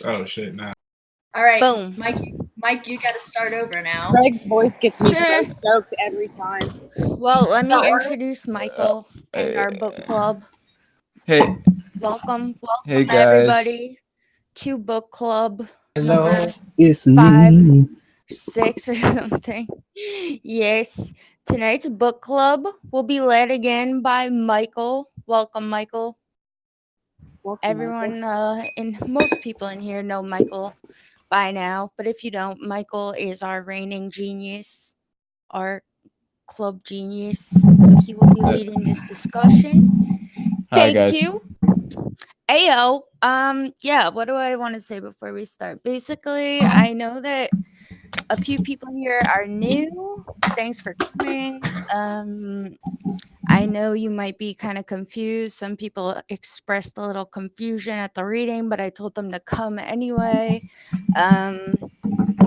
Oh shit! Nah. All right, Boom. Mike, you got to start over now. Greg's voice gets me so stoked every time. Well, let me introduce Michael and our book club. Hey, Welcome hey guys. everybody to book club number It's 5, me. 6 or something. Yes, tonight's book club will be led again by Michael. Welcome, Michael. Welcome, Everyone and most people in here know Michael by now, but if you don't, Michael is our reigning genius, our club genius, so he will be leading this discussion. Hi Thank guys. you. Ayo, yeah, what do I want to say before we start? Basically, I know that a few people here are new. Thanks for coming. I know you might be kind of confused. Some people expressed a little confusion at the reading, but I told them to come anyway.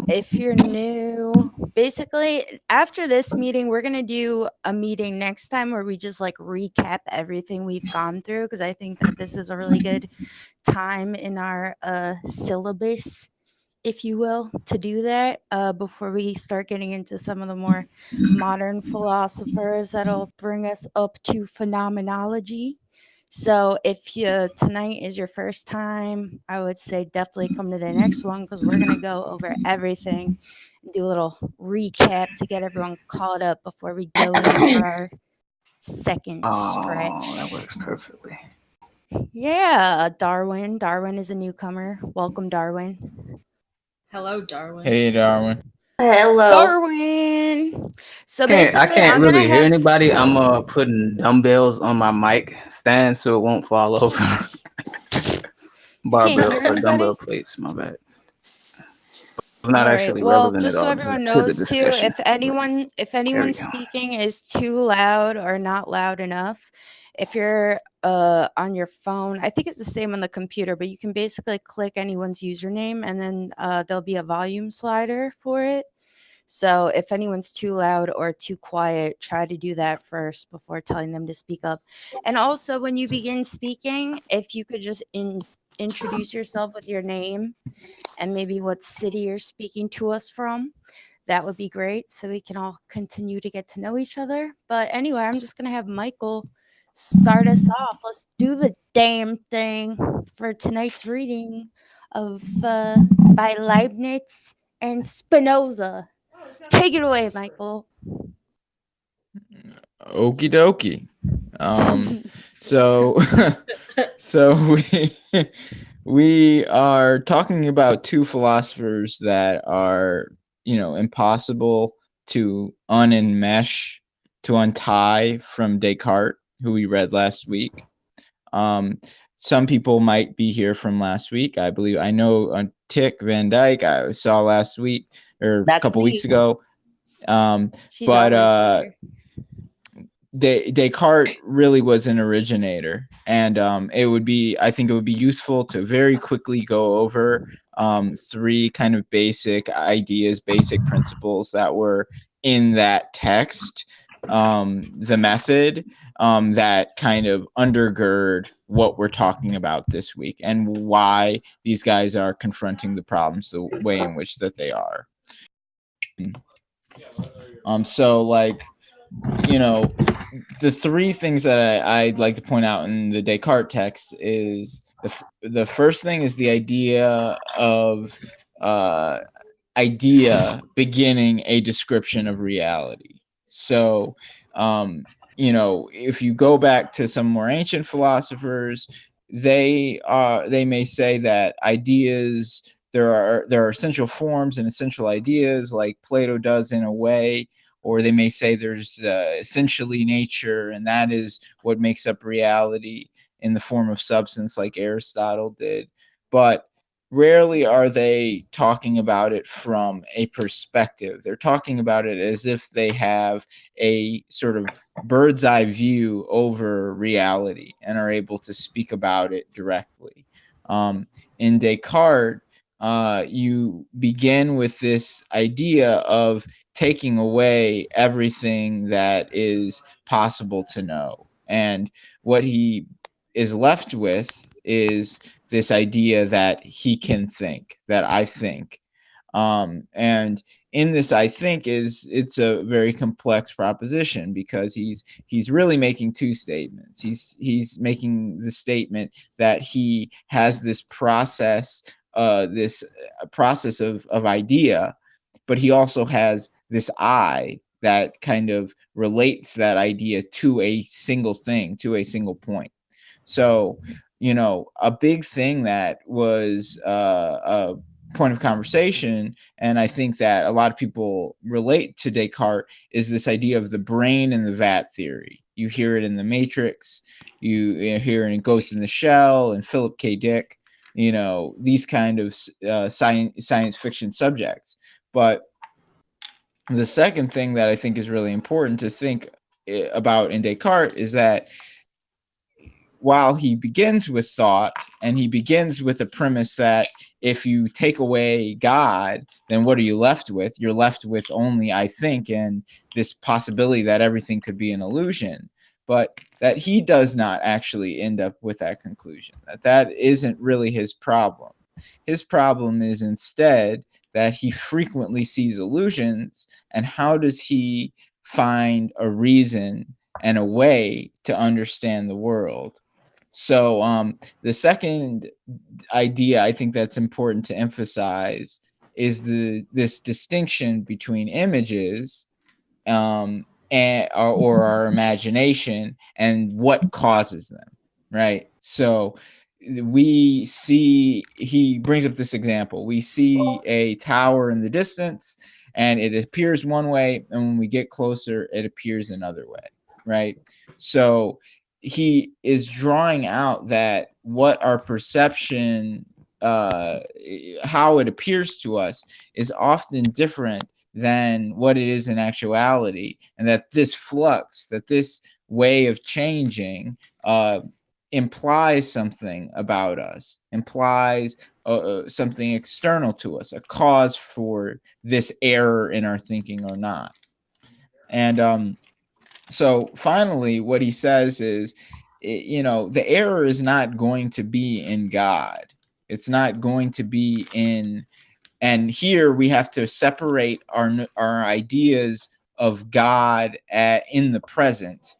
If you're new, basically after this meeting, we're going to do a meeting next time where we just like recap everything we've gone through, because I think that this is a really good time in our syllabus, if you will, to do that before we start getting into some of the more modern philosophers that'll bring us up to phenomenology. So if tonight is your first time, I would say definitely come to the next one, because we're going to go over everything and do a little recap to get everyone caught up before we go in for our second stretch. Oh, that works perfectly. Yeah, Darwin. Darwin is a newcomer. Welcome, Darwin. Hello, Darwin. Hey Darwin. Hello. Darwin. So basically, I can't I'm really gonna hear have anybody. I'm putting dumbbells on my mic stand so it won't fall over. Barbell hear or dumbbell anybody? plates. My bad. It's not All actually right. Well, relevant just at so all everyone to the knows too, discussion. if anyone's speaking is too loud or not loud enough, if you're on your phone, I think it's the same on the computer, but you can basically click anyone's username and then there'll be a volume slider for it. So if anyone's too loud or too quiet, try to do that first before telling them to speak up. And also, when you begin speaking, if you could just introduce yourself with your name and maybe what city you're speaking to us from, that would be great, so we can all continue to get to know each other. But anyway, I'm just gonna have Michael start us off. Let's do the damn thing for tonight's reading of by Leibniz and Spinoza. Take it away, Michael. Okie dokie. So we are talking about two philosophers that are, impossible to unenmesh, to untie from Descartes, who we read last week. Some people might be here from last week. I know Tick Van Dyke I saw last week or a couple weeks ago. She's always here. Descartes really was an originator, and I think it would be useful to very quickly go over three kind of basic ideas, basic principles that were in that text, the method that kind of undergird what we're talking about this week and why these guys are confronting the problems the way in which that they are. The three things that I'd like to point out in the Descartes text is the first thing is the idea of idea beginning a description of reality. So, if you go back to some more ancient philosophers, they may say that ideas, there are essential forms and essential ideas, like Plato does in a way, or they may say there's essentially nature, and that is what makes up reality in the form of substance, like Aristotle did. But rarely are they talking about it from a perspective. They're talking about it as if they have a sort of bird's eye view over reality and are able to speak about it directly. In Descartes, you begin with this idea of taking away everything that is possible to know. And what he is left with is this idea that he can think, that I think. And in this, I think it's a very complex proposition, because he's really making two statements. He's making the statement that he has this process of idea, but he also has this I that kind of relates that idea to a single thing, to a single point. So, a big thing that was a point of conversation, and I think that a lot of people relate to Descartes, is this idea of the brain and the vat theory. You hear it in The Matrix, you hear it in Ghost in the Shell and Philip K. Dick, these kind of science fiction subjects. But the second thing that I think is really important to think about in Descartes is that while he begins with thought, and he begins with the premise that if you take away God, then what are you left with? You're left with only I think, and this possibility that everything could be an illusion. But that he does not actually end up with that conclusion. That isn't really his problem. His problem is instead that he frequently sees illusions, and how does he find a reason and a way to understand the world? So the second idea I think that's important to emphasize is this distinction between images or our imagination and what causes them, right? So he brings up this example. We see a tower in the distance, and it appears one way, and when we get closer, it appears another way, right? So he is drawing out that what our perception, how it appears to us, is often different than what it is in actuality, and that this flux, that this way of changing, implies something about us, implies something external to us, a cause for this error in our thinking or not. And so finally, what he says is, the error is not going to be in God. It's not going to be in, and here we have to separate our ideas of God in the present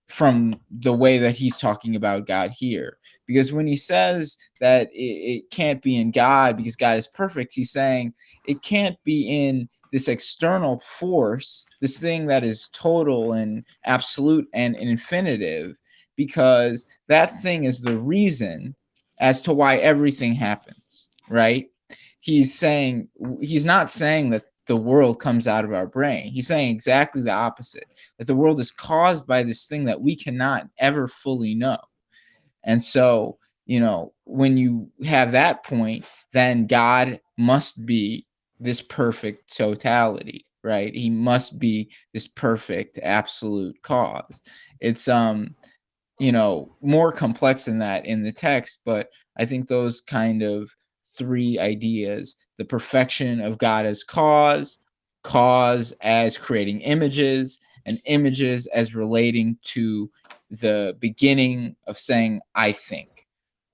from the way that he's talking about God here. Because when he says that it can't be in God because God is perfect, he's saying it can't be in this external force, this thing that is total and absolute and infinitive, because that thing is the reason as to why everything happens, right? He's not saying that the world comes out of our brain. He's saying exactly the opposite, that the world is caused by this thing that we cannot ever fully know. And so, when you have that point, then God must be this perfect totality, right? He must be this perfect absolute cause. It's more complex than that in the text, but I think those kind of three ideas, the perfection of God as cause as creating images, and images as relating to the beginning of saying I think,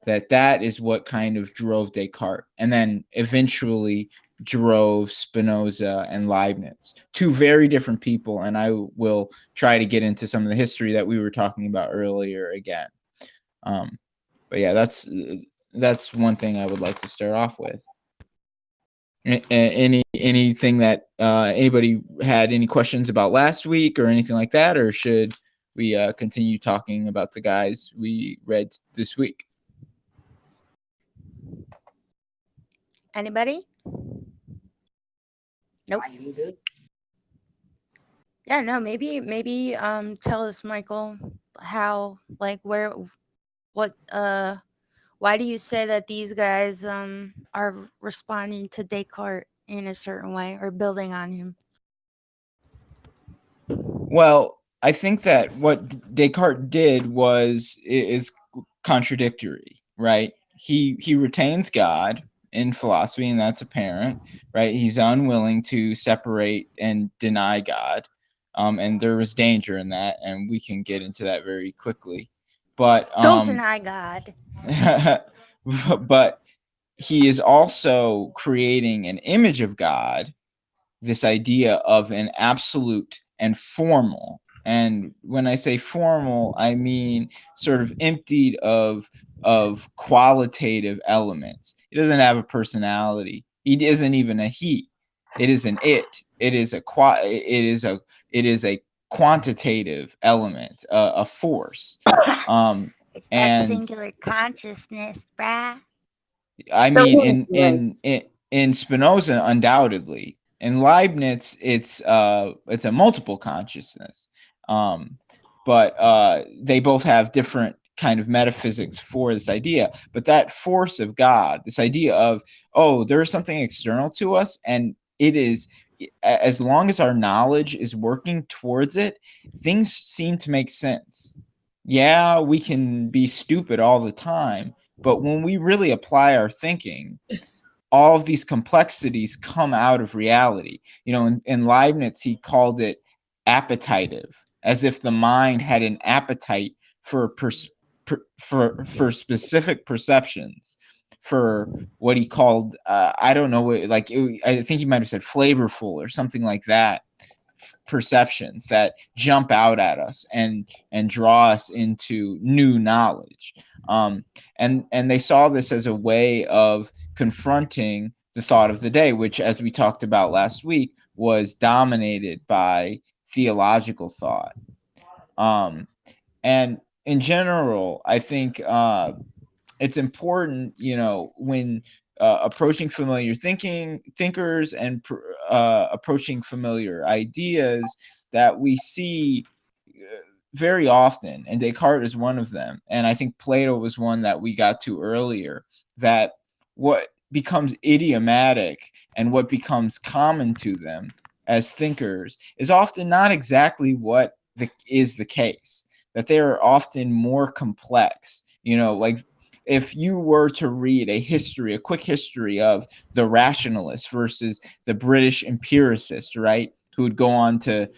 that is what kind of drove Descartes, and then eventually drove Spinoza and Leibniz, two very different people. And I will try to get into some of the history that we were talking about earlier again. But yeah, that's one thing I would like to start off with. Anything that anybody had any questions about last week or anything like that, or should we continue talking about the guys we read this week? Anybody? Nope. Yeah, no, maybe tell us, Michael, how, like, where, what, why do you say that these guys are responding to Descartes in a certain way or building on him? Well, I think that what Descartes did is contradictory, right? He retains God in philosophy, and that's apparent, right? He's unwilling to separate and deny God, and there was danger in that, and we can get into that very quickly. But Don't deny God. but he is also creating an image of God, this idea of an absolute and formal. And when I say formal, I mean sort of emptied of qualitative elements. He doesn't have a personality. He isn't even a he. It is an it. It is a quantitative element, a force. It's that And singular consciousness, bruh. I mean, in Spinoza, undoubtedly. In Leibniz, it's a multiple consciousness. But they both have different kind of metaphysics for this idea. But that force of God, this idea of, oh, there is something external to us, and it is, as long as our knowledge is working towards it, things seem to make sense. Yeah, we can be stupid all the time, but when we really apply our thinking, all of these complexities come out of reality. In Leibniz, he called it appetitive, as if the mind had an appetite for for specific perceptions, for what he called, I don't know, I think he might have said flavorful or something like that, perceptions that jump out at us and draw us into new knowledge. And they saw this as a way of confronting the thought of the day, which, as we talked about last week, was dominated by theological thought. And in general, I think it's important, when approaching familiar thinkers and approaching familiar ideas, that we see very often, and Descartes is one of them, and I think Plato was one that we got to earlier, that what becomes idiomatic and what becomes common to them as thinkers is often not exactly what is the case, that they are often more complex. Like, if you were to read a quick history of the rationalist versus the British empiricist, right, who would go on to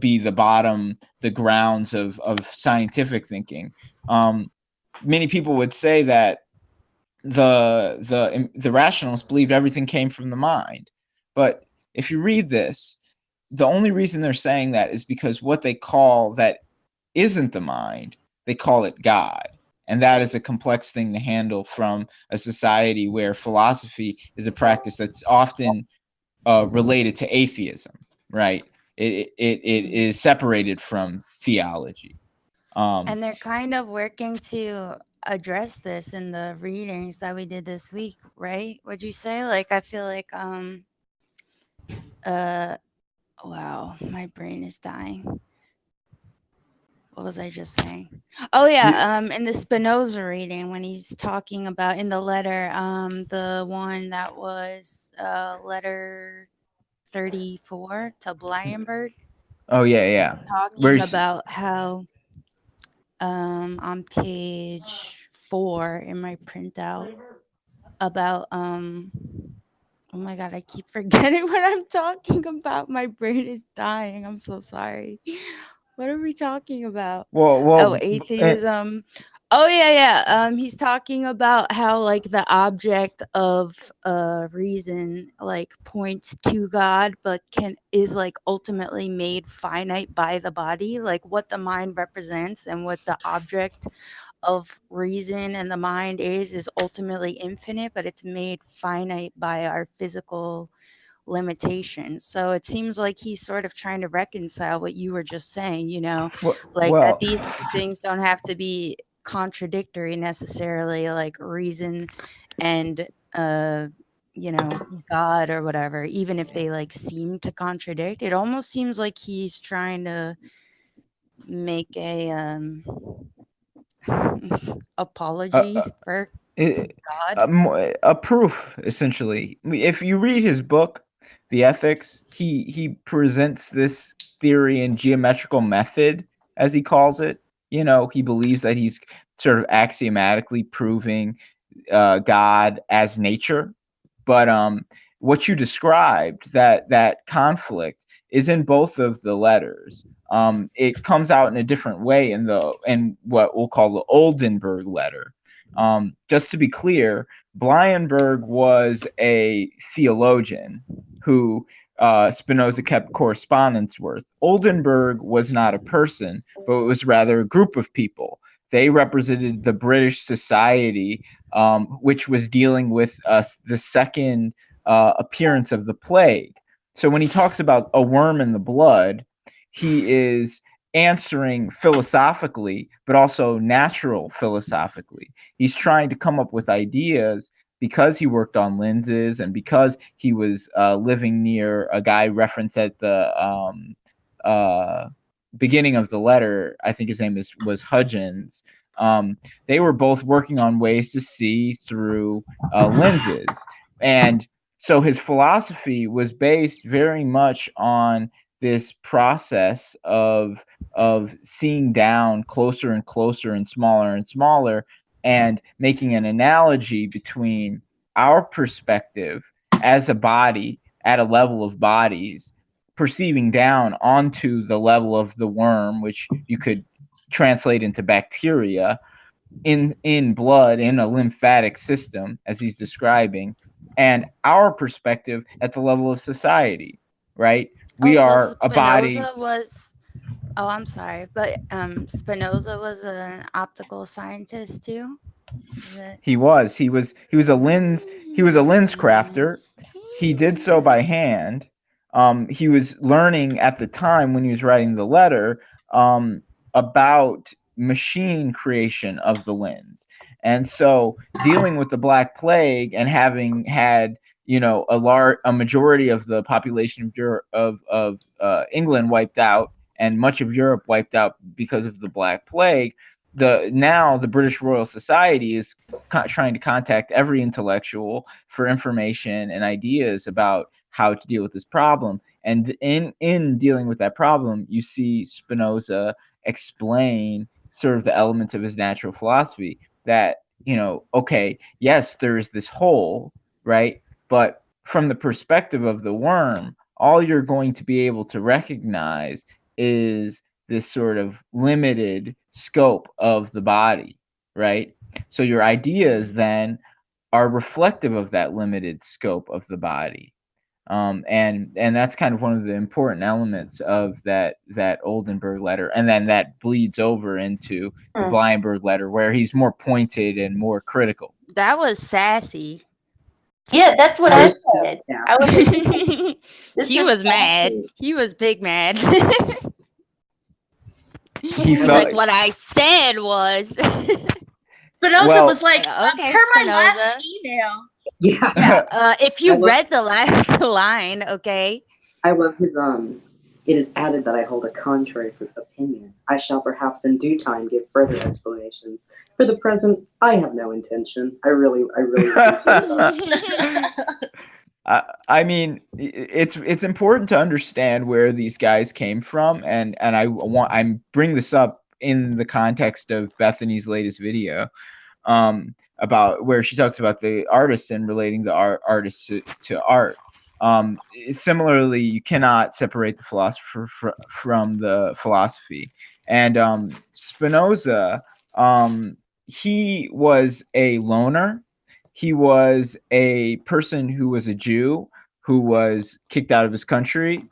be the grounds of scientific thinking, many people would say that the rationalists believed everything came from the mind. But if you read this, the only reason they're saying that is because what they call that isn't the mind, they call it God. And that is a complex thing to handle from a society where philosophy is a practice that's often related to atheism, right? It is separated from theology. And they're kind of working to address this in the readings that we did this week, right? Would you say? Like, I feel like wow, my brain is dying. What was I just saying? Oh yeah, in the Spinoza reading, when he's talking about in the letter, the one that was letter 34 to Blyenbergh, Oh yeah. talking about how on page 4 in my printout about oh my god, I keep forgetting what I'm talking about. My brain is dying. I'm so sorry. What are we talking about? Well, atheism. Oh yeah. He's talking about how, like, the object of reason, like, points to God, but is like ultimately made finite by the body, like what the mind represents and what the object of reason and the mind is ultimately infinite, but it's made finite by our physical limitations. So it seems like he's sort of trying to reconcile what you were just saying, that these things don't have to be contradictory necessarily, like reason and God or whatever, even if they like seem to contradict. It almost seems like he's trying to make a apology for God. a proof, essentially. If you read his book, The Ethics, he presents this theory in geometrical method, as he calls it. He believes that he's sort of axiomatically proving God as nature. But what you described, that conflict, is in both of the letters. It comes out in a different way in what we'll call the Oldenburg letter. Just to be clear, Blyenbergh was a theologian who Spinoza kept correspondence with. Oldenburg was not a person, but it was rather a group of people. They represented the British society, which was dealing with the second appearance of the plague. So when he talks about a worm in the blood, he is answering philosophically, but also natural philosophically. He's trying to come up with ideas because he worked on lenses and because he was living near a guy referenced at the beginning of the letter. I think his name was Hudgens. They were both working on ways to see through lenses. And so his philosophy was based very much on this process of seeing down closer and closer and smaller, and making an analogy between our perspective as a body at a level of bodies, perceiving down onto the level of the worm, which you could translate into bacteria in blood, in a lymphatic system, as he's describing, and our perspective at the level of society, right? We are a body. Oh, I'm sorry, but Spinoza was an optical scientist too. He was a lens crafter. He did so by hand. He was learning at the time when he was writing the letter about machine creation of the lens. And so dealing with the Black Plague and having had, you know, a majority of the population of England wiped out and much of Europe wiped out because of the Black Plague, the British Royal Society is trying to contact every intellectual for information and ideas about how to deal with this problem. And in dealing with that problem, you see Spinoza explain sort of the elements of his natural philosophy that, you know, okay, yes, there's this hole, right? But from the perspective of the worm, all you're going to be able to recognize is this sort of limited scope of the body, right? So your ideas then are reflective of that limited scope of the body. And that's kind of one of the important elements of that Oldenburg letter, and then that bleeds over into the Blyenbergh letter, where he's more pointed and more critical. That was sassy. Yeah, that's what I said. I was he was mad. He was big mad. He was like, what I said was. Spinoza was like, okay, per Spinoza. my last email. Yeah. If you read the last line, okay. I love his it is added that I hold a contrary opinion. I shall perhaps in due time give further explanations. For the present, I have no intention. I really appreciate that. I mean, it's important to understand where these guys came from, and I bring this up in the context of Bethany's latest video, about where she talks about the artist and relating the artist to art. Similarly, you cannot separate the philosopher from the philosophy. And Spinoza, he was a loner. He was a person who was a Jew who was kicked out of his country.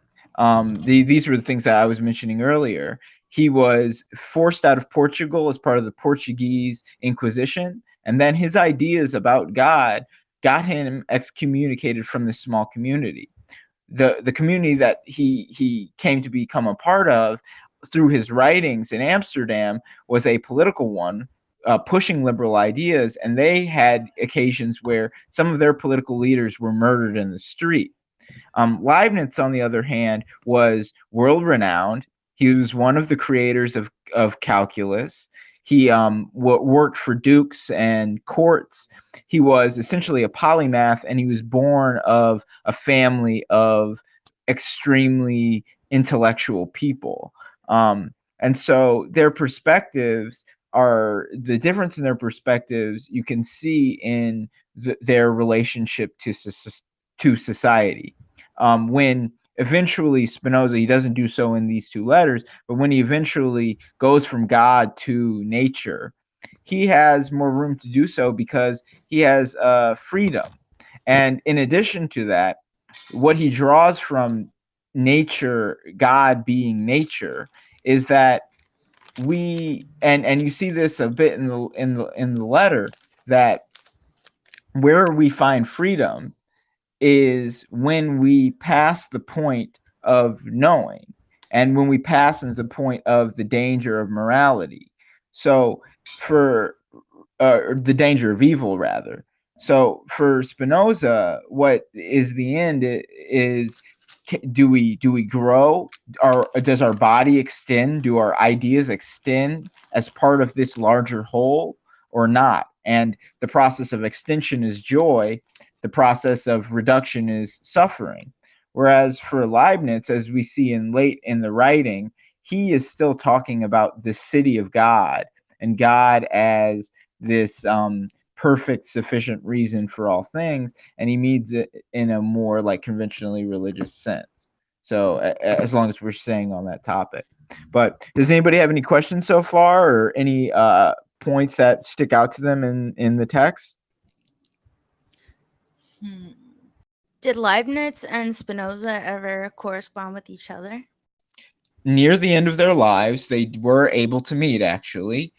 These were the things that I was mentioning earlier. He was forced out of Portugal as part of the Portuguese Inquisition. And then his ideas about God got him excommunicated from this small community. The community that he came to become a part of through his writings in Amsterdam was a political one, pushing liberal ideas, and they had occasions where some of their political leaders were murdered in the street. Leibniz, on the other hand, was world-renowned. He was one of the creators of calculus. He worked for dukes and courts. He was essentially a polymath, and he was born of a family of extremely intellectual people. And so their perspectives are the difference in their perspectives you can see in their relationship to society. When eventually Spinoza, he doesn't do so in these two letters, but when he eventually goes from God to nature, he has more room to do so because he has freedom. And in addition to that, what he draws from nature, God being nature, is that we and you see this a bit in the letter, that where we find freedom is when we pass the point of knowing, and when we pass into the point of the danger of morality. So for the danger of evil, rather. So for Spinoza, what is the end is, do we grow? Does our body extend? Do our ideas extend as part of this larger whole or not? And the process of extension is joy. The process of reduction is suffering. Whereas for Leibniz, as we see in the writing, he is still talking about the city of God, and God as this perfect, sufficient reason for all things, and he means it in a more like conventionally religious sense. So as long as we're staying on that topic. But does anybody have any questions so far, or any points that stick out to them in the text? Did Leibniz and Spinoza ever correspond with each other? Near the end of their lives, they were able to meet, actually.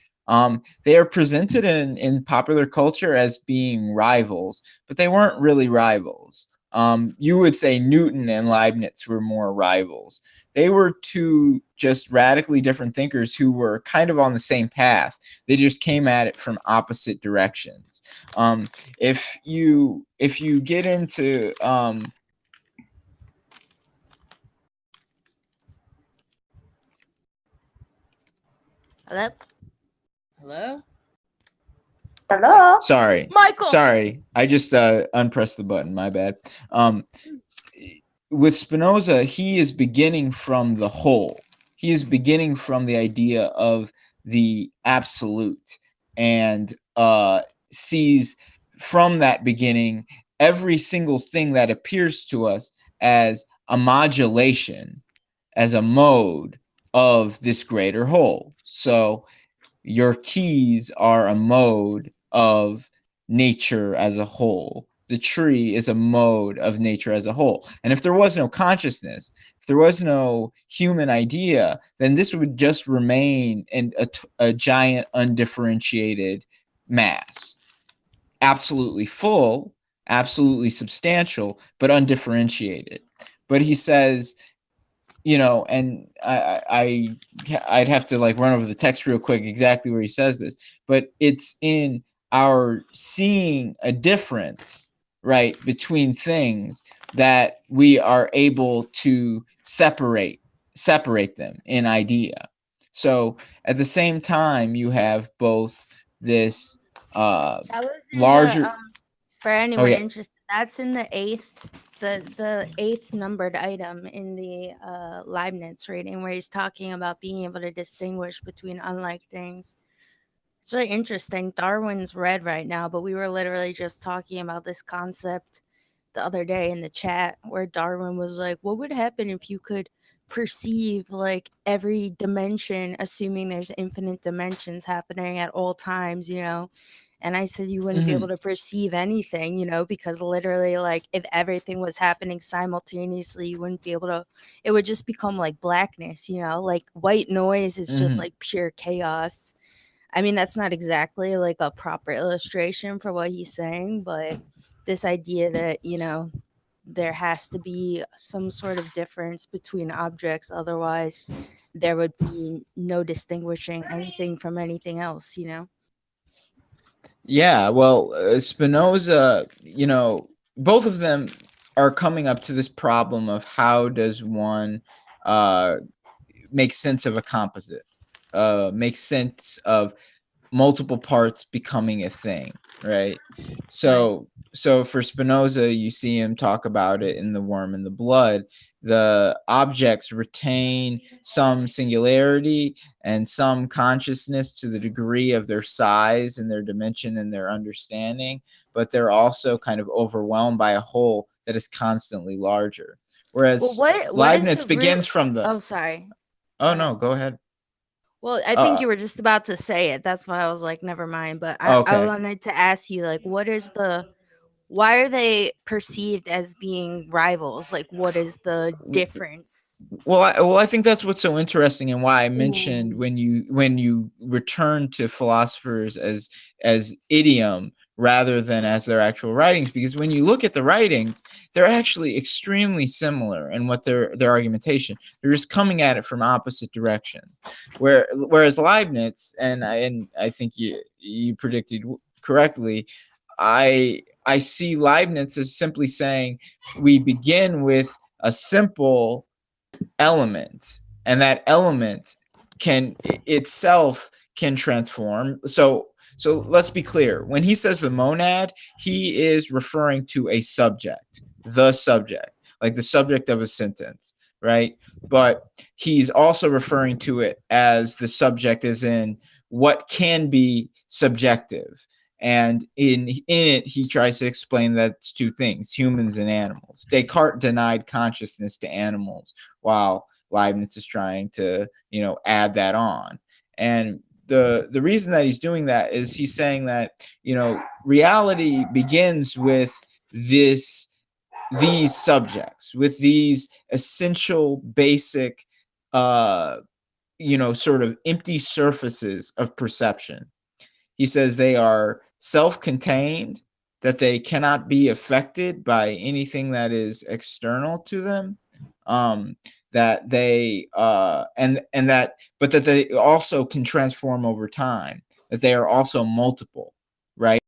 They are presented in popular culture as being rivals, but they weren't really rivals. You would say Newton and Leibniz were more rivals. They were two just radically different thinkers who were kind of on the same path. They just came at it from opposite directions. If you get into Hello? Hello? Hello? Sorry. Michael! Sorry. I just unpressed the button. My bad. With Spinoza, he is beginning from the whole. He is beginning from the idea of the absolute, and sees from that beginning every single thing that appears to us as a modulation, as a mode of this greater whole. So your keys are a mode of nature as a whole. The tree is a mode of nature as a whole. And if there was no consciousness, if there was no human idea, then this would just remain in a giant undifferentiated mass. Absolutely full, absolutely substantial, but undifferentiated. But he says, and I'd have to like run over the text real quick exactly where he says this, but it's in our seeing a difference, right, between things that we are able to separate them in idea. So at the same time, you have both this That was in larger. for anyone interested, that's in the eighth numbered item in the Leibniz reading, where he's talking about being able to distinguish between unlike things. It's really interesting. Darwin's read right now, but we were literally just talking about this concept the other day in the chat, where Darwin was like, what would happen if you could perceive like every dimension, assuming there's infinite dimensions happening at all times, And I said you wouldn't be able to perceive anything, because literally, like, if everything was happening simultaneously, you wouldn't be able to, it would just become like blackness, like white noise is just like pure chaos. I mean, that's not exactly like a proper illustration for what he's saying, but this idea that, there has to be some sort of difference between objects, otherwise there would be no distinguishing anything from anything else, Yeah, well, Spinoza, both of them are coming up to this problem of how does one make sense of a composite, make sense of multiple parts becoming a thing, right? So for Spinoza, you see him talk about it in The Worm and the Blood. The objects retain some singularity and some consciousness to the degree of their size and their dimension and their understanding, but they're also kind of overwhelmed by a whole that is constantly larger. Whereas what Leibniz begins from the... Oh, sorry. Oh, no, go ahead. Well, I think you were just about to say it. That's why I was like, never mind. But I Okay. wanted to ask you, like, why are they perceived as being rivals? Like, what is the difference? Well, I think that's what's so interesting, and why I mentioned when you return to philosophers as idiom rather than as their actual writings, because when you look at the writings, they're actually extremely similar in what their argumentation. They're just coming at it from opposite directions. Whereas Leibniz, and I think you predicted correctly, I see Leibniz as simply saying we begin with a simple element, and that element can itself can transform. So let's be clear. When he says the monad, he is referring to a subject, the subject, like the subject of a sentence, right? But he's also referring to it as the subject, as in what can be subjective. And in it, he tries to explain that it's two things: humans and animals. Descartes denied consciousness to animals, while Leibniz is trying to, add that on. And the reason that he's doing that is he's saying that, reality begins with these subjects, with these essential, basic, sort of empty surfaces of perception. He says they are self-contained, that they cannot be affected by anything that is external to them, that they but that they also can transform over time, that they are also multiple, right?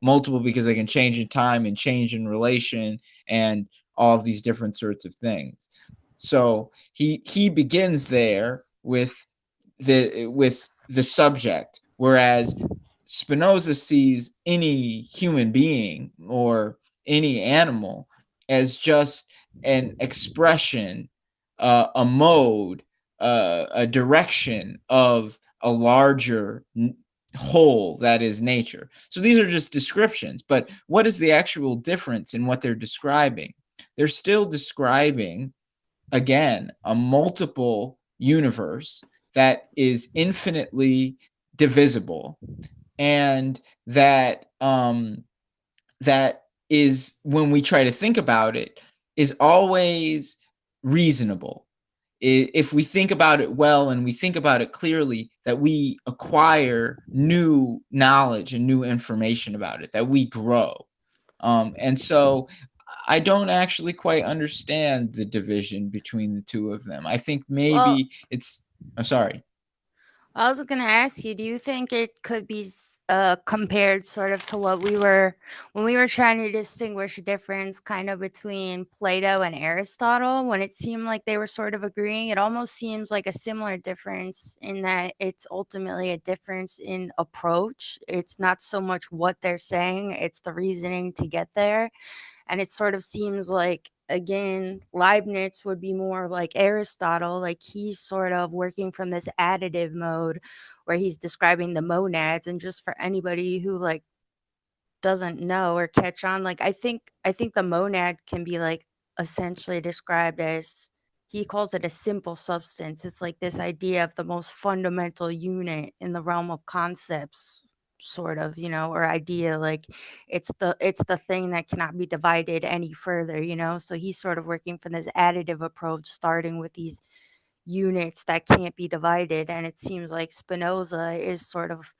Multiple because they can change in time and change in relation and all of these different sorts of things. So he begins there with the subject, whereas Spinoza sees any human being or any animal as just an expression, a mode, a direction of a larger whole that is nature. So these are just descriptions, but what is the actual difference in what they're describing? They're still describing, again, a multiple universe that is infinitely divisible, and that that is, when we try to think about it, is always reasonable. If we think about it well and we think about it clearly, that we acquire new knowledge and new information about it, that we grow. And so I don't actually quite understand the division between the two of them. I think maybe I'm sorry. I was going to ask you, do you think it could be compared sort of to what when we were trying to distinguish a difference kind of between Plato and Aristotle, when it seemed like they were sort of agreeing? It almost seems like a similar difference in that it's ultimately a difference in approach. It's not so much what they're saying, it's the reasoning to get there. And it sort of seems like, again, Leibniz would be more like Aristotle, like he's sort of working from this additive mode where he's describing the monads. And just for anybody who like doesn't know or catch on, like I think the monad can be like essentially described as, he calls it a simple substance. It's like this idea of the most fundamental unit in the realm of concepts, sort of, or idea, like it's the thing that cannot be divided any further, so he's sort of working from this additive approach, starting with these units that can't be divided. And it seems like Spinoza is sort of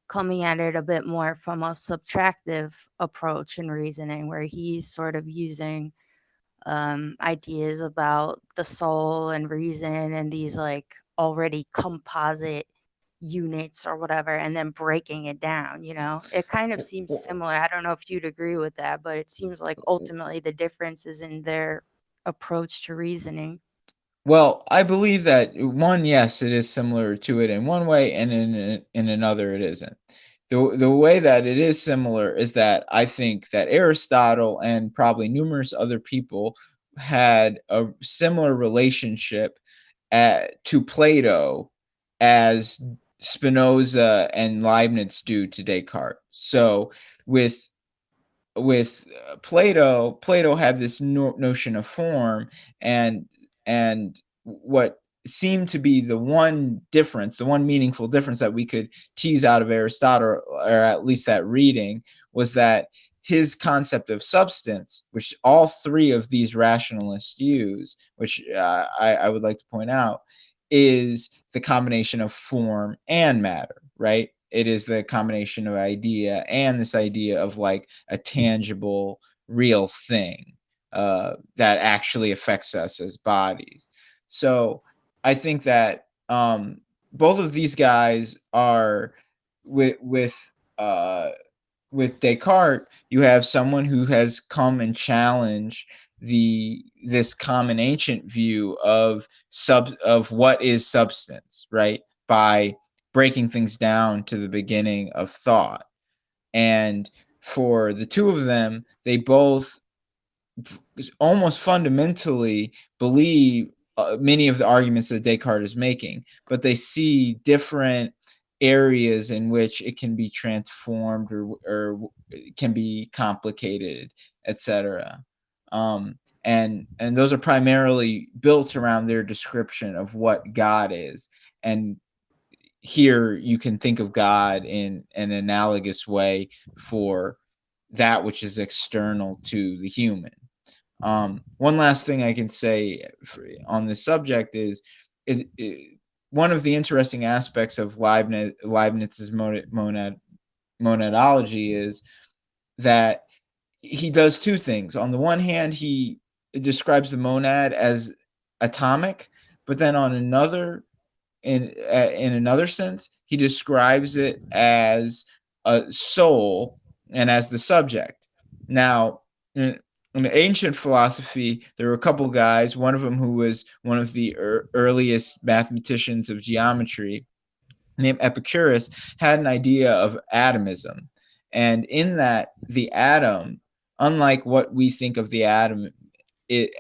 coming at it a bit more from a subtractive approach and reasoning, where he's sort of using ideas about the soul and reason and these like already composite units or whatever, and then breaking it down. It kind of seems similar. I don't know if you'd agree with that, but it seems like ultimately the difference is in their approach to reasoning. Well, I believe that one, yes, it is similar to it in one way, and in another it isn't. The way that it is similar is that I think that Aristotle and probably numerous other people had a similar relationship to Plato as Spinoza and Leibniz do to Descartes. So with Plato had this notion of form, and what seemed to be the one difference, the one meaningful difference that we could tease out of Aristotle, or at least that reading, was that his concept of substance, which all three of these rationalists use, which I would like to point out, is the combination of form and matter, right? It is the combination of idea and this idea of like a tangible, real thing that actually affects us as bodies. So I think that both of these guys are with Descartes. You have someone who has come and challenged this common ancient view of what is substance, right? By breaking things down to the beginning of thought. And for the two of them, they both almost fundamentally believe many of the arguments that Descartes is making, but they see different areas in which it can be transformed or can be complicated, etc. And those are primarily built around their description of what God is. And here you can think of God in an analogous way for that which is external to the human. One last thing I can say on this subject is one of the interesting aspects of Leibniz's monadology is that he does two things. On the one hand, he describes the monad as atomic, but then on another, in another sense, he describes it as a soul and as the subject. Now, in ancient philosophy, there were a couple guys, one of them who was one of the earliest mathematicians of geometry, named Epicurus, had an idea of atomism. And in that, the atom, unlike what we think of the atom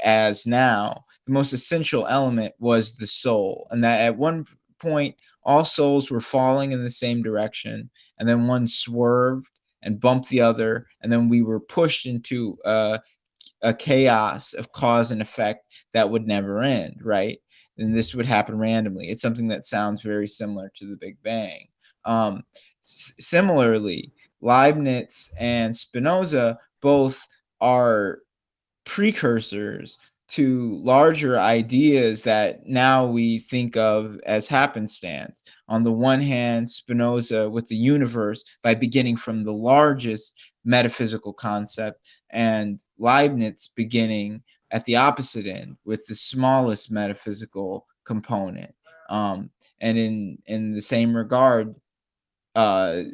as now, the most essential element was the soul. And that at one point, all souls were falling in the same direction, and then one swerved and bumped the other, and then we were pushed into a chaos of cause and effect that would never end, right? And this would happen randomly. It's something that sounds very similar to the Big Bang. Similarly, Leibniz and Spinoza both are precursors to larger ideas that now we think of as happenstance. On the one hand, Spinoza with the universe by beginning from the largest metaphysical concept, and Leibniz beginning at the opposite end with the smallest metaphysical component. And in the same regard,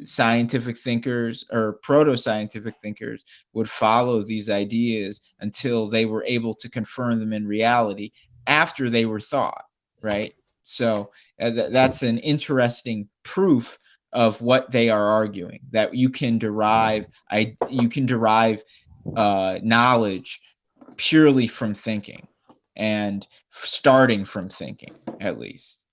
scientific thinkers or proto-scientific thinkers would follow these ideas until they were able to confirm them in reality after they were thought, right? So that's an interesting proof of what they are arguing, that you can derive knowledge purely from thinking, and starting from thinking, at least.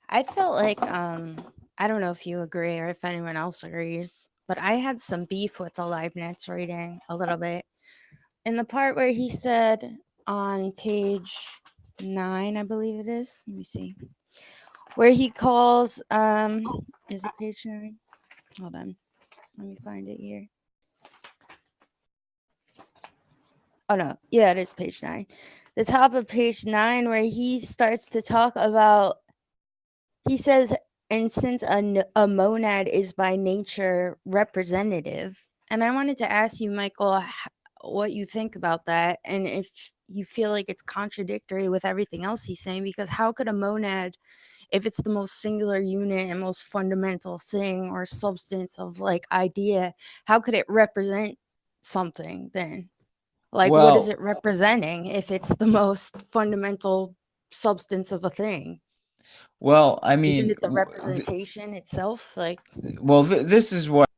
I felt like I don't know if you agree or if anyone else agrees, but I had some beef with the Leibniz reading a little bit. In the part where he said on page 9, I believe it is. Let me see. Where he calls is it page 9? Hold on. Let me find it here. Oh no, yeah, it is page 9. The top of page 9 where he starts to talk about, he says, and since a monad is by nature representative, and I wanted to ask you, Michael, what you think about that, and if you feel like it's contradictory with everything else he's saying, because how could a monad, if it's the most singular unit and most fundamental thing or substance of like idea, how could it represent something then? Like, what is it representing if it's the most fundamental substance of a thing? Well, I mean, isn't it the representation itself? Like, well, this is what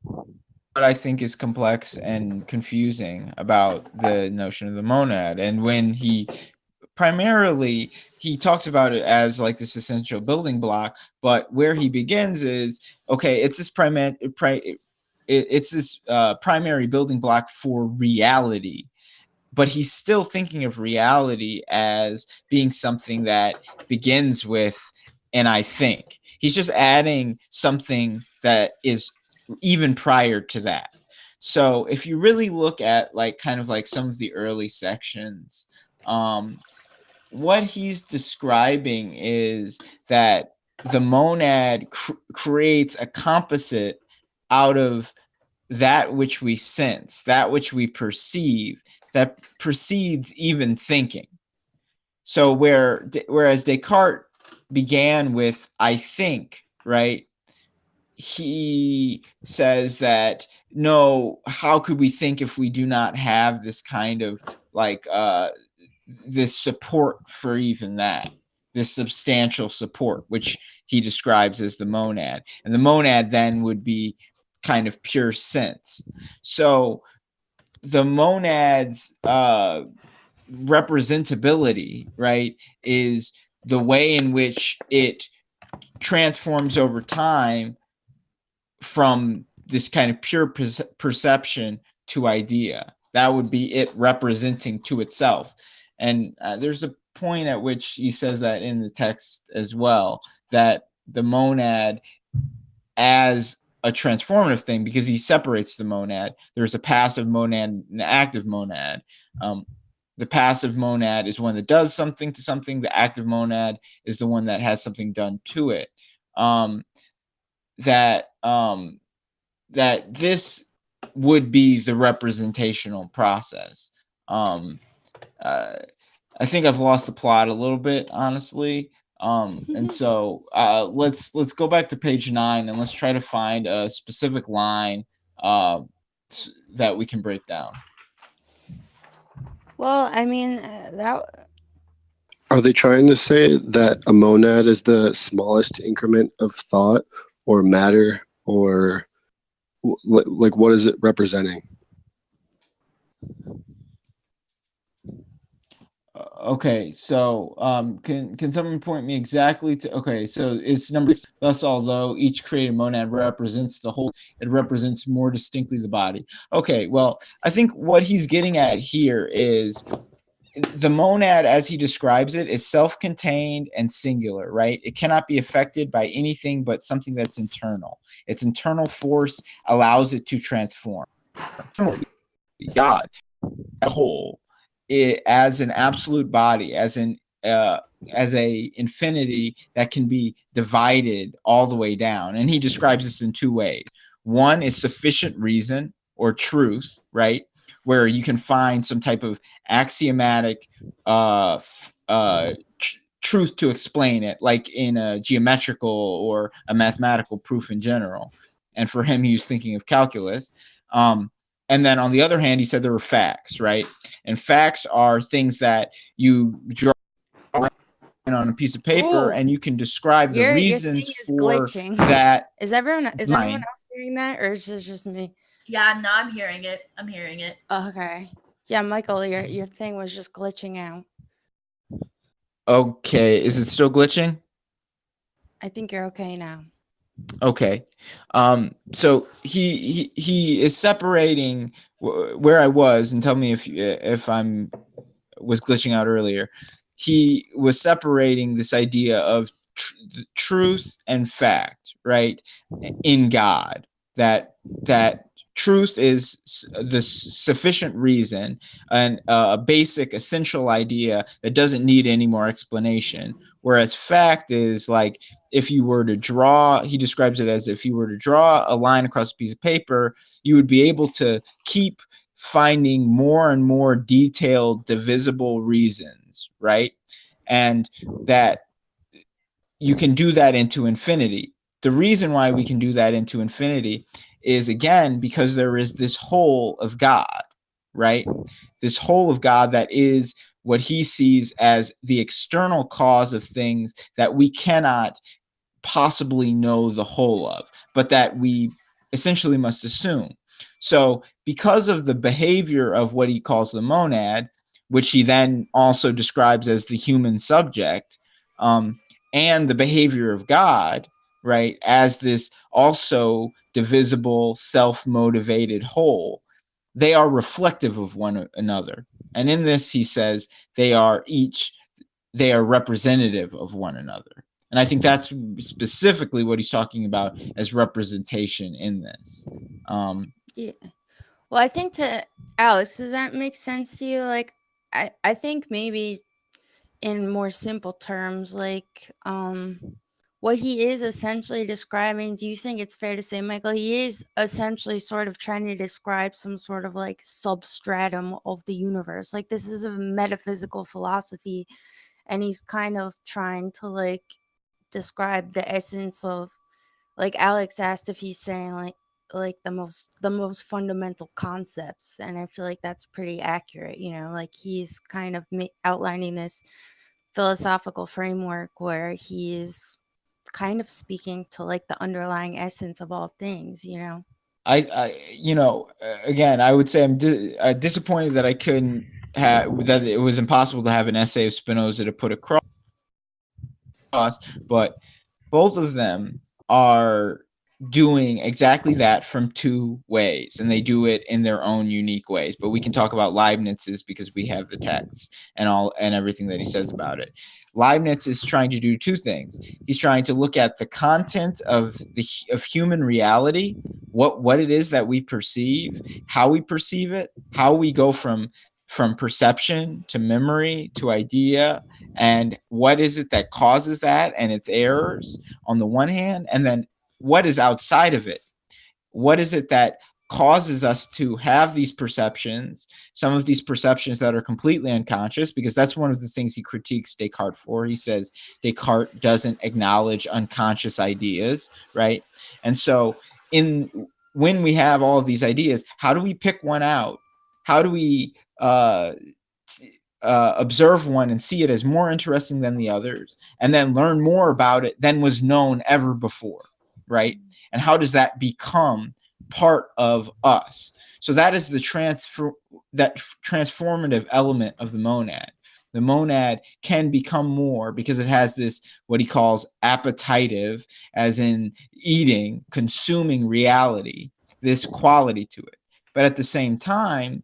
I think is complex and confusing about the notion of the monad. And when he talks about it as like this essential building block, but where he begins is, okay, it's this primary building block for reality. but he's still thinking of reality as being something that begins with an I think. He's just adding something that is even prior to that. So if you really look at like kind of like some of the early sections, what he's describing is that the monad creates a composite out of that which we sense, that which we perceive, that precedes even thinking. So whereas Descartes began with I think, right? He says that no, how could we think if we do not have this kind of like this support for even that, this substantial support, which he describes as the monad. And the monad then would be kind of pure sense. So the monad's representability, right, is the way in which it transforms over time from this kind of pure perception to idea. That would be it representing to itself. And there's a point at which he says that in the text as well, that the monad as a transformative thing, because he separates the monad. There's a passive monad and an active monad. The passive monad is one that does something to something. The active monad is the one that has something done to it. That this would be the representational process. I think I've lost the plot a little bit, honestly. And so let's go back to page 9 and let's try to find a specific line that we can break down. Well, I mean, that. Are they trying to say that a monad is the smallest increment of thought or matter, or like what is it representing? Okay, so can someone point me exactly to? Okay, so it's number 6. Thus, although each created monad represents the whole, it represents more distinctly the body. Okay, well, I think what he's getting at here is the monad, as he describes it, is self-contained and singular, right? It cannot be affected by anything but something that's internal. Its internal force allows it to transform. God, as a whole, as an absolute body, as a infinity that can be divided all the way down. And he describes this in 2 ways. One is sufficient reason or truth, right? Where you can find some type of axiomatic truth to explain it, like in a geometrical or a mathematical proof in general. And for him, he was thinking of calculus. And then on the other hand, he said there were facts, right? And facts are things that you draw on a piece of paper. Ooh. And you can describe the reasons for that. Is everyone else hearing that, or is it just me? Yeah, no, I'm hearing it. Okay. Yeah, Michael, your thing was just glitching out. Okay, is it still glitching? I think you're okay now. Okay, so he is separating where I was, and tell me if I'm was glitching out earlier. He was separating this idea of truth and fact, right? In God, that truth is the sufficient reason and a basic essential idea that doesn't need any more explanation, whereas fact is like if you were to draw, he describes it as if you were to draw a line across a piece of paper, you would be able to keep finding more and more detailed divisible reasons, right? And that you can do that into infinity. The reason why we can do that into infinity is, again, because there is this whole of God, right? This whole of God that is what he sees as the external cause of things that we cannot possibly know the whole of, but that we essentially must assume. So because of the behavior of what he calls the monad, which he then also describes as the human subject, and the behavior of God, right, as this also divisible, self-motivated whole, they are reflective of one another. And in this, he says they are representative of one another. And I think that's specifically what he's talking about as representation in this. Yeah. Well, I think to Alex, does that make sense to you? Like, I think maybe in more simple terms, like, what he is essentially describing, do you think it's fair to say, Michael, he is essentially sort of trying to describe some sort of like substratum of the universe? Like, this is a metaphysical philosophy, and he's kind of trying to like describe the essence of, like Alex asked if he's saying like the most fundamental concepts, and I feel like that's pretty accurate. Like he's kind of outlining this philosophical framework where he's kind of speaking to like the underlying essence of all things. I again, I would say I'm disappointed that I couldn't have, that it was impossible to have an essay of Spinoza to put across, but both of them are doing exactly that from two ways, and they do it in their own unique ways. But we can talk about Leibniz's because we have the text and everything that he says about it. Leibniz is trying to do two things. He's trying to look at the content of human reality, what it is that we perceive, how we perceive it, how we go from perception to memory to idea, and what is it that causes that and its errors on the one hand, and then what is outside of it? What is it that causes us to have these perceptions, some of these perceptions that are completely unconscious? Because that's one of the things he critiques Descartes for. He says Descartes doesn't acknowledge unconscious ideas, right? And so when we have all of these ideas, how do we pick one out? How do we observe one and see it as more interesting than the others, and then learn more about it than was known ever before, right? And how does that become part of us? So that is the transformative element of the monad. The monad can become more because it has this, what he calls appetitive, as in eating, consuming reality, this quality to it. But at the same time,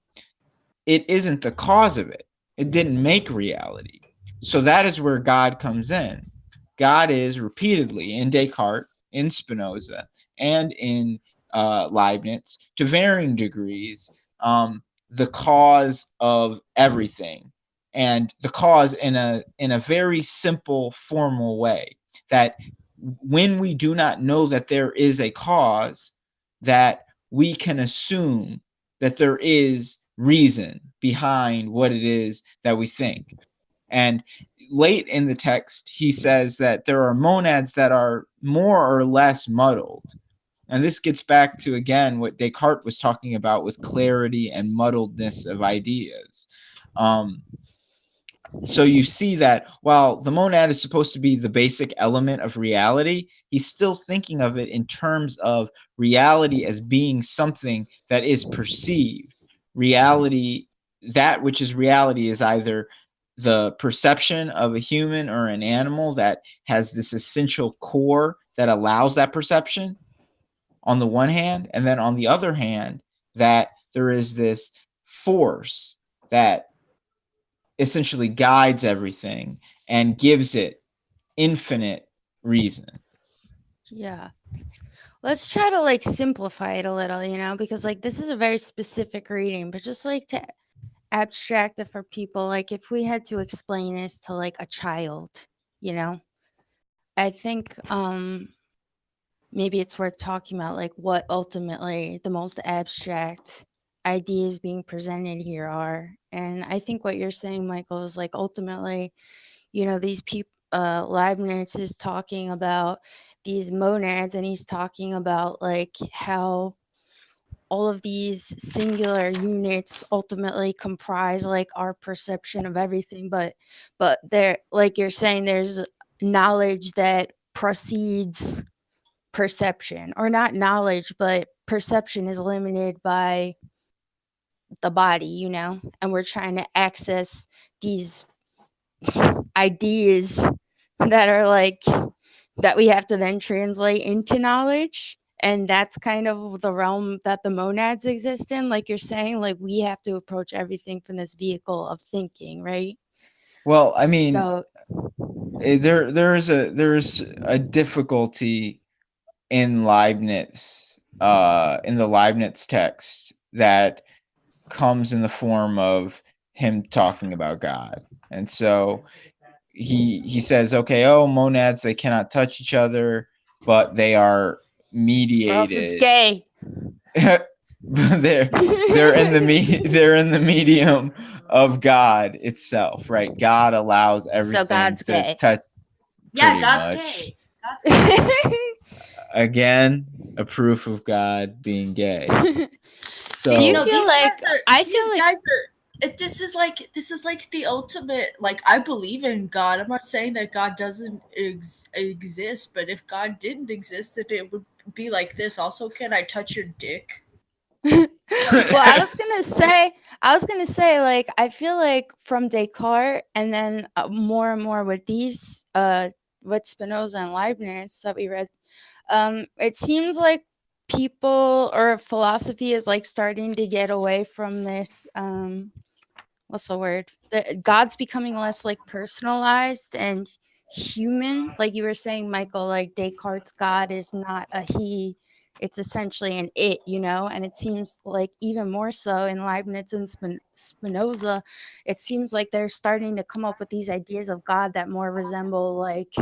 it isn't the cause of it. It didn't make reality. So that is where God comes in. God is repeatedly in Descartes, in Spinoza, and in Leibniz, to varying degrees, the cause of everything, and the cause in a very simple, formal way. That when we do not know that there is a cause, that we can assume that there is reason behind what it is that we think. And late in the text, he says that there are monads that are more or less muddled. And this gets back to, again, what Descartes was talking about with clarity and muddledness of ideas. So you see that while the monad is supposed to be the basic element of reality, he's still thinking of it in terms of reality as being something that is perceived. Reality, that which is reality, is either the perception of a human or an animal that has this essential core that allows that perception on the one hand, and then on the other hand, that there is this force that essentially guides everything and gives it infinite reason. Yeah. Let's try to like simplify it a little, because like this is a very specific reading, but just like to abstract it for people, like if we had to explain this to like a child, I think maybe it's worth talking about like what ultimately the most abstract ideas being presented here are. And I think what you're saying, Michael, is like ultimately, these people, Leibniz is talking about these monads, and he's talking about like how all of these singular units ultimately comprise like our perception of everything, but there, like you're saying, there's knowledge that precedes perception, or not knowledge, but perception is limited by the body, and we're trying to access these ideas that are like that we have to then translate into knowledge. And that's kind of the realm that the monads exist in. Like you're saying, like we have to approach everything from this vehicle of thinking, right? Well, I mean, So there's a difficulty in Leibniz, in the Leibniz text that comes in the form of him talking about God. And so he says, okay, oh, monads, they cannot touch each other, but they are or else it's mediated. gay. they're in the medium of God itself, right? God allows everything God's to gay. touch. Yeah, pretty God's much. gay. God's gay. Again, a proof of God being gay. So Do you No, feel these like guys are, I these feel like guys are. This is like the ultimate. Like, I believe in God. I'm not saying that God doesn't exist, but if God didn't exist, then it would be like this. Also, can I touch your dick? well, I was gonna say, like, I feel like from Descartes, and then more and more with these, with Spinoza and Leibniz that we read, it seems like people or philosophy is like starting to get away from this. What's the word? God's becoming less like personalized and human. Like you were saying, Michael, like Descartes' God is not a he, it's essentially an it, and it seems like even more so in Leibniz and Spinoza, it seems like they're starting to come up with these ideas of God that more resemble like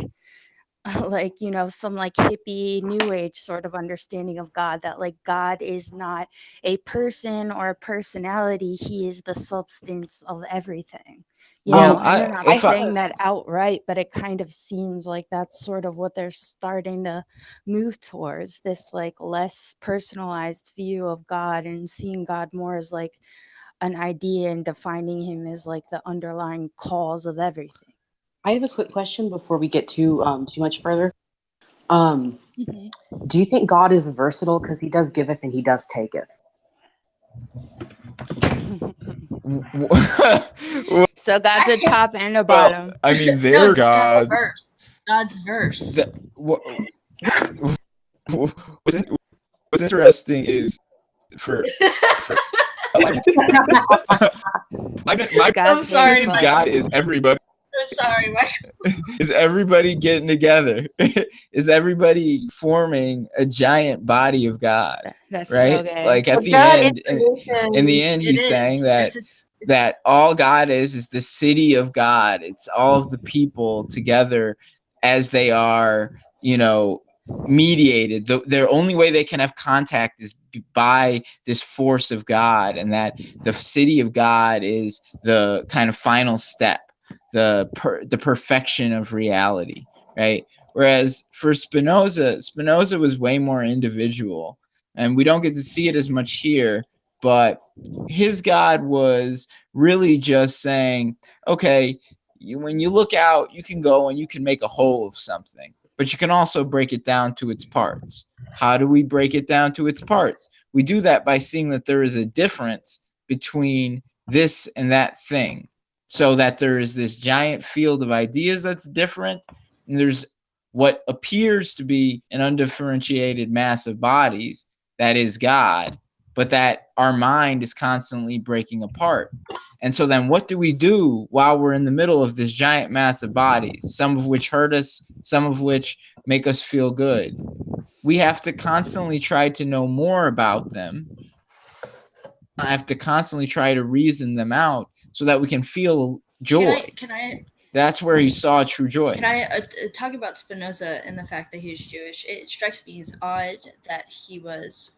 some like hippie new age sort of understanding of God, that like God is not a person or a personality, he is the substance of everything. Well, And they're not if I- saying that outright, but it kind of seems like that's sort of what they're starting to move towards, this like less personalized view of God and seeing God more as like an idea and defining him as like the underlying cause of everything. I have a quick question before we get too much further. Do you think God is versatile? Because he does giveth and he does taketh. So God's a top and a bottom. Well, I mean, they're gods. God's verse. What's interesting is for I'm sorry, Leibniz's God is everybody. I'm sorry, Michael. Is everybody getting together? Is everybody forming a giant body of God? That's right? so gay. Like at the end, in the end, he's saying that all God is the city of God. It's all of the people together as they are, mediated. Their only way they can have contact is by this force of God, and that the city of God is the kind of final step, the perfection of reality, right? Whereas for Spinoza was way more individual, and we don't get to see it as much here, but his God was really just saying, okay, when you look out, you can go and you can make a whole of something, but you can also break it down to its parts. How do we break it down to its parts? We do that by seeing that there is a difference between this and that thing, so that there is this giant field of ideas that's different, and there's what appears to be an undifferentiated mass of bodies that is God, but that our mind is constantly breaking apart. And so then what do we do while we're in the middle of this giant mass of bodies, some of which hurt us, some of which make us feel good? We have to constantly try to know more about them. I have to constantly try to reason them out so that we can feel joy. Can I That's where he saw true joy. Can I talk about Spinoza and the fact that he's Jewish? It strikes me as odd that he was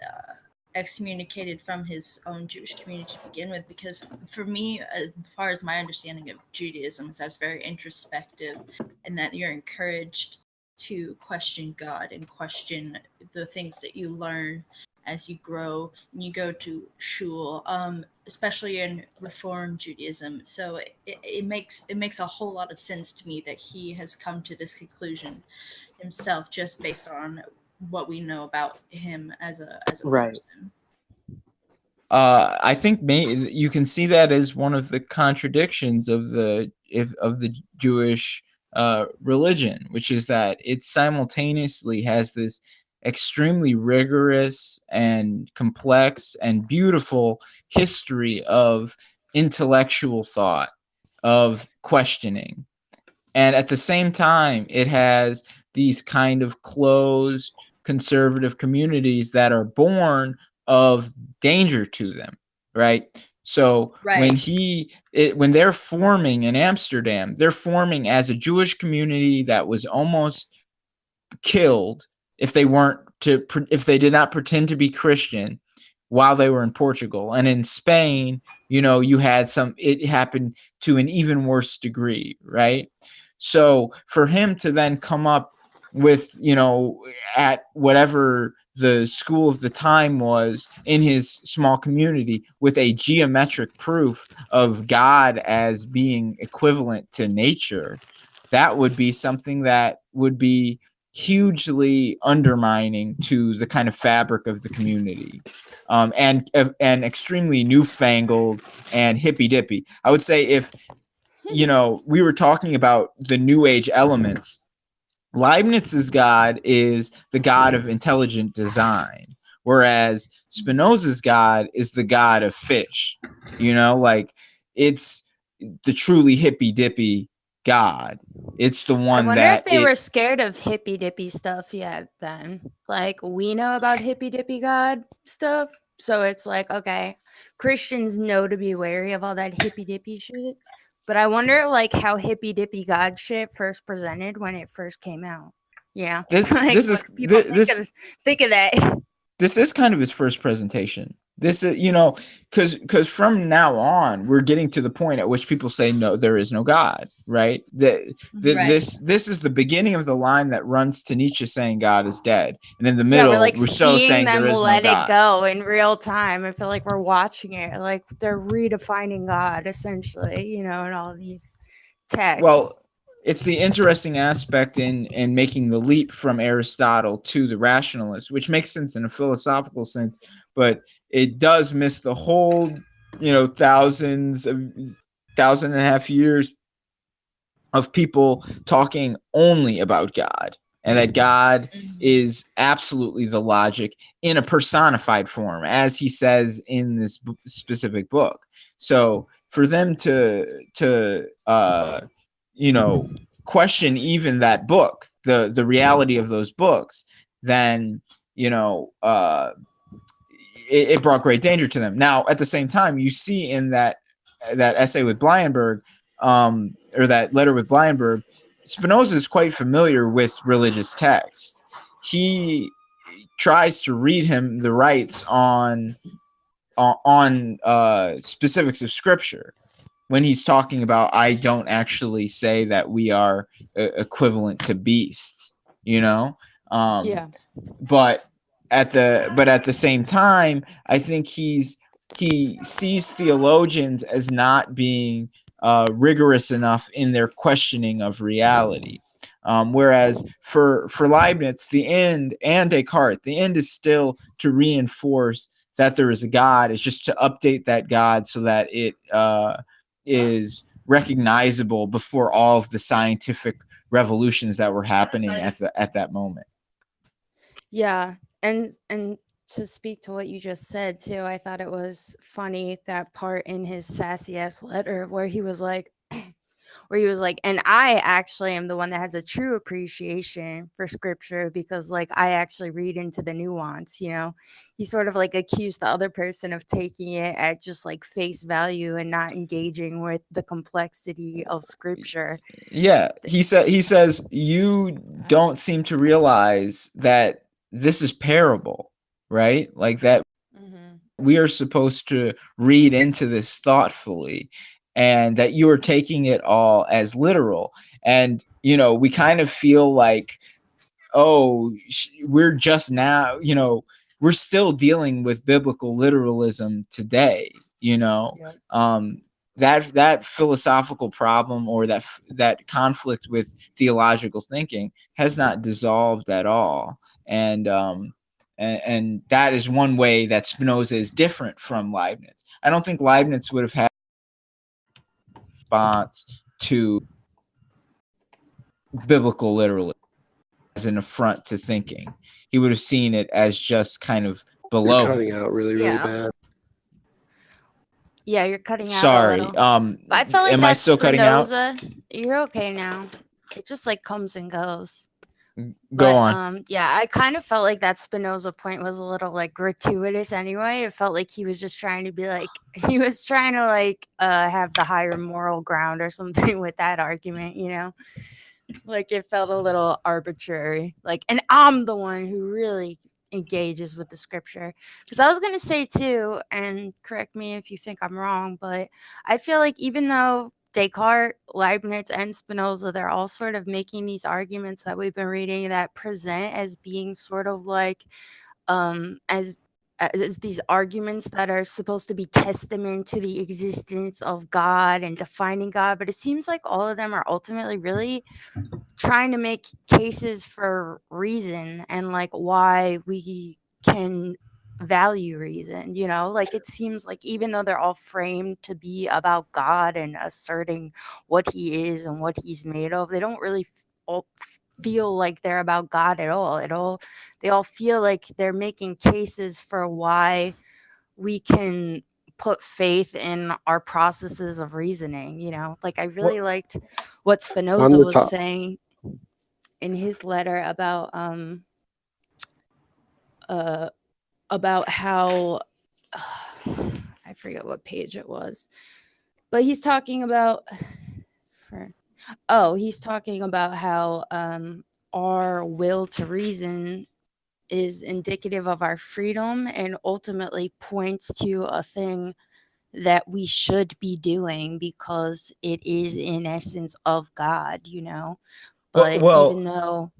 excommunicated from his own Jewish community to begin with, because for me, as far as my understanding of Judaism, is that it's very introspective, and that you're encouraged to question God and question the things that you learn as you grow and you go to shul, especially in Reform Judaism. So it makes a whole lot of sense to me that he has come to this conclusion himself, just based on what we know about him as a person. I think you can see that as one of the contradictions of the Jewish religion, which is that it simultaneously has this extremely rigorous and complex and beautiful history of intellectual thought, of questioning. And at the same time, it has these kind of closed conservative communities that are born of danger to them, right? So when when they're forming in Amsterdam, they're forming as a Jewish community that was almost killed if they did not pretend to be Christian while they were in Portugal. And in Spain, you had it happened to an even worse degree, right? So for him to then come up with, at whatever the school of the time was in his small community, with a geometric proof of God as being equivalent to nature, that would be something that would be hugely undermining to the kind of fabric of the community, and extremely newfangled and hippy dippy. I would say if we were talking about the New Age elements, Leibniz's God is the God of intelligent design, whereas Spinoza's God is the God of fish. Like, it's the truly hippy dippy God. It's the one I wonder that if they were scared of hippy dippy stuff yet then. Like, we know about hippy dippy God stuff. So it's like, okay, Christians know to be wary of all that hippy dippy shit. But I wonder, like, how hippy dippy God shit first presented when it first came out. Yeah. This Like, this what is do people this think of that. this is kind of his first presentation. This is, because from now on, we're getting to the point at which people say, no, there is no God, right? This is the beginning of the line that runs to Nietzsche saying God is dead. And in the middle, we're like Rousseau seeing saying them there is no let God. it go in real time. I feel like we're watching it. Like, they're redefining God, essentially, in all these texts. Well, it's the interesting aspect in making the leap from Aristotle to the rationalist, which makes sense in a philosophical sense, but it does miss the whole, 1,500 years of people talking only about God, and that God is absolutely the logic in a personified form, as he says in this specific book. So for them to question even that book, the reality of those books, then it brought great danger to them. Now, at the same time, you see in that essay with Blyenbergh, or that letter with Blyenbergh, Spinoza is quite familiar with religious texts. He tries to read him the rights on specifics of scripture when he's talking about, I don't actually say that we are equivalent to beasts, Yeah. But at the same time, I think he sees theologians as not being rigorous enough in their questioning of reality. Whereas for Leibniz, the end, and Descartes, the end is still to reinforce that there is a God. It's just to update that God so that it is recognizable before all of the scientific revolutions that were happening at that moment. Yeah. And to speak to what you just said too, I thought it was funny, that part in his sassy ass letter where he was like, and I actually am the one that has a true appreciation for scripture, because like I actually read into the nuance, he sort of like accused the other person of taking it at just like face value and not engaging with the complexity of scripture. Yeah, he says you don't seem to realize that this is parable, right? Like that we are supposed to read into this thoughtfully, and that you are taking it all as literal. And we kind of feel like, oh, we're just now, we're still dealing with biblical literalism today, that philosophical problem, or that conflict with theological thinking, has not dissolved at all. And that is one way that Spinoza is different from Leibniz. I don't think Leibniz would have had a response to biblical literalism an affront to thinking. He would have seen it as just kind of below. You're cutting out really bad. Yeah, you're cutting out Sorry. a little. But I felt like Am I that's still cutting out? Spinoza. You're okay now. It just like comes and goes. Go on. Yeah, I kind of felt like that Spinoza point was a little like gratuitous anyway. It felt like he was just trying to be like, he was trying to like have the higher moral ground or something with that argument, you know? Like it felt a little arbitrary. Like, and I'm the one who really engages with the scripture. Because I was going to say too, and correct me if you think I'm wrong, but I feel like even though Descartes, Leibniz, and Spinoza, they're all sort of making these arguments that we've been reading that present as being sort of like as these arguments that are supposed to be testament to the existence of God and defining God, but it seems like all of them are ultimately really trying to make cases for reason and like why we can value reason, you know? Like it seems like even though they're all framed to be about God and asserting what he is and what he's made of, they don't really feel like they're about God at all. They all feel like they're making cases for why we can put faith in our processes of reasoning, you know? Like I really liked what Spinoza was saying in his letter about how I forget what page it was, but he's talking about how our will to reason is indicative of our freedom and ultimately points to a thing that we should be doing because it is in essence of God, you know. But even though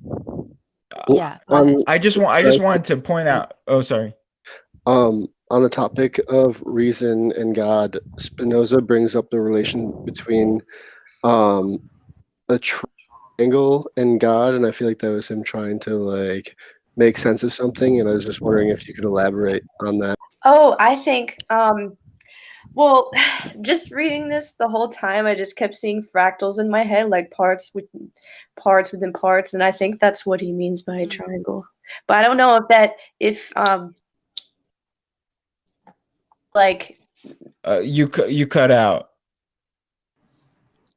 I just wanted to point out. Oh, sorry. On the topic of reason and God, Spinoza brings up the relation between a triangle and God, and I feel like that was him trying to like make sense of something. And I was just wondering if you could elaborate on that. Oh, I think well, just reading this the whole time, I just kept seeing fractals in my head, like parts within parts, and I think that's what he means by a triangle. But I don't know if you cut out.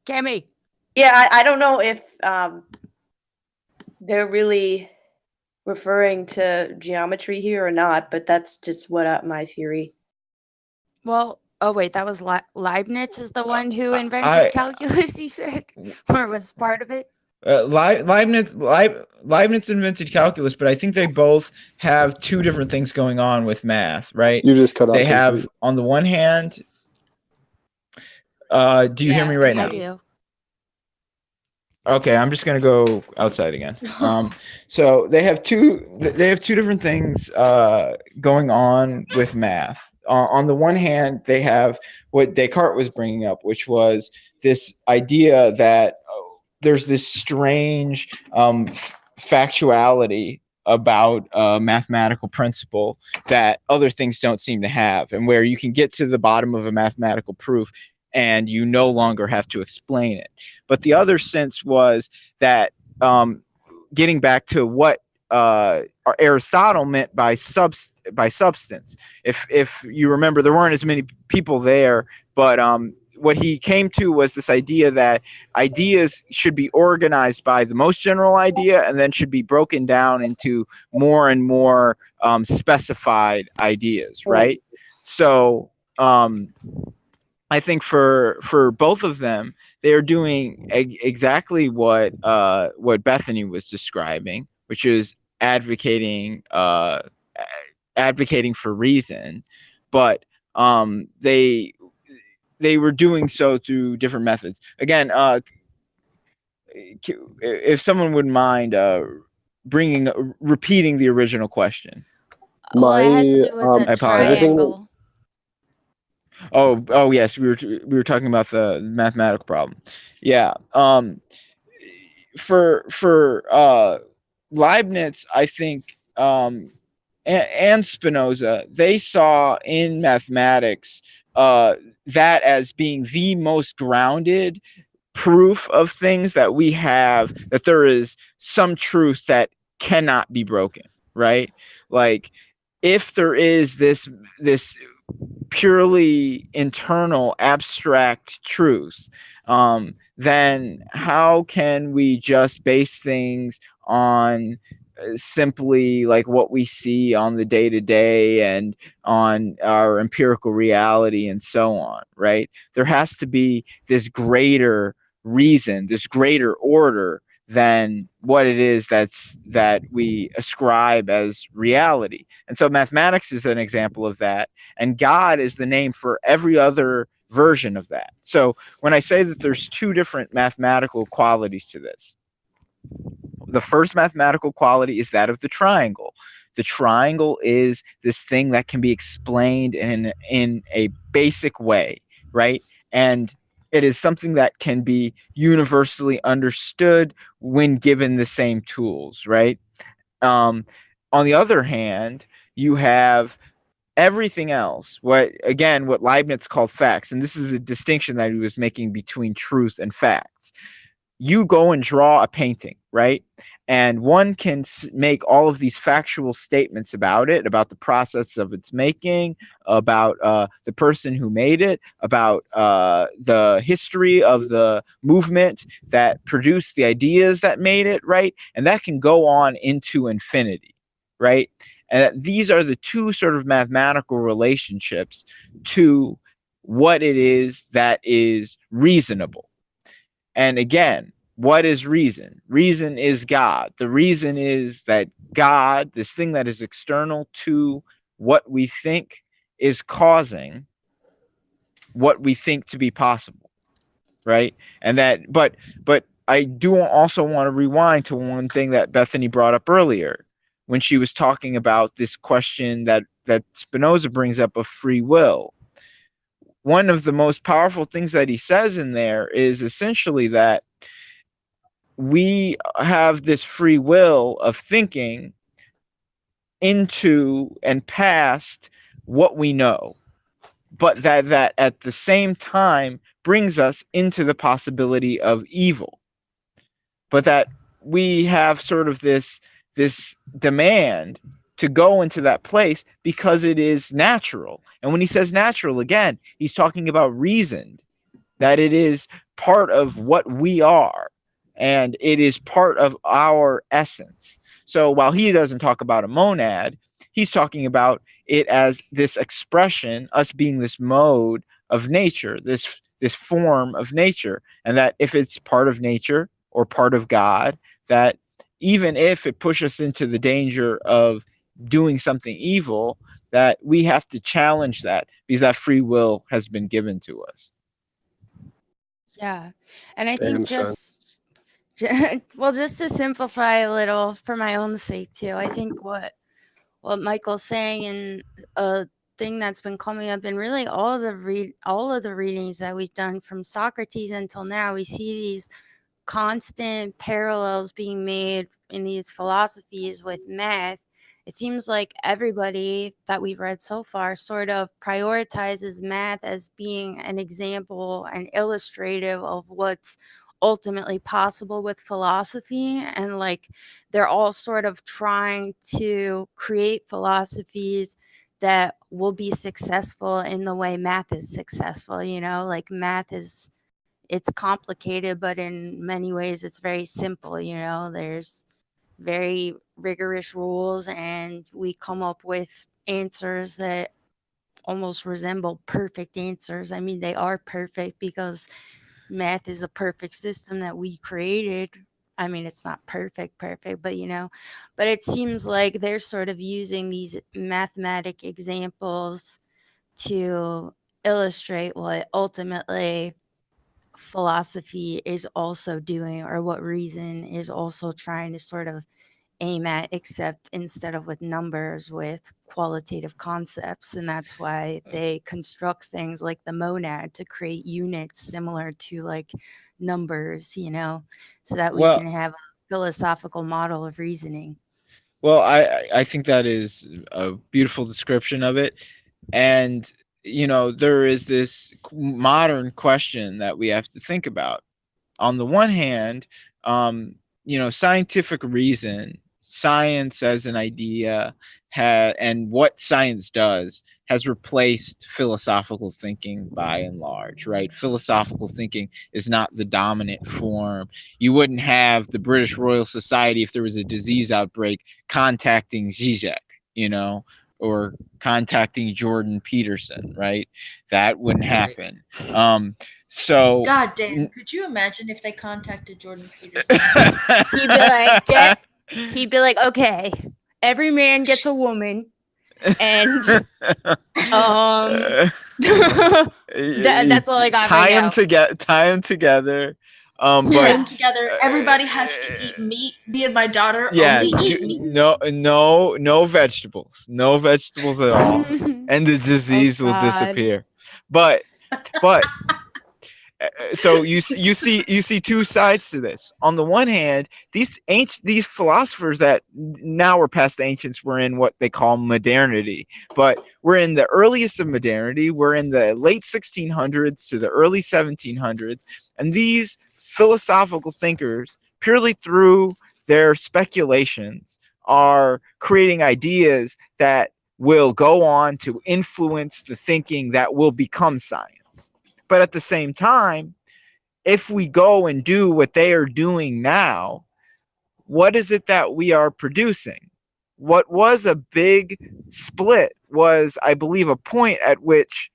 Cammy. Yeah, I don't know if they're really referring to geometry here or not, but that's just my theory. Well, oh wait, that was Leibniz is the one who invented calculus, you said, or was part of it? Leibniz invented calculus, but I think they both have two different things going on with math, right? You just cut out. They have, on the one hand, do you hear me right now? I do. Okay, I'm just gonna go outside again. So they have two different things going on with math. On the one hand, they have what Descartes was bringing up, which was this idea that there's this strange factuality about a mathematical principle that other things don't seem to have, and where you can get to the bottom of a mathematical proof and you no longer have to explain it. But the other sense was that getting back to what Aristotle meant by substance. If you remember, there weren't as many people there, but what he came to was this idea that ideas should be organized by the most general idea and then should be broken down into more and more specified ideas, right? So I think for both of them, they are doing exactly what Bethany was describing, which is advocating for reason, but they were doing so through different methods. Again, if someone wouldn't mind repeating the original question. Well, it had to do with the triangle. Oh yes, we were talking about the mathematical problem. Yeah. For Leibniz, I think, and Spinoza, they saw in mathematics that as being the most grounded proof of things that we have, that there is some truth that cannot be broken, right? Like, if there is this purely internal abstract truth, then how can we just base things on simply like what we see on the day to day and on our empirical reality and so on, right? There has to be this greater reason, this greater order than what it is that we ascribe as reality. And so mathematics is an example of that, and God is the name for every other version of that. So when I say that there's two different mathematical qualities to this, the first mathematical quality is that of the triangle. The triangle is this thing that can be explained in a basic way, right? And it is something that can be universally understood when given the same tools, right? On the other hand, you have everything else, what Leibniz called facts, and this is the distinction that he was making between truth and facts. You go and draw a painting, right? And one can make all of these factual statements about it, about the process of its making, about the person who made it, about the history of the movement that produced the ideas that made it, right? And that can go on into infinity, right? And these are the two sort of mathematical relationships to what it is that is reasonable. And again, what is reason? Reason is God. The reason is that God, this thing that is external to what we think, is causing what we think to be possible, right? And that, but I do also want to rewind to one thing that Bethany brought up earlier when she was talking about this question that Spinoza brings up of free will. One of the most powerful things that he says in there is essentially that we have this free will of thinking into and past what we know, but that at the same time brings us into the possibility of evil. But that we have sort of this demand to go into that place because it is natural. And when he says natural, again, he's talking about reasoned, that it is part of what we are, and it is part of our essence. So while he doesn't talk about a monad, he's talking about it as this expression, us being this mode of nature, this form of nature, and that if it's part of nature or part of God, that even if it pushes us into the danger of doing something evil, that we have to challenge that because that free will has been given to us. Yeah. And I think Damn, son. well, just to simplify a little for my own sake too, I think what Michael's saying, and a thing that's been coming up in really all of the readings that we've done from Socrates until now, we see these constant parallels being made in these philosophies with math. It seems like everybody that we've read so far sort of prioritizes math as being an example and illustrative of what's ultimately possible with philosophy, and like they're all sort of trying to create philosophies that will be successful in the way math is successful. Like math is, it's complicated, but in many ways it's very simple. There's very rigorous rules, and we come up with answers that almost resemble perfect answers. I mean, they are perfect because math is a perfect system that we created. I mean, it's not perfect, but but it seems like they're sort of using these mathematic examples to illustrate what ultimately philosophy is also doing, or what reason is also trying to sort of aim at, except instead of with numbers, with qualitative concepts. And that's why they construct things like the monad to create units similar to like numbers, so that we Well, can have a philosophical model of reasoning. Well, I think that is a beautiful description of it. And, there is this modern question that we have to think about. On the one hand, scientific reason, science as an idea, and what science does has replaced philosophical thinking by and large, right? Philosophical thinking is not the dominant form. You wouldn't have the British Royal Society, if there was a disease outbreak, contacting Zizek, or contacting Jordan Peterson, right? That wouldn't happen. So God damn, could you imagine if they contacted Jordan Peterson? He'd be like, okay, every man gets a woman, and that's all I got tie right them now. Tie them together. Put But them together. Everybody has to eat meat. Me and my daughter yeah, only eat meat. no vegetables, no vegetables at all, and the disease will God. disappear. But so you see two sides to this. On the one hand, these philosophers that now we're past the ancients, we're in what they call modernity, but we're in the earliest of modernity. We're in the late 1600s to the early 1700s, and these philosophical thinkers, purely through their speculations, are creating ideas that will go on to influence the thinking that will become science. But at the same time, if we go and do what they are doing now, what is it that we are producing? What was a big split was, I believe, a point at which,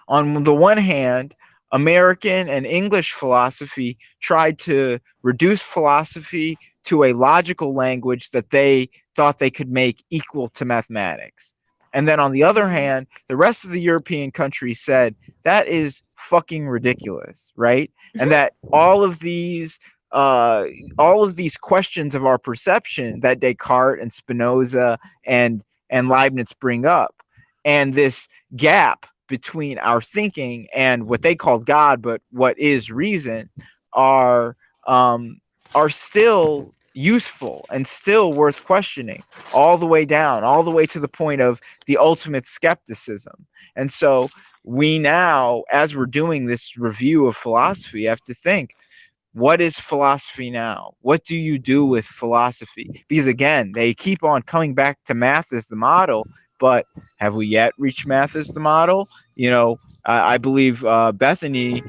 on the one hand, American and English philosophy tried to reduce philosophy to a logical language that they thought they could make equal to mathematics. And then on the other hand, the rest of the European countries said, that is fucking ridiculous, right? And that all of these questions of our perception that Descartes and Spinoza and Leibniz bring up, and this gap between our thinking and what they called God, but what is reason, are still useful and still worth questioning, all the way down, all the way to the point of the ultimate skepticism. And so we now, as we're doing this review of philosophy, have to think, what is philosophy now? What do you do with philosophy? Because again, they keep on coming back to math as the model, but have we yet reached math as the model? I believe Bethany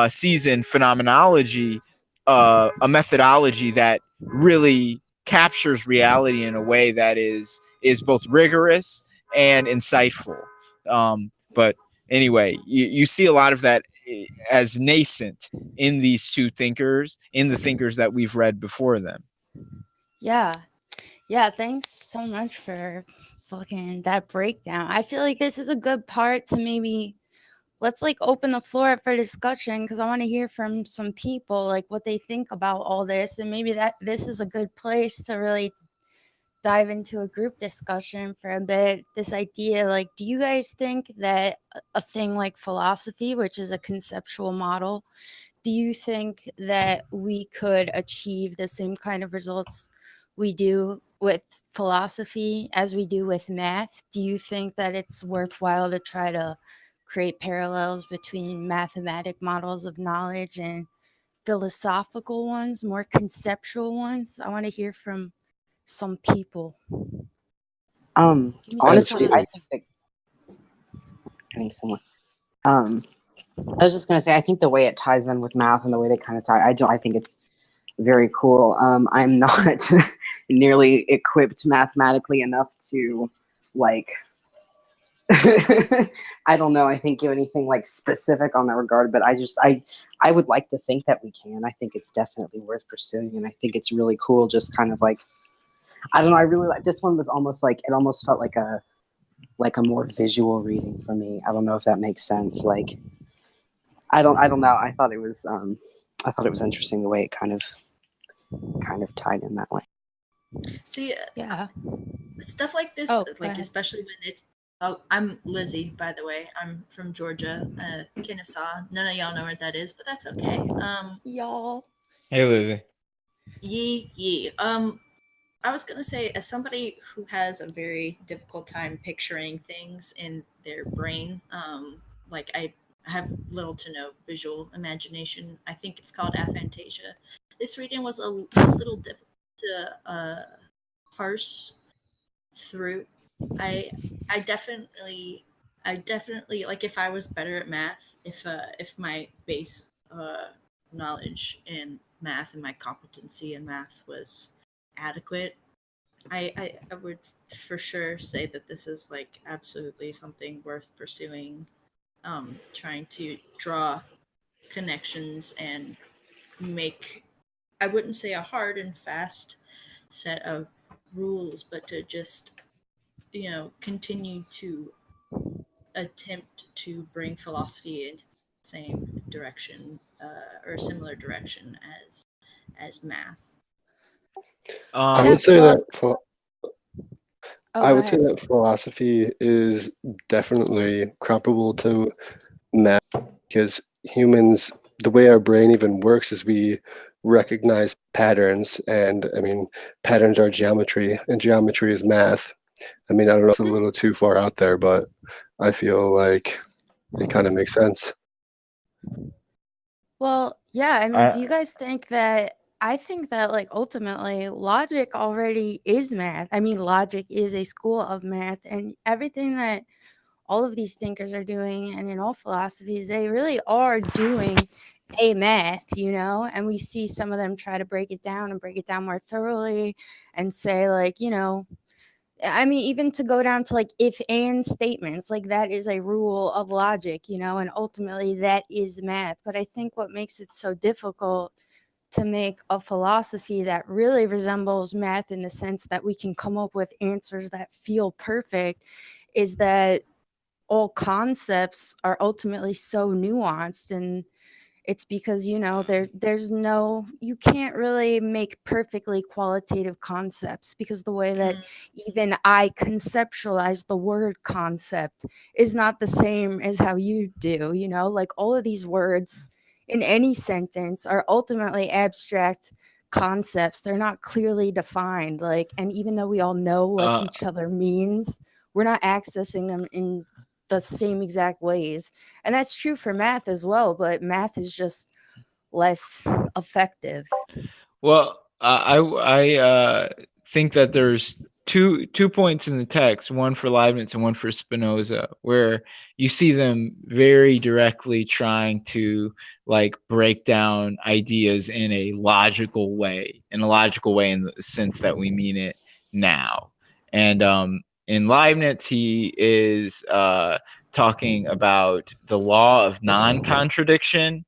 sees in phenomenology a methodology that really captures reality in a way that is both rigorous and insightful. But anyway, you see a lot of that as nascent in these two thinkers, in the thinkers that we've read before them. Yeah, thanks so much for fucking that breakdown. I feel like this is a good part to maybe let's open the floor up for discussion, because I want to hear from some people what they think about all this, and maybe that this is a good place to really dive into a group discussion for a bit. This idea, do you guys think that a thing like philosophy, which is a conceptual model, do you think that we could achieve the same kind of results we do with philosophy as we do with math? Do you think that it's worthwhile to try to create parallels between mathematic models of knowledge and philosophical ones, more conceptual ones? I want to hear from some people. Honestly, I think someone. I was just gonna say, I think the way it ties in with math and the way they kind of tie, I think it's very cool. I'm not nearly equipped mathematically enough to I don't know, I think give anything specific on that regard, but I would like to think that we can. I think it's definitely worth pursuing, and I think it's really cool, just kind of I don't know, I really like this one. Was almost it almost felt like a more visual reading for me. I don't know if that makes sense. I don't know. I thought it was interesting the way it kind of tied in that way. See, Yeah, stuff like this, especially when it's. Oh, I'm Lizzie, by the way. I'm from Georgia, Kennesaw. None of y'all know where that is, but that's okay. y'all. Hey, Lizzie. Yee. I was gonna say, as somebody who has a very difficult time picturing things in their brain, I have little to no visual imagination. I think it's called aphantasia. this reading was a little difficult to parse through. I definitely like, if I was better at math, if my base knowledge in math and my competency in math was adequate, I would for sure say that this is like absolutely something worth pursuing. Trying to draw connections and make, I wouldn't say a hard and fast set of rules, but to just, continue to attempt to bring philosophy into the same direction, or similar direction as math. I Yeah, would say well, that oh, go ahead. philosophy is definitely comparable to math because humans, the way our brain even works is we recognize patterns, and I mean, patterns are geometry, and geometry is math. I mean, I don't know if it's a little too far out there, but I feel like it kind of makes sense. Well, yeah, I mean, do I, you guys think that I think that like ultimately logic already is math. I mean, logic is a school of math, and everything that all of these thinkers are doing and in all philosophies, they really are doing a math, and we see some of them try to break it down and break it down more thoroughly and say like, I mean, even to go down to like if and statements, like that is a rule of logic, and ultimately that is math. But I think what makes it so difficult to make a philosophy that really resembles math in the sense that we can come up with answers that feel perfect is that all concepts are ultimately so nuanced, and it's because there's no, you can't really make perfectly qualitative concepts because the way that even I conceptualize the word concept is not the same as how you do. Like all of these words in any sentence are ultimately abstract concepts. They're not clearly defined, like, and even though we all know what uh, each other means, we're not accessing them in the same exact ways. And that's true for math as well, but math is just less effective. well, I think that there's two points in the text, one for Leibniz and one for Spinoza, where you see them very directly trying to like break down ideas in a logical way, in the sense that we mean it now. And in Leibniz, he is talking about the law of non-contradiction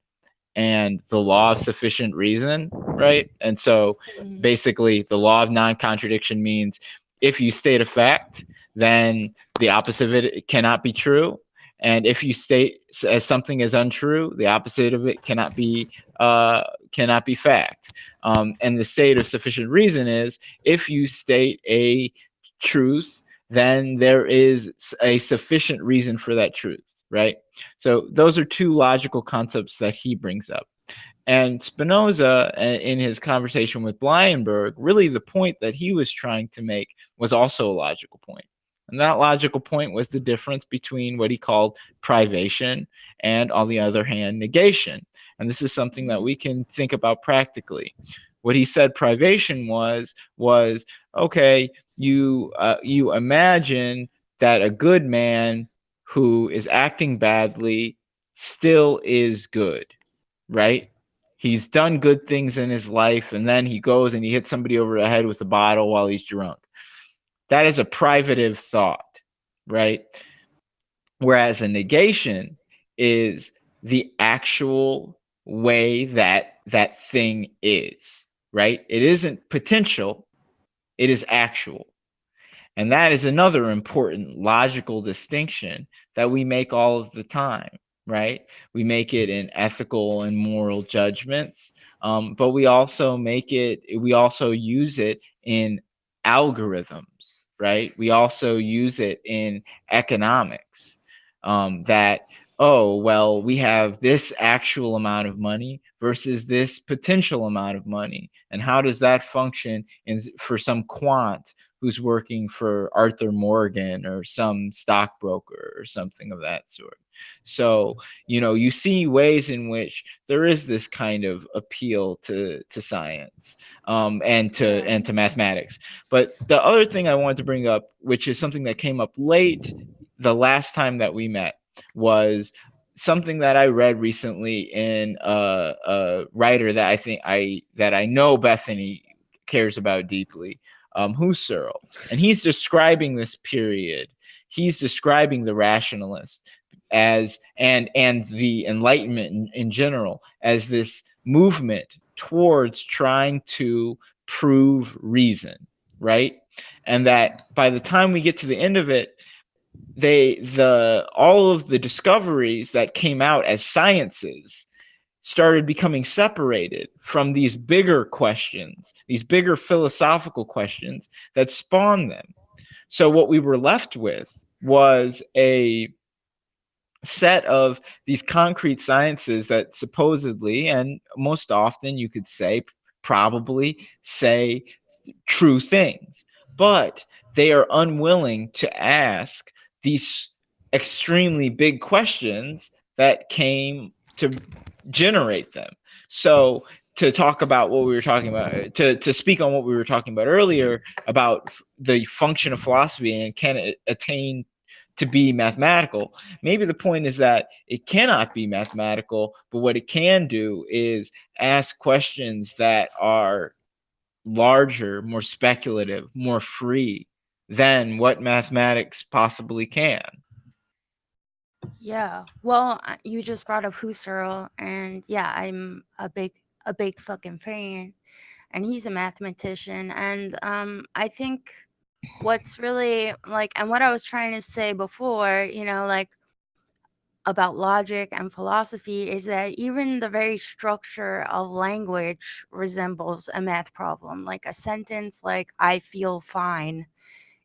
and the law of sufficient reason, right? And so basically, the law of non-contradiction means if you state a fact, then the opposite of it cannot be true. And if you state as something is untrue, the opposite of it cannot be fact. And the state of sufficient reason is if you state a truth, then there is a sufficient reason for that truth, right? So those are two logical concepts that he brings up. And Spinoza, in his conversation with Blyenbergh, really the point that he was trying to make was also a logical point. And that logical point was the difference between what he called privation and, on the other hand, negation. And this is something that we can think about practically. What he said privation was okay, you imagine that a good man who is acting badly still is good, right? He's done good things in his life, and then he goes and he hits somebody over the head with a bottle while he's drunk. That is a privative thought, right? Whereas a negation is the actual way that that thing is, right? It isn't potential, it is actual. And that is another important logical distinction that we make all of the time, right? We make it in ethical and moral judgments, but we also use it in algorithms, right? We also use it in economics, that oh, well, we have this actual amount of money versus this potential amount of money. And how does that function for some quant who's working for Arthur Morgan or some stockbroker or something of that sort? So, you see ways in which there is this kind of appeal to science, and to mathematics. But the other thing I wanted to bring up, which is something that came up late the last time that we met, was something that I read recently in a writer that I know Bethany cares about deeply, Husserl, and he's describing this period. He's describing the rationalist as and the Enlightenment in general as this movement towards trying to prove reason, right? And that by the time we get to the end of it, all of the discoveries that came out as sciences started becoming separated from these bigger questions, these bigger philosophical questions that spawned them. So what we were left with was a set of these concrete sciences that supposedly, and most often you could say probably, say true things, but they are unwilling to ask these extremely big questions that came to generate them. So to talk about what we were talking about, to speak on what we were talking about earlier about the function of philosophy and can it attain to be mathematical, maybe the point is that it cannot be mathematical, but what it can do is ask questions that are larger, more speculative, more free than what mathematics possibly can. Yeah. Well, you just brought up Husserl, and yeah, I'm a big fucking fan, and he's a mathematician, and I think what's really like, and what I was trying to say before, like about logic and philosophy, is that even the very structure of language resembles a math problem. Like a sentence like "I feel fine"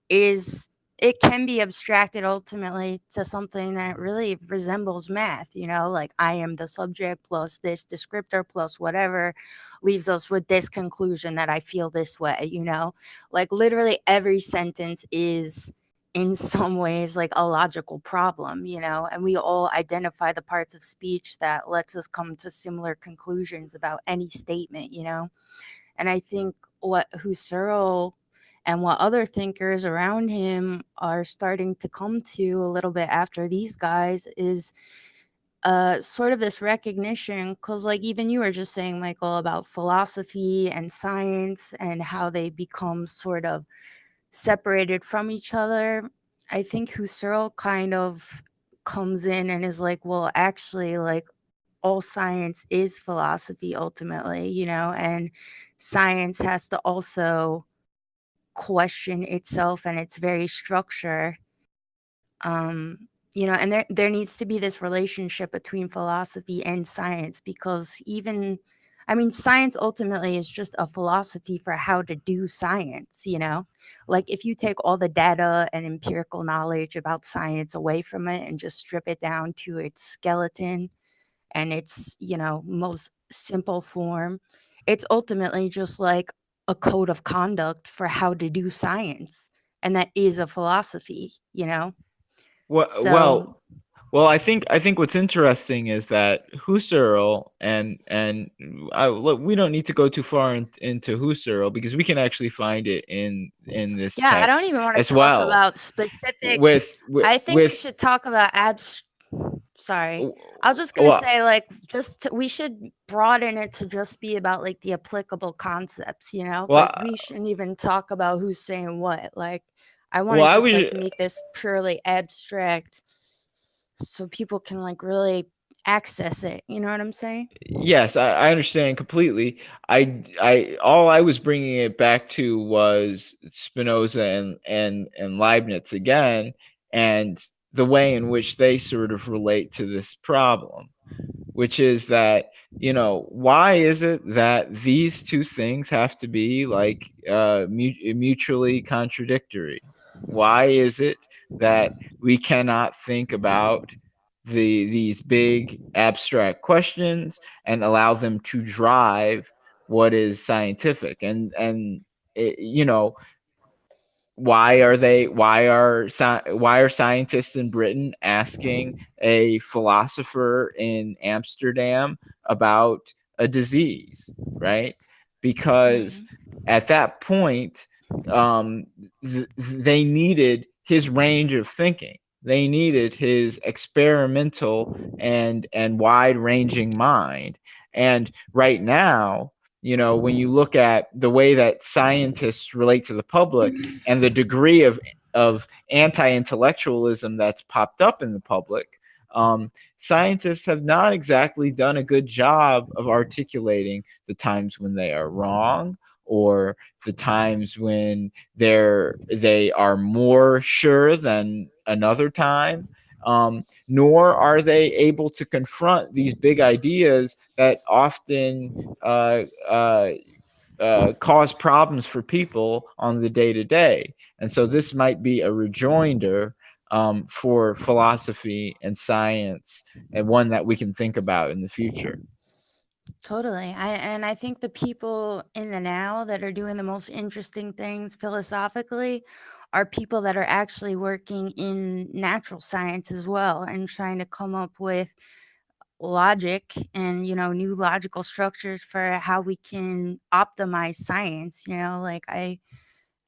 it can be abstracted ultimately to something that really resembles math, like I am the subject plus this descriptor plus whatever leaves us with this conclusion that I feel this way, like literally every sentence is in some ways like a logical problem, and we all identify the parts of speech that lets us come to similar conclusions about any statement, and I think what Husserl and what other thinkers around him are starting to come to a little bit after these guys is sort of this recognition, because like even you were just saying, Michael, about philosophy and science and how they become sort of separated from each other. I think Husserl kind of comes in and is like, well, actually, like all science is philosophy ultimately, and science has to also question itself and its very structure. And there needs to be this relationship between philosophy and science, because science ultimately is just a philosophy for how to do science, like if you take all the data and empirical knowledge about science away from it and just strip it down to its skeleton and its, most simple form, it's ultimately just like a code of conduct for how to do science. And that is a philosophy, Well, So well, I think what's interesting is that Husserl look, we don't need to go too far into Husserl because we can actually find it in this yeah, I don't text even want to as talk well. about specific. I think we should talk about sorry. I was just gonna well, say, like, we should broaden it to just be about like the applicable concepts, well, like we shouldn't even talk about who's saying what. Like, I want well, to I just was like make this purely abstract so people can like really access it. You know what I'm saying? yes, I understand completely. All I was bringing it back to was Spinoza and Leibniz again, and the way in which they sort of relate to this problem, which is that, why is it that these two things have to be like mutually contradictory? Why is it that we cannot think about these big abstract questions and allows them to drive what is scientific. And you know, why are scientists in Britain asking a philosopher in Amsterdam about a disease, right? Because at that point, they needed his range of thinking. They needed his experimental and wide-ranging mind. And right now, you know, when you look at the way that scientists relate to the public and the degree of anti-intellectualism that's popped up in the public, scientists have not exactly done a good job of articulating the times when they are wrong, or the times when they are more sure than another time. Nor are they able to confront these big ideas that often cause problems for people on the day to day. And so this might be a rejoinder for philosophy and science, and one that we can think about in the future. Totally. I think the people in the now that are doing the most interesting things philosophically are people that are actually working in natural science as well, and trying to come up with logic and, you know, new logical structures for how we can optimize science. You know, like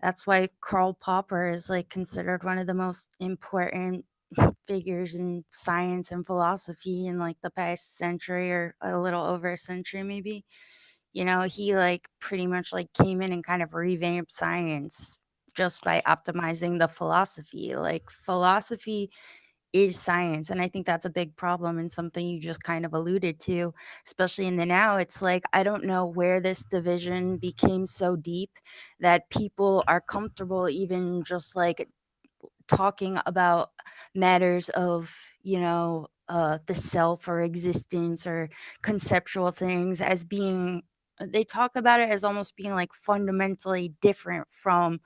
that's why Karl Popper is like considered one of the most important figures in science and philosophy in like the past century, or a little over a century maybe. You know, he like pretty much like came in and kind of revamped science just by optimizing the philosophy. Like philosophy is science, and I think that's a big problem, and something you just kind of alluded to, especially in the now. It's like, I don't know where this division became so deep that people are comfortable even just like talking about matters of, you know, the self or existence or conceptual things as being, they talk about it as almost being like fundamentally different from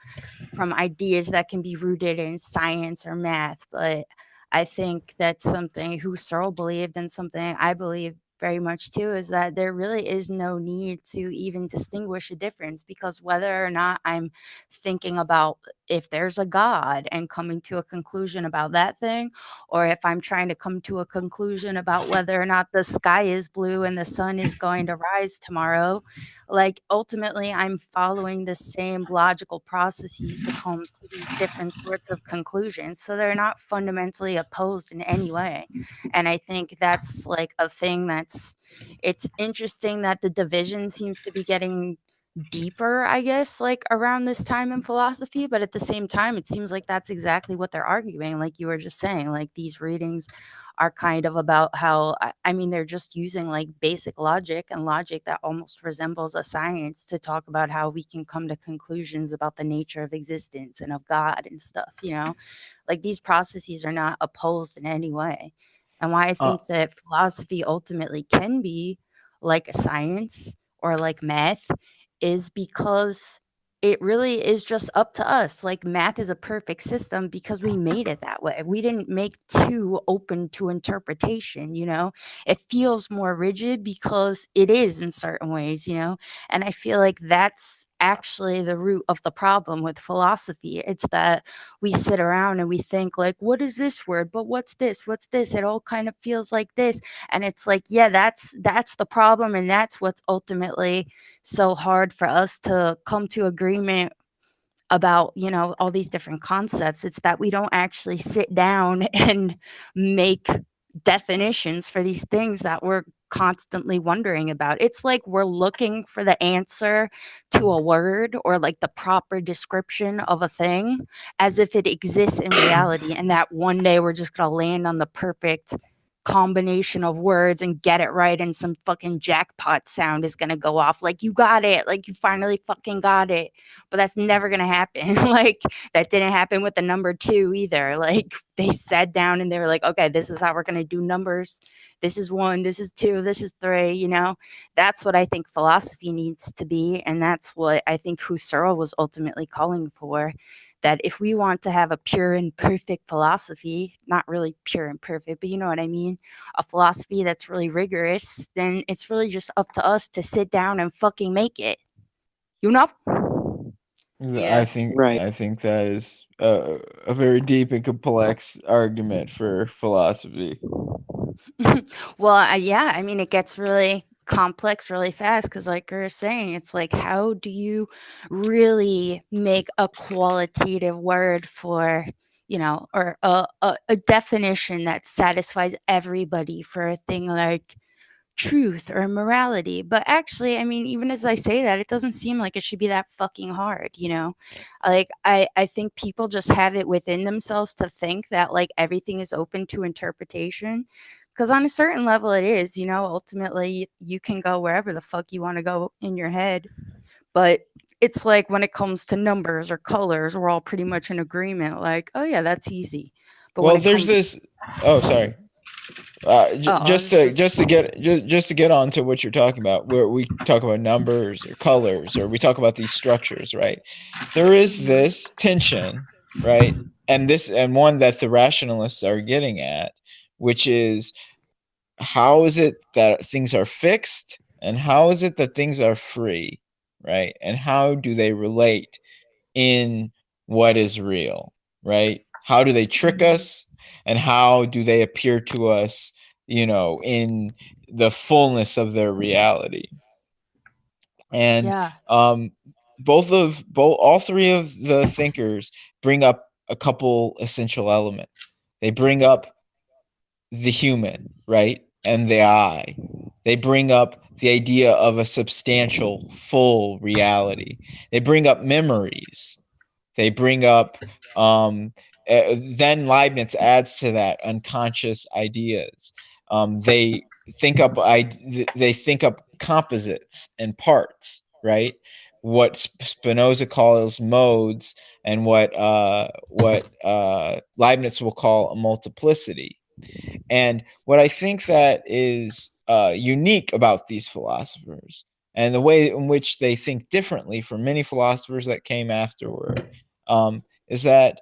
ideas that can be rooted in science or math. But I think that's something Husserl believed, and something I believe very much too, is that there really is no need to even distinguish a difference, because whether or not I'm thinking about if there's a God and coming to a conclusion about that thing, or if I'm trying to come to a conclusion about whether or not the sky is blue and the sun is going to rise tomorrow, like ultimately I'm following the same logical processes to come to these different sorts of conclusions. So they're not fundamentally opposed in any way. And I think that's like a thing it's interesting that the division seems to be getting deeper, I guess, like around this time in philosophy. But at the same time, it seems like that's exactly what they're arguing. Like you were just saying, like these readings are kind of about how, I mean, they're just using like basic logic and logic that almost resembles a science to talk about how we can come to conclusions about the nature of existence and of God and stuff, you know? Like these processes are not opposed in any way. And why I Uh, think that philosophy ultimately can be like a science or like math is because it really is just up to us. Like math is a perfect system because we made it that way. We didn't make two open to interpretation, you know? It feels more rigid because it is in certain ways, you know? And I feel like that's actually the root of the problem with philosophy. It's that we sit around and we think like, what is this word? But what's this? What's this? It all kind of feels like this. And it's like, yeah, that's the problem, and that's what's ultimately so hard for us to come to agreement about, you know, all these different concepts. It's that we don't actually sit down and make definitions for these things that we're constantly wondering about. It's like we're looking for the answer to a word or like the proper description of a thing as if it exists in reality, and that one day we're just going to land on the perfect combination of words and get it right, and some fucking jackpot sound is going to go off like you got it, like you finally fucking got it. But that's never going to happen. Like that didn't happen with the number 2 either. Like they sat down and they were like, okay, this is how we're going to do numbers. this is 1, this is 2, this is 3, you know? That's what I think philosophy needs to be, and that's what I think Husserl was ultimately calling for, that if we want to have a pure and perfect philosophy, not really pure and perfect, but you know what I mean, a philosophy that's really rigorous, then it's really just up to us to sit down and fucking make it. You know? I Yeah. think Right. that is a very deep and complex argument for philosophy. Well, yeah, I mean, it gets really complex really fast because, like you were saying, it's like, how do you really make a qualitative word for, you know, or a definition that satisfies everybody for a thing like truth or morality? But actually, I mean, even as I say that, it doesn't seem like it should be that fucking hard, you know? Like, I think people just have it within themselves to think that, like, everything is open to interpretation. Because on a certain level, it is, you know, ultimately, you can go wherever the fuck you want to go in your head. But it's like when it comes to numbers or colors, we're all pretty much in agreement. Like, oh, yeah, that's easy. But when Well, it there's comes, this. Oh, sorry. I was just, Just to get on to what you're talking about, where we talk about numbers or colors, or we talk about these structures, right? There is this tension, right? And one that the rationalists are getting at, which is, how is it that things are fixed and how is it that things are free, right? And how do they relate in what is real, right? How do they trick us and how do they appear to us, in the fullness of their reality? And yeah. all three of the thinkers bring up a couple essential elements. They bring up the human, right? And the I. They bring up the idea of a substantial, full reality. They bring up memories. They bring up, then Leibniz adds to that unconscious ideas. They think up composites and parts, right? What Spinoza calls modes, and what Leibniz will call a multiplicity. And what I think that is unique about these philosophers, and the way in which they think differently from many philosophers that came afterward, is that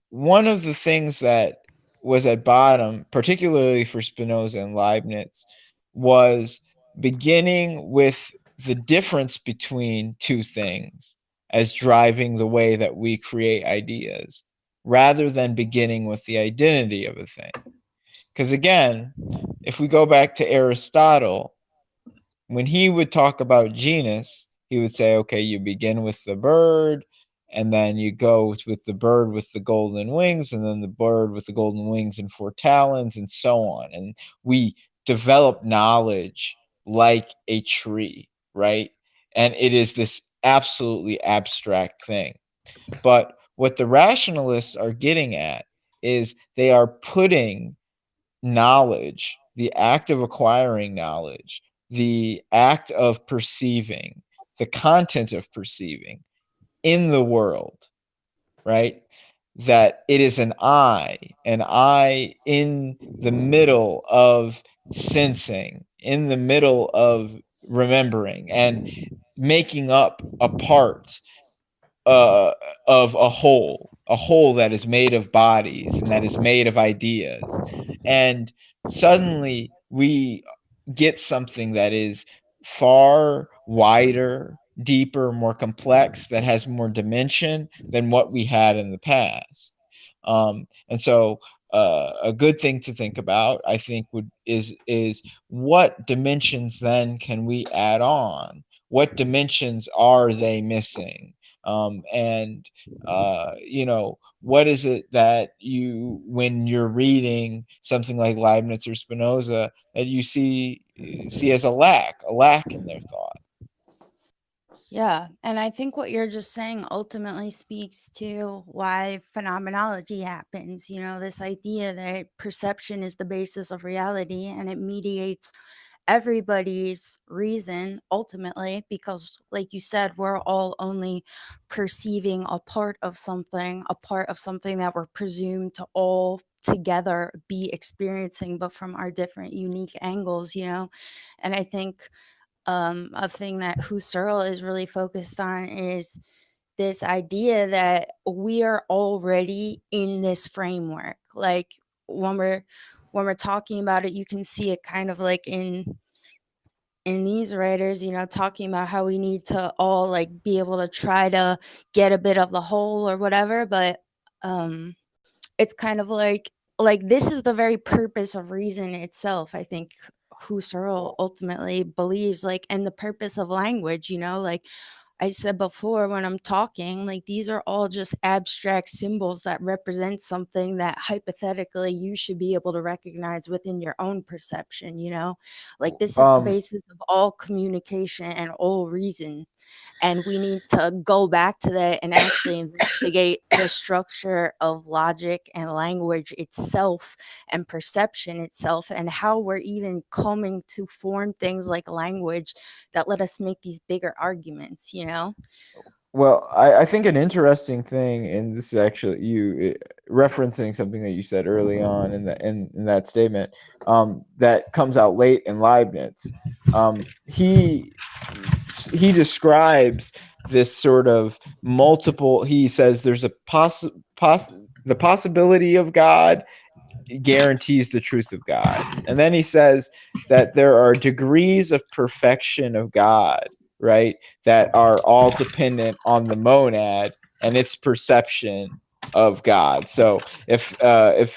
one of the things that was at bottom, particularly for Spinoza and Leibniz, was beginning with the difference between two things as driving the way that we create ideas, rather than beginning with the identity of a thing. Because again, if we go back to Aristotle, when he would talk about genus, he would say, okay, you begin with the bird, and then you go with the bird with the golden wings, and then the bird with the golden wings and 4 talons, and so on. And we develop knowledge like a tree, right? And it is this absolutely abstract thing. But what the rationalists are getting at is they are putting knowledge, the act of acquiring knowledge, the act of perceiving, the content of perceiving in the world, right? That it is an I in the middle of sensing, in the middle of remembering, and making up a part of a whole that is made of bodies and that is made of ideas. And suddenly we get something that is far wider, deeper, more complex, that has more dimension than what we had in the past. And so a good thing to think about, I think, is what dimensions then can we add on? What dimensions are they missing? And what is it that you, when you're reading something like Leibniz or Spinoza, that you see as a lack in their thought? Yeah, and I think what you're just saying ultimately speaks to why phenomenology happens. You know, this idea that perception is the basis of reality and it mediates everybody's reason ultimately, because, like you said, we're all only perceiving a part of something that we're presumed to all together be experiencing, but from our different unique angles, you know. And I think a thing that Husserl is really focused on is this idea that we are already in this framework. Like when we're talking about it, you can see it kind of like in these writers, you know, talking about how we need to all like be able to try to get a bit of the whole or whatever. But it's kind of like this is the very purpose of reason itself. I think Husserl ultimately believes, like, and the purpose of language, you know, like I said before, when I'm talking, like these are all just abstract symbols that represent something that hypothetically you should be able to recognize within your own perception, you know? Like this is the basis of all communication and all reason. And we need to go back to that and actually investigate the structure of logic and language itself and perception itself, and how we're even coming to form things like language that let us make these bigger arguments, you know? Well, I think an interesting thing, and this is actually you referencing something that you said early on in that statement, that comes out late in Leibniz. He describes this sort of multiple. He says there's a the possibility of God guarantees the truth of God, and then he says that there are degrees of perfection of God, right, that are all dependent on the monad and its perception of God. So if a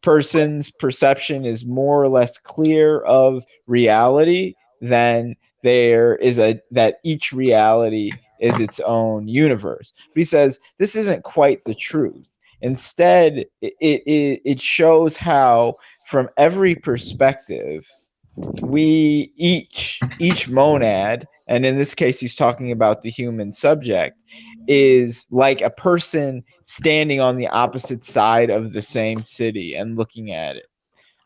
person's perception is more or less clear of reality, then there is that each reality is its own universe. But he says this isn't quite the truth. Instead, it shows how from every perspective we each monad, and in this case he's talking about the human subject, is like a person standing on the opposite side of the same city and looking at it.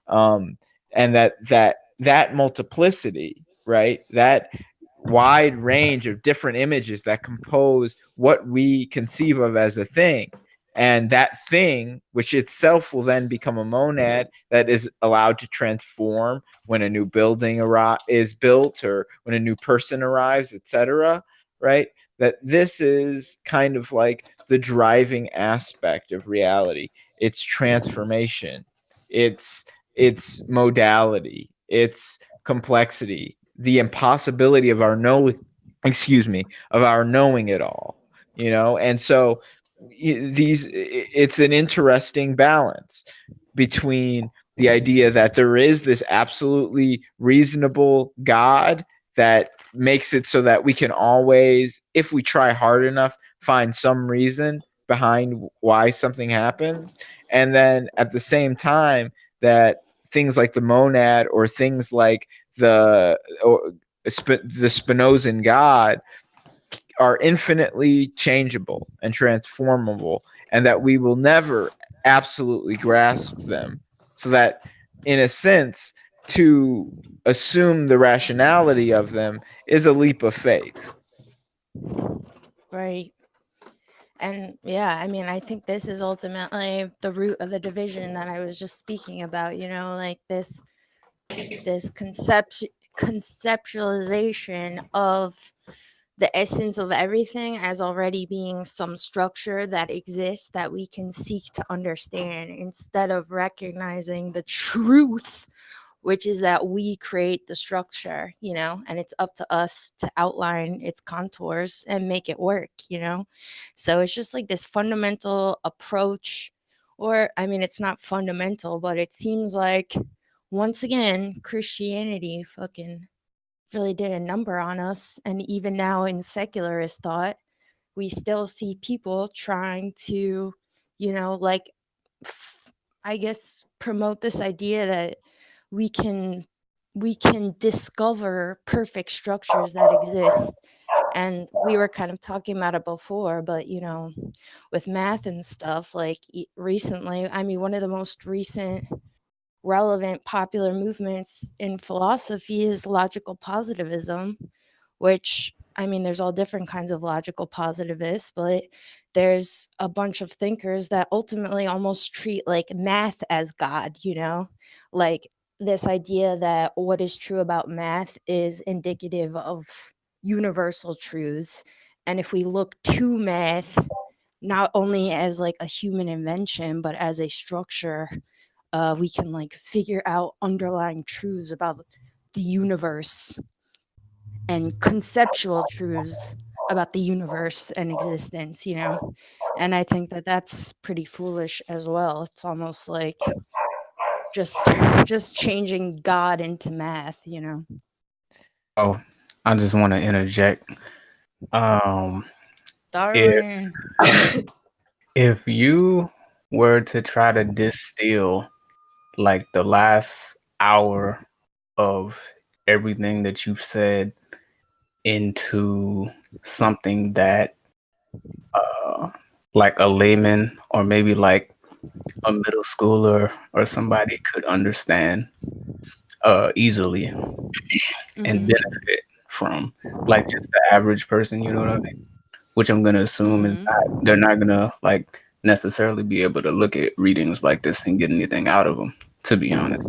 And that multiplicity, right, that wide range of different images that compose what we conceive of as a thing, and that thing, which itself will then become a monad that is allowed to transform when a new building is built or when a new person arrives, etc., right? That this is kind of like the driving aspect of reality. It's transformation, it's modality, it's complexity, the impossibility of our knowing it all, you know. And so it's an interesting balance between the idea that there is this absolutely reasonable God that makes it so that we can always, if we try hard enough, find some reason behind why something happens, and then at the same time that things like the monad or things like the Spinozan God are infinitely changeable and transformable, and that we will never absolutely grasp them. So that, in a sense, to assume the rationality of them is a leap of faith. Right. And yeah, I mean, I think this is ultimately the root of the division that I was just speaking about, you know, like this conceptualization of the essence of everything as already being some structure that exists that we can seek to understand, instead of recognizing the truth, which is that we create the structure, you know, and it's up to us to outline its contours and make it work, you know. So it's just like this fundamental approach, or I mean, it's not fundamental, but it seems like once again Christianity fucking really did a number on us. And even now in secularist thought, we still see people trying to, you know, like I guess promote this idea that we can discover perfect structures that exist. And we were kind of talking about it before, but you know, with math and stuff, like recently, I mean, one of the most recent relevant popular movements in philosophy is logical positivism, which I mean, there's all different kinds of logical positivists, but there's a bunch of thinkers that ultimately almost treat like math as God, you know? Like this idea that what is true about math is indicative of universal truths. And if we look to math, not only as like a human invention, but as a structure, we can like figure out underlying truths about the universe and conceptual truths about the universe and existence, you know? And I think that that's pretty foolish as well. It's almost like just just changing God into math, you know? Oh, I just want to interject. If Darwin. if you were to try to distill like the last hour of everything that you've said into something that like a layman or maybe like a middle schooler or somebody could understand easily and Mhm. benefit from, like just the average person, you know what I mean? Which I'm gonna assume is Mhm. they're not gonna like necessarily be able to look at readings like this and get anything out of them, to be honest.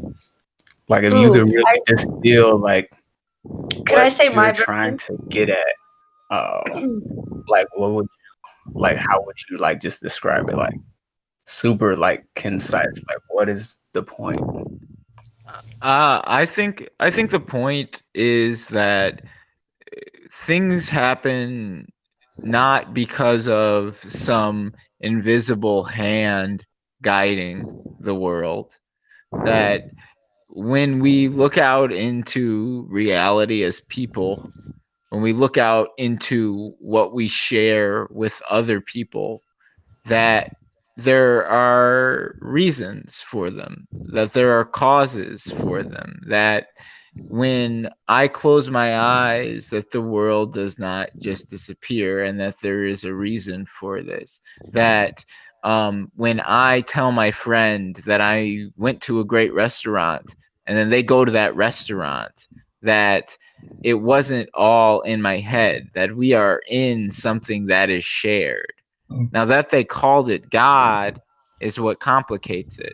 Like if you Ooh, could really distill like could I what say you're my trying version? to get at, like what would like how would you like just describe it, like super like concise, like what is the point? I think the point is that things happen not because of some invisible hand guiding the world. That when we look out into reality as people, when we look out into what we share with other people, that there are reasons for them, that there are causes for them, that when I close my eyes, that the world does not just disappear and that there is a reason for this. That when I tell my friend that I went to a great restaurant and then they go to that restaurant, that it wasn't all in my head, that we are in something that is shared. Now, that they called it God is what complicates it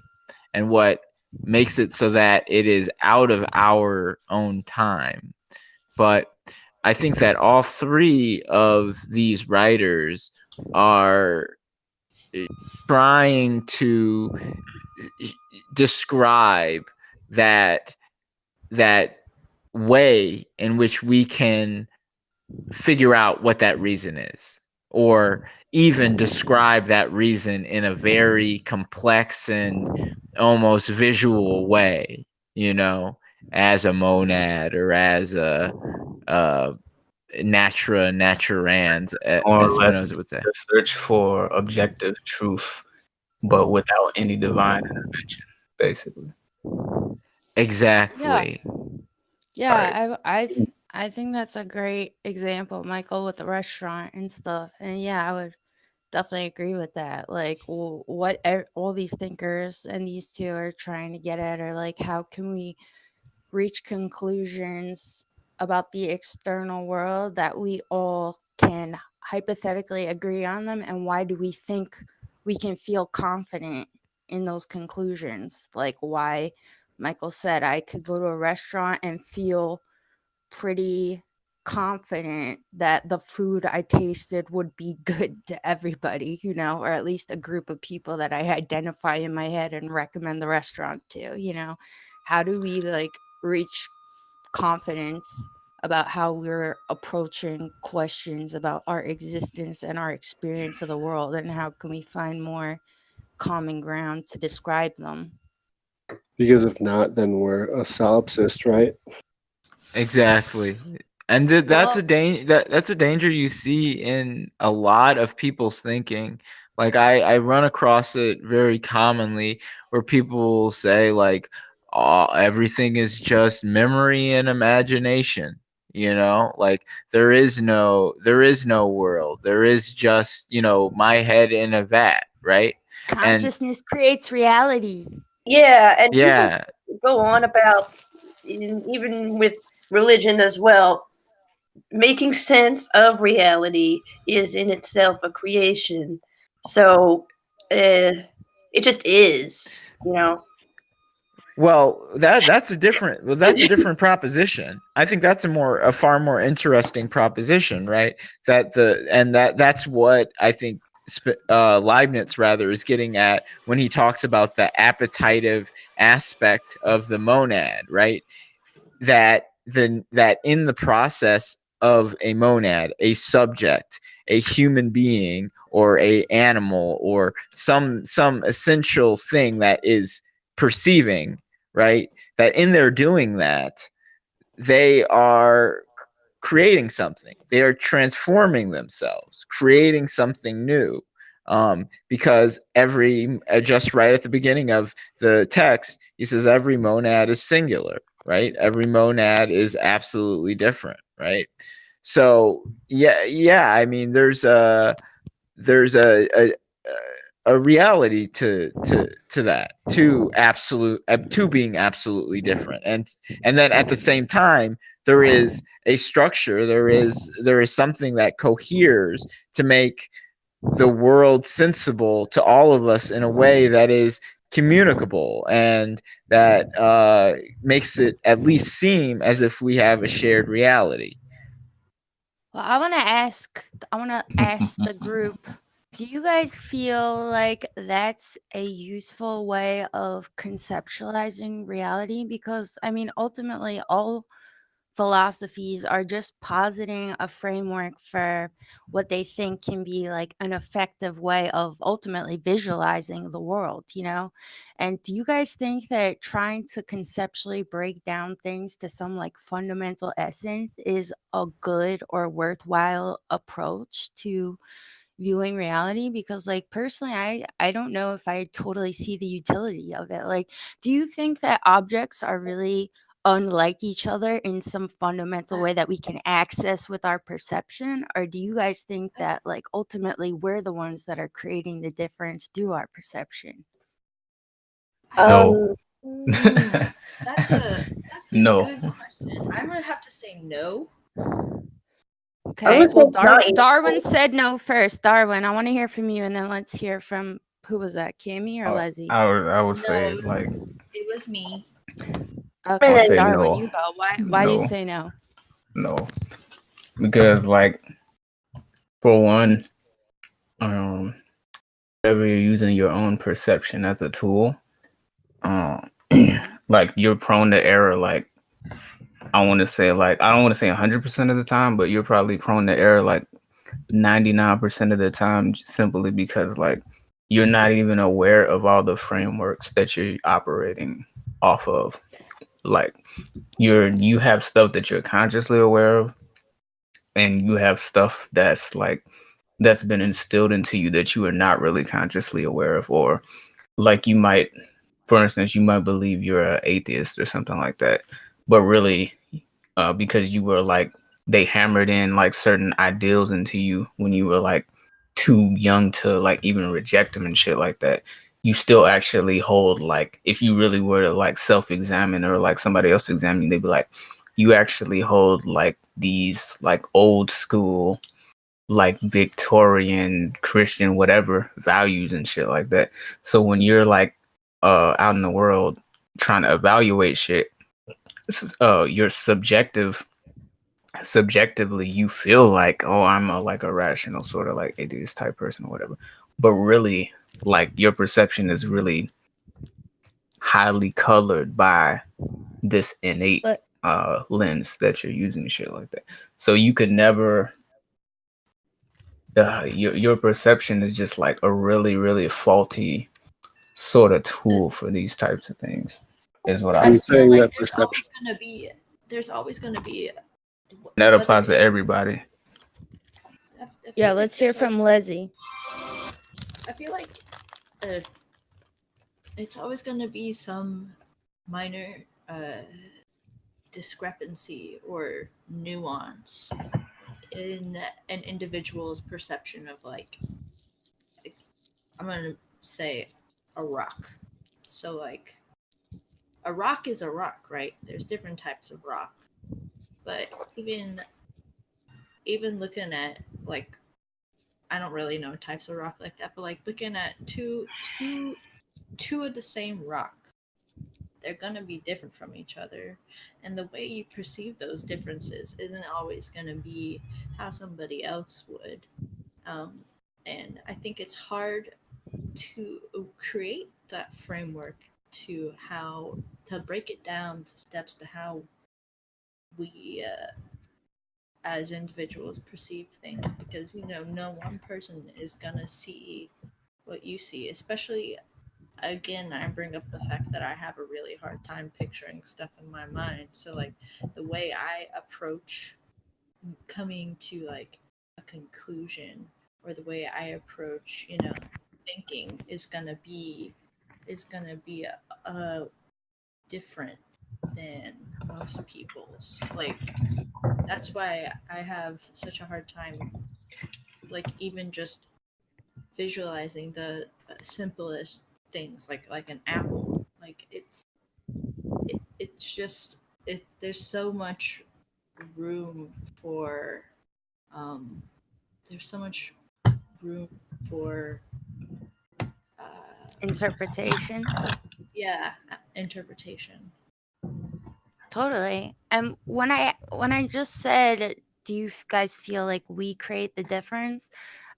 and what makes it so that it is out of our own time. But I think that all three of these writers are trying to describe that way in which we can figure out what that reason is, or even describe that reason in a very complex and almost visual way, as a monad or as a naturand, More or as less Spinoza would say. the search for objective truth, but without any divine intervention, basically. Exactly. Yeah, I think that's a great example, Michael, with the restaurant and stuff. And yeah, I would definitely agree with that. Like, what all these thinkers and these two are trying to get at are like, how can we reach conclusions about the external world that we all can hypothetically agree on them, and why do we think we can feel confident in those conclusions? Like, why Michael said I could go to a restaurant and feel pretty confident that the food I tasted would be good to everybody, you know, or at least a group of people that I identify in my head and recommend the restaurant to, you know. How do we like reach confidence about how we're approaching questions about our existence and our experience of the world, and how can we find more common ground to describe them? Because if not, then we're a solipsist, right? Exactly. And that's Well, that's a danger you see in a lot of people's thinking. Like I run across it very commonly where people will say like, oh, everything is just memory and imagination, like there is no world. There is just, my head in a vat, right? And consciousness creates reality. Yeah, and people yeah, go on about even with religion as well. making sense of reality is in itself a creation. So it just is, you know. Well, that's a different proposition. I think that's a far more interesting proposition, right? That's what I think Leibniz rather is getting at when he talks about the appetitive aspect of the monad, right? That in the process of a monad, a subject, a human being, or a animal, or some essential thing that is perceiving, right? That in their doing that, they are creating something. They are transforming themselves, creating something new. Because just right at the beginning of the text, he says every monad is singular, right? Every monad is absolutely different, right? So yeah. I mean, there's a reality to that, to being absolutely different, and then at the same time there is a structure, there is something that coheres to make the world sensible to all of us in a way that is communicable, and that makes it at least seem as if we have a shared reality. Well, I want to ask the group, do you guys feel like that's a useful way of conceptualizing reality? Because, I mean, ultimately, all philosophies are just positing a framework for what they think can be like an effective way of ultimately visualizing the world, you know? And do you guys think that trying to conceptually break down things to some like fundamental essence is a good or worthwhile approach to viewing reality? Because like personally, I don't know if I totally see the utility of it. Like, do you think that objects are really unlike each other in some fundamental way that we can access with our perception, or do you guys think that like ultimately we're the ones that are creating the difference through our perception? No. That's a No. good question. I'm gonna have to say no. Okay, would say well, not Darwin said no first. Darwin, I want to hear from you, and then let's hear from, who was that, Cammy or Leslie? I would No, say it was, like it was me. Okay, say Darwin, no. you go. Why you No. say no? No. Because like for one, whenever you're using your own perception as a tool, um like you're prone to error. Like I don't want to say 100% of the time, but you're probably prone to error like 99% of the time, simply because like you're not even aware of all the frameworks that you're operating off of. Like you have stuff that you're consciously aware of, and you have stuff that's been instilled into you that you are not really consciously aware of. Or like you might, for instance, you might believe you're an atheist or something like that, but really because you were like, they hammered in like certain ideals into you when you were like too young to like even reject them and shit like that. You still actually hold, like, if you really were to like self-examine, or like somebody else examine you, they'd be like, you actually hold like these like old school, like Victorian Christian whatever values and shit like that. So when you're like out in the world trying to evaluate shit, your subjectively you feel like, oh, I'm a rational sort of like atheist type person or whatever, but really like your perception is really highly colored by this innate But lens that you're using and shit like that. So you could never your perception is just like a really, really faulty sort of tool for these types of things, is what I Are you feel. saying Like that perception? there's always gonna be That whether applies to everybody. I feel yeah, like let's hear there's always from Leslie. I feel like uh, it's always going to be some minor discrepancy or nuance in an individual's perception of like I'm going to say a rock. So like a rock is a rock, right? There's different types of rock. But even even looking at like, I don't really know types of rock like that, but like looking at two of the same rock, they're gonna be different from each other, and the way you perceive those differences isn't always gonna be how somebody else would. And I think it's hard to create that framework to how to break it down to steps to how we as individuals perceive things, because no one person is gonna see what you see, especially, again, I bring up the fact that I have a really hard time picturing stuff in my mind. So like the way I approach coming to like a conclusion, or the way I approach thinking is gonna be a different than most people's. Like that's why I have such a hard time, like even just visualizing the simplest things, like an apple. Like it's just there's so much room for um there's so much room for Interpretation. Interpretation. Totally. And when I just said, do you guys feel like we create the difference?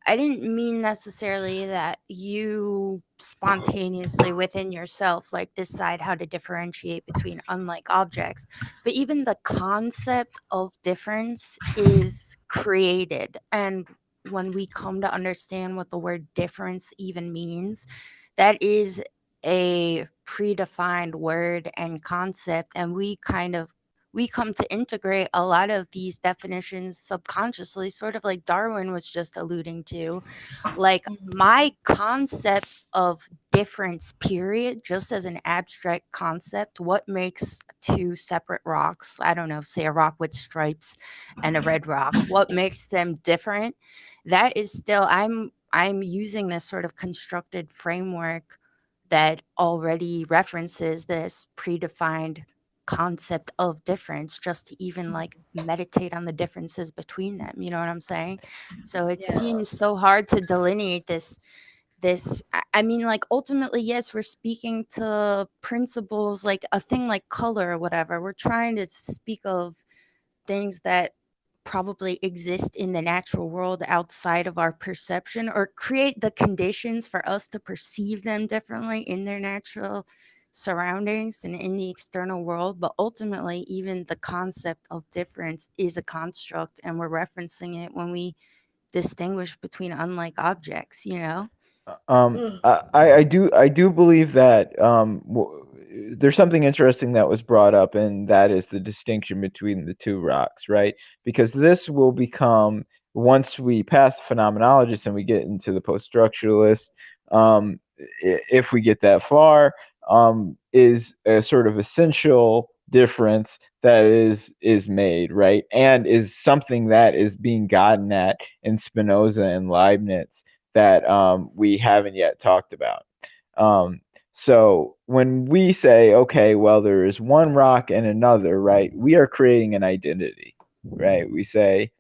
I didn't mean necessarily that you spontaneously within yourself like decide how to differentiate between unlike objects, but even the concept of difference is created. And when we come to understand what the word difference even means, that is a predefined word and concept, and we come to integrate a lot of these definitions subconsciously, sort of like Darwin was just alluding to. Like my concept of difference, period, just as an abstract concept, what makes two separate rocks, I don't know, say a rock with stripes and a red rock, what makes them different? That is still, I'm using this sort of constructed framework that already references this predefined concept of difference, just to even like meditate on the differences between them. You know what I'm saying? So it seems so hard to delineate this. I mean, like, ultimately, yes, we're speaking to principles, like a thing like color or whatever. We're trying to speak of things that probably exist in the natural world outside of our perception, or create the conditions for us to perceive them differently in their natural surroundings and in the external world. But ultimately, even the concept of difference is a construct, and we're referencing it when we distinguish between unlike objects, you know? I do believe that there's something interesting that was brought up, and that is the distinction between the two rocks, right? Because this will become, once we pass the phenomenologists and we get into the post-structuralists, if we get that far, is a sort of essential difference that is made, right? And is something that is being gotten at in Spinoza and Leibniz that we haven't yet talked about. So when we say, okay, well, there is one rock and another, right? We are creating an identity, right? We say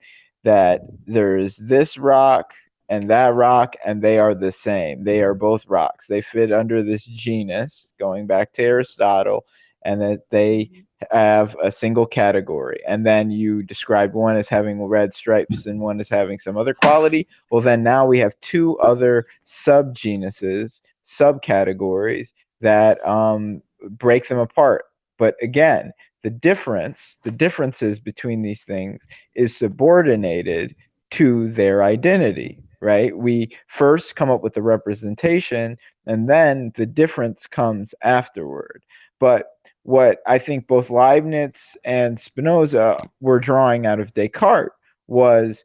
that there is this rock and that rock, and they are the same. They are both rocks. They fit under this genus, going back to Aristotle, and that they have a single category. And then you describe one as having red stripes and one as having some other quality. Well, then now we have two other subgenuses, subcategories that break them apart. But again, the differences between these things is subordinated to their identity, right? We first come up with the representation, and then the difference comes afterward. But what I think both Leibniz and Spinoza were drawing out of Descartes was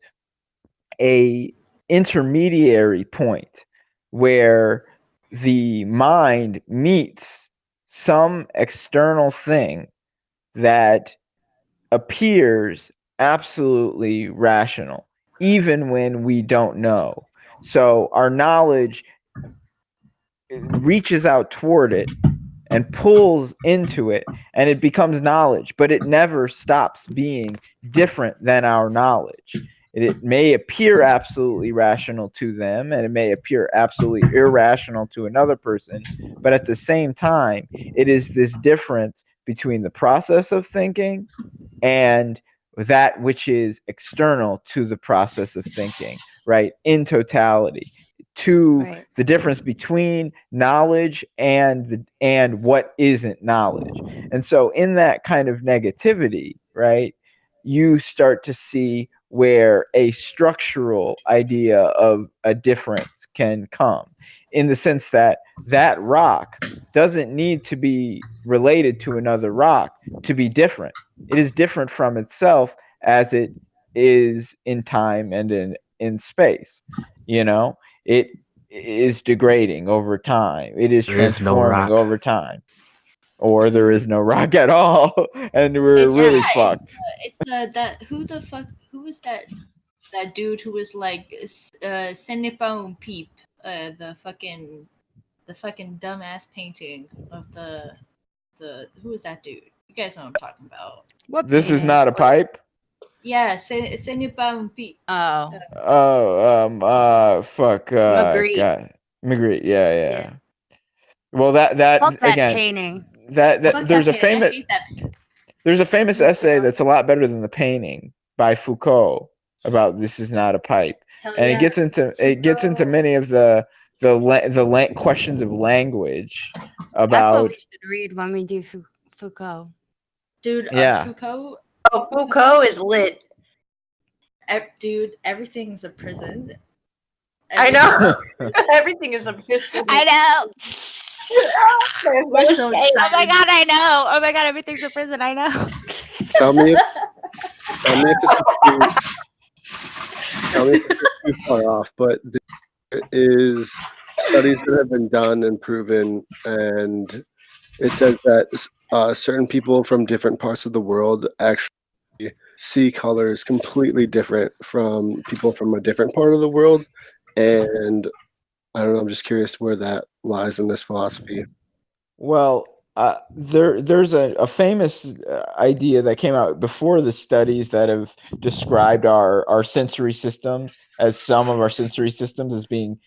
a intermediary point where the mind meets some external thing that appears absolutely rational, even when we don't know. So our knowledge reaches out toward it and pulls into it, and it becomes knowledge, but it never stops being different than our knowledge. It may appear absolutely rational to them, and it may appear absolutely irrational to another person, but at the same time, it is this difference between the process of thinking and that which is external to the process of thinking, right? In totality, to Right. the difference between knowledge and what isn't knowledge. And so in that kind of negativity, right, you start to see where a structural idea of a difference can come, in the sense that that rock doesn't need to be related to another rock to be different. It is different from itself as it is in time and in space. You know, it is degrading over time. It is There is no transforming rock. over time. Or there is no rock at all, and we're It's really yeah, fucked. it's that who was that dude who was like ce n'est pas un peep, the fucking dumbass painting of the who was that dude? You guys know what I'm talking about. What This is painting? not a pipe. Yeah, ce n'est pas un peep. Oh, Oh, fuck. Magritte. God, Magritte. Yeah. Yeah. Well, that Fuck that again. painting. That Fuck there's that a painting. I famous hate that painting. there's a famous essay that's a lot better than the painting by Foucault about this is not a pipe, Hell and yeah. it gets into many of the questions of language That's what about we should read when we do Foucault. Dude, Yeah. Foucault, Oh, Foucault is lit. dude, everything's a prison. I know. Everything is a prison. I know. We're so Oh my excited. god, I know. Oh my god, everything's a prison. I know. Tell me if this is too far off, but there is studies that have been done and proven, and it says that certain people from different parts of the world actually see colors completely different from people from a different part of the world. And I don't know, I'm just curious where that lies in this philosophy. Well, there's a famous idea that came out before the studies that have described our sensory systems, as some of our sensory systems as being,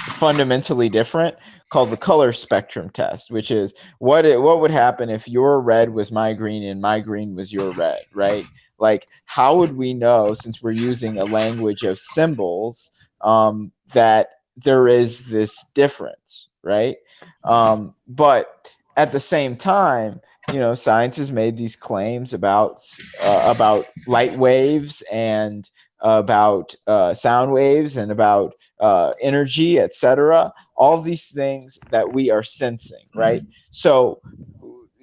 fundamentally different, called the color spectrum test, which is what would happen if your red was my green and my green was your red, right? Like, how would we know, since we're using a language of symbols, that there is this difference, right? But at the same time, science has made these claims about light waves and about sound waves and about energy, etc. All these things that we are sensing, right? So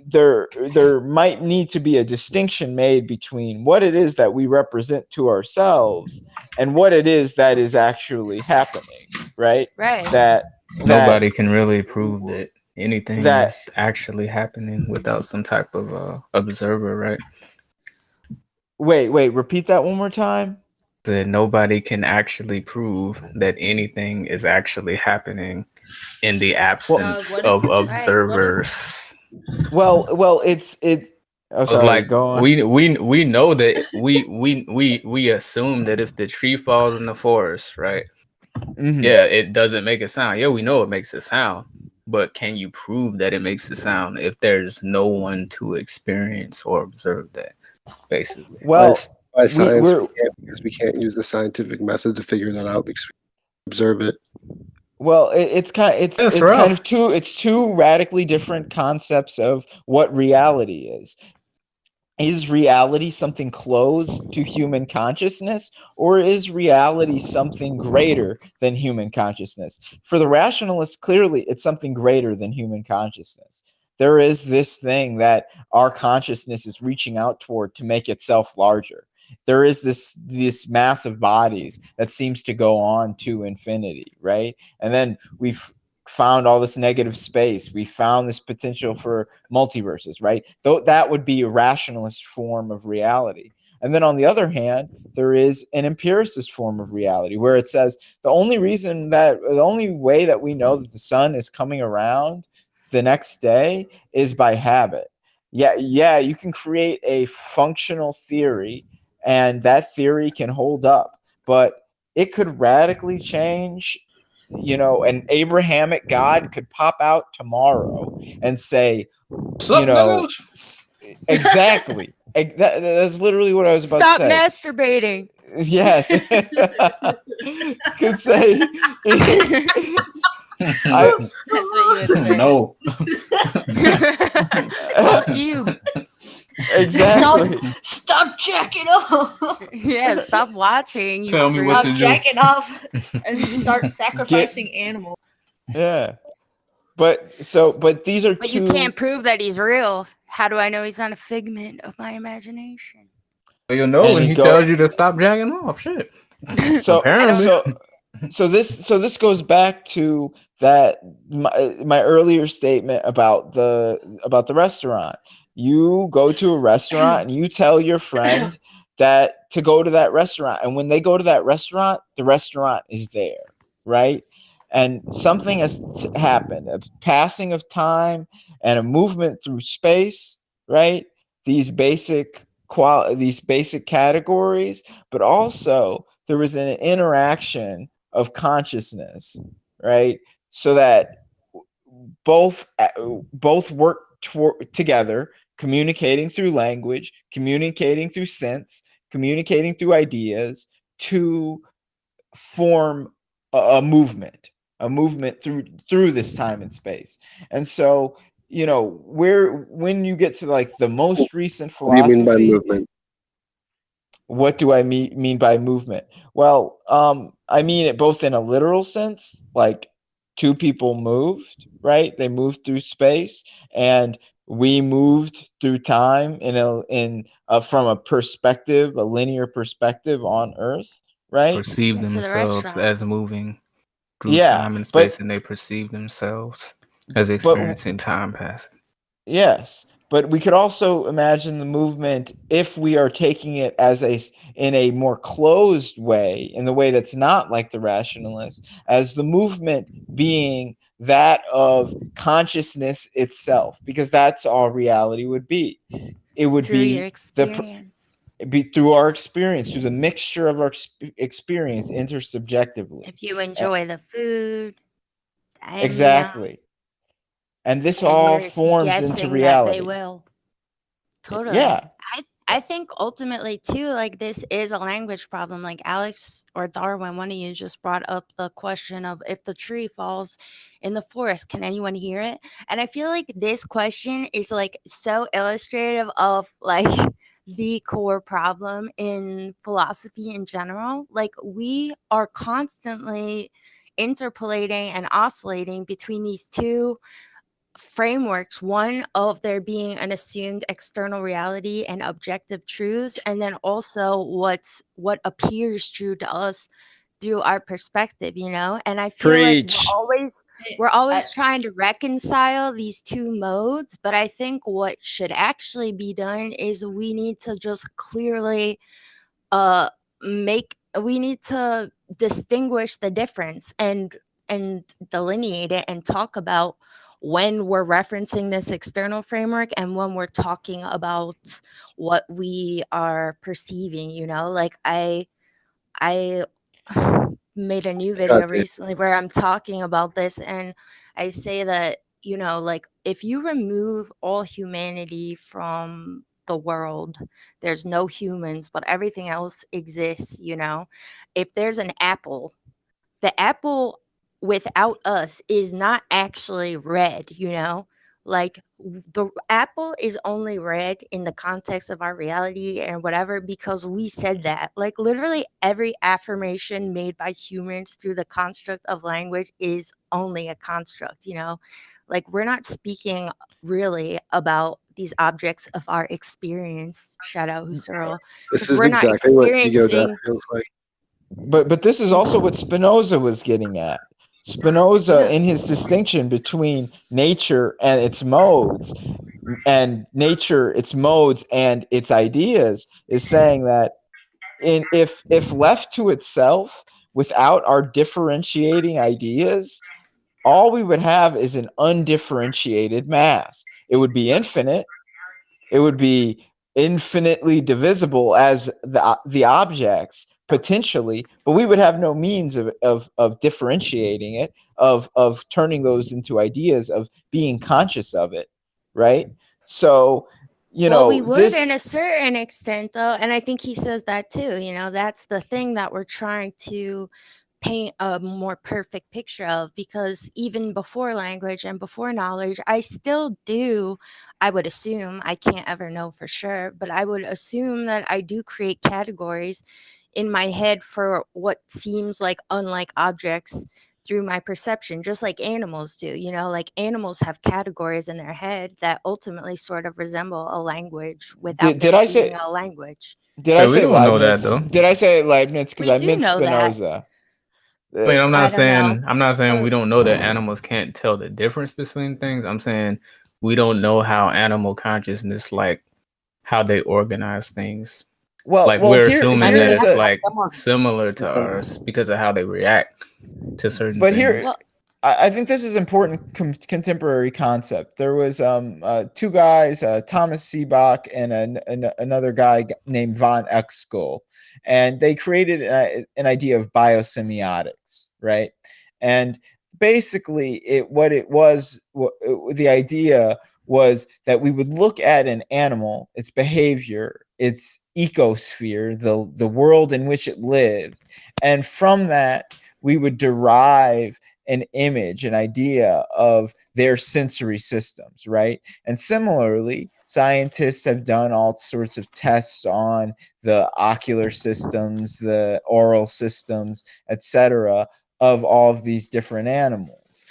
there might need to be a distinction made between what it is that we represent to ourselves and what it is that is actually happening, right? Right. Nobody can really prove that anything that- is actually happening without some type of observer, right? Wait, repeat that one more time. That nobody can actually prove that anything is actually happening in the absence what if of we just- observers. Well, it's. Oh, It's sorry. like Go on. we know that we assume that if the tree falls in the forest, right? Mhm. Yeah, it doesn't make a sound. Yeah, we know it makes a sound, but can you prove that it makes a sound if there's no one to experience or observe that? Basically, Well, by science, we're- because we can't use the scientific method to figure that out because we observe it. Well, it's kind of two radically different concepts of what reality is. Is reality something close to human consciousness, or is reality something greater than human consciousness? For the rationalists, clearly it's something greater than human consciousness. There is this thing that our consciousness is reaching out toward to make itself larger. There is this mass of bodies that seems to go on to infinity, right? And then we've found all this negative space. We found this potential for multiverses, right? Though that would be a rationalist form of reality. And then on the other hand, there is an empiricist form of reality where it says the only way that we know that the sun is coming around the next day is by habit. Yeah, you can create a functional theory and that theory can hold up, but it could radically change. An Abrahamic God could pop out tomorrow and say, exactly. That's literally what I was about Stop to say. masturbating. Yes. Could say. That's what you would say. No. Fuck you. Exactly. Stop jacking off. Yeah, stop watching. Tell me what Stop to do. jacking off and start sacrificing animals. Yeah. But these are But two. you can't prove that he's real. How do I know he's not a figment of my imagination? Well, you'll know And when you he go- tells you to stop jacking off. Shit. So Apparently. so this goes back to that my earlier statement about the restaurant. You go to a restaurant and you tell your friend that to go to that restaurant, and when they go to that restaurant, the restaurant is there, right? And something has happened, a passing of time and a movement through space, right? These basic categories, but also there was an interaction of consciousness, right? So that both work together, communicating through language, communicating through sense, communicating through ideas to form a movement through this time and space. And so, when you get to like the most recent What do you mean by philosophy, movement? what do I mean by movement? Well, I mean it both in a literal sense, like two people moved, right? They moved through space, and we moved through time from a linear perspective on Earth, right? Perceive Get to the themselves restaurant. as moving through Yeah, time and but space, and they perceive themselves as experiencing time passing. Yes, but we could also imagine the movement if we are taking it in a more closed way, in the way that's not like the rationalists, as the movement being that of consciousness itself, because that's all reality would be. It would Through your be experience. through our experience, through the mixture of our experience intersubjectively. If you enjoy the food, the ambiance, Exactly. And this and all you're forms into guessing reality. that they will. Totally. Yeah. I think ultimately too, like this is a language problem. Like Alex or Darwin, one of you just brought up the question of if the tree falls in the forest, can anyone hear it? And I feel like this question is like so illustrative of like the core problem in philosophy in general. Like we are constantly interpolating and oscillating between these two frameworks, one of there being an assumed external reality and objective truths, and then also what appears true to us through our perspective, and I feel like Preach. we're always trying to reconcile these two modes, but I think what should actually be done is we need to just clearly we need to distinguish the difference and delineate it and talk about when we're referencing this external framework and when we're talking about what we are perceiving, like I made a new video recently where I'm talking about this, and I say that, like if you remove all humanity from the world, there's no humans, but everything else exists. If there's an apple, the apple without us is not actually red, like the apple is only red in the context of our reality and whatever because we said that. Like literally every affirmation made by humans through the construct of language is only a construct, like we're not speaking really about these objects of our experience. Shout out Husserl. This is We're not exactly what ego experiencing death feels like. But this is also what Spinoza was getting at. Spinoza, in his distinction between nature and its modes, and its ideas, is saying that if left to itself without our differentiating ideas, all we would have is an undifferentiated mass. It would be infinite. It would be infinitely divisible as the objects potentially, but we would have no means of differentiating it, of turning those into ideas, of being conscious of it, right? So, well, we would this, in a certain extent, though, and I think he says that too. That's the thing that we're trying to paint a more perfect picture of, because even before language and before knowledge, I would assume, I can't ever know for sure, but I would assume that I do create categories in my head for what seems like unlike objects through my perception, just like animals do. Like animals have categories in their head that ultimately sort of resemble a language without did there I being say a language. did I we say don't know that Leibniz? though. Did I say Leibniz? Because We I do meant know that. Spinoza. I mean, I don't know. I'm not saying we don't know that animals can't tell the difference between things. I'm saying we don't know how animal consciousness, like how they organize things. Like Well, we're here assuming that here's it's a like similar to ours because of how they react to certain but things. here Well, I think this is important contemporary concept. There was two guys, Thomas Seebach and another guy named von Exkel, and they created an idea of biosemiotics, right? And basically, the idea was that we would look at an animal, its behavior, its ecosphere, the world in which it lived, and from that we would derive an image, an idea of their sensory systems, right? And similarly, scientists have done all sorts of tests on the ocular systems, the oral systems, etc., of all of these different animals.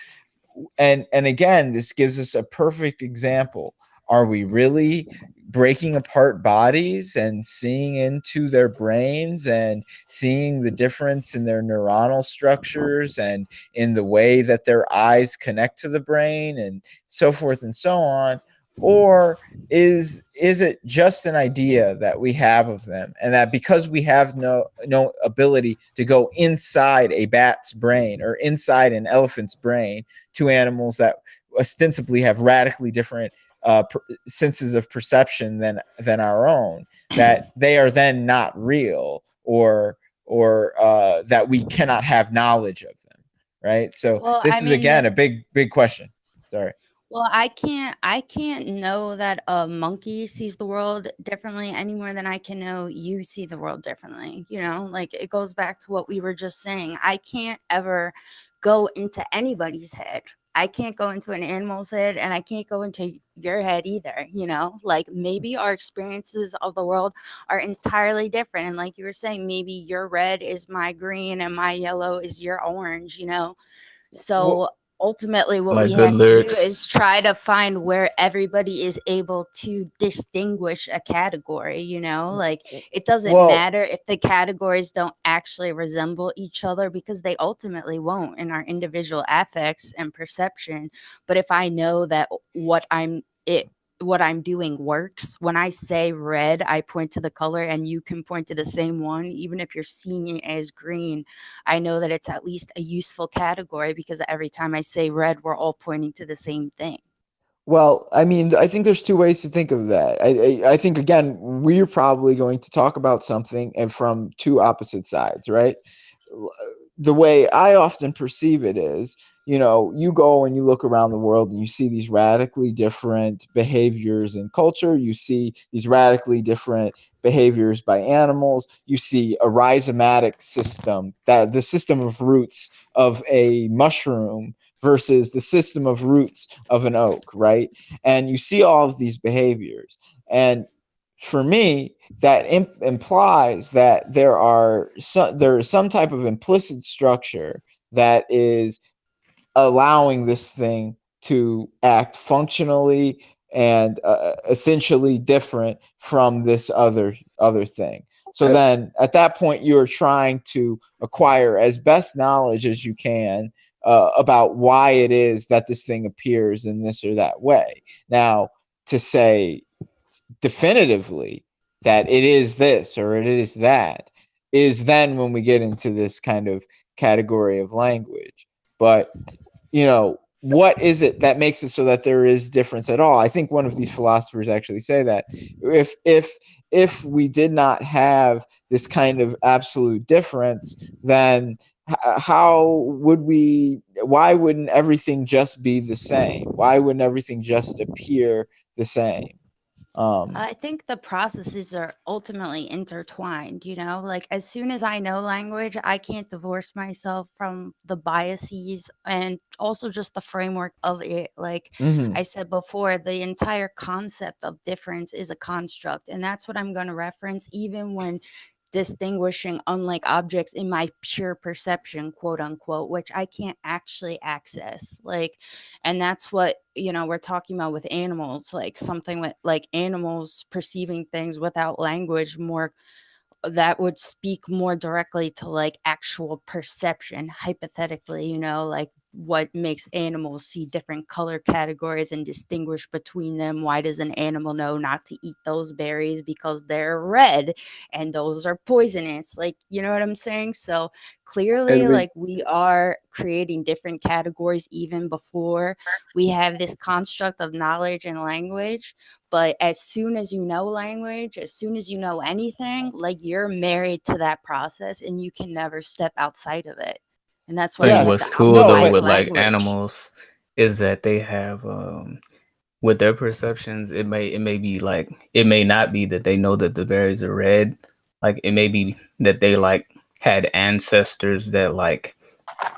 And again, this gives us a perfect example. Are we really breaking apart bodies and seeing into their brains and seeing the difference in their neuronal structures and in the way that their eyes connect to the brain and so forth and so on? Or is it just an idea that we have of them, and that because we have no ability to go inside a bat's brain or inside an elephant's brain, to animals that ostensibly have radically different senses of perception than our own, that they are then not real, or that we cannot have knowledge of them, right? So well, this I is mean, again a big question. Sorry. well, I can't know that a monkey sees the world differently any more than I can know you see the world differently. Like it goes back to what we were just saying. I can't ever go into anybody's head. I can't go into an animal's head, and I can't go into your head either. Like maybe our experiences of the world are entirely different. And like you were saying, maybe your red is my green and my yellow is your orange, So ultimately what Like we good have to do lyrics. is try to find where everybody is able to distinguish a category. Like it doesn't Well, matter if the categories don't actually resemble each other, because they ultimately won't in our individual affects and perception. But if I know that what I'm doing works, when I say red, I point to the color and you can point to the same one, even if you're seeing it as green, I know that it's at least a useful category, because every time I say red, we're all pointing to the same thing. well, I mean, I think there's two ways to think of that. I think, again, we're probably going to talk about something and from two opposite sides, right? The way I often perceive it is, you go and you look around the world and you see these radically different behaviors in culture. You see these radically different behaviors by animals. You see a rhizomatic system, that the system of roots of a mushroom versus the system of roots of an oak, right? And you see all of these behaviors. And for me, that implies that there is some type of implicit structure that is allowing this thing to act functionally and essentially different from this other thing. So then at that point, you're trying to acquire as best knowledge as you can about why it is that this thing appears in this or that way. Now, to say definitively that it is this or it is that is then when we get into this kind of category of language. But what is it that makes it so that there is difference at all? I think one of these philosophers actually say that if we did not have this kind of absolute difference, then how would we? Why wouldn't everything just be the same? Why wouldn't everything just appear the same? I think the processes are ultimately intertwined, like as soon as I know language, I can't divorce myself from the biases and also just the framework of it. Like Mhm. I said before, the entire concept of difference is a construct, and that's what I'm going to reference even when distinguishing unlike objects in my pure perception, quote unquote, which I can't actually access. Like, and that's what, we're talking about with animals, like something with like animals perceiving things without language more, that would speak more directly to like actual perception, hypothetically, like what makes animals see different color categories and distinguish between them. Why does an animal know not to eat those berries because they're red and those are poisonous? Like, you know what I'm saying? So clearly, And we like, we are creating different categories even before we have this construct of knowledge and language. But as soon as you know language, as soon as you know anything, like, you're married to that process and you can never step outside of it. And that's I why we think Yes, have what's to cool no, though utilize but with like language. animals is that they have with their perceptions, it may be like, it may not be that they know that the berries are red. Like it may be that they like had ancestors that like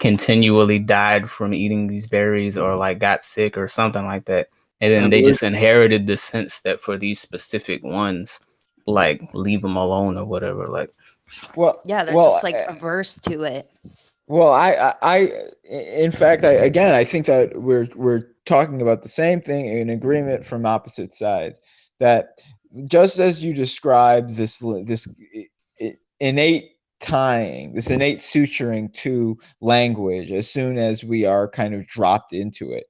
continually died from eating these berries or like got sick or something like that. And then they just inherited the sense that for these specific ones, like leave them alone or whatever. Like, well, Yeah, they're well, just like averse to it. well, in fact, I think that we're talking about the same thing in agreement from opposite sides. That just as you described this innate tying, this innate suturing to language as soon as we are kind of dropped into it,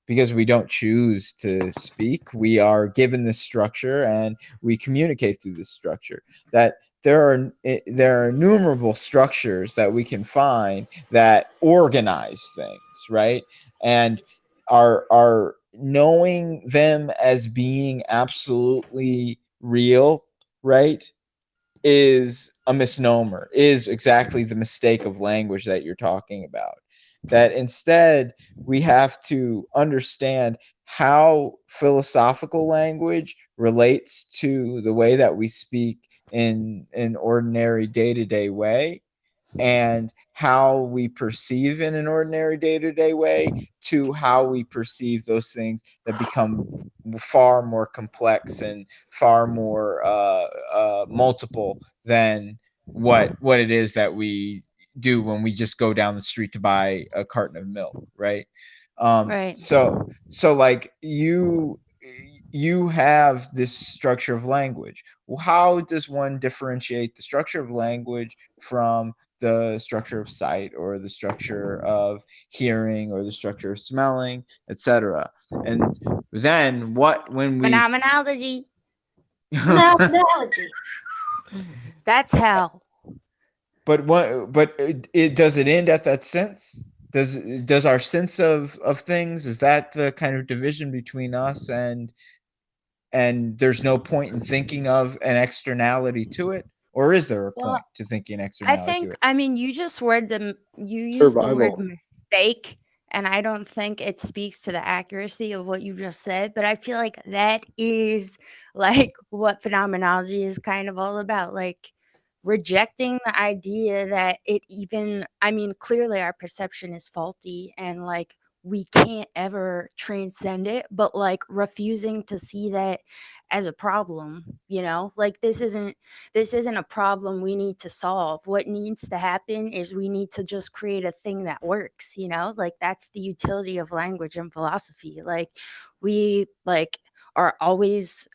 because we don't choose to speak, we are given this structure and we communicate through this structure. That there are innumerable structures that we can find that organize things, right? And are knowing them as being absolutely real, right, is a misnomer, is exactly the mistake of language that you're talking about. That instead we have to understand how philosophical language relates to the way that we speak in an ordinary day-to-day way, and how we perceive in an ordinary day-to-day way to how we perceive those things that become far more complex and far more multiple than what it is that we do when we just go down the street to buy a carton of milk, right? Right. So like you have this structure of language. Well, how does one differentiate the structure of language from the structure of sight or the structure of hearing or the structure of smelling, etc.? And then when we Phenomenology. Monadology. That's how. but it does it end at that sense? Does our sense of things, is that the kind of division between us and there's no point in thinking of an externality to it? Or is there a Well, point to thinking I externality to think, it? I mean, you used the word survival. mistake, and I don't think it speaks to the accuracy of what you just said, but I feel like that is like what phenomenology is kind of all about. Like, rejecting the idea that it even, I mean, clearly our perception is faulty and like we can't ever transcend it, but like refusing to see that as a problem, like this isn't a problem we need to solve. What needs to happen is we need to just create a thing that works, like that's the utility of language and philosophy. Like, we like are always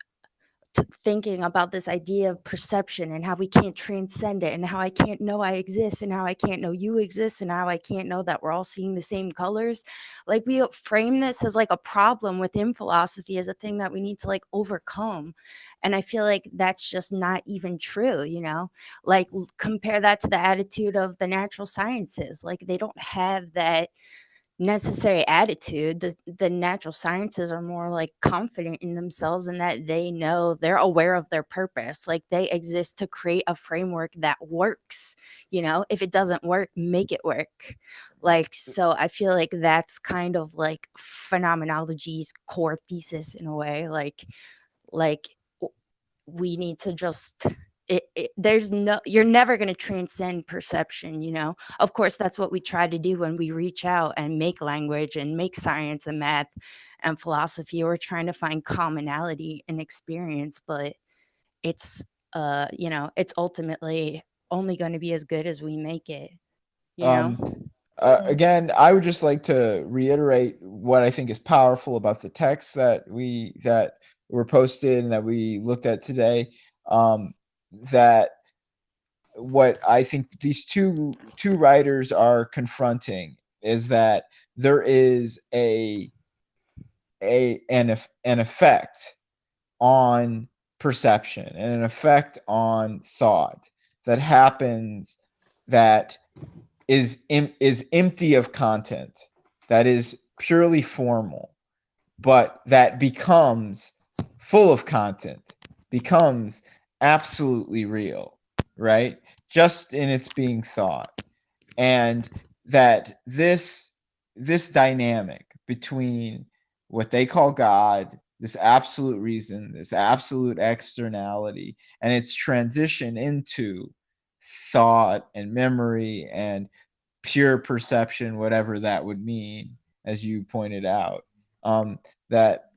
thinking about this idea of perception and how we can't transcend it and how I can't know I exist and how I can't know you exist and how I can't know that we're all seeing the same colors. Like, we frame this as like a problem within philosophy, as a thing that we need to like overcome. And I feel like that's just not even true, like compare that to the attitude of the natural sciences. Like, they don't have that necessary attitude. The natural sciences are more like confident in themselves and that they know, they're aware of their purpose. Like they exist to create a framework that works. If it doesn't work, make it work. Like, so I feel like that's kind of like phenomenology's core thesis in a way. Like we need to just there's no, you're never going to transcend perception. Of course, that's what we try to do when we reach out and make language and make science and math and philosophy. We're trying to find commonality in experience, but it's it's ultimately only going to be as good as we make it. Again, I would just like to reiterate what I think is powerful about the text that were posted and that we looked at today. That what I think these two writers are confronting is that there is an effect on perception and an effect on thought that happens that is empty of content, that is purely formal, but that becomes full of content, becomes absolutely real, right? Just in its being thought. And that this dynamic between what they call God, this absolute reason, this absolute externality, and its transition into thought and memory and pure perception, whatever that would mean, as you pointed out, that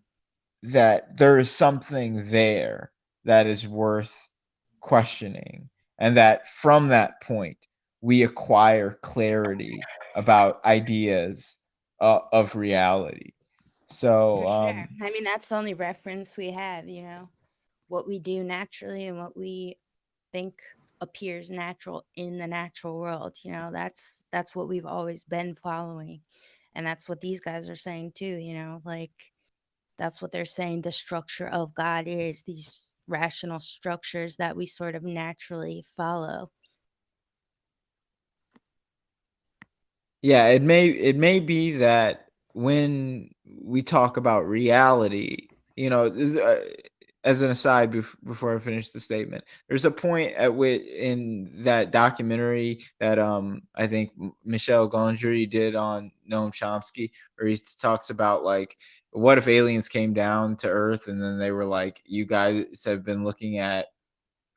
there is something there that is worth questioning, and that from that point we acquire clarity about ideas of reality. So For sure. I mean, that's the only reference we have, what we do naturally and what we think appears natural in the natural world. That's what we've always been following. And that's what these guys are saying too, like that's what they're saying the structure of God is, these rational structures that we sort of naturally follow. Yeah, it may be that when we talk about reality, as an aside before I finish the statement, there's a point at which in that documentary that I think Michel Gondry did on Noam Chomsky, where he talks about like, what if aliens came down to Earth and then they were like, you guys have been looking at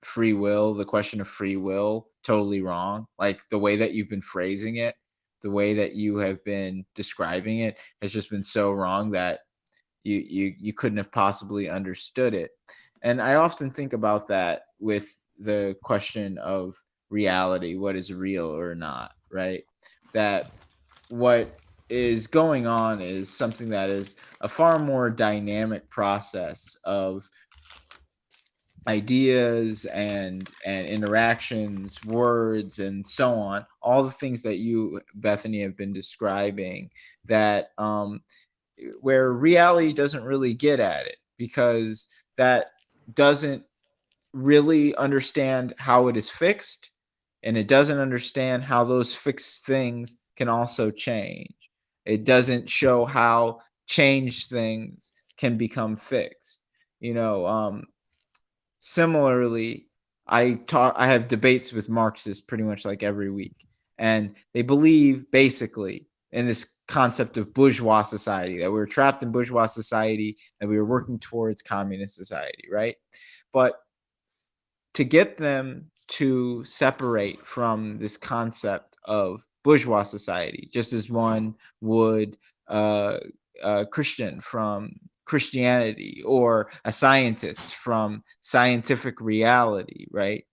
free will, the question of free will, totally wrong. Like the way that you've been phrasing it, the way that you have been describing it has just been so wrong that you couldn't have possibly understood it. And I often think about that with the question of reality, what is real or not, right? That what is going on is something that is a far more dynamic process of ideas and interactions, words, and so on, all the things that you, Bethany, have been describing, that where reality doesn't really get at it, because that doesn't really understand how it is fixed, and it doesn't understand how those fixed things can also change. It doesn't show how changed things can become fixed. Similarly, I have debates with Marxists pretty much like every week, and they believe basically in this concept of bourgeois society, that we were trapped in bourgeois society, that we were working towards communist society, right? But to get them to separate from this concept of bourgeois society, just as one would Christian from Christianity, or a scientist from scientific reality, right?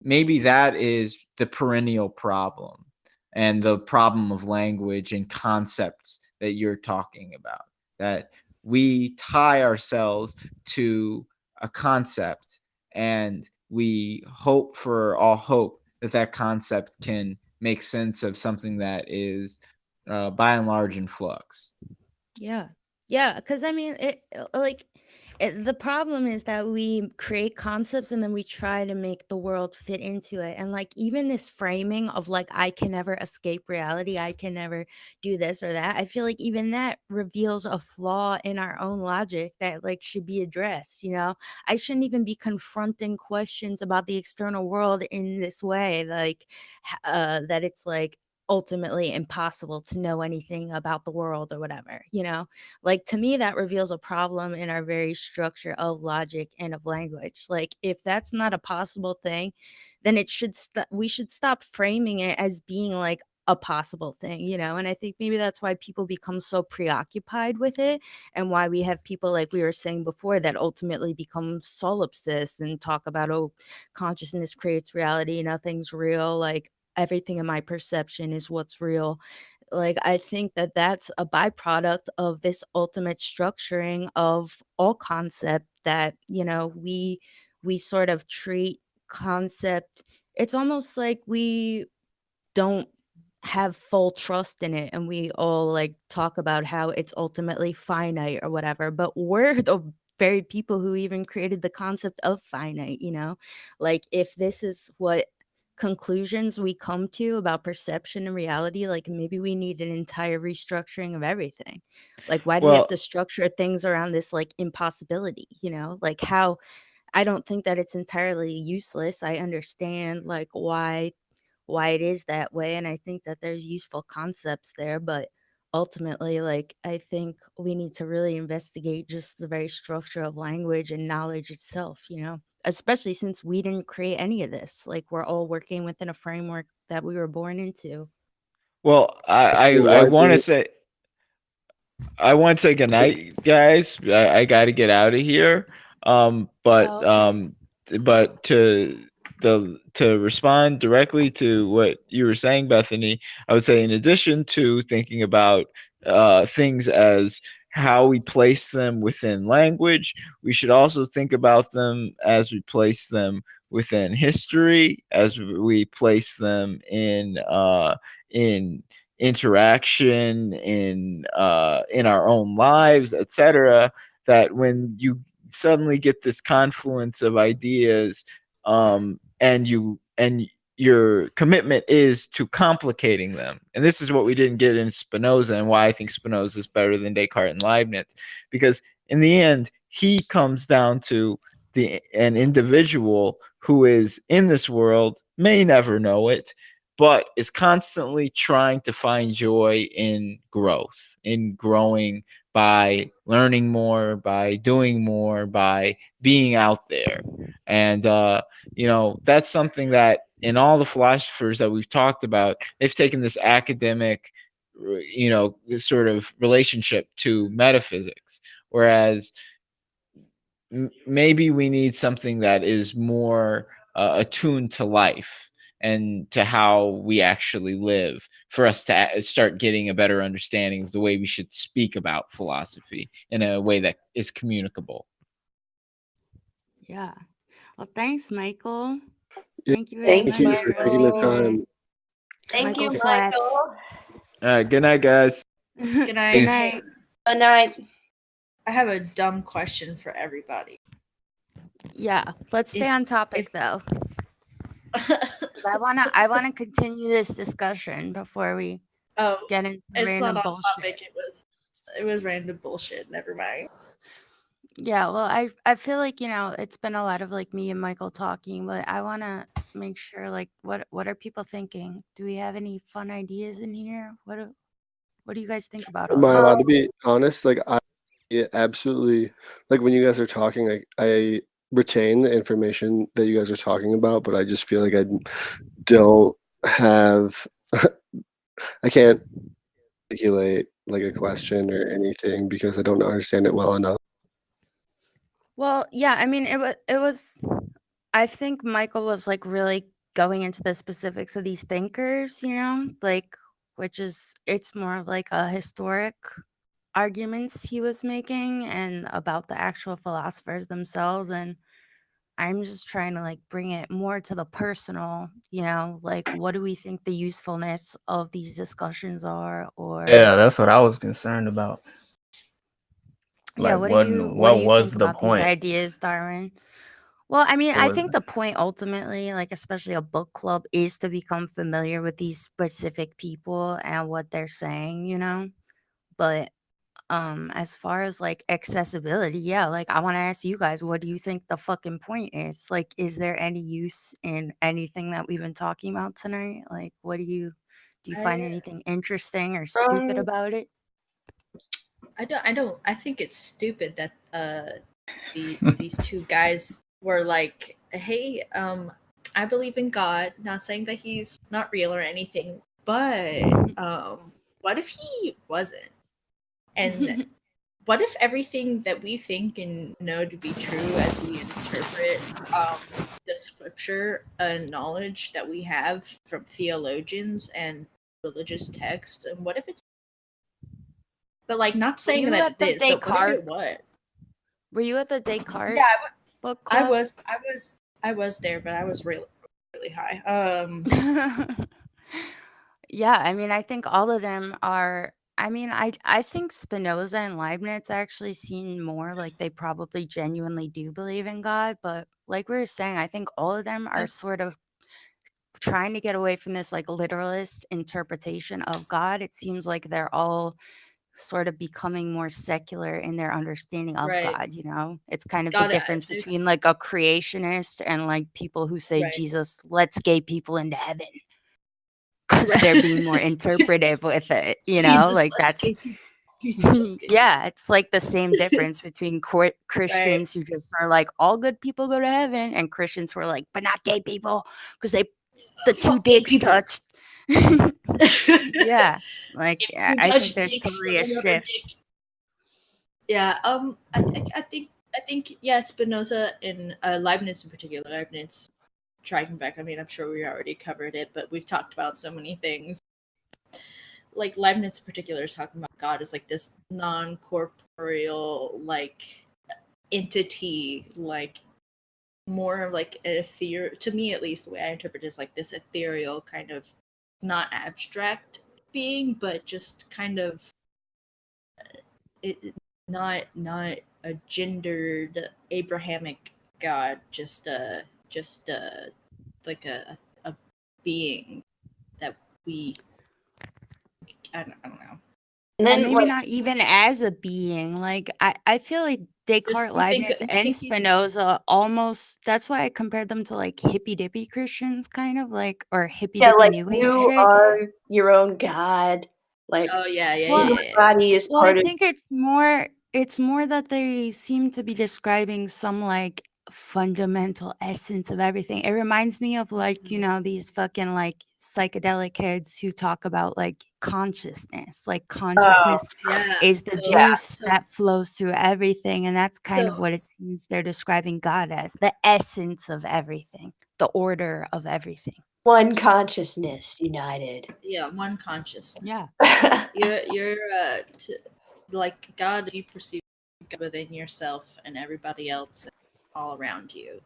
Maybe that is the perennial problem, and the problem of language and concepts that you're talking about, that we tie ourselves to a concept and we hope for all hope that concept can make sense of something that is by and large in flux. Yeah, because I mean, it like The problem is that we create concepts and then we try to make the world fit into it. And like even this framing of like I can never escape reality, I can never do this or that. I feel like even that reveals a flaw in our own logic that like should be addressed, you know? I shouldn't even be confronting questions about the external world in this way, like that it's like ultimately impossible to know anything about the world or whatever, you know? Like to me, that reveals a problem in our very structure of logic and of language. Like if that's not a possible thing, then it should we should stop framing it as being like a possible thing, you know? And I think maybe that's why people become so preoccupied with it, and why we have people like we were saying before that ultimately become solipsists and talk about, oh, consciousness creates reality, nothing's real, like everything in my perception is what's real. Like I think that that's a byproduct of this ultimate structuring of all concept, that you know we sort of treat concept, it's almost like we don't have full trust in it, and we all like talk about how it's ultimately finite or whatever, but we're the very people who even created the concept of finite, you know? Like if this is what conclusions we come to about perception and reality, like maybe we need an entire restructuring of everything. Like why do we have Well, to structure things around this like impossibility, you know? Like how I don't think that it's entirely useless. I understand like why it is that way, and I think that there's useful concepts there, but ultimately like I think we need to really investigate just the very structure of language and knowledge itself, you know, especially since we didn't create any of this. Like we're all working within a framework that we were born into. well, I want to say good night, guys. I got to get out of here. Oh, But okay. to respond directly to what you were saying, Bethany, I would say in addition to thinking about things as how we place them within language, we should also think about them as we place them within history, as we place them in interaction, in our own lives, etc. That when you suddenly get this confluence of ideas, and your commitment is to complicating them. And this is what we didn't get in Spinoza, and why I think Spinoza is better than Descartes and Leibniz, because in the end he comes down to an individual who is in this world, may never know it, but is constantly trying to find joy in growth, in growing, by learning more, by doing more, by being out there. And that's something that in all the philosophers that we've talked about, they've taken this academic, sort of relationship to metaphysics, whereas maybe we need something that is more attuned to life and to how we actually live, for us to start getting a better understanding of the way we should speak about philosophy in a way that is communicable. Yeah. Well, thanks, Michael. Yeah, Thank you very Thank much thank you you. for taking the time. Thank Michael you, slaps. Michael. Good night, guys. Good night. Good night. Good night. I have a dumb question for everybody. Yeah, let's stay on topic though. 'Cause I wanna continue this discussion before we Oh, get into it's random not on bullshit. topic. It was random bullshit. Never mind. Yeah, well, I feel like, you know, it's been a lot of like me and Michael talking, but I want to make sure like what are people thinking? Do we have any fun ideas in here? What do you guys think about all Am I allowed this? to be honest? Like I absolutely, like when you guys are talking, like I retain the information that you guys are talking about, but I just feel like I don't have I can't articulate like a question or anything because I don't understand it well enough. Well, yeah, I mean, it was I think Michael was like really going into the specifics of these thinkers, you know, like which is it's more of like a historic arguments he was making and about the actual philosophers themselves, and I'm just trying to like bring it more to the personal, you know, like what do we think the usefulness of these discussions are, or Yeah, that's what I was concerned about. Yeah, Like, what do what you was think the about these point? ideas, Darwin? Well, I mean, What I was think the point ultimately, like especially a book club, is to become familiar with these specific people and what they're saying, you know? But as far as like accessibility, yeah, like I want to ask you guys, what do you think the fucking point is? Like, is there any use in anything that we've been talking about tonight? Like, what do you find I anything interesting or stupid about it? I think it's stupid that these two guys were like, hey, I believe in God, not saying that he's not real or anything, but what if he wasn't? And what if everything that we think and know to be true as we interpret the scripture and knowledge that we have from theologians and religious texts, and what if it's, but like, not saying you that at the it is, but what if Descartes? it was? Were you at the Descartes Yeah, book I club? was there, but I was really high. Yeah, I mean, I think all of them are. I mean, I think Spinoza and Leibniz actually seem more like they probably genuinely do believe in God, but like we were saying, I think all of them are sort of trying to get away from this like literalist interpretation of God. It seems like they're all sort of becoming more secular in their understanding of Right. God, you know? It's kind of the God, difference between like a creationist and like people who say Right. Jesus lets gay people into heaven. Because they're being more interpretive with it, you know? Like that's yeah, it's like the same difference between Christians who just are like all good people go to heaven and Christians who are like, but not gay people because the two dicks touched. Yeah, like I think there's totally a shift. Yeah, I think yeah, Spinoza and Leibniz in particular, Leibniz striking back. I mean, I'm sure we already covered it, but we've talked about so many things. Like Leibniz in particular is talking about God as like this non-corporeal like entity, like more of like an ethereal, to me at least, the way I interpret it is like this ethereal kind of not abstract being, but just kind of it not a gendered Abrahamic God, just like a being that we I don't know. And maybe not even as a being. Like I feel like Descartes, Leibniz, and Spinoza almost. That's why I compared them to like hippy dippy Christians, kind of like, or hippy dippy like New Age you shit. are your own God. Like, oh yeah. Body is Well, part I of. think it's more that they seem to be describing some like fundamental essence of everything. It reminds me of like, you know, these fucking like psychedelic kids who talk about like consciousness. Like consciousness is the juice that flows through everything. And that's kind of what it seems they're describing God as, the essence of everything, the order of everything. One consciousness united. Yeah, one consciousness. Yeah. You're like God, you perceive God within yourself and everybody else all around you.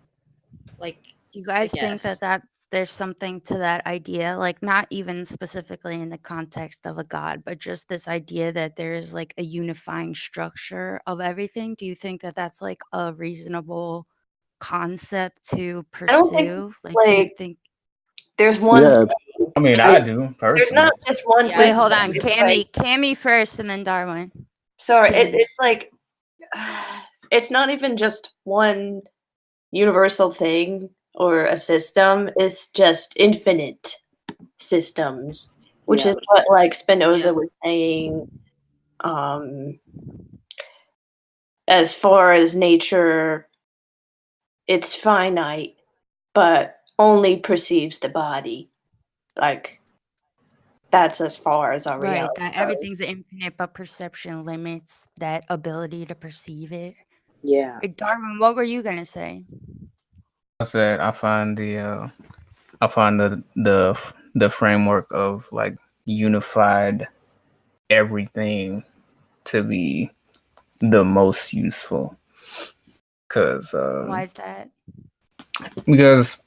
Like, do you guys think that there's something to that idea? Like not even specifically in the context of a God, but just this idea that there is like a unifying structure of everything. Do you think that that's like a reasonable concept to pursue? I don't think, do you think there's one? Yeah. I mean, I do personally. There's not just one. Wait, hold on, Cammy first, and then Darwin. Sorry, it's like it's not even just one universal thing or a system. It's just infinite systems, which is what like Spinoza was saying. As far as nature, it's finite, but only perceives the body. Like that's as far as our reality. Right, that everything's infinite, but perception limits that ability to perceive it. Yeah. Darwin, what were you gonna say? I said I find the framework of like unified everything to be the most useful. Cause why is that? Because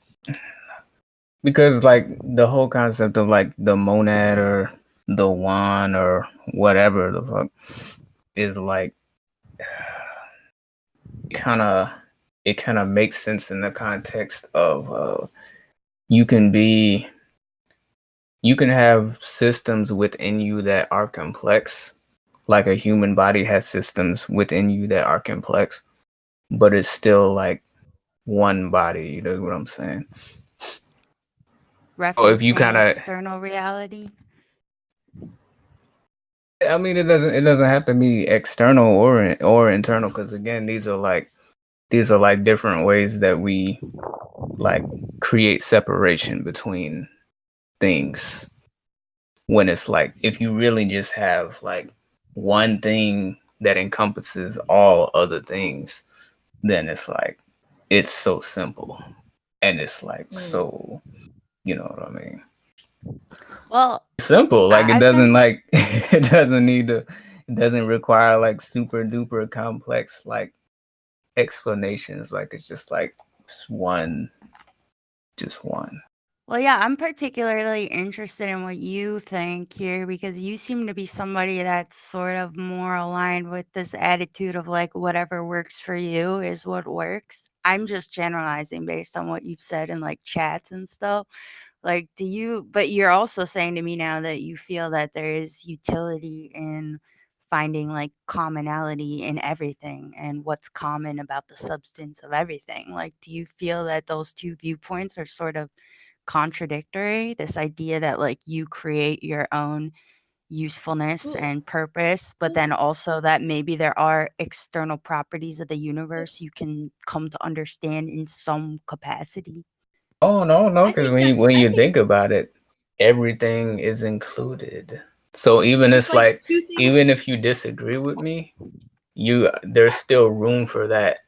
like the whole concept of like the monad or the one or whatever the fuck is like kind of makes sense in the context of you can have systems within you that are complex, like a human body has systems within you that are complex, but it's still like one body. You know what I'm saying? Referencing if you kind of, external reality. I mean, it doesn't have to be external or internal, because again, these are like different ways that we like create separation between things. When it's like, if you really just have like one thing that encompasses all other things, then it's like, it's so simple, and it's like so, you know what I mean? Well, Simple, like it I doesn't think like it doesn't require like super duper complex like explanations. Like it's just like just one. Well, yeah, I'm particularly interested in what you think here because you seem to be somebody that's sort of more aligned with this attitude of like whatever works for you is what works. I'm just generalizing based on what you've said in like chats and stuff. Like, but you're also saying to me now that you feel that there is utility in finding like commonality in everything and what's common about the substance of everything. Like, do you feel that those two viewpoints are sort of contradictory? This idea that like you create your own usefulness and purpose, but then also that maybe there are external properties of the universe you can come to understand in some capacity. Oh no, because when you think about it, everything is included. So even even if you disagree with me, there's still room for that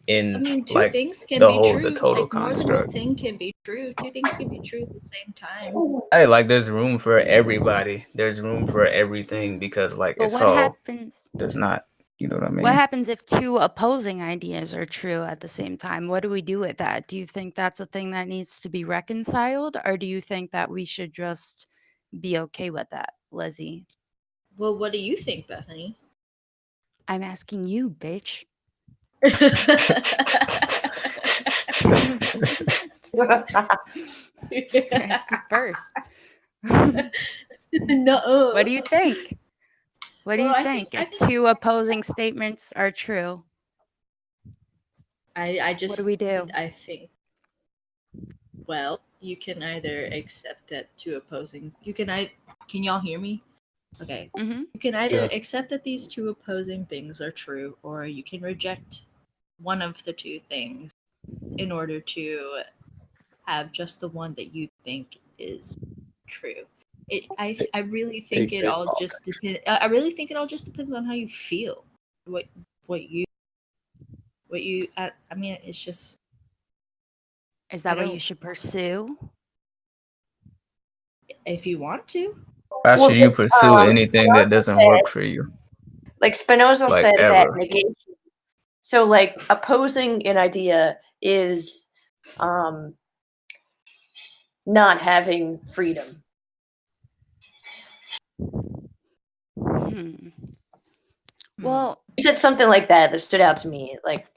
in two things can the be whole true. the total Like more than construct. one thing can be true. Two things can be true at the same time. Hey, like there's room for everybody. There's room for everything, because like But it's what all happens? there's not. You know what I mean? What happens if two opposing ideas are true at the same time? What do we do with that? Do you think that's a thing that needs to be reconciled, or do you think that we should just be okay with that, Lizzie? Well, what do you think, Bethany? I'm asking you, bitch. First. No. What do you think? What do you think if two opposing statements are true? What do we do? I think, well, you can either accept that two opposing. Can y'all hear me? Okay. Mm-hmm. You can either accept that these two opposing things are true, or you can reject one of the two things in order to have just the one that you think is true. I really think it all just depends. I really think it all just depends on how you feel. What you. I mean, it's just. Is that what you should pursue? If you want to. Why should you pursue anything that doesn't work for you? Like Spinoza Like said that ever. negation. So like opposing an idea is not having freedom. Well, he said something like that stood out to me. Like,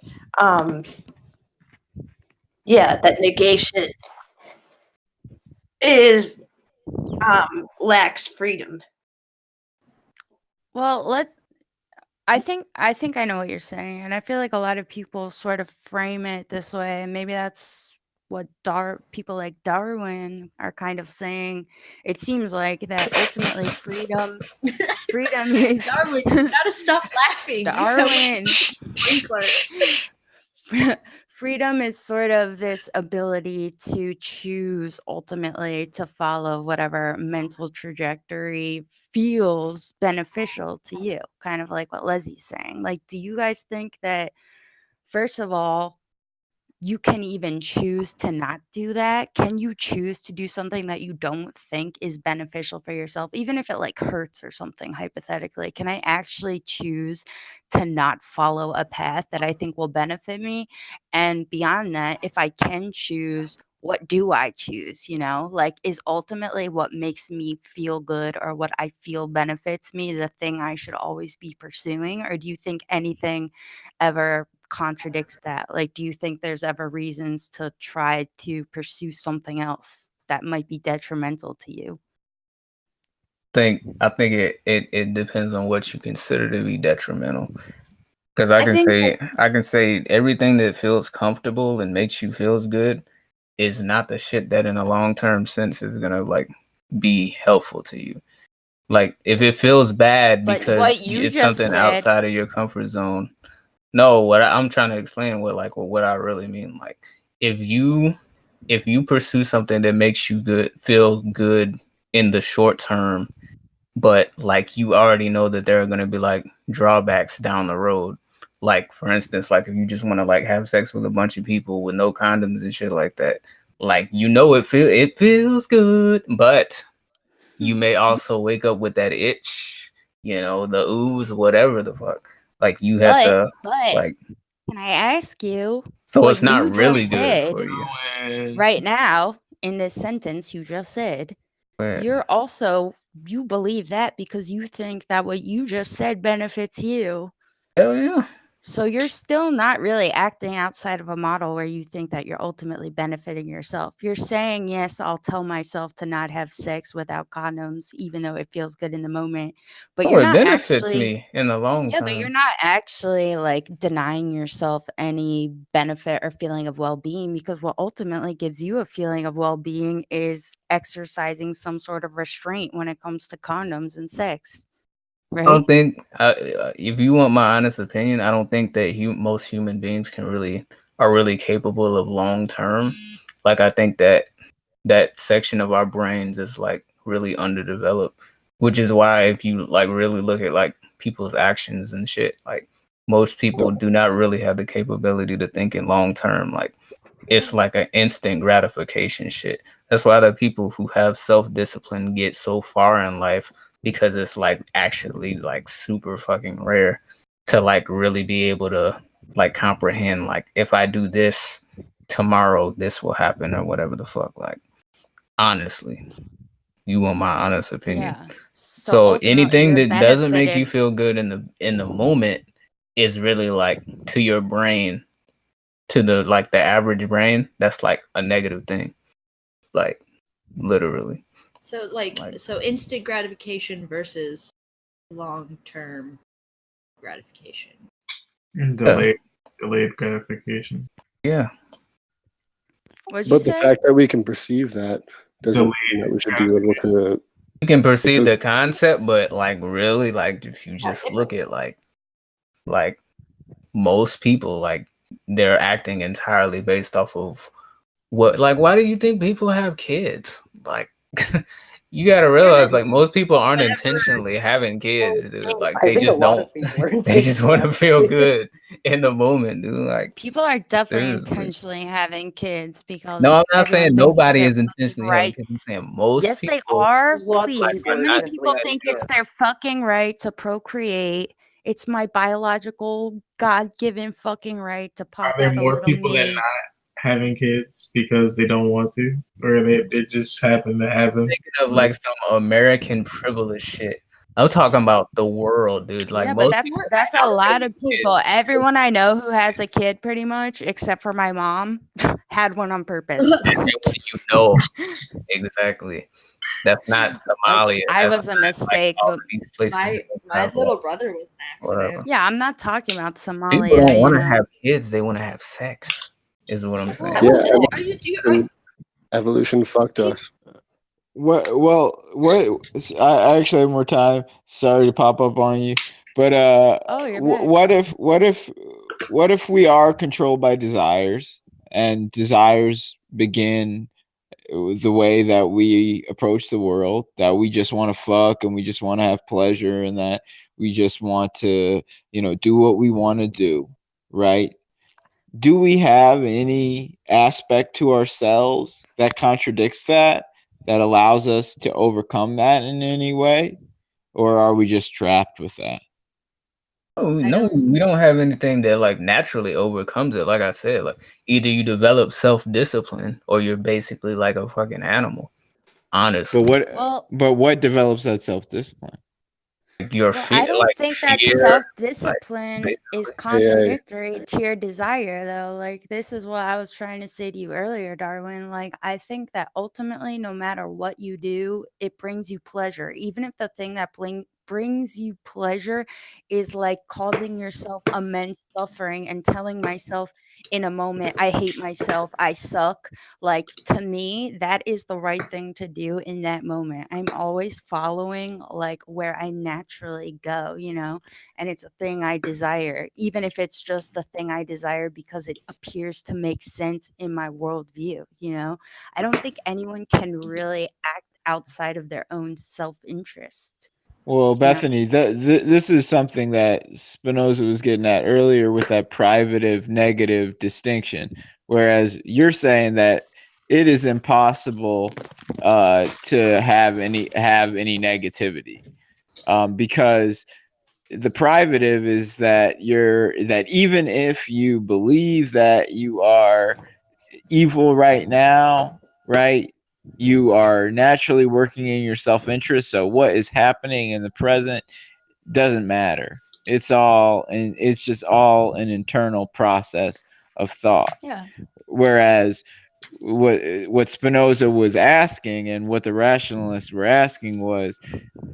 yeah, that negation is lacks freedom. Well, I think I know what you're saying, and I feel like a lot of people sort of frame it this way, and maybe that's what people like Darwin are kind of saying. It seems like that ultimately freedom is Darwin, you gotta stop laughing. Darwin. Freedom is sort of this ability to choose ultimately to follow whatever mental trajectory feels beneficial to you, kind of like what Leslie's saying. Like, do you guys think that, first of all, you can even choose to not do that? Can you choose to do something that you don't think is beneficial for yourself, even if it like hurts or something, hypothetically? Can I actually choose to not follow a path that I think will benefit me? And beyond that, if I can choose, what do I choose? Like, is ultimately what makes me feel good or what I feel benefits me the thing I should always be pursuing? Or do you think anything ever contradicts that? Like, do you think there's ever reasons to try to pursue something else that might be detrimental to you? I think it depends on what you consider to be detrimental. Because I can say everything that feels comfortable and makes you feels good is not the shit that in a long-term sense is gonna like be helpful to you. Like if it feels bad But because what you it's just something said, outside of your comfort zone. No, I'm trying to explain what I really mean. Like if you pursue something that makes you feel good in the short term, but like you already know that there are going to be like drawbacks down the road. Like for instance, like if you just want to like have sex with a bunch of people with no condoms and shit like that, like it feels good, but you may also wake up with that itch, the ooze, whatever the fuck. Like you have to like. Can I ask you? So what it's not you really just good said for you. right now in this sentence you just said? You believe that because you think that what you just said benefits you. Hell yeah. So you're still not really acting outside of a model where you think that you're ultimately benefiting yourself. You're saying, yes, I'll tell myself to not have sex without condoms, even though it feels good in the moment. But you're it not benefits actually me in the long term. But you're not actually like denying yourself any benefit or feeling of well-being, because what ultimately gives you a feeling of well-being is exercising some sort of restraint when it comes to condoms and sex. Right? I don't think, if you want my honest opinion, I don't think that most human beings are really capable of long term. Like I think that section of our brains is like really underdeveloped, which is why if you like really look at like people's actions and shit, like most people do not really have the capability to think in long term. Like it's like an instant gratification shit. That's why the people who have self-discipline get so far in life, because it's like actually like super fucking rare to like really be able to like comprehend like if I do this tomorrow this will happen or whatever the fuck. Like honestly, you want my honest opinion. Yeah. So anything you're that doesn't make you benefited. feel good in the moment is really like to your brain, to the like the average brain, that's like a negative thing. Like literally. So so instant gratification versus long-term gratification. And delayed gratification. Yeah. What'd you But the say? fact that we can perceive that doesn't mean that we should be able to. You can perceive the concept, but like really, like if you just look at like most people, like they're acting entirely based off of what, like why do you think people have kids? Like you gotta realize like most people aren't intentionally having kids, dude. Like they just don't, they just want to feel good in the moment, dude. Like people are definitely seriously. intentionally having kids because no, I'm not saying everyone thinks nobody they're is intentionally having right. kids. I'm saying most Yes, people. they are. Lots of Please. people How are many intentionally people having think kids. it's their fucking right to procreate? It's my biological, God-given fucking right to Are pop there out a more little people that me. not having kids because they don't want to, or they just happen to have them? Thinking of like some American privilege shit. I'm talking about the world, dude. Like Yeah, but most people, that's a lot of people. Everyone I know who has a kid, pretty much, except for my mom, had one on purpose. you know exactly. That's not Somalia. Like, I That's was a not, mistake, like, all but of these places My little brother was an accident. whatever. yeah, I'm not talking about Somalia. People don't want to have kids; they want to have sex. Is what I'm saying. Yeah, evolution fucked us. What? Well, I actually have more time. Sorry to pop up on you, but you're back. what if we are controlled by desires, and desires begin the way that we approach the world, that we just want to fuck and we just want to have pleasure, and that we just want to, do what we want to do, right? Do we have any aspect to ourselves that contradicts that allows us to overcome that in any way, or are we just trapped with that? Oh, no, we don't have anything that like naturally overcomes it. Like I said, like either you develop self-discipline or you're basically like a fucking animal. Honestly. But what develops that self-discipline? Your Well, fear, I don't like think that fear, self-discipline is basically. contradictory to your desire, though. Like, this is what I was trying to say to you earlier, Darwin. Like, I think that ultimately, no matter what you do, it brings you pleasure. Even if the thing that brings you pleasure is like causing yourself immense suffering and telling myself in a moment, I hate myself, I suck. Like, to me, that is the right thing to do in that moment. I'm always following like where I naturally go, you know, and it's a thing I desire, even if it's just the thing I desire because it appears to make sense in my worldview, you know. I don't think anyone can really act outside of their own self-interest. Well, Bethany, this is something that Spinoza was getting at earlier with that privative negative distinction, whereas you're saying that it is impossible to have any negativity, because the privative is that even if you believe that you are evil right now, right? You are naturally working in your self-interest. So what is happening in the present doesn't matter. It's just all an internal process of thought. Yeah. Whereas what Spinoza was asking and what the rationalists were asking was,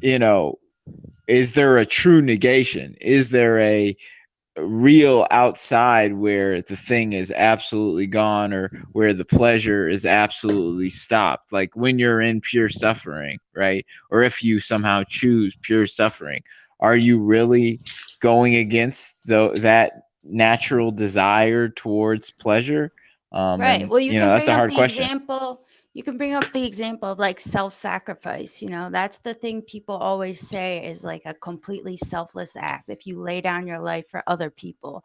is there a true negation? Is there a real outside where the thing is absolutely gone or where the pleasure is absolutely stopped, like when you're in pure suffering, right? Or if you somehow choose pure suffering, are you really going against that natural desire towards pleasure? Right. And Well, you can that's bring a up hard the question. example. You can bring up the example of like self-sacrifice. You know, that's the thing people always say is like a completely selfless act if you lay down your life for other people.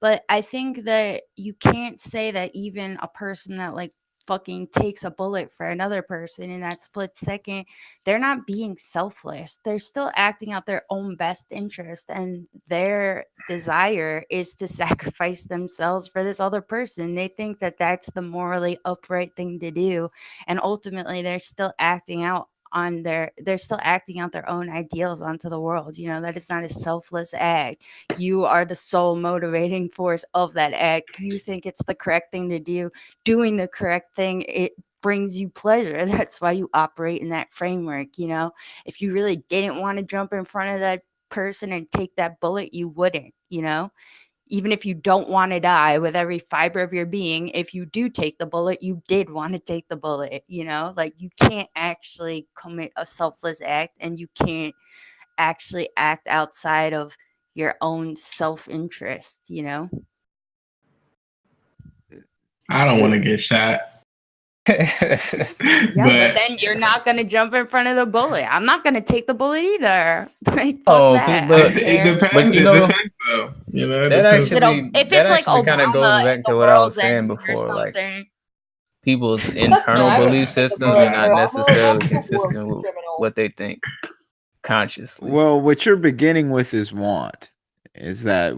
But I think that you can't say that even a person that like fucking takes a bullet for another person in that split second, they're not being selfless. They're still acting out their own best interest, and their desire is to sacrifice themselves for this other person. They think that that's the morally upright thing to do, and ultimately they're still acting out their own ideals onto the world. You know, that it's not a selfless act. You are the sole motivating force of that act. You think it's the correct thing to do. Doing the correct thing, it brings you pleasure. That's why you operate in that framework. You know, if you really didn't want to jump in front of that person and take that bullet, you wouldn't, you know. Even if you don't want to die with every fiber of your being, if you do take the bullet, you did want to take the bullet, you know? Like, you can't actually commit a selfless act, and you can't actually act outside of your own self-interest, you know? I don't want to get shot. Yeah, but then you're not going to jump in front of the bullet. I'm not going to take the bullet either. Like, fuck that. But it depends. But you know, though. You know, that depends. actually if that it's like actually kind of goes Obama back and to the what I was world's saying ending or before, like something. people's internal I don't belief think the systems Barack are not Obama necessarily was a war consistent with criminal. what they think consciously. Well, what you're beginning with is want. Is that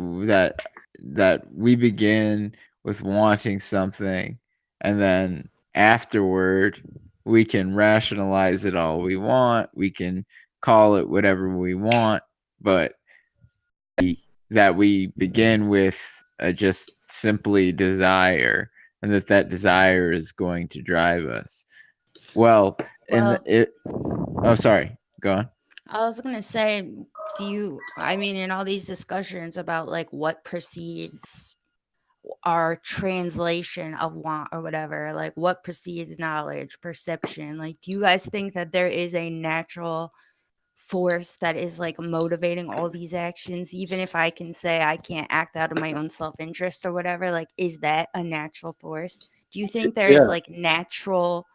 we begin with wanting something, and then afterward we can rationalize it all we want. We can call it whatever we want, but that we begin with just simply desire, and that desire is going to drive us. Well, oh, sorry. Go on. I was gonna say, in all these discussions about like what precedes our translation of want or whatever, like what precedes knowledge, perception, like do you guys think that there is a natural force that is like motivating all these actions? Even if I can say I can't act out of my own self-interest or whatever, like is that a natural force? Do you think there is like natural,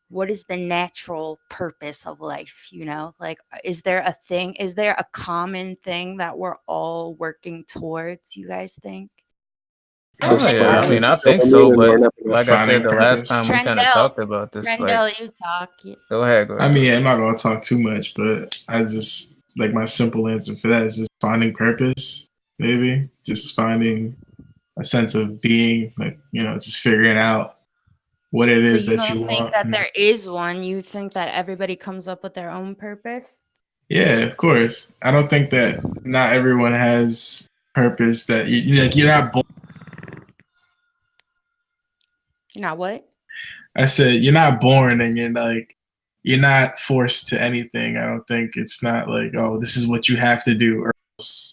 what is the natural purpose of life? You know, like is there a common thing that we're all working towards, you guys think? Oh yeah, I mean I think so, but like I said the last time we kind of talked about this. Rendell, Like, you talk. Go ahead. I mean, I'm not gonna talk too much, but I just like my simple answer for that is just finding purpose. Maybe just finding a sense of being, like, you know, just figuring out what it So is you that you don't think want. that there is one? You think that everybody comes up with their own purpose? Yeah, of course. I don't think that not everyone has purpose. That like you're not born. You're not what? I said you're not born and you're not forced to anything. I don't think it's not like, oh, this is what you have to do or else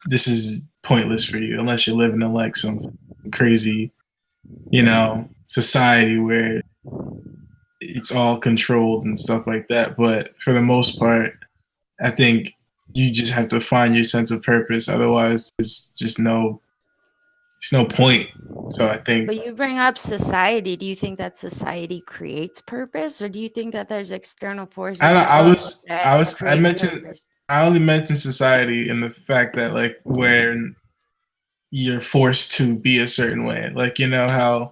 this is pointless for you, unless you're living in like some crazy, you know, society where it's all controlled and stuff like that. But for the most part, I think you just have to find your sense of purpose. Otherwise, there's no point. So I think But you bring up society. Do you think that society creates purpose, or do you think that there's external forces above that I create mentioned purpose? I only mentioned society in the fact that like where you're forced to be a certain way. Like, you know how,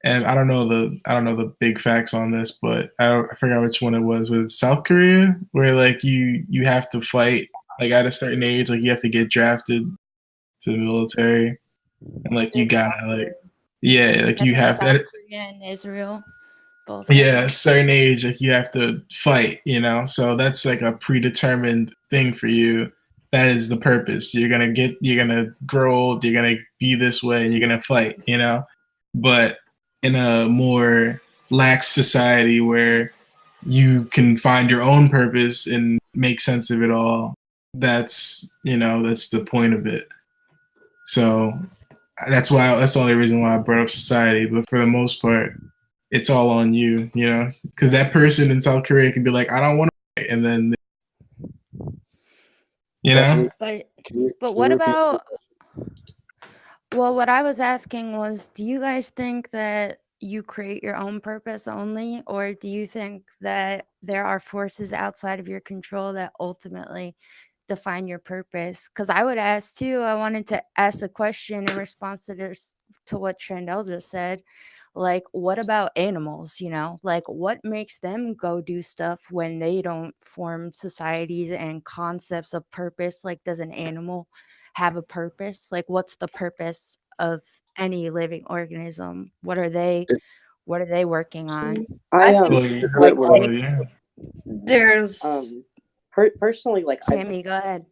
and I don't know the big facts on this, but I forgot which one it was with South Korea, where like you have to fight like at a certain age, like you have to get drafted to the military, and like you It's South gotta like Korea. yeah, like I you think have South to Korea and Israel both have yeah, a it. certain age, like you have to fight, you know. So that's like a predetermined thing for you. That is the purpose. You're gonna grow old, you're gonna be this way, and you're gonna fight, you know. But in a more lax society where you can find your own purpose and make sense of it all, that's the point of it. So that's the only reason why I brought up society. But for the most part, it's all on you, you know, because that person in South Korea can be like, I don't want to, and then you know. Stephanie, But can you what repeat? about? Well, what I was asking was, do you guys think that you create your own purpose only, or do you think that there are forces outside of your control that ultimately define your purpose? Because I would ask too, I wanted to ask a question in response to this, to what Trendell just said. Like, what about animals? Like, what makes them go do stuff when they don't form societies and concepts of purpose? Like, does an animal have a purpose? Like, what's the purpose of any living organism? What are they working on? I I think like Well, yeah. there's personally, like I Cammy, go ahead.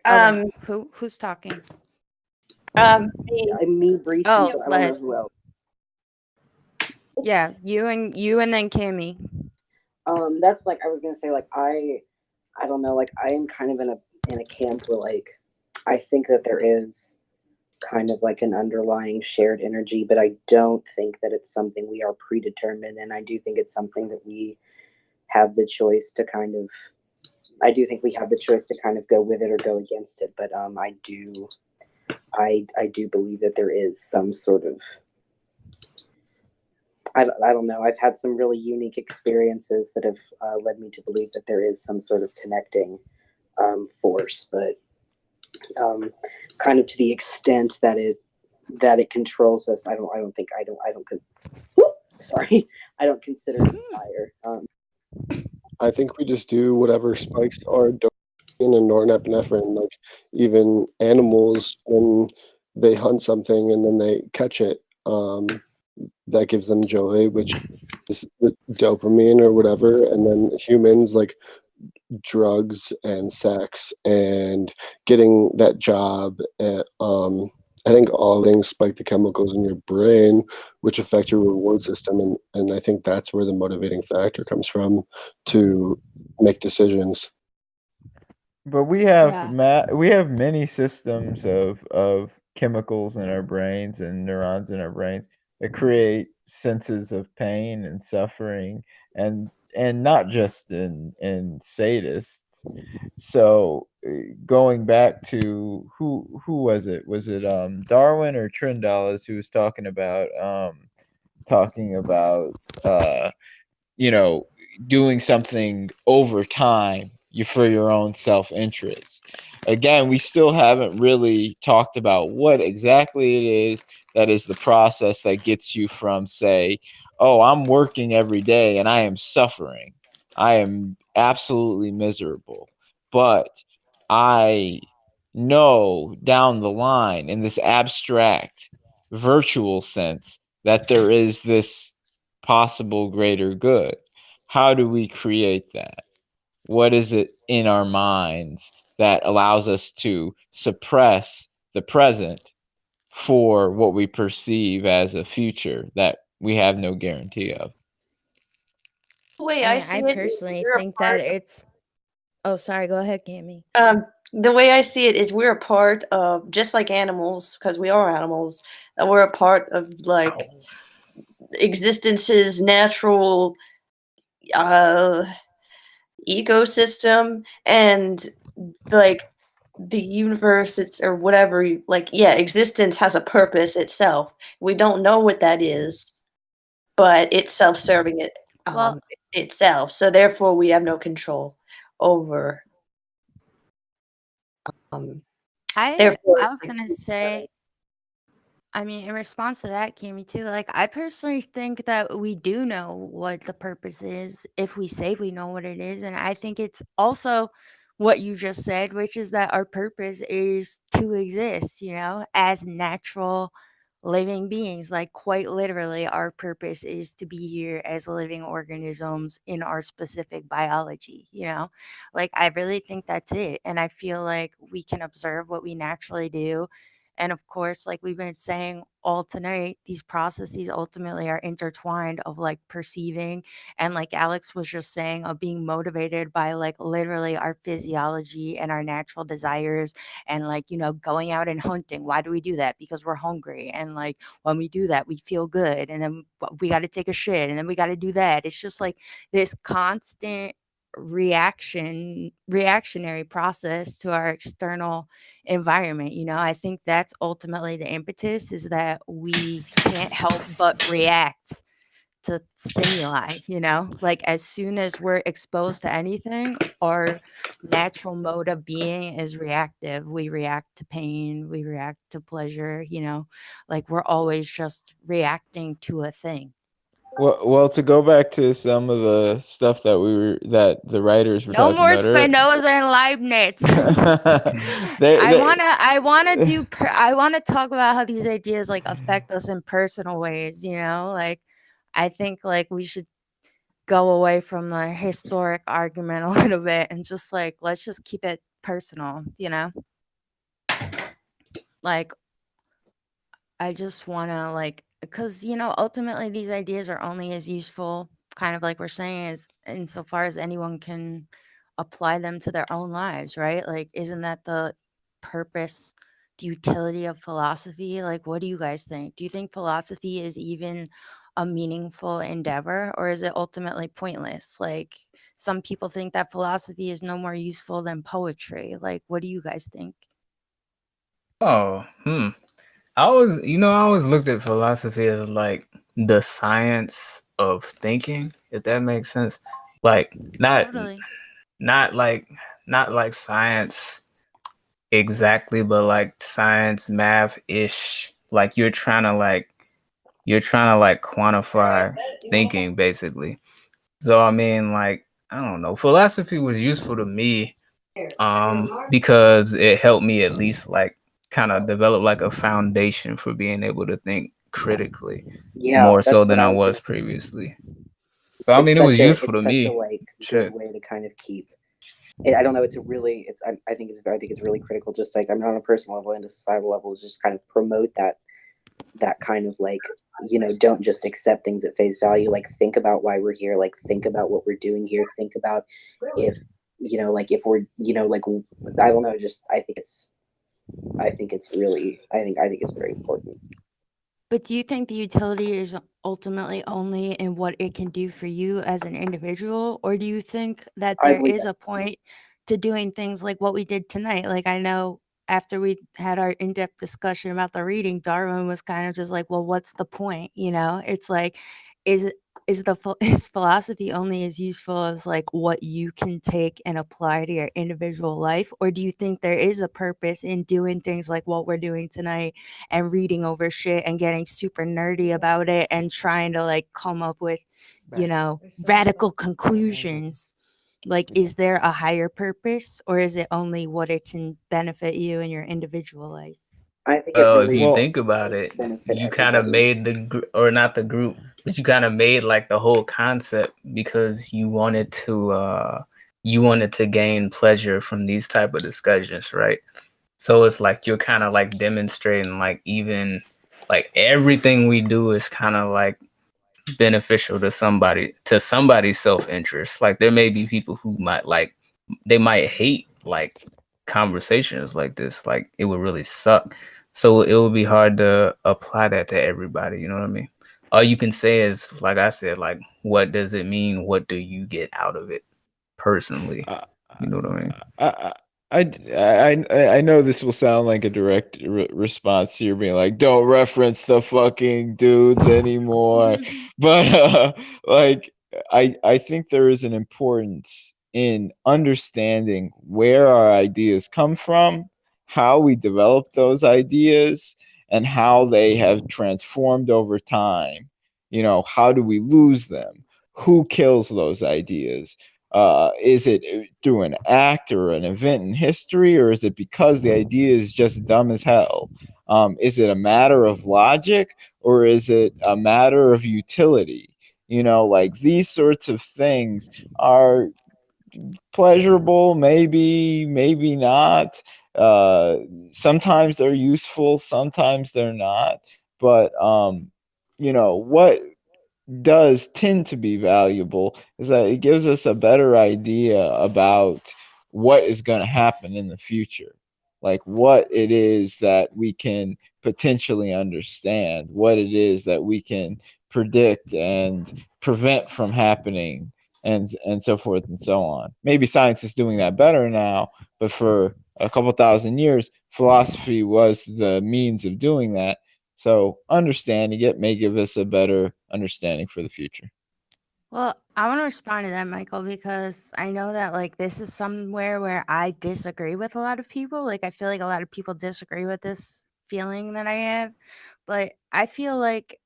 um Who's talking? me. me briefly, Oh, but I don't know Les. who else. Yeah, you and then Cammy. That's like I was gonna say, like I don't know, like I am kind of in a camp where like I think that there is kind of like an underlying shared energy, but I don't think that it's something we are predetermined, and I do think it's something that we have the choice to kind of. I do think we have the choice to kind of go with it or go against it, but I do believe that there is some sort of. I don't know. I've had some really unique experiences that have led me to believe that there is some sort of connecting force, but kind of to the extent that it controls us. I don't think I don't sorry. I don't consider it higher. I think we just do whatever spikes our dopamine and norepinephrine. Like even animals, when they hunt something and then they catch it, that gives them joy, which is the dopamine or whatever. And then humans, like drugs and sex and getting that job. I think all things spike the chemicals in your brain, which affect your reward system. And I think that's where the motivating factor comes from to make decisions. But we have Yeah. we have many systems of chemicals in our brains and neurons in our brains that create senses of pain and suffering, and not just in sadists. So going back to who was it? Was it Darwin or Trindalis who was talking about you know, doing something over time for your own self-interest. Again, we still haven't really talked about what exactly it is that is the process that gets you from, say, oh, I'm working every day and I am suffering. I am absolutely miserable. but I know down the line in this abstract virtual sense that there is this possible greater good. How do we create that? What is it in our minds that allows us to suppress the present for what we perceive as a future that we have no guarantee of? The way I I mean, see I it is personally we're a think that part. it's. Oh, sorry. Go ahead, Cammy. The way I see it is we're a part of, just like animals, because we are animals, that we're a part of like existence's natural ecosystem, and like the universe, it's or whatever, like, yeah, existence has a purpose itself. We don't know what that is, but it's self-serving it Well, itself. So therefore we have no control over I therefore was gonna say, I mean, in response to that, Cammy, too, like, I personally think that we do know what the purpose is if we say we know what it is. And I think it's also what you just said, which is that our purpose is to exist, as natural living beings. Like, quite literally, our purpose is to be here as living organisms in our specific biology. Like, I really think that's it. And I feel like we can observe what we naturally do, and of course, like we've been saying all tonight, these processes ultimately are intertwined of like perceiving, and like Alex was just saying, of being motivated by like literally our physiology and our natural desires, and like, going out and hunting. Why do we do that? Because we're hungry. And like when we do that, we feel good. And then we got to take a shit, and then we got to do that. It's just like this constant reactionary process to our external environment. I think that's ultimately the impetus, is that we can't help but react to stimuli. Like as soon as we're exposed to anything, our natural mode of being is reactive. We react to pain, we react to pleasure. Like we're always just reacting to a thing. Well, to go back to some of the stuff that the writers were No talking more about earlier. Spinoza and Leibniz. I wanna talk about how these ideas like affect us in personal ways. Like I think like we should go away from the historic argument a little bit and just like let's just keep it personal. Like I just want to like, because ultimately these ideas are only as useful, kind of like we're saying, as insofar as anyone can apply them to their own lives, right? Like, isn't that the purpose, the utility of philosophy? Like, what do you guys think? Do you think philosophy is even a meaningful endeavor, or is it ultimately pointless? Like, some people think that philosophy is no more useful than poetry. Like, what do you guys think? Oh, I always looked at philosophy as like the science of thinking, if that makes sense. Like Totally. not like science exactly, but like science math-ish. Like you're trying to quantify thinking basically. So I mean, like, I don't know. Philosophy was useful to me because it helped me at least like kind of develop like a foundation for being able to think critically Yeah, more so that's what than I I was was gonna. previously. So I mean, it was useful to It's such a me. like good Shit. way to kind of keep. I don't know. It's a really. It's. I think it's really critical. Just like, I mean, on a personal level and a societal level, is just kind of promote that kind of like, don't just accept things at face value. Like, think about why we're here. Like, think about what we're doing here. Think about if like if we're like, I don't know. Just I think it's really. I think it's very important. But do you think the utility is ultimately only in what it can do for you as an individual? Or do you think that I there believe is a point to doing things like what we did tonight? Like, I know after we had our in depth discussion about the reading, Darwin was kind of just like, well, what's the point? It's like, is is philosophy only as useful as like what you can take and apply to your individual life? Or do you think there is a purpose in doing things like what we're doing tonight and reading over shit and getting super nerdy about it and trying to like come up with, radical conclusions? Like, is there a higher purpose, or is it only what it can benefit you in your individual life? I think it Well, if really you think about does it, benefit you kind of everybody. made or not the group, but you kind of made like the whole concept because you wanted to gain pleasure from these type of discussions, right? So it's like you're kind of like demonstrating like even like everything we do is kind of like beneficial to somebody's self-interest. Like there may be people who they might hate like conversations like this, like it would really suck, so it would be hard to apply that to everybody, you know what I mean? All you can say is, like I said, like, what does it mean? What do you get out of it personally? You know what I mean? I know this will sound like a direct response to your being like, don't reference the fucking dudes anymore, but like I think there is an importance in understanding where our ideas come from, how we develop those ideas, and how they have transformed over time. You know, how do we lose them? Who kills those ideas? Is it through an act or an event in history, or is it because the idea is just dumb as hell? Is it a matter of logic, or is it a matter of utility? You know, like these sorts of things are pleasurable, maybe not. Sometimes they're useful, sometimes they're not. But you know what does tend to be valuable is that it gives us a better idea about what is going to happen in the future, like what it is that we can potentially understand, what it is that we can predict and prevent from happening, and so forth and so on. Maybe science is doing that better now, but for a couple thousand years philosophy was the means of doing that. So understanding it may give us a better understanding for the future. Well, I want to respond to that, Michael, because I know that like this is somewhere where I disagree with a lot of people. Like I feel like a lot of people disagree with this feeling that I have, but I feel like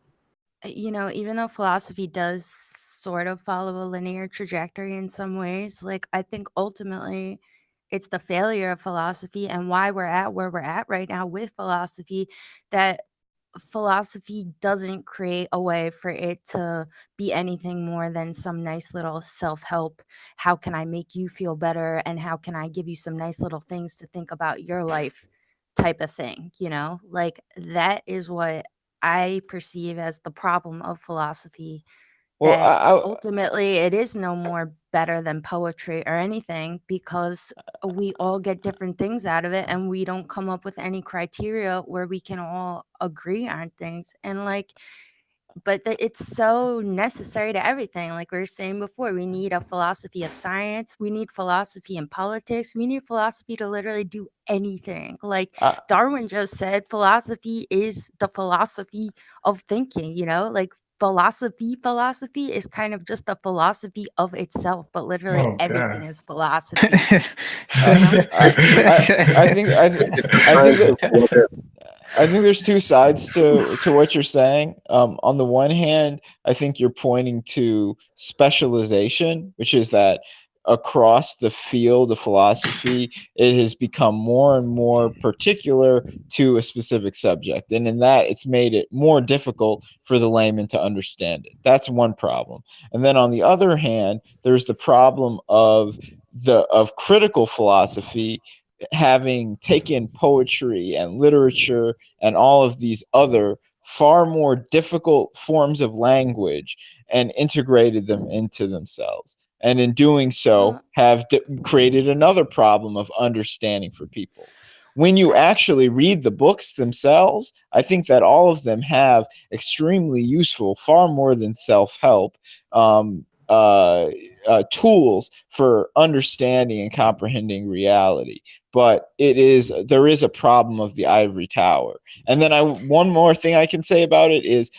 even though philosophy does sort of follow a linear trajectory in some ways, like I think ultimately it's the failure of philosophy and why we're at where we're at right now with philosophy that philosophy doesn't create a way for it to be anything more than some nice little self-help. How can I make you feel better? And how can I give you some nice little things to think about your life type of thing? Like that is what I perceive as the problem of philosophy, Well, that ultimately it is no more better than poetry or anything because we all get different things out of it and we don't come up with any criteria where we can all agree on things. And like, but it's so necessary to everything. Like we were saying before, we need a philosophy of science. We need philosophy in politics. We need philosophy to literally do anything. Like Darwin just said, philosophy is the philosophy of thinking, like philosophy is kind of just the philosophy of itself, but literally Oh everything God. is philosophy. I think there's two sides to what you're saying. On the one hand, I think you're pointing to specialization, which is that across the field of philosophy, it has become more and more particular to a specific subject. And in that, it's made it more difficult for the layman to understand it. That's one problem. And then on the other hand, there's the problem of critical philosophy having taken poetry and literature and all of these other far more difficult forms of language and integrated them into themselves, and in doing so have created another problem of understanding for people. When you actually read the books themselves, I think that all of them have extremely useful, far more than self-help, tools for understanding and comprehending reality. But there is a problem of the ivory tower. And then one more thing I can say about it is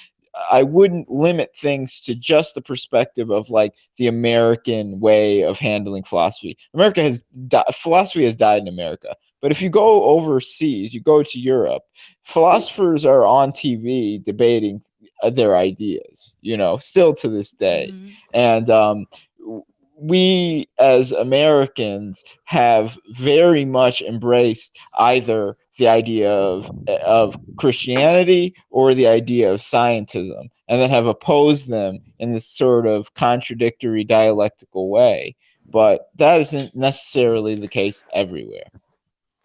I wouldn't limit things to just the perspective of like the American way of handling philosophy. Philosophy has died in America. But if you go overseas, you go to Europe, philosophers are on TV debating their ideas, still to this day. And we as Americans have very much embraced either the idea of Christianity or the idea of scientism, and then have opposed them in this sort of contradictory dialectical way. But that isn't necessarily the case everywhere.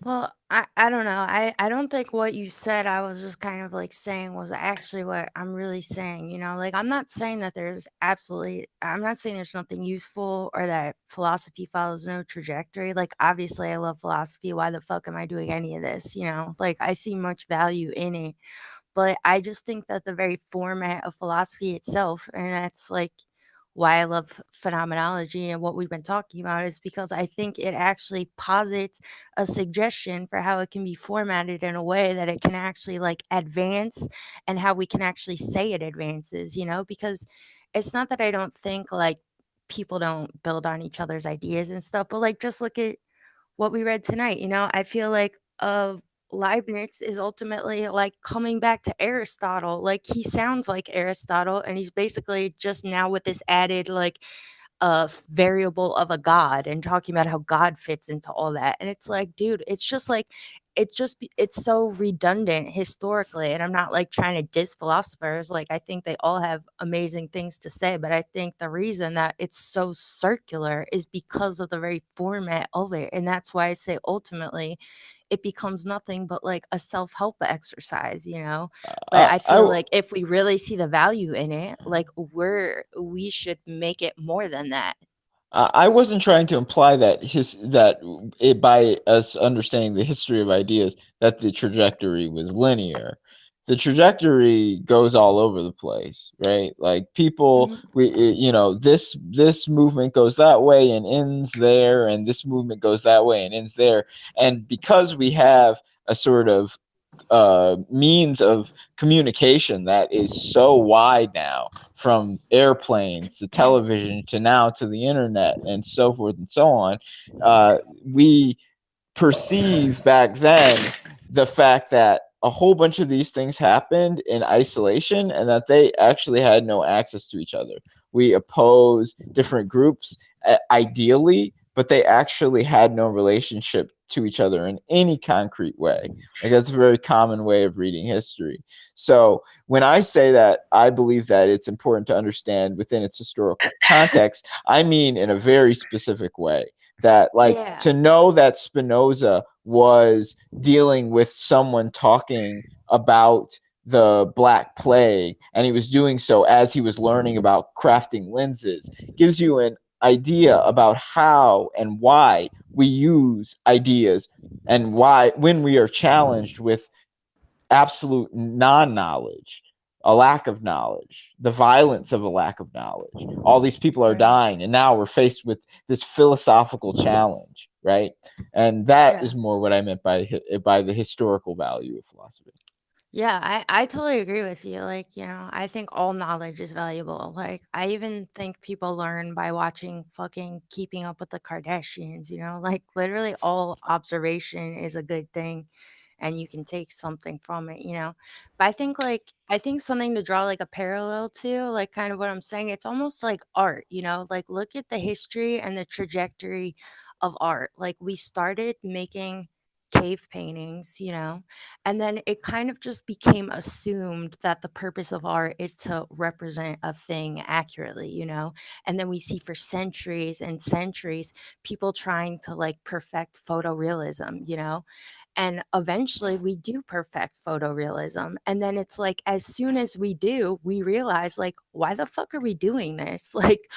Well, I don't know. I don't think what you said, I was just kind of like saying was actually what I'm really saying. Like I'm not saying that I'm not saying there's nothing useful or that philosophy follows no trajectory. Like obviously I love philosophy. Why the fuck am I doing any of this? Like I see much value in it. But I just think that the very format of philosophy itself, and that's like why I love phenomenology and what we've been talking about, is because I think it actually posits a suggestion for how it can be formatted in a way that it can actually like advance, and how we can actually say it advances, because it's not that I don't think like people don't build on each other's ideas and stuff, but like just look at what we read tonight. I feel like Leibniz is ultimately like coming back to Aristotle. Like he sounds like Aristotle, and he's basically just now with this added like variable of a god, and talking about how God fits into all that. And it's like, dude, it's just like it's so redundant historically. And I'm not like trying to diss philosophers. Like I think they all have amazing things to say, but I think the reason that it's so circular is because of the very format of it. And that's why I say ultimately it becomes nothing but like a self-help exercise. But I feel like if we really see the value in it, like we should make it more than that. I wasn't trying to imply that by us understanding the history of ideas that the trajectory was linear. The trajectory goes all over the place, right? Like people, this movement goes that way and ends there, and this movement goes that way and ends there. And because we have a sort of means of communication that is so wide now, from airplanes to television to now to the internet and so forth and so on, we perceive back then the fact that a whole bunch of these things happened in isolation and that they actually had no access to each other. We oppose different groups ideally, but they actually had no relationship to each other in any concrete way. Like that's a very common way of reading history. So when I say that I believe that it's important to understand within its historical context, I mean in a very specific way. That like to know that Spinoza was dealing with someone talking about the Black Plague, and he was doing so as he was learning about crafting lenses, gives you an idea about how and why we use ideas, and why when we are challenged with absolute non-knowledge, a lack of knowledge, the violence of a lack of knowledge, all these people are dying, and now we're faced with this philosophical challenge, right? And that is more what I meant by the historical value of philosophy. Yeah, I totally agree with you. Like, I think all knowledge is valuable. Like, I even think people learn by watching fucking Keeping Up with the Kardashians, like literally all observation is a good thing, and you can take something from it. But I think something to draw like a parallel to, like kind of what I'm saying, it's almost like art, like look at the history and the trajectory of art. Like we started making cave paintings, and then it kind of just became assumed that the purpose of art is to represent a thing accurately, and then we see for centuries and centuries people trying to like perfect photorealism, and eventually we do perfect photorealism. And then it's like, as soon as we do, we realize like, why the fuck are we doing this? Like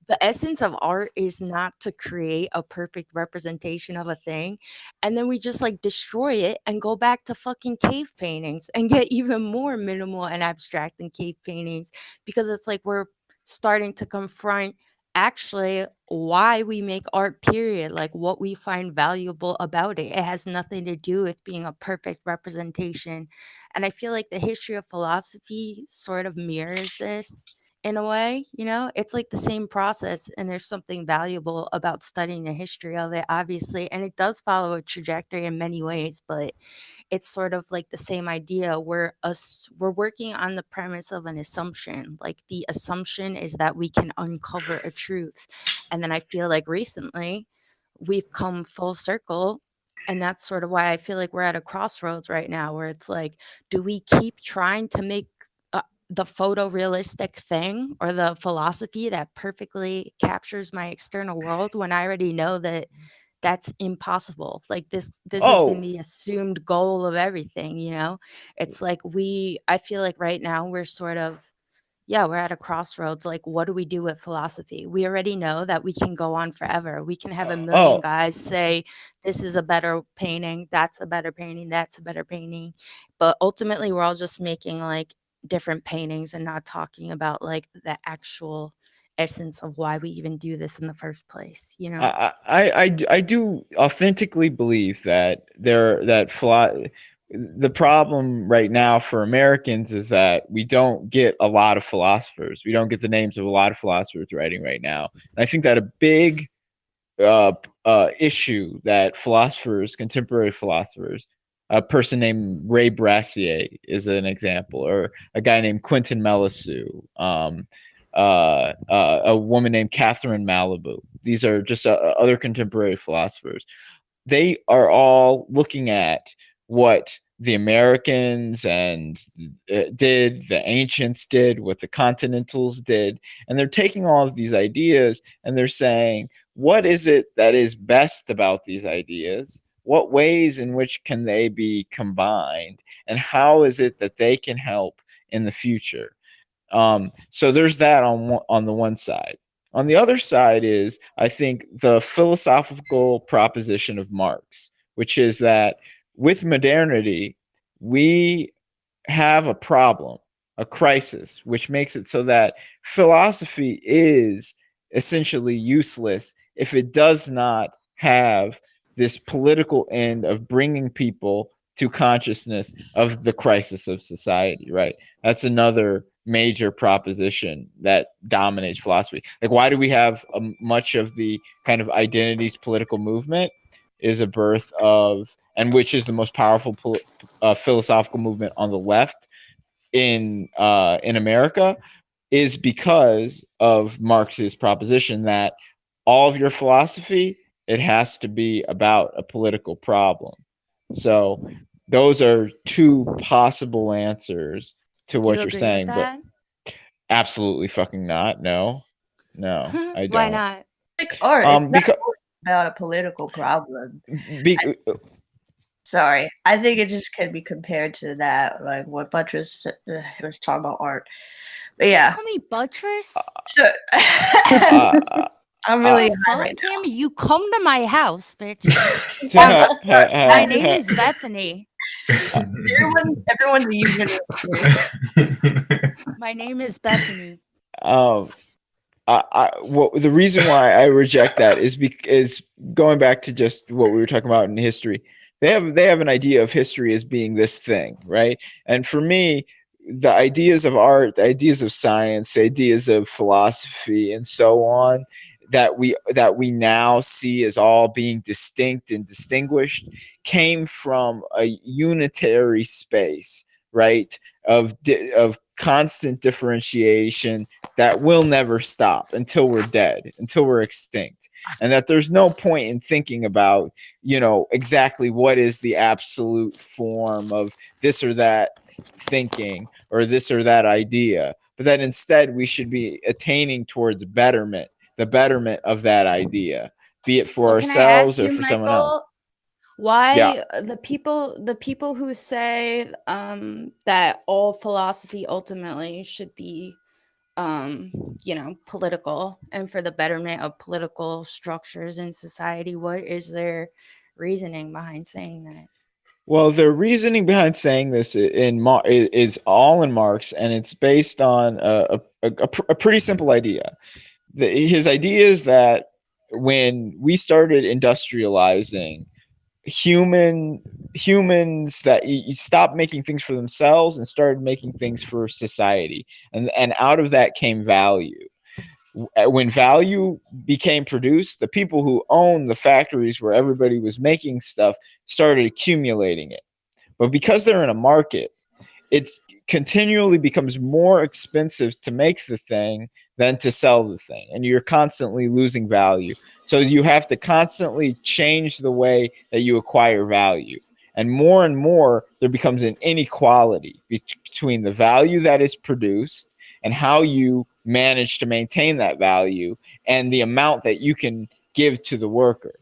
the essence of art is not to create a perfect representation of a thing. And then we just like destroy it and go back to fucking cave paintings and get even more minimal and abstract than cave paintings, because it's like we're starting to confront actually why we make art, period, like what we find valuable about it. It has nothing to do with being a perfect representation. And I feel like the history of philosophy sort of mirrors this in a way. It's like the same process, and there's something valuable about studying the history of it, obviously, and it does follow a trajectory in many ways, but it's sort of like the same idea. We're working on the premise of an assumption. Like the assumption is that we can uncover a truth, And then I feel like recently we've come full circle. And that's sort of why I feel like we're at a crossroads right now, where it's like, do we keep trying to make the photorealistic thing or the philosophy that perfectly captures my external world when I already know that that's impossible? Like this has been the assumed goal of everything, you know? It's like I feel like right now we're sort of, we're at a crossroads. Like, what do we do with philosophy? We already know that we can go on forever. We can have a million guys say, this is a better painting, that's a better painting, that's a better painting. But ultimately, we're all just making like different paintings and not talking about like the actual essence of why we even do this in the first place, you know? I do authentically believe that the problem right now for Americans is that we don't get a lot of philosophers. We don't get the names of a lot of philosophers writing right now. And I think that a big issue that contemporary philosophers, a person named Ray Brassier is an example, or a guy named Quentin Melissu, a woman named Catherine Malibu. These are just other contemporary philosophers. They are all looking at what the Americans did, the ancients did, what the continentals did, and they're taking all of these ideas and they're saying, what is it that is best about these ideas? What ways in which can they be combined? And how is it that they can help in the future? So there's that on the one side. On the other side is, I think, the philosophical proposition of Marx, which is that with modernity, we have a problem, a crisis, which makes it so that philosophy is essentially useless if it does not have this political end of bringing people to consciousness of the crisis of society, right? That's another major proposition that dominates philosophy. Like, why do we have much of the kind of identities political movement is a birth of, and which is the most powerful philosophical movement on the left in America, is because of Marx's proposition that all of your philosophy, it has to be about a political problem. So those are two possible answers to what you're saying, but absolutely fucking not. No, I don't. Why not? Like art, it's not about a political problem. Sorry, I think it just can be compared to that, like what Buttress was talking about art. But yeah, call me Buttress. Sure. I'm really high right now. You come to my house, bitch. My name is Bethany. Everyone's a user. My name is Bethany. The reason why I reject that is going back to just what we were talking about in history. They have an idea of history as being this thing, right? And for me, the ideas of art, the ideas of science, the ideas of philosophy, and so on, that we now see as all being distinct and distinguished, came from a unitary space, right? Of constant differentiation that will never stop until we're dead, until we're extinct. And that there's no point in thinking about, exactly what is the absolute form of this or that thinking or this or that idea, but that instead we should be attaining towards betterment, the betterment of that idea, be it for ourselves or for someone else. Why the people who say that all philosophy ultimately should be political and for the betterment of political structures in society, what is their reasoning behind saying that? Well, the reasoning behind saying this is all in Marx, and it's based on a pretty simple idea. His idea is that when we started industrializing, humans that you stopped making things for themselves and started making things for society, and out of that came value. When value became produced, the people who owned the factories where everybody was making stuff started accumulating it. But because they're in a market, it's continually becomes more expensive to make the thing than to sell the thing, and you're constantly losing value. So you have to constantly change the way that you acquire value. And more there becomes an inequality between the value that is produced and how you manage to maintain that value and the amount that you can give to the worker.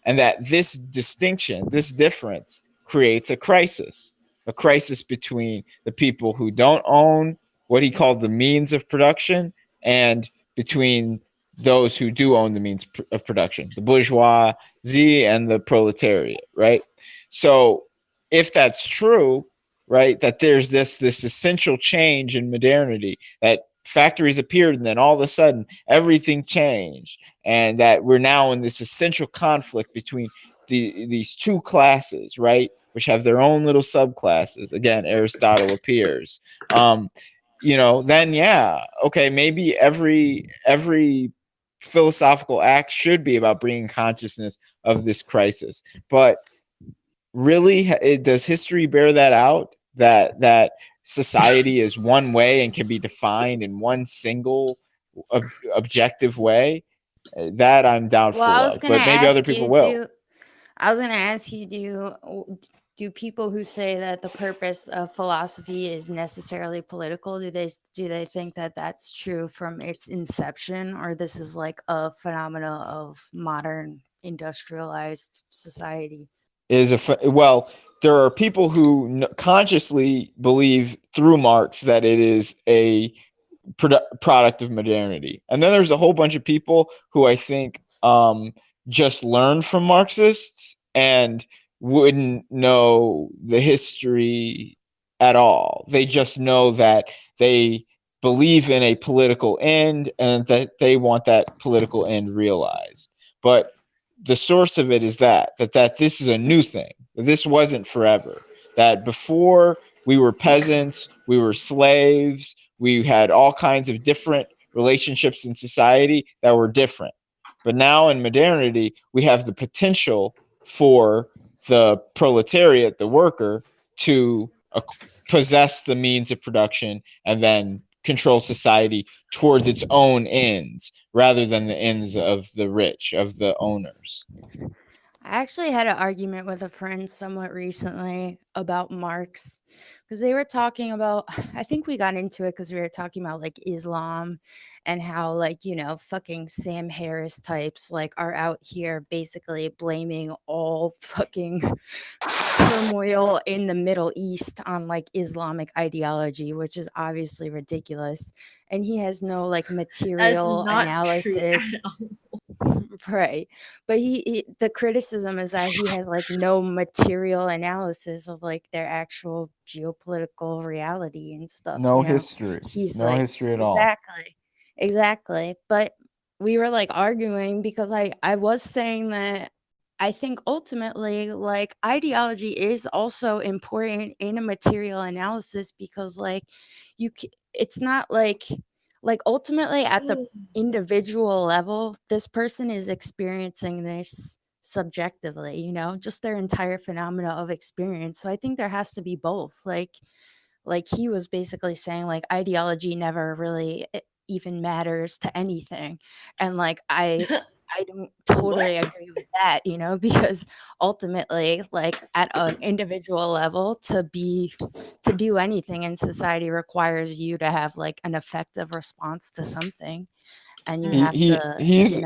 And that this distinction, this difference, creates a crisis between the people who don't own what he called the means of production and between those who do own the means of production, the bourgeoisie and the proletariat, right? So if that's true, right, that there's this essential change in modernity, that factories appeared and then all of a sudden everything changed, and that we're now in this essential conflict between these two classes, right, which have their own little subclasses. Again, Aristotle appears. Then yeah, okay, maybe every philosophical act should be about bringing consciousness of this crisis. But really, does history bear that out? That society is one way and can be defined in one single objective way? That I'm doubtful of. But maybe other people will. I was going to ask you, do people who say that the purpose of philosophy is necessarily political, do they think that that's true from its inception, or this is like a phenomena of modern industrialized society? Well, there are people who consciously believe through Marx that it is a product of modernity, and then there's a whole bunch of people who I think just learned from Marxists and wouldn't know the history at all. They just know that they believe in a political end and that they want that political end realized. But the source of it is that this is a new thing. This wasn't forever. That before we were peasants, we were slaves, we had all kinds of different relationships in society that were different. But now in modernity, we have the potential for the proletariat, the worker, to possess the means of production and then control society towards its own ends rather than the ends of the rich, of the owners. I actually had an argument with a friend somewhat recently about Marx, because they were talking about, I think we got into it because we were talking about like Islam and how, like, fucking Sam Harris types like are out here basically blaming all fucking turmoil in the Middle East on like Islamic ideology, which is obviously ridiculous. And he has no like material analysis. Right. But the criticism is that he has like no material analysis of like their actual geopolitical reality and stuff. No history. He's no like, history at all. Exactly. But we were like arguing because I was saying that I think ultimately like ideology is also important in a material analysis, because like it's not like ultimately at the individual level, this person is experiencing this subjectively, just their entire phenomena of experience. So I think there has to be both. Like he was basically saying like ideology never really even matters to anything. And like I don't totally agree with that, because ultimately, like at an individual level, to do anything in society requires you to have like an effective response to something, and you have to. He's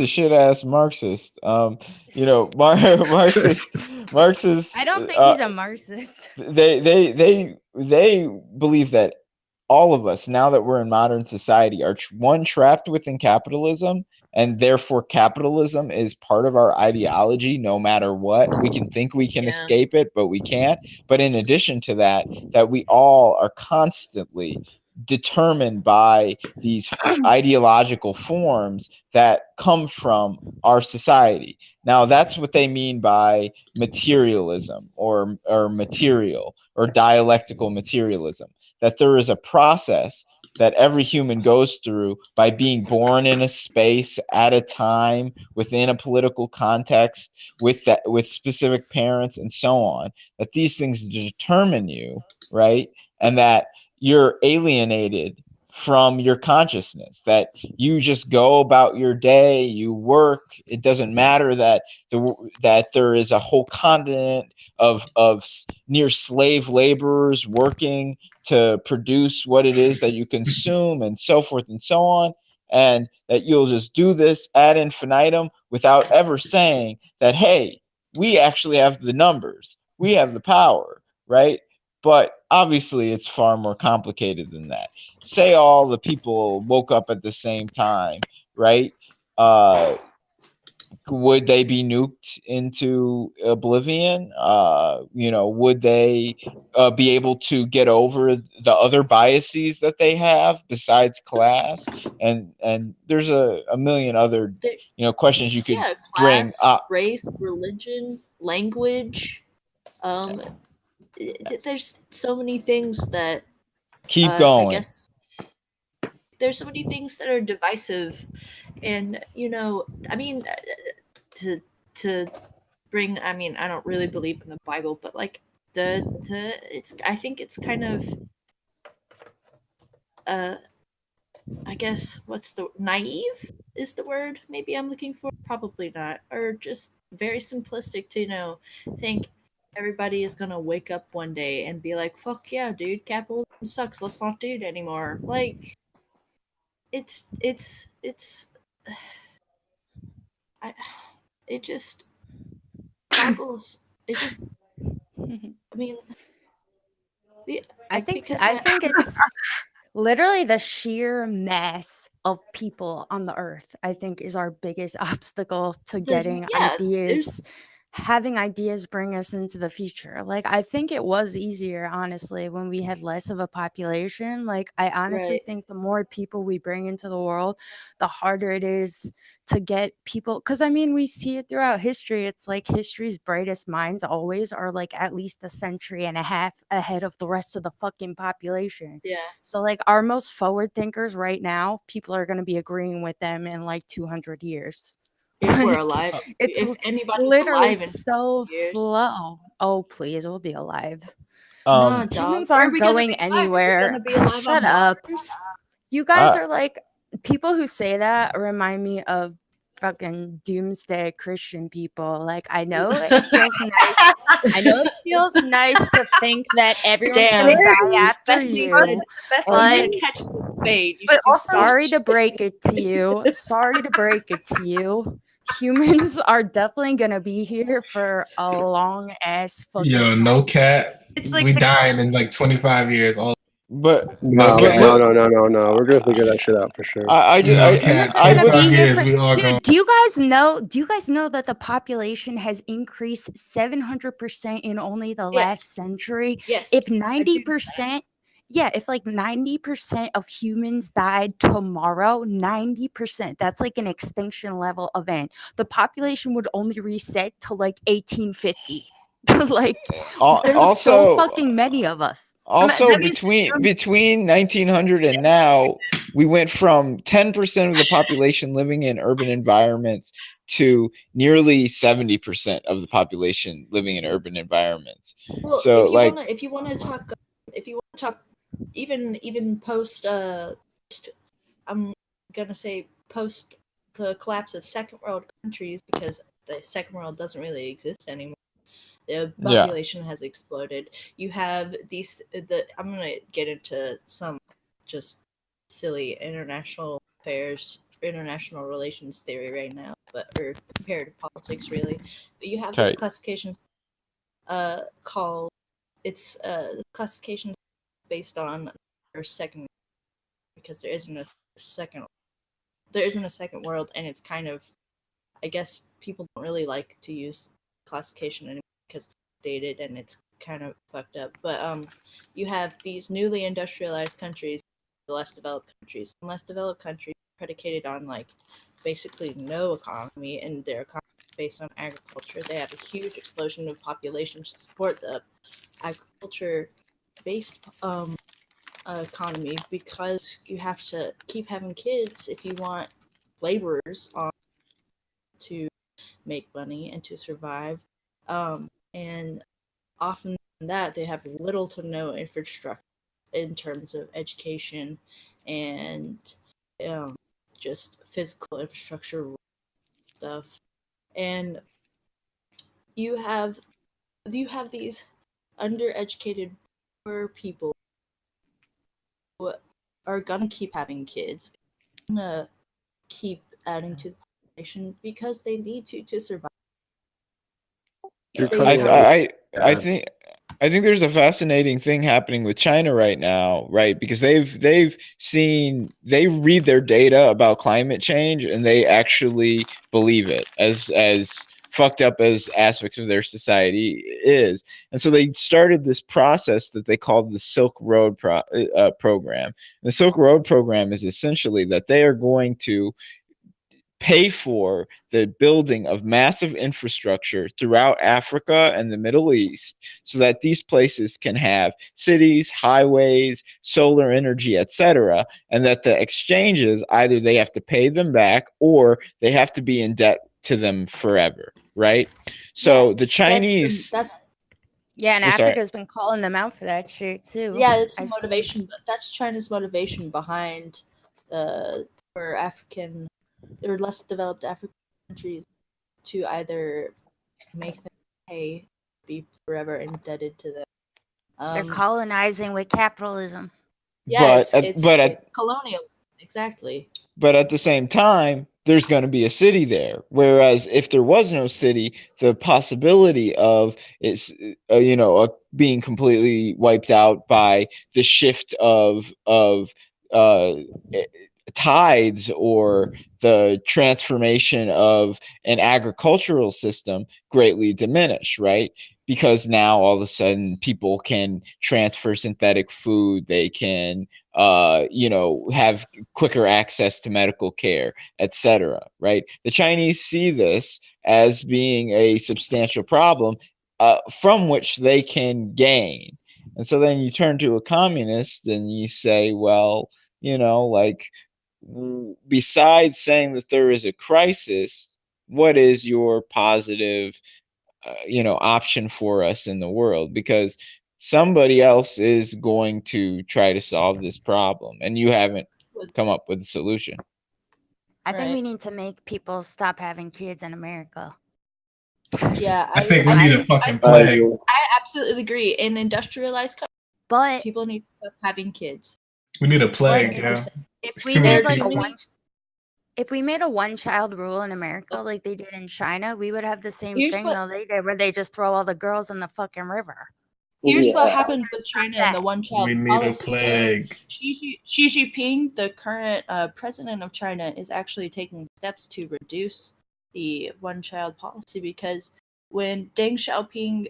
a shit ass Marxist. Marxist. I don't think he's a Marxist. They believe that all of us, now that we're in modern society, are trapped within capitalism, and therefore capitalism is part of our ideology no matter what. We can think we can escape it, but we can't. But in addition to that we all are constantly determined by these ideological forms that come from our society. Now, that's what they mean by materialism or material or dialectical materialism, that there is a process that every human goes through by being born in a space at a time within a political context with specific parents and so on, that these things determine you, right? and that you're alienated from your consciousness, that you just go about your day, you work. It doesn't matter that there is a whole continent of near slave laborers working to produce what it is that you consume, and so forth and so on, and that you'll just do this ad infinitum without ever saying that, hey, we actually have the numbers, we have the power, right? But obviously it's far more complicated than that. Say all the people woke up at the same time, right? Would they be nuked into oblivion? Would they be able to get over the other biases that they have besides class? And there's a million other questions you could bring class, up. race, religion, language. There's so many things that keep going. I guess there's so many things that are divisive, and I mean, to bring. I mean, I don't really believe in the Bible, but like it's. I think it's kind of. I guess what's the naive is the word maybe I'm looking for. Probably not, or just very simplistic to think everybody is gonna wake up one day and be like, "Fuck yeah, dude, capitalism sucks. Let's not do it anymore." Like, it's it just boggles. It just. I mean, I think it's literally the sheer mass of people on the earth, I think, is our biggest obstacle to getting ideas. Having ideas bring us into the future. Like, I think it was easier, honestly, when we had less of a population. Like, I honestly think the more people we bring into the world, the harder it is to get people. Because, I mean, we see it throughout history. It's like history's brightest minds always are like at least a century and a half ahead of the rest of the fucking population. Yeah. So, like, our most forward thinkers right now, people are going to be agreeing with them in like 200 years. If we're alive. It's if anybody's literally alive in so years. slow. Oh, please, we'll be alive. Nah, Humans dog. aren't going anywhere. Shut up. You guys are like, people who say that remind me of fucking doomsday Christian people. Like, I know it feels nice. I know it feels nice to think that everyone's gonna die after you. But sorry to break it to you. Sorry to break it to you. Humans are definitely gonna be here for a long ass fucking time. No cat. It's like we dying in like 25 years. But no. We're gonna figure that shit out for sure. I would be here for, do you guys know that the population has increased 700% in only the last century? Yes. If 90%, if like 90% of humans died tomorrow, 90%, that's like an extinction level event. The population would only reset to like 1850. Like, there's so fucking many of us. Also, between 1900 and now, we went from 10% of the population living in urban environments to nearly 70% of the population living in urban environments. Well, so, if you want to talk, even post, I'm gonna say post the collapse of second world countries, because the second world doesn't really exist anymore. The population has exploded. You have I'm going to get into some just silly international affairs, international relations theory right now, or comparative politics, really. But you have this classification called, it's classification based on second, because there isn't a second world, and it's kind of, I guess people don't really like to use classification anymore because it's dated and it's kind of fucked up. But you have these newly industrialized countries, the less developed countries. And less developed countries predicated on like basically no economy, and their economy is based on agriculture. They have a huge explosion of population to support the agriculture-based economy, because you have to keep having kids if you want laborers on to make money and to survive. And often that they have little to no infrastructure. in terms of education and just physical infrastructure stuff. And you have these undereducated poor people who are gonna keep having kids, gonna keep adding to the population because they need to survive. You're They cutting have out. I think there's a fascinating thing happening with China right now, right? Because they read their data about climate change and they actually believe it, as fucked up as aspects of their society is. And so they started this process that they called the Silk Road program. The Silk Road program is essentially that they are going to pay for the building of massive infrastructure throughout Africa and the Middle East so that these places can have cities, highways, solar energy, etc., and that the exchanges, either they have to pay them back or they have to be in debt to them forever, right? So the Chinese Yeah, and Oh, sorry. Africa's been calling them out for that shit too. it's the I've seen- motivation, but that's China's motivation behind for African or less developed African countries to either make them pay, be forever indebted to them. They're colonizing with capitalism. Yeah, But it's colonial, exactly. But at the same time, there's going to be a city there. Whereas if there was no city, the possibility of it's being completely wiped out by the shift of tides or the transformation of an agricultural system greatly diminish, right? Because now all of a sudden people can transfer synthetic food, they can have quicker access to medical care, etc., right? The Chinese see this as being a substantial problem from which they can gain. And so then you turn to a communist and you say, well, like, besides saying that there is a crisis, what is your positive option for us in the world? Because somebody else is going to try to solve this problem and you haven't come up with a solution. I think we need to make people stop having kids in America. Yeah, I think we need a fucking plague. I absolutely agree. In industrialized countries, but people need to stop having kids. We need a plague, you know. If we made a one-child rule in America like they did in China, we would have the same thing though they did, where they just throw all the girls in the fucking river. Here's what happened with China and the one-child We need policy. a plague. Xi Jinping, the current president of China, is actually taking steps to reduce the one-child policy because when Deng Xiaoping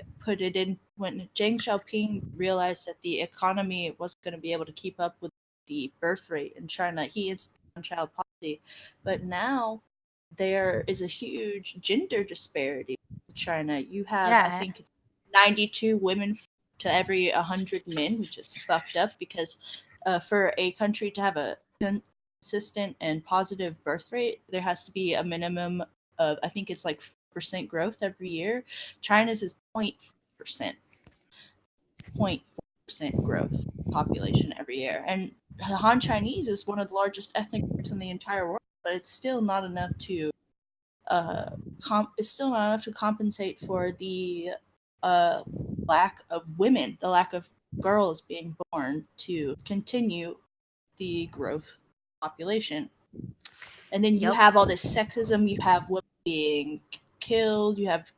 realized that the economy wasn't going to be able to keep up with the birth rate in China, he instituted one-child policy. But now there is a huge gender disparity in China. You have, I think, it's 92 women to every 100 men, which is fucked up because for a country to have a consistent and positive birth rate, there has to be a minimum of, I think it's like 4% growth every year. China's is 0.4% growth population every year. And the Han Chinese is one of the largest ethnic groups in the entire world, but it's still not enough to compensate for the lack of women, the lack of girls being born to continue the growth population. And then you have all this sexism, you have women being killed, you have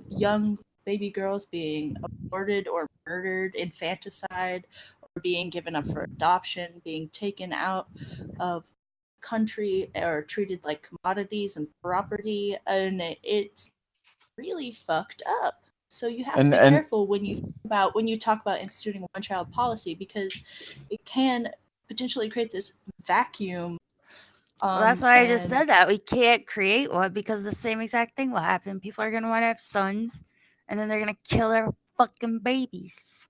young baby girls being aborted or murdered, infanticide, or being given up for adoption, being taken out of country or treated like commodities and property, and it's really fucked up. So you have to be careful when you talk about instituting a one-child policy because it can potentially create this vacuum. Well, that's why I just said that we can't create one because the same exact thing will happen. People are gonna want to have sons, and then they're gonna kill their fucking babies.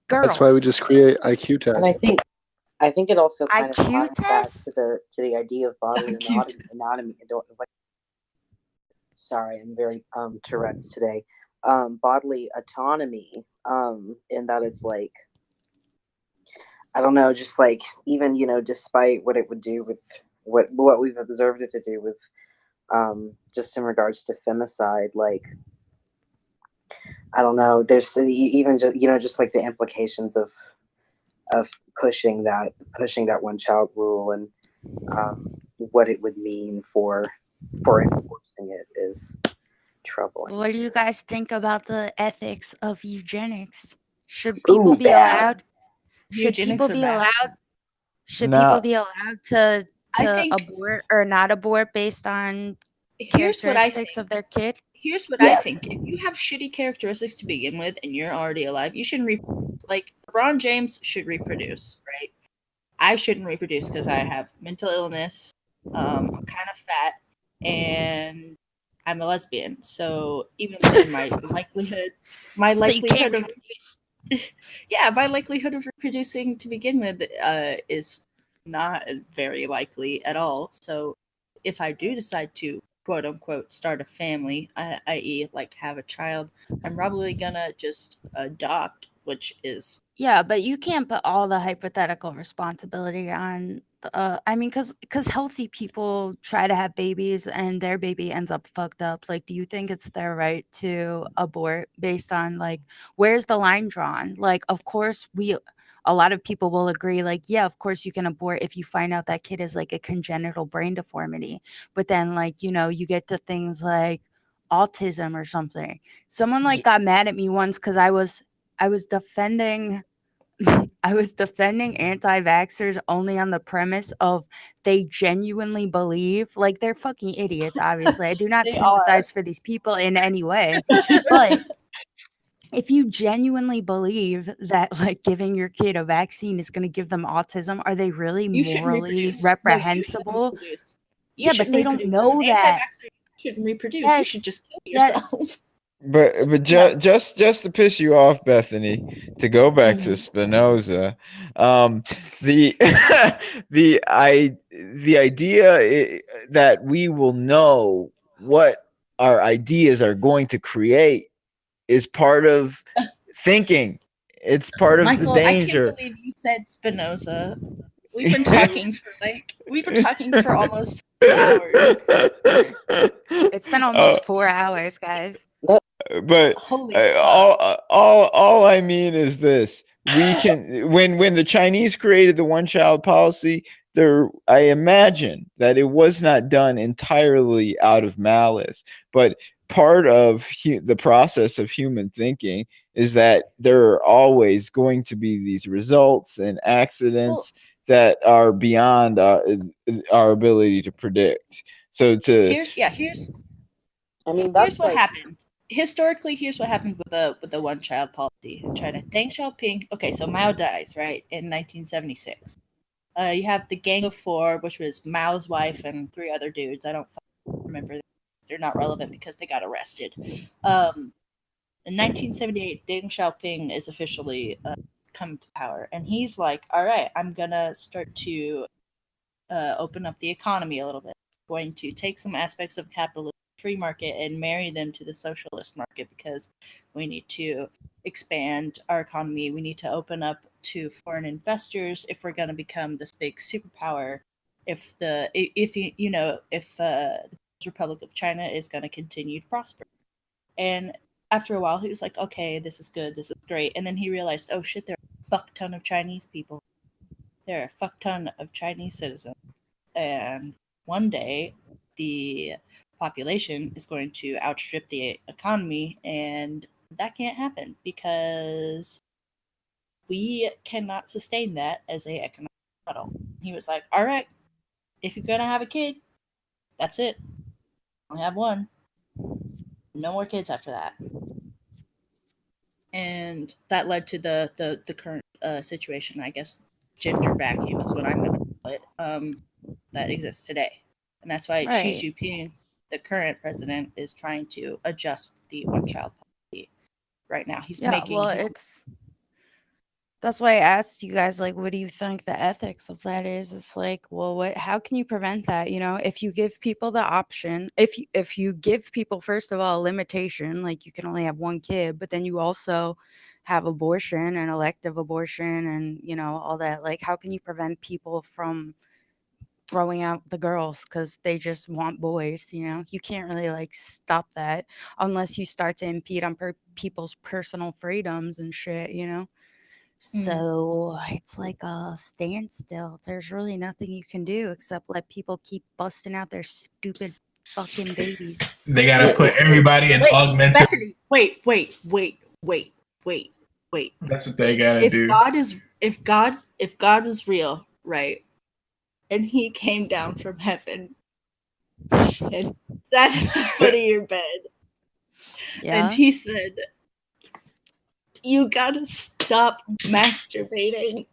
Girls. That's why we just create IQ tests. And I think it also kind of IQ ties back tests? to the idea of bodily anatomy. Sorry, I'm very Tourette's today. Bodily autonomy, in that it's like I don't know, just like even despite what it would do with what we've observed it to do with just in regards to femicide, like I don't know, there's even just just like the implications of pushing that one child rule and what it would mean for enforcing it is troubling. What do you guys think about the ethics of eugenics? Should people Ooh, be bad. allowed? Should Eugenics people are be bad. allowed? Should Nah. people be allowed to I think abort or not abort based on here's what I characteristics think. of their kid? Here's what I Yes. think. If you have shitty characteristics to begin with and you're already alive, you shouldn't like LeBron James should reproduce, right? I shouldn't reproduce because I have mental illness. I'm kind of fat, and I'm a lesbian. So even then, my likelihood So you can't of reproduce. yeah, my likelihood of reproducing to begin with is not very likely at all. So if I do decide to quote unquote start a family, i.e., like have a child, I'm probably gonna just adopt, which is Yeah, but you can't put all the hypothetical responsibility on. I mean, because healthy people try to have babies and their baby ends up fucked up. Like, do you think it's their right to abort based on like where's the line drawn? Like, of course, a lot of people will agree. Like, yeah, of course you can abort if you find out that kid is like a congenital brain deformity. But then, like, you get to things like autism or something. Someone like got mad at me once because I was defending I was defending anti-vaxxers only on the premise of they genuinely believe, like they're fucking idiots, obviously. I do not They sympathize for these people in any way. But if you genuinely believe that like giving your kid a vaccine is going to give them autism, are they really you shouldn't morally reproduce. No, you shouldn't reprehensible? reproduce. You Yeah, but shouldn't they don't reproduce. As an know that. anti-vaxxer, you shouldn't reproduce. You should Yes. just kill Yeah. yourself. But Yeah. just to piss you off, Bethany, to go back to Spinoza, the the idea that we will know what our ideas are going to create is part of thinking. It's part of the Michael, danger. I can't believe you said Spinoza. We've been talking for almost 4 hours. It's been almost 4 hours, guys. But Holy all I mean is this: we can when the Chinese created the one-child policy, I imagine that it was not done entirely out of malice, but part of the process of human thinking is that there are always going to be these results and accidents that are beyond our ability to predict. So here's I mean, that's here's what like, happened. Historically, here's what happened with the one child policy in China. Deng Xiaoping. Okay, so Mao dies right in 1976. You have the Gang of Four, which was Mao's wife and 3 other dudes. I don't remember. They're not relevant because they got arrested. In 1978, Deng Xiaoping is officially come to power, and he's like, "All right, I'm gonna start to open up the economy a little bit. I'm going to take some aspects of capitalism, free market, and marry them to the socialist market because we need to expand our economy. We need to open up to foreign investors if we're going to become this big superpower. If the Republic of China is going to continue to prosper." And after a while, he was like, "Okay, this is good. This is great." And then he realized, "Oh shit, there are a fuck ton of Chinese people. There are a fuck ton of Chinese citizens. And one day, the population is going to outstrip the economy, and that can't happen because we cannot sustain that as a economic model." He was like, "All right, if you're gonna have a kid, that's it. Only have one. No more kids after that." And that led to the current situation, I guess, gender vacuum is what I'm going to call it, that exists today. And that's why Right. Xi Jinping, the current president, is trying to adjust the one-child policy right now. He's Yeah, making well, his that's why I asked you guys, like, what do you think the ethics of that is? It's like, well, how can you prevent that? If you give people the option, if you give people, first of all, a limitation, like you can only have one kid, but then you also have abortion and elective abortion and, you know, all that. Like, how can you prevent people from throwing out the girls because they just want boys? You know, you can't really like stop that unless you start to impede on people's personal freedoms and shit, you know. So it's like a standstill. There's really nothing you can do except let people keep busting out their stupid fucking babies. They gotta put everybody in augmented. Bethany, wait. That's what they gotta do. If God was real, right, and He came down from heaven and sat at the foot of your bed, and He said, "You gotta stop masturbating.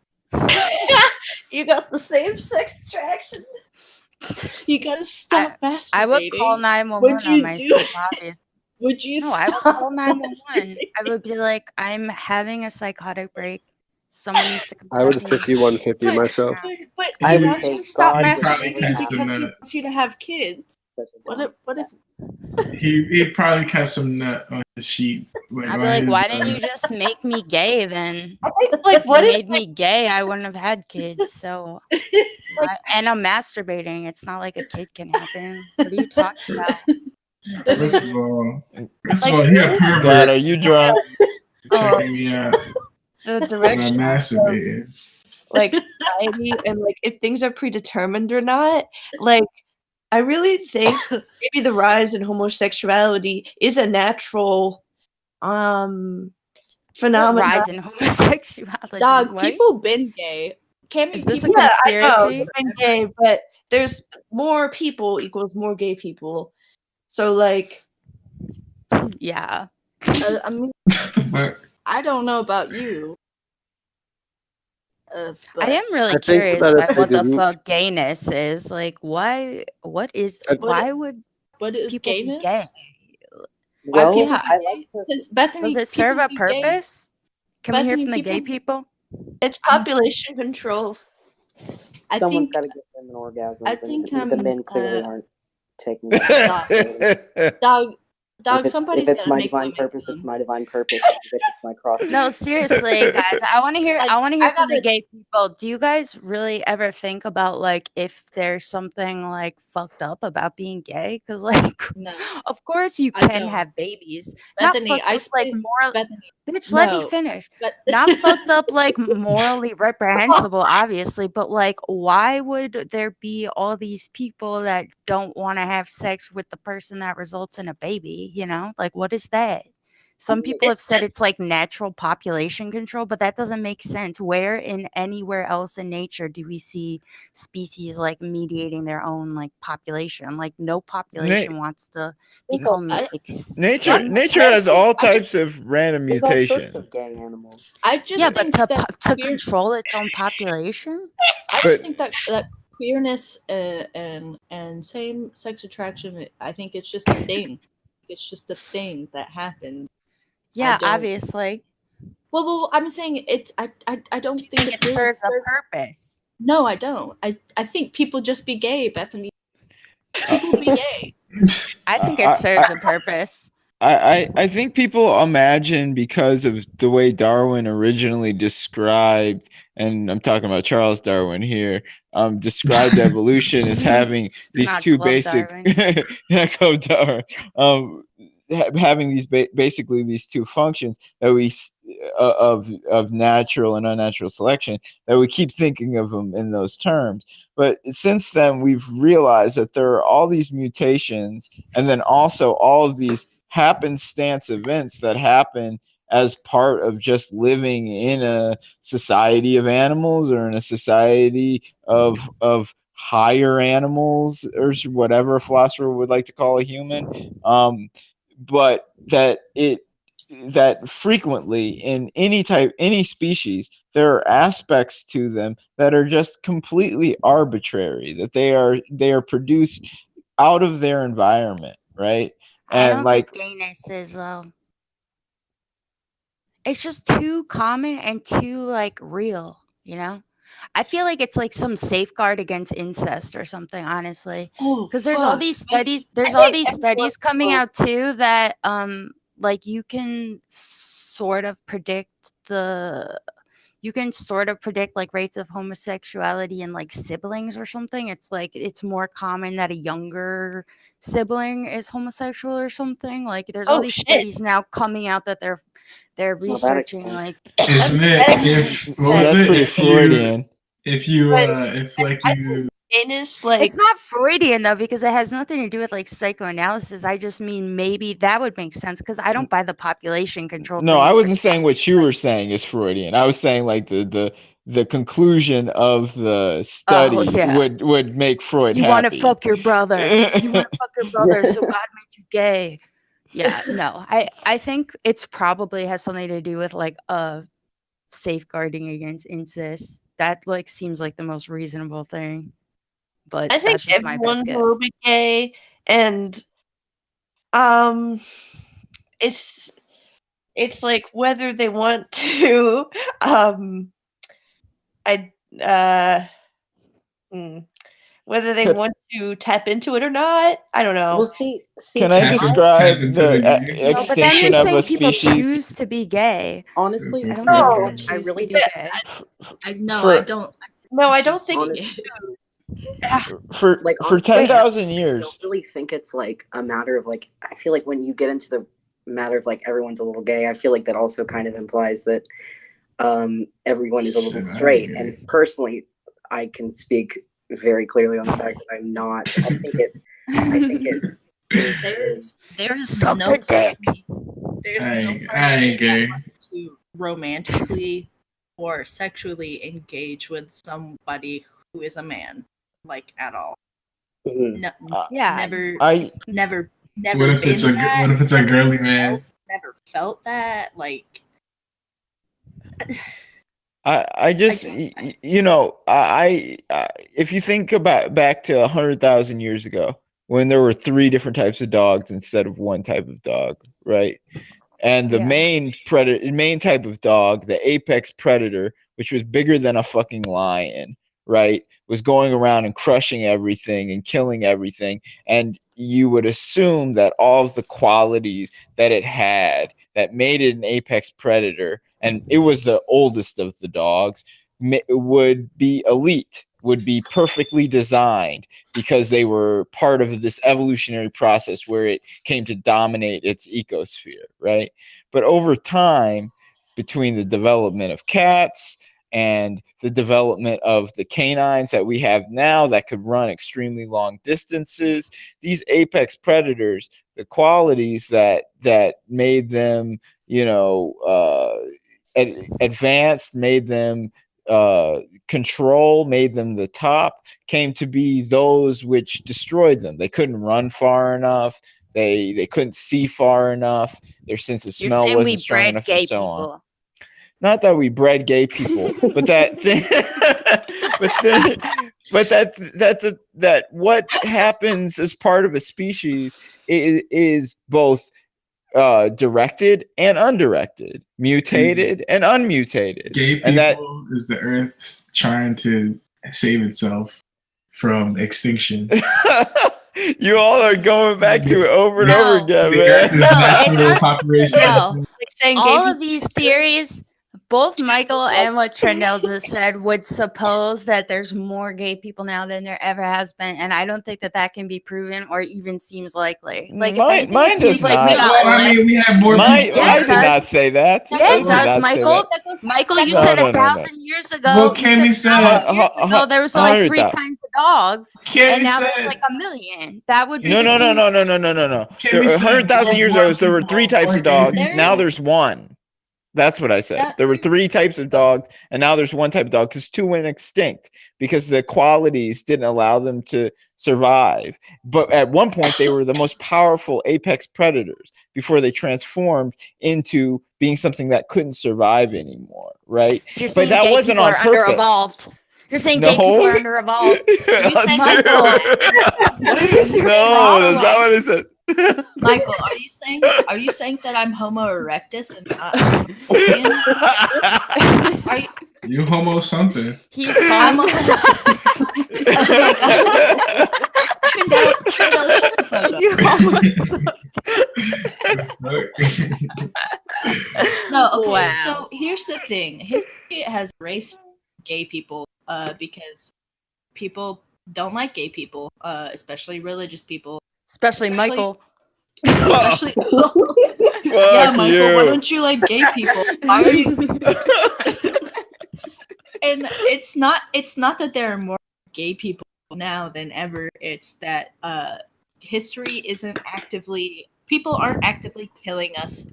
You got the same sex attraction. You gotta stop masturbating." I would call 911 on myself, obviously. Would you No, I would stop call 911. I would be like, I'm having a psychotic break. Someone needs to come I would help me. 5150 myself. But I he would wants you to take stop God He with probably masturbating catch some because he nut. wants you to have kids. What if He probably catch some nut on the sheets. Like, I'd be on like, his, why didn't you just make me gay then? Like, If what you if made me gay, I wouldn't have had kids. So, and I'm masturbating. It's not like a kid can happen. What are you talking about? First of all, Like, he a really? God, pervert. are you drunk? Checking me out. the I'm direction masturbating. like society and like if things are predetermined or not? Like, I really think maybe the rise in homosexuality is a natural phenomenon. Rise in homosexuality. dog? What? People been gay. Can't Is be this a people. Yeah, I know, conspiracy? they've been gay, but there's more people equals more gay people. So like, Yeah. I mean, But I don't know about you. I But am really I think curious that about if what they the didn't, fuck gayness is. Like, why? What is? Why would what is people be gayness? gay? Why Well, people Yeah. be I gay? like to. Because Bethany, Does it serve people a be gay. purpose? Can we hear Bethany, from the gay people. people? it's population control. I Someone's think. got to give women orgasms, I think and the men clearly aren't taking that Stop. responsibility. Dog. If Somebody's it's gotta my make divine women purpose, come. it's my divine purpose. If it's my cross. No, seriously, guys. I want to hear. Like, I want to hear I from the gotta. gay people. Do you guys really ever think about like if there's something like fucked up about being gay? Because like, No, of course you I can don't. have babies. Bethany, Not fucked I up like split. moral. Bethany, Bitch, let me no. finish. But Not fucked up like morally reprehensible, obviously, but like, why would there be all these people that don't want to have sex with the person that results in a baby? You know, like, what is that? Some people have said it's like natural population control, but that doesn't make sense. Where in anywhere else in nature do we see species like mediating their own like population? Like, no population wants to become Nature has all types of random There's all sorts mutation. of gay animals. I just Yeah, but think that to queer, control its own population. I just think that queerness and same sex attraction. I think it's just a thing. It's just a thing that happens. Yeah, obviously. Well, I'm saying it's. I don't think it serves a purpose. No, I don't. I think people just be gay, Bethany. People be gay. I think it serves a purpose. I think people imagine because of the way Darwin originally described, and I'm talking about Charles Darwin here, described evolution as having these two basic Club Darwin, having these basically these two functions that we of natural and unnatural selection, that we keep thinking of them in those terms. But since then, we've realized that there are all these mutations, and then also all of these happenstance events that happen as part of just living in a society of animals or in a society of higher animals, or whatever a philosopher would like to call a human, but that frequently in any species there are aspects to them that are just completely arbitrary, that they are produced out of their environment, right? I And don't think gayness is it's just too common and too like real, you know? I feel like it's like some safeguard against incest or something, honestly. Because there's all these studies, coming out too that like you can sort of predict like rates of homosexuality in like siblings or something. It's like it's more common that a younger sibling is homosexual or something. Like there's all Oh these shit! studies now coming out that they're Well, that researching explains. like Isn't it? If what was That's it? pretty If you Freudian. if you But if like I you anus like it's not Freudian though, because it has nothing to do with like psychoanalysis. I just mean maybe that would make sense because I don't buy the population control No, thing I for wasn't saying what you were saying is Freudian. I was saying like the conclusion of the study yeah. would make Freud You want to happy. fuck your brother. You want to fuck your brother, so God made you gay. Yeah, no. I think it's probably has something to do with like safeguarding against incest. That like seems like the most reasonable thing. But I think that's just my best everyone's a guess. little bit gay, and it's like whether they want to whether they Could- want to tap into it or not. I don't know. Well, see, Can I Tap in- describe tap into the the gay. No, but then you're extinction of saying a people species? choose to be gay. honestly, It's I I don't think think No. people I choose really to be think gay. I For- No, I don't choose to think be honestly, gay. For like for honestly, 10,000 I don't years. really think it's like a matter of like. I feel like when you get into the matter of like everyone's a little gay, I feel like that also kind of implies that everyone is a little Shit, I straight. agree. And personally, I can speak very clearly on the fact that I'm not. I think it. There's Suck no the dick. there's I no ain't- part I of me ain't that gay. wants to romantically or sexually engage with somebody who is a man, like at all. Mhm. No, Yeah. never, I never What if been it's a that. what if it's a girly man? Never felt that. Like I just you know I if you think about back to 100,000 years ago when there were 3 different types of dogs instead of one type of dog, right? And the Yeah. main type of dog, the apex predator, which was bigger than a fucking lion, right, was going around and crushing everything and killing everything. And you would assume that all of the qualities that it had that made it an apex predator, and it was the oldest of the dogs, would be elite, would be perfectly designed because they were part of this evolutionary process where it came to dominate its ecosphere, right? But over time, between the development of cats and the development of the canines that we have now that could run extremely long distances, these apex predators, the qualities that made them, advanced, made them control, made them the top, came to be those which destroyed them. They couldn't run far enough. They couldn't see far enough. Their sense of You're smell saying we wasn't strong bred enough, gay and so on. people. Not that we bred gay people, but that thing, that what happens as part of a species is both directed and undirected, mutated and unmutated. Gay people And that is the Earth trying to save itself from extinction. you all are going back to it over and over again, The Earth is man. natural population. No. Like saying All gay of these theories, both Michael and what Trendell just said, would suppose that there's more gay people now than there ever has been, and I don't think that can be proven or even seems likely. Like, if anything, Mine it seems does like we not. got Well, I mean, less. we have more I people. Yeah, it did does. not say that. Yeah, I it did does, not say Michael. that. Michael, you No, said no, no, no. 1,000 years ago. Well, you Kimmy said said- 1,000 years ago there was only 3 100,000. kinds of dogs, Kimmy and now said- there's like 1 million. That would be No. the same. Kimmy said 100,000 years ago, there were 3 types of dogs. people. Now there's 1. That's what I said. That- There were 3 types of dogs, and now there's 1 type of dog because 2 went extinct because the qualities didn't allow them to survive. But at one point, they were the most powerful apex predators before they transformed into being something that couldn't survive anymore, right? So you're But saying that gay wasn't people on are purpose. under-evolved. You're saying No. gay people are under-evolved. saying, Michael? What is your No, problem? that's not what I said. Michael, are you saying that I'm Homo erectus and lesbian? Are you? You homo something. He's I'm calm. a Trindle, shut the fuck up. You almost No, No, okay. Wow. So here's the thing: history has erased gay people because people don't like gay people, especially religious people, Especially Michael. especially. Fuck Yeah, Michael, why you. don't you like gay people? Why are you? And it's not that there are more gay people now than ever. It's that history isn't actively people aren't actively killing us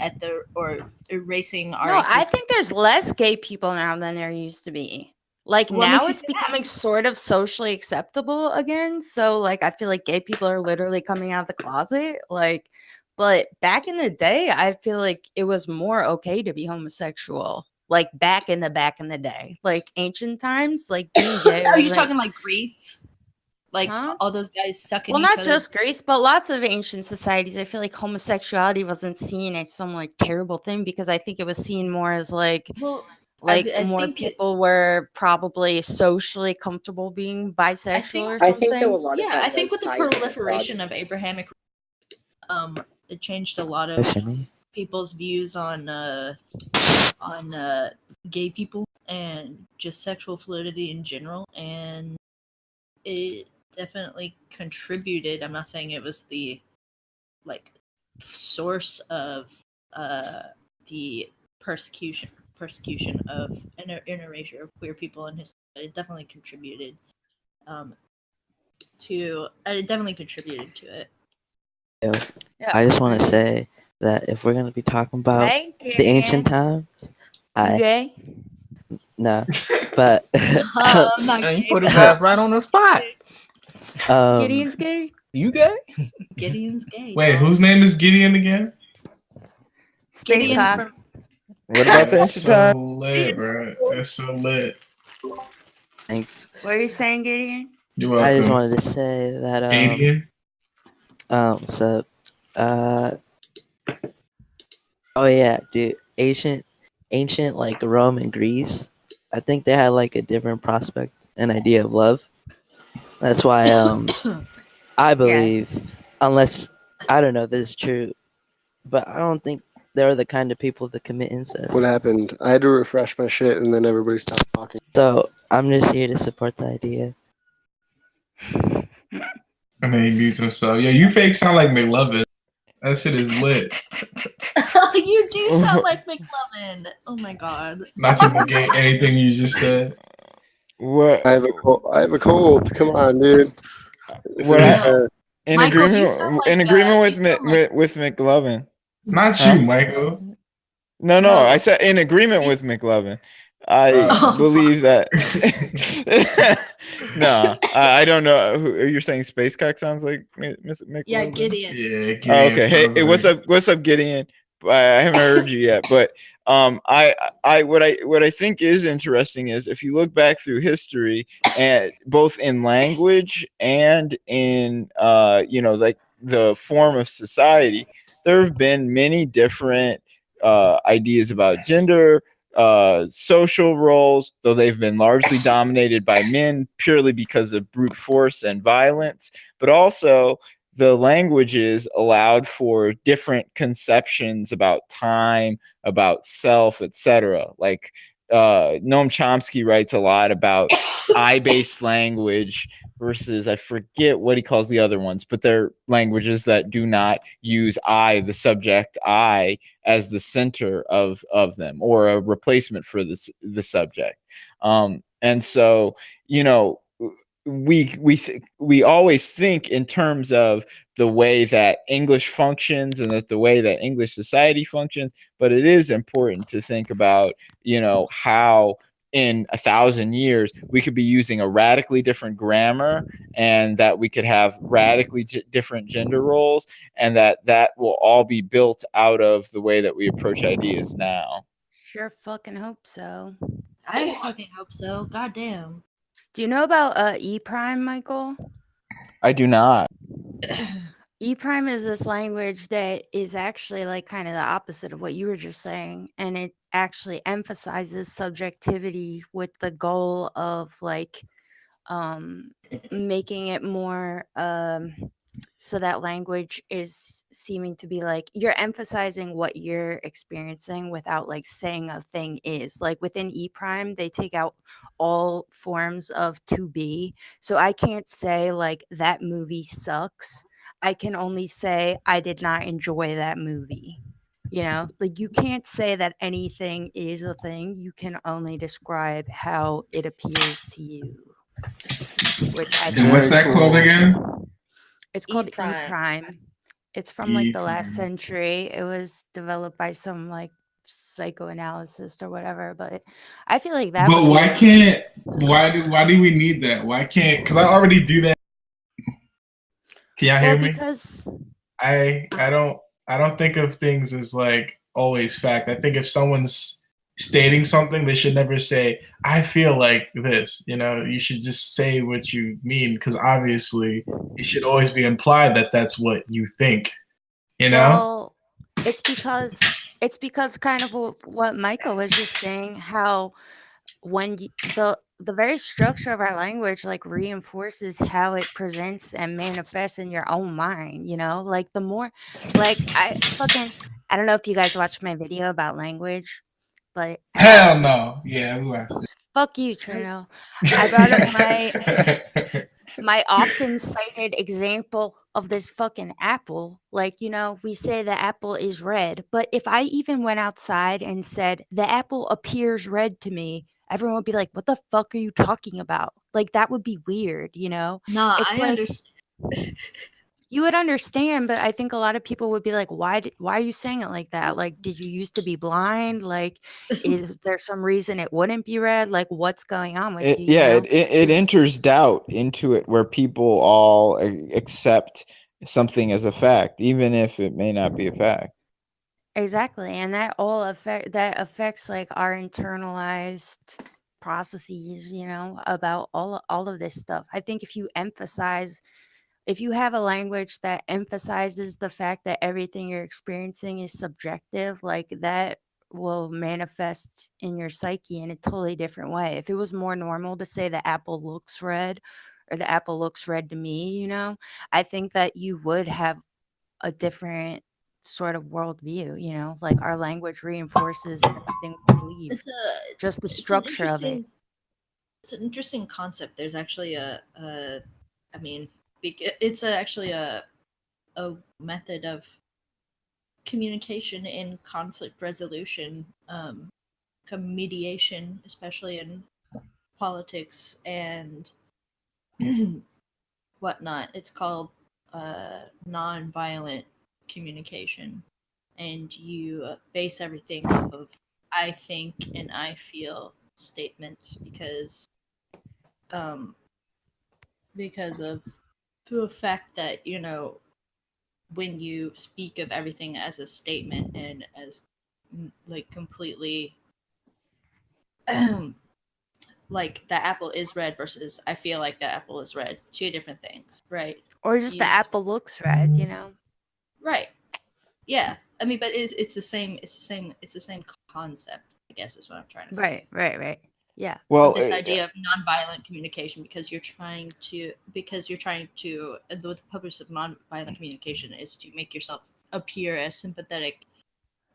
or erasing our No, I existence. think there's less gay people now than there used to be. Like What now makes you it's say that? becoming sort of socially acceptable again. So like I feel like gay people are literally coming out of the closet. Like, but back in the day, I feel like it was more okay to be homosexual. Like back in the day. Like ancient times, like being gay Are was you like, talking like Greece? Like huh? all those guys sucking Well, each not other's. just Greece, but lots of ancient societies. I feel like homosexuality wasn't seen as some like terrible thing because I think it was seen more as like Well, I more think people were probably socially comfortable being bisexual or I think though a something. lot of yeah, that I think does with the tie into proliferation misogyny. of Abrahamic, it changed a lot of Listen to me. people's views on gay people and just sexual fluidity in general, and it definitely contributed. I'm not saying it was the like source of the persecution of an erasure of queer people in history. It definitely contributed to it. Yeah. I just want to say that if we're gonna be talking about Hey, the ancient Gideon. times, You gay? no, but I'm not Man, you gay, put his but ass right on the spot. Gideon's gay? You gay? Gideon's gay. Wait, dog. whose name is Gideon again? Space Gideon's cock. from What about the That's ancient so time? lit, bro. That's so lit. thanks. What are you saying, Gideon? You're I just welcome. wanted to say that Gideon? so oh yeah, dude, ancient like Rome and Greece, I think they had like a different prospect and idea of love. That's why I believe, unless I don't know if this is true, but I don't think they're the kind of people that commit incest. What happened? I had to refresh my shit, and then everybody stopped talking. So I'm just here to support the idea. And then he beats himself. Yeah, you fake sound like McLovin. That shit is lit. You do sound like McLovin. Oh my god. Not to negate anything you just said. What? I have a cold. Come on, dude. This What? is, In Michael, you agreement? sound like, In agreement you with sound like- with McLovin? Not Huh? you, Michael. No, No. I said in agreement with McLovin. I Oh. believe that. No, I don't know. Who you're saying? Space Cock sounds like Miss McLovin. Yeah, Gideon. Yeah, Gideon. Oh, okay. Hey, sounds what's like- up? What's up, Gideon? I haven't heard you yet, but what I think is interesting is if you look back through history, and both in language and in like the form of society, there have been many different ideas about gender, social roles, though they've been largely dominated by men purely because of brute force and violence, but also the languages allowed for different conceptions about time, about self, etc. Like Noam Chomsky writes a lot about I-based language versus, I forget what he calls the other ones, but they're languages that do not use I, the subject I, as the center of them, or a replacement for the subject. And so, we always think in terms of the way that English functions and that the way that English society functions, but it is important to think about, how in 1,000 years we could be using a radically different grammar, and that we could have radically different gender roles, and that will all be built out of the way that we approach ideas now. Sure fucking hope so. I fucking hope so. God damn. Do you know about E prime, Michael? I do not. E prime is this language that is actually like kind of the opposite of what you were just saying, and it actually emphasizes subjectivity with the goal of like making it more so that language is seeming to be like you're emphasizing what you're experiencing without like saying a thing is. Like within E prime, they take out all forms of to be. So I can't say like that movie sucks. I can only say I did not enjoy that movie. You know, like you can't say that anything is a thing. You can only describe how it appears to you, which I And what's think that called again? it's called E E-prime. prime. It's from like E the last prime. century. It was developed by some like psychoanalyst or whatever. But I feel like that But would be why like can't why do we need that? Why can't? Because I already do that. Can y'all well hear me? because I don't think of things as like always fact. I think if someone's stating something, they should never say, I feel like this. You know, you should just say what you mean, because obviously it should always be implied that that's what you think. You know? well it's because kind of what Michael was just saying, how when the very structure of our language like reinforces how it presents and manifests in your own mind, you know, like the more like I don't know if you guys watched my video about language, but I brought Hell up no. Yeah, we watched fuck you, Trino. I brought up it. my often cited example of this fucking apple. Like, you know, we say the apple is red, but if I even went outside and said the apple appears red to me, everyone would be like, what the fuck are you talking about? Like, that would be weird, you know? Nah, It's I like understand. you would understand, but I think a lot of people would be like, why are you saying it like that? Like, did you used to be blind? Like, is there some reason it wouldn't be red? Like, what's going on with you, you Yeah, know? it enters doubt into it, where people all accept something as a fact, even if it may not be a fact. Exactly, and that affects like our internalized processes, you know, about all of this stuff. I think if you have a language that emphasizes the fact that everything you're experiencing is subjective, like that will manifest in your psyche in a totally different way. If it was more normal to say the apple looks red or the apple looks red to me, you know, I think that you would have a different sort of worldview, you know, like our language reinforces everything we believe, It's a just the it's an structure of it. interesting concept. There's actually I mean, it's actually a method of communication in conflict resolution, mediation, especially in politics and whatnot. It's called non-violent communication, and you base everything off of I think and I feel statements um, because of the fact that, you know, when you speak of everything as a statement and as like completely like the apple is red versus I feel like the apple is red, two different things, right? Or just the You apple looks red, you know? right, yeah. I mean, but it's the same. It's the same concept, I guess, is what I'm trying to say. Right. Yeah. Of Well, this idea of nonviolent communication, because you're trying to the purpose of nonviolent communication is to make yourself appear as sympathetic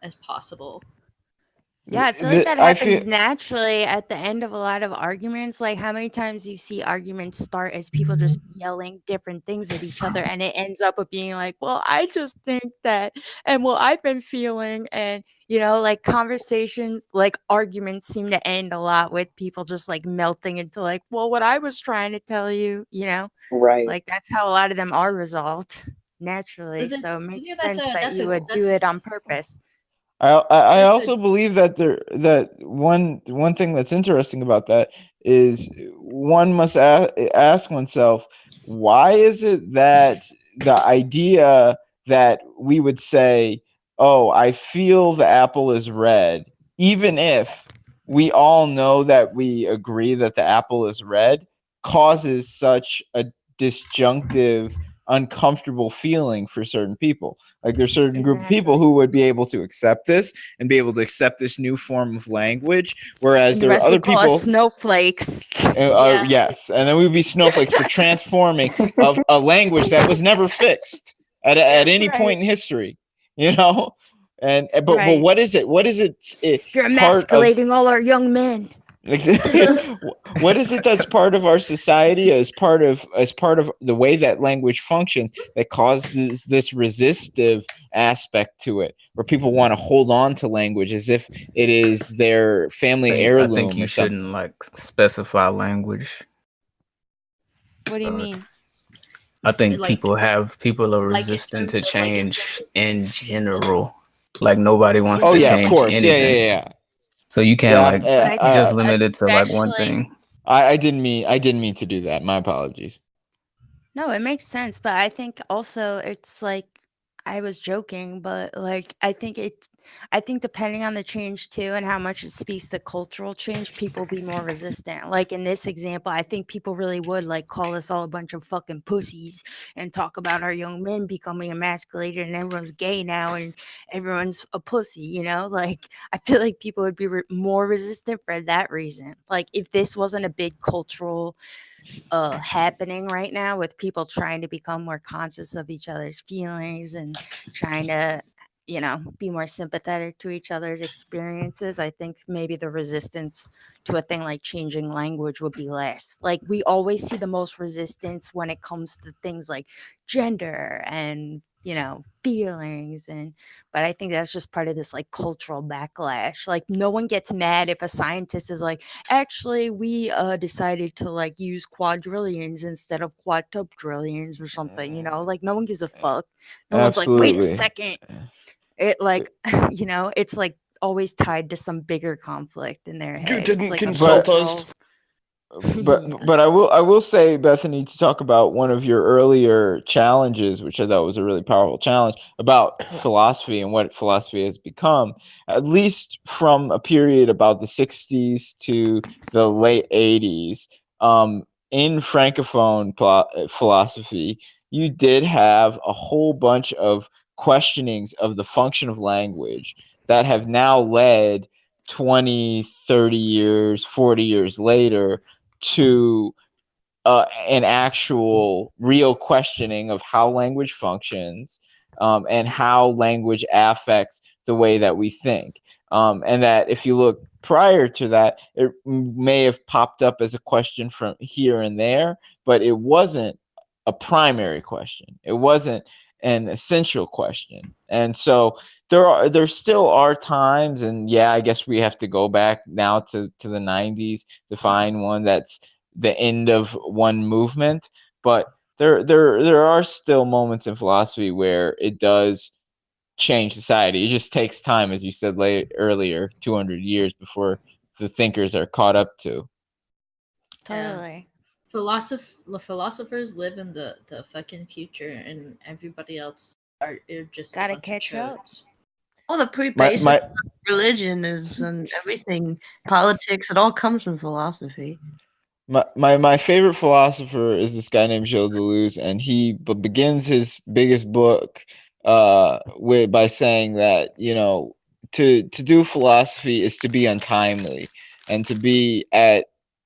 as possible. Yeah, I feel like that I feel happens naturally at the end of a lot of arguments. Like, how many times you see arguments start as people just yelling different things at each other, and it ends up with being like, well, I just think that, and well, I've been feeling, and you know, like conversations, like arguments seem to end a lot with people just like melting into like, well, what I was trying to tell you, you know, Right. like that's how a lot of them are resolved naturally. But then, So it yeah, makes that's sense a that that's you a would that's do it on purpose. I that's also a believe that one thing that's interesting about that is one must ask oneself, why is it that the idea that we would say, oh, I feel the apple is red, even if we all know that we agree that the apple is red, causes such a disjunctive uncomfortable feeling for certain people. Like there's certain group of people who would be able to accept this and be able to accept this new form of language, whereas And the there are rest other would call us people. snowflakes. Yeah. Yes, and then we'd be snowflakes for transforming of a language that was never fixed at any Right. point in history, you know. And but Right. what is it? What is it? You're Part of emasculating all our young men. what is it that's part of our society as part of the way that language functions that causes this resistive aspect to it, where people want to hold on to language as if it is their family heirloom I think you or something? shouldn't like specify language. What do you mean? I think Like- people are like in resistant to terms of, like, change in general. Like nobody wants Oh to yeah, of change course. anything. Yeah. So you can't just I limit it to like one especially- thing. didn't mean to do that. My apologies. No, it makes sense, but I think also it's like I was joking, but like I think depending on the change too and how much it speaks to cultural change, people be more resistant. Like in this example, I think people really would like call us all a bunch of fucking pussies and talk about our young men becoming emasculated and everyone's gay now and everyone's a pussy, you know? Like I feel like people would be more resistant for that reason. Like if this wasn't a big cultural happening right now with people trying to become more conscious of each other's feelings and trying to be more sympathetic to each other's experiences, I think maybe the resistance to a thing like changing language would be less. Like we always see the most resistance when it comes to things like gender and feelings, but I think that's just part of this like cultural backlash. Like no one gets mad if a scientist is like, actually we decided to like use quadrillions instead of quadrillions or something, like no one gives a fuck. No one's like, wait a Absolutely. second. It like it's like always tied to some bigger conflict in their head. didn't It's like a consult us. cultural- But I will say, Bethany, to talk about one of your earlier challenges, which I thought was a really powerful challenge about philosophy and what philosophy has become, at least from a period about the 60s to the late 80s. In Francophone philosophy, you did have a whole bunch of questionings of the function of language that have now led 20, 30 years, 40 years later to an actual real questioning of how language functions and how language affects the way that we think. And that if you look prior to that, it may have popped up as a question from here and there, but it wasn't a primary question. It wasn't an essential question. And so there still are times, and yeah, I guess we have to go back now to the 90s to find one that's the end of one movement, but there are still moments in philosophy where it does change society. It just takes time, as you said earlier, 200 years before the thinkers are caught up to. Totally. Philosophers live in the fucking future, and everybody else are just Gotta a bunch catch of up. chodes. Well, the pre-basis of religion is and everything, politics. It all comes from philosophy. My favorite philosopher is this guy named Gilles Deleuze, and he begins his biggest book by saying that to do philosophy is to be untimely and to be at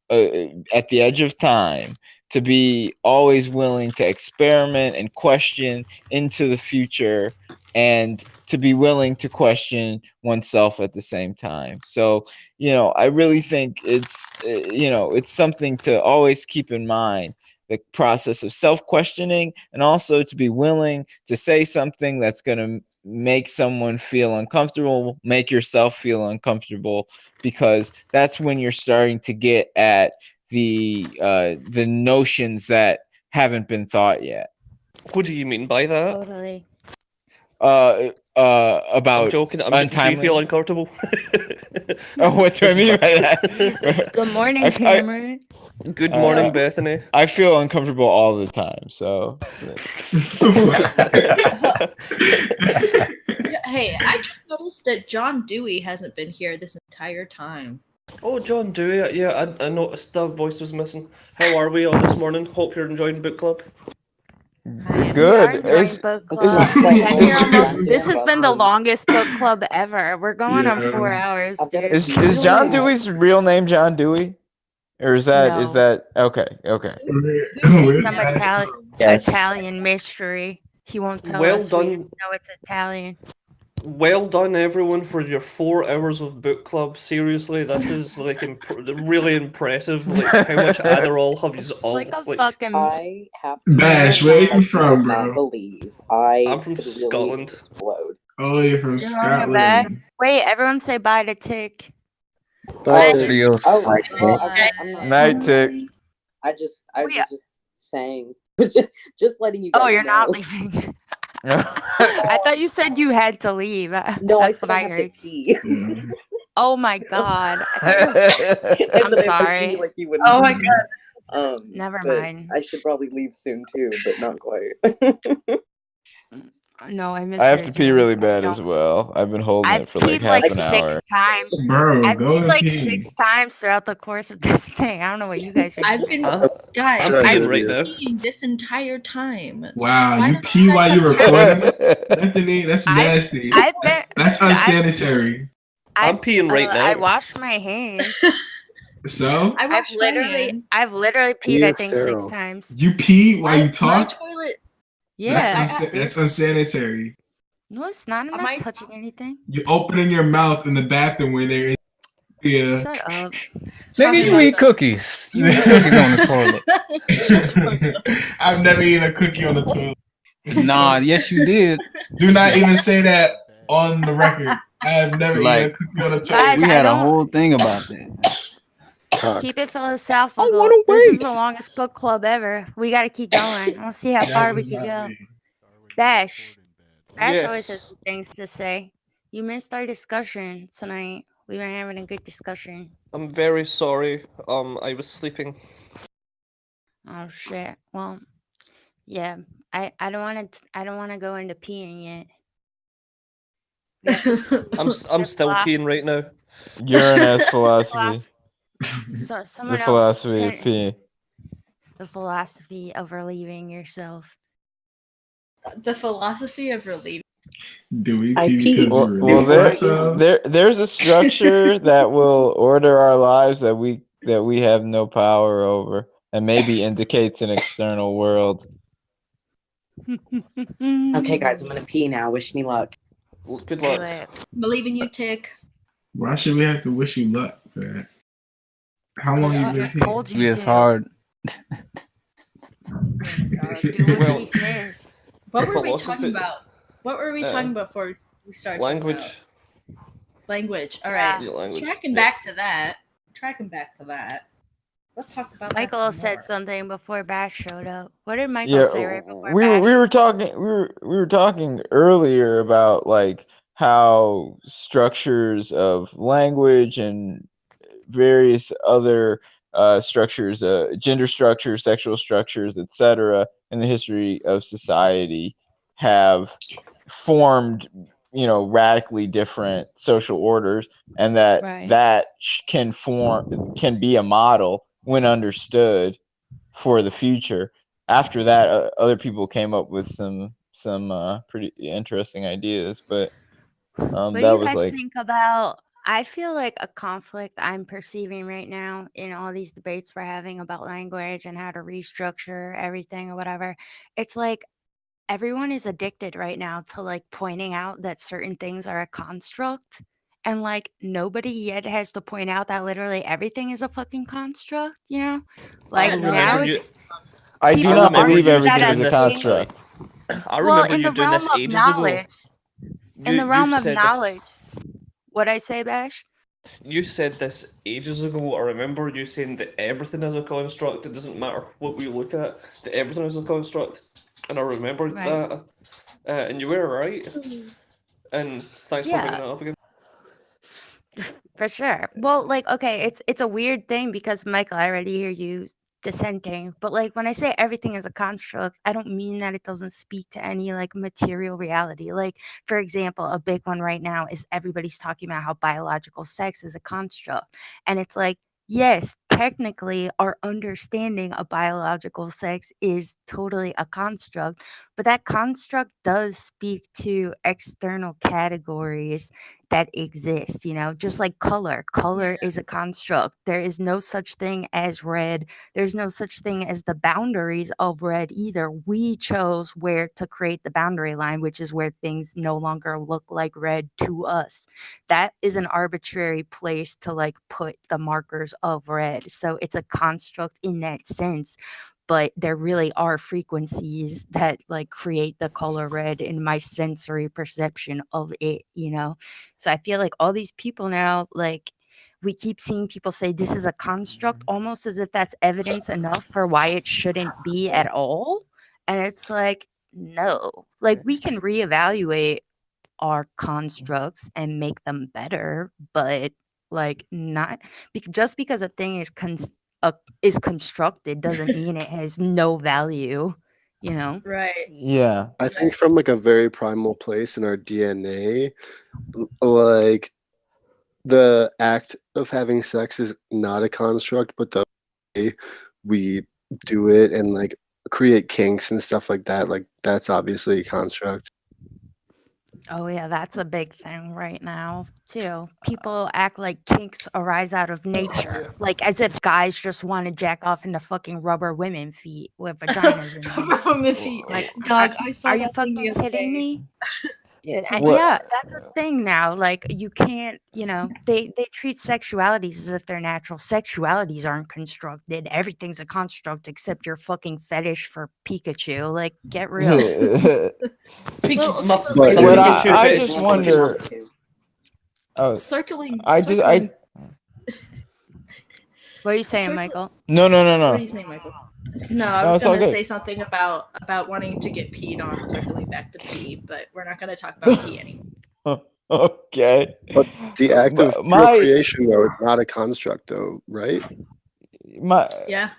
the edge of time, to be always willing to experiment and question into the future, and to be willing to question oneself at the same time. So, I really think it's something to always keep in mind, the process of self-questioning, and also to be willing to say something that's going to make someone feel uncomfortable, make yourself feel uncomfortable, because that's when you're starting to get at the notions that haven't been thought yet. What do you mean by that? Totally. About I'm joking. Do you untimely. feel uncomfortable? Oh, what do I mean by that? Good morning, Cameron. Good morning, Bethany. I feel uncomfortable all the time, so. Hey, I just noticed that John Dewey hasn't been here this entire time. Oh, John Dewey. Yeah, I noticed the voice was missing. How are we on this morning? Hope you're enjoying book club. I good. are enjoying book It's club. not quite Been over here almost. yet. This has been the fun. longest book club ever. We're going on 4 Yeah. hours, I've got dude. a Is John Dewey's real name John Dewey? Or is that No, okay, okay. it's some Where- Yes. Italian mystery. He won't tell Well us. We done. know it's Italian. Well done, everyone, for your 4 hours of book club. Seriously, this is like really impressive. Like how much Adderall have you It's all like a like? fucking. I have to Bash, say, where you like, from, you would not bro? believe I I'm from could really Scotland. explode. Oh, you're from You're on your back. Scotland. Wait, everyone say bye to Tick. Bye, Oh, Tick. Adios. oh, Like, well, I'm not. Night Tick. I Wait, was just saying, was just letting you guys oh, you're know. not leaving. I thought you said you had to leave. No, I That's said what I I have to heard. pee. Oh my god. I I'm said I have to pee sorry. like you wouldn't. Oh my believe. god. Never But mind. I should probably leave soon too, but not quite. No, I I have to misheard pee you. I'm really sorry. bad as well. I've been holding I've it for like peed half like an 6 hour. times. Bro, I've go peed and like pee. 6 times throughout the course of this thing. I don't know what you guys are I've doing. been guys. Should I I've go right been now? peeing this entire time. Wow, Why you don't pee you while guys you have recording? Anthony, that's I've nasty. I've been That's I've unsanitary. I'm peeing right I now. washed my hands. So I washed my hand. I've literally Pee peed I is think 6 sterile. times. you pee while you My talk? toilet. Yeah. That's unsanitary. No, it's not. I'm not My touching anything. You opening your mouth in the bathroom when they're in. Yeah. Shut up. Nigga, Talking you about eat the- cookies. You eat cookies on the toilet. I've never eaten a cookie on the toilet. Nah, yes you did. Do not even say that on the record. I have never eaten a Like, cookie on the Guys, toilet. we I had a don't- whole thing about that. Cock. Keep it philosophical. wanna This is wait. the longest book club ever. We gotta keep going. We'll see how That far we was can not go. me. Bash. Bash always has Yes. some things to say. You missed our discussion tonight. We were having a good discussion. I'm very sorry. I was sleeping. Oh shit. Well, yeah. I don't want to go into peeing yet. We have to- I'm still peeing right now. Uranus philosophy. So someone The else philosophy of can- pee. the philosophy of relieving yourself. The philosophy of relieving. Do we I pee pee. because Well, we're well relieving ourselves? there's a structure that will order our lives that we have no power over, and maybe indicates an external world. Okay, guys, I'm gonna pee now. Wish me luck. Good Do luck. it. Believe in you, Tick. Why should we have to wish you luck for that? How long you I been just here? told you It's to. hard. Do what Well, he says. What were we Philosophy- talking about? What were we talking about before we started? talking Language. about? Language. All Yeah. right. Yeah, language. Tracking Yeah. back to that. Let's talk about Michael that some said more. something before Bash showed up. What did Michael Yeah, say right before we Bash? we were talking earlier about like how structures of language and various other structures, gender structures, sexual structures, etc., in the history of society have formed, radically different social orders, and that Right. can be a model when understood for the future. After that, other people came up with some pretty interesting ideas, but What do that you was guys like think about? I feel like a conflict I'm perceiving right now in all these debates we're having about language and how to restructure everything or whatever. It's like everyone is addicted right now to like pointing out that certain things are a construct. And like nobody yet has to point out that literally everything is a fucking construct, you know? Like no, now remember you- it's I do people not are believe looking at everything a is a this, thing- construct. I Well, remember in you the doing realm this of ages ago. knowledge. In the realm of knowledge. What'd I say, Bash? You said this ages ago. I remember you saying that everything is a construct. It doesn't matter what we look at. That everything is a construct. And I remembered Right. that. And you were right. And thanks for bringing Yeah. that up again. For sure. Well, like, okay, it's a weird thing because Michael, I already hear you dissenting, but like when I say everything is a construct, I don't mean that it doesn't speak to any like material reality. Like, for example, a big one right now is everybody's talking about how biological sex is a construct. And it's like, yes, technically our understanding of biological sex is totally a construct, but that construct does speak to external categories that exist, just like color. Color is a construct. There is no such thing as red. There's no such thing as the boundaries of red either. We chose where to create the boundary line, which is where things no longer look like red to us. That is an arbitrary place to like put the markers of red. So it's a construct in that sense. But there really are frequencies that like create the color red in my sensory perception of it, So I feel like all these people now, like, we keep seeing people say this is a construct almost as if that's evidence enough for why it shouldn't be at all. And it's like, no, like we can reevaluate our constructs and make them better, but like not just because a thing is constructed doesn't mean it has no value, Right. Yeah. I think from like a very primal place in our DNA, like the act of having sex is not a construct, but the way we do it and like create kinks and stuff like that, like that's obviously a construct. Oh yeah, that's a big thing right now too. People act like kinks arise out of nature, like as if guys just want to jack off into fucking rubber women feet with vaginas in them. Women feet. Like, Dog, I saw are you that thing the fucking other kidding day. me? What- Yeah, that's a thing now. Like you can't, they treat sexualities as if they're natural. Sexualities aren't constructed. Everything's a construct except your fucking fetish for Pikachu. Like, get real. What I just wonder. Oh, Circling. What are you saying, Michael? No. What are you saying, Michael? No, I was it's all gonna good. say something about wanting to get peed on, circling back to pee, but we're not gonna talk about pee anymore. Okay. But the act of procreation, though, is not a construct, though, right? Yeah.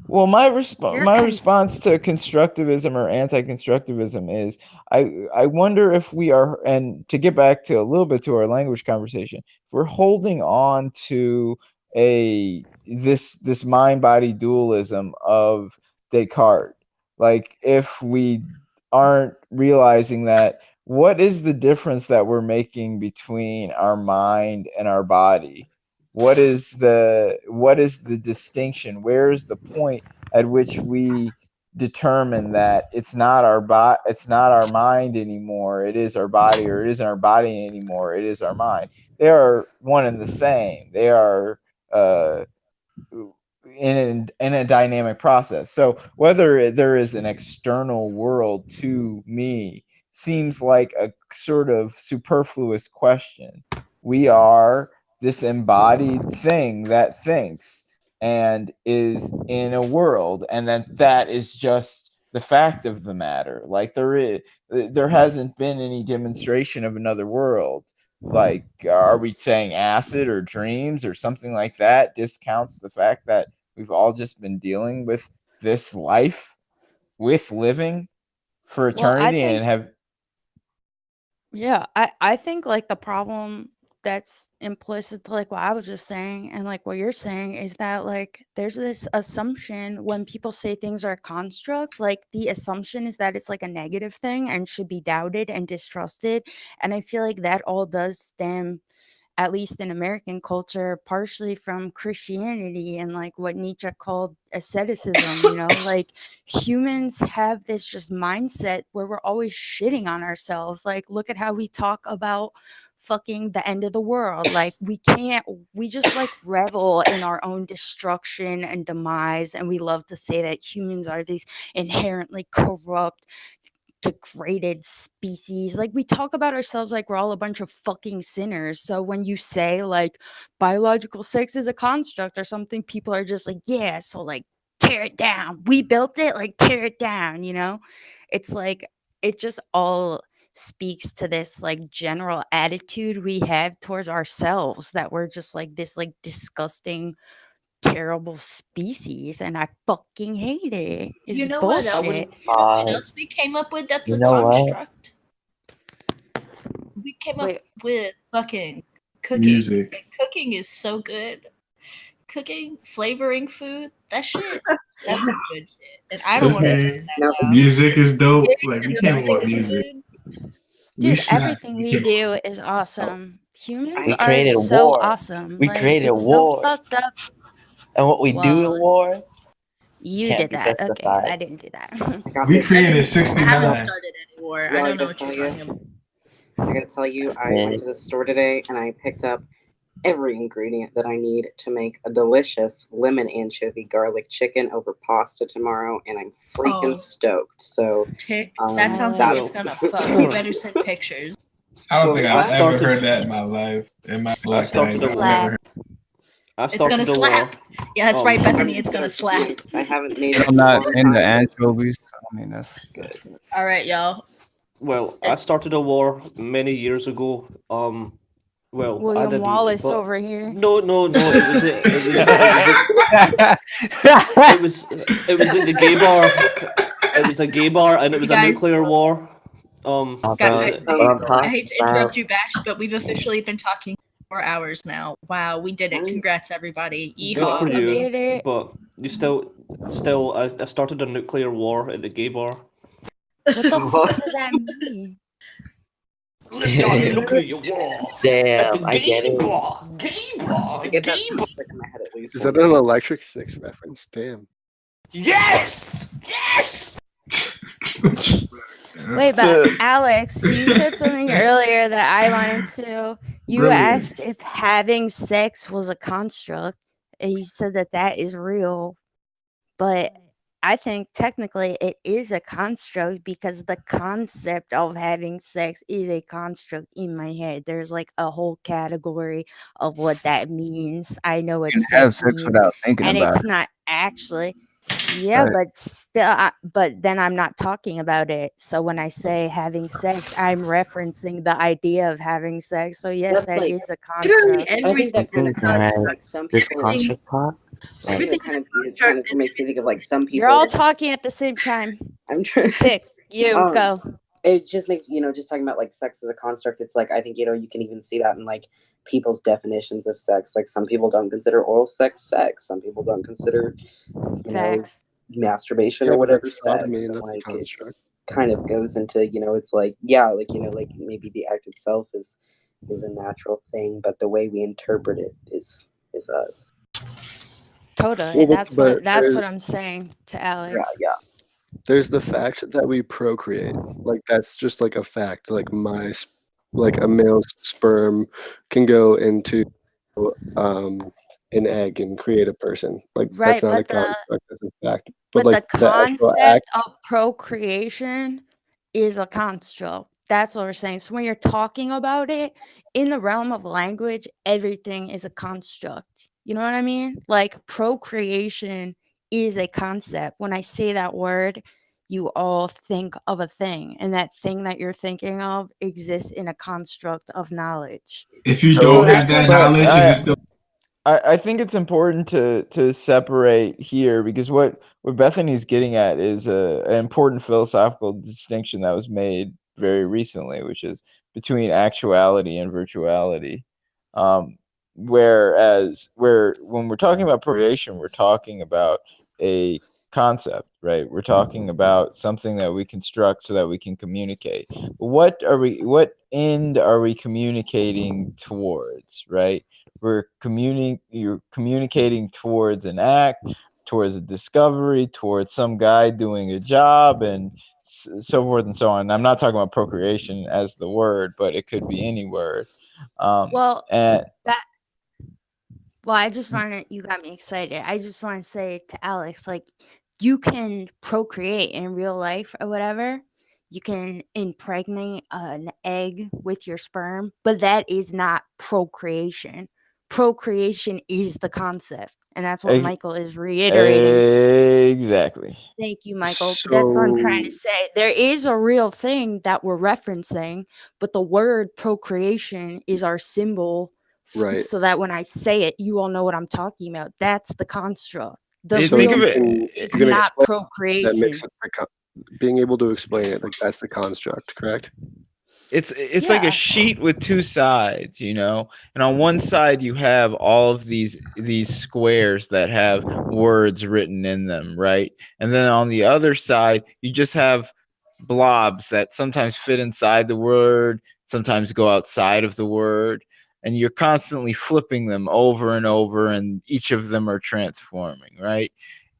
Well, my response to constructivism or anti-constructivism is I wonder if we are, and to get back to a little bit to our language conversation, if we're holding on to this mind-body dualism of Descartes, like if we aren't realizing that what is the difference that we're making between our mind and our body? What is the distinction? Where is the point at which we determine that it's not our mind anymore, it is our body, or it isn't our body anymore, it is our mind? They are one and the same. They are in a dynamic process. So whether there is an external world to me seems like a sort of superfluous question. We are this embodied thing that thinks and is in a world, and that is just the fact of the matter. Like there hasn't been any demonstration of another world. Like, are we saying acid or dreams or something like that discounts the fact that we've all just been dealing with this life, with living for eternity, and have. Yeah, I think like the problem that's implicit to like what I was just saying and like what you're saying is that like there's this assumption when people say things are a construct, like the assumption is that it's like a negative thing and should be doubted and distrusted. And I feel like that all does stem, at least in American culture, partially from Christianity and like what Nietzsche called asceticism, like humans have this just mindset where we're always shitting on ourselves. Like, look at how we talk about fucking the end of the world. Like we just like revel in our own destruction and demise. And we love to say that humans are these inherently corrupt, degraded species. Like we talk about ourselves like we're all a bunch of fucking sinners. So when you say like biological sex is a construct or something, people are just like, yeah, so like tear it down. We built it, like tear it down, It's like it just all speaks to this like general attitude we have towards ourselves, that we're just like this like disgusting, terrible species, and I fucking hate it. It's You know bullshit. what else we came up with that's You a know what? construct? We came up with fucking cooking. Music. And cooking is so good. cooking, flavoring food, that's some good shit. And I don't want to do Okay. that now. Music is dope. Yeah, Like we the came music on is music. good. We Dude, snap. everything We we came do is awesome. Humans We are created a so war. awesome. We Like, created a it's so war. fucked up. And what we do in Well, war you can't did be that. Okay, justified. I didn't do that. We I created haven't 69. started any war. Yo, I I don't know gotta what tell you're you, talking about. I gotta tell you, I went to the store today and I picked up every ingredient that I need to make a delicious lemon anchovy garlic chicken over pasta tomorrow, and I'm freaking Oh. stoked. So, Tick, that sounds like it's gonna fuck. You better send pictures. I don't think What? I've ever heard that in my life. In my life, started I've a never heard. It's gonna slap. Yeah, that's right, Bethany. It's gonna slap. I haven't made it I'm in a not long into time. anchovies. I mean, that's good. All right, y'all. Well, I started a war many years ago. Well, I William didn't. Wallace but- over here. No. It was in the gay bar. It was a gay bar, and it was a Guys. nuclear war. Guys, Bro, I hate to interrupt you, Bash, but we've officially been talking 4 hours now. Wow, we did it. Congrats, everybody. Good for Yeehaw. you. Amazing. But you still, I started a nuclear war at the gay bar. What the fuck does that mean? Let's start a nuclear war. Damn, I get it. Gay bar. I get that stuck in my head at least. Is that an Electric Six reference? Damn. Yes. Wait, but Alex, you said something earlier that I wanted to. You Brilliant. asked if having sex was a construct, and you said that that is real. But I think technically it is a construct because the concept of having sex is a construct in my head. There's like a whole category of what that means. I know what You can have sex sex means, without thinking and about it's it. not actually. Yeah, Right. but still, but then I'm not talking about it. So when I say having sex, I'm referencing the idea of having sex. So yes, That's that like is a literally construct. I think that kind of Alright, like some this people. construct part. I think that kind of makes me think of like some people. You're all talking at the same time. I'm trying. Tick, you go. It just makes just talking about like sex as a construct. It's like I think you can even see that in like people's definitions of sex. Like some people don't consider oral sex sex. Some people don't consider Facts. masturbation Yeah, or but whatever that's sex. sodomy, And that's a like it construct. kind of goes into it's like like maybe the act itself is a natural thing, but the way we interpret it is us. Totally. Well, That's but what I'm saying to Alex. Yeah. there's the fact that we procreate. Like that's just like a fact. Like like a male sperm can go into an egg and create a person. Like Right, that's not a but construct, that's a fact. But like the the actual concept act, of procreation is a construct. That's what we're saying. So when you're talking about it in the realm of language, everything is a construct. You know what I mean? Like procreation is a concept. When I say that word, you all think of a thing, and that thing that you're thinking of exists in a construct of knowledge. If you So don't have that's that what- knowledge, is it still? I think it's important to separate here because what Bethany's getting at is an important philosophical distinction that was made very recently, which is between actuality and virtuality. Whereas when we're talking about procreation, we're talking about a concept, right? We're talking about something that we construct so that we can communicate. What end are we communicating towards, right? You're communicating towards an act, towards a discovery, towards some guy doing a job, and so forth and so on. I'm not talking about procreation as the word, but it could be any word. Well, and I just want to, you got me excited. I just want to say to Alex, like, you can procreate in real life or whatever. You can impregnate an egg with your sperm, but that is not procreation. Procreation is the concept. And that's what Michael is reiterating. Exactly. Thank you, Michael. But that's what I'm trying to say. There is a real thing that we're referencing, but the word procreation is our symbol. right? So that when I say it, you all know what I'm talking about. That's the construct. The Think real of it- thing If is you're gonna not explain that procreation. makes it being able to explain it, like that's the construct, correct? it's like a sheet with two sides, you know, and on one side you have all of these squares that have words written in them, right? And then on the other side you just have blobs that sometimes fit inside the word, sometimes go outside of the word, and you're constantly flipping them over and over, and each of them are transforming, right?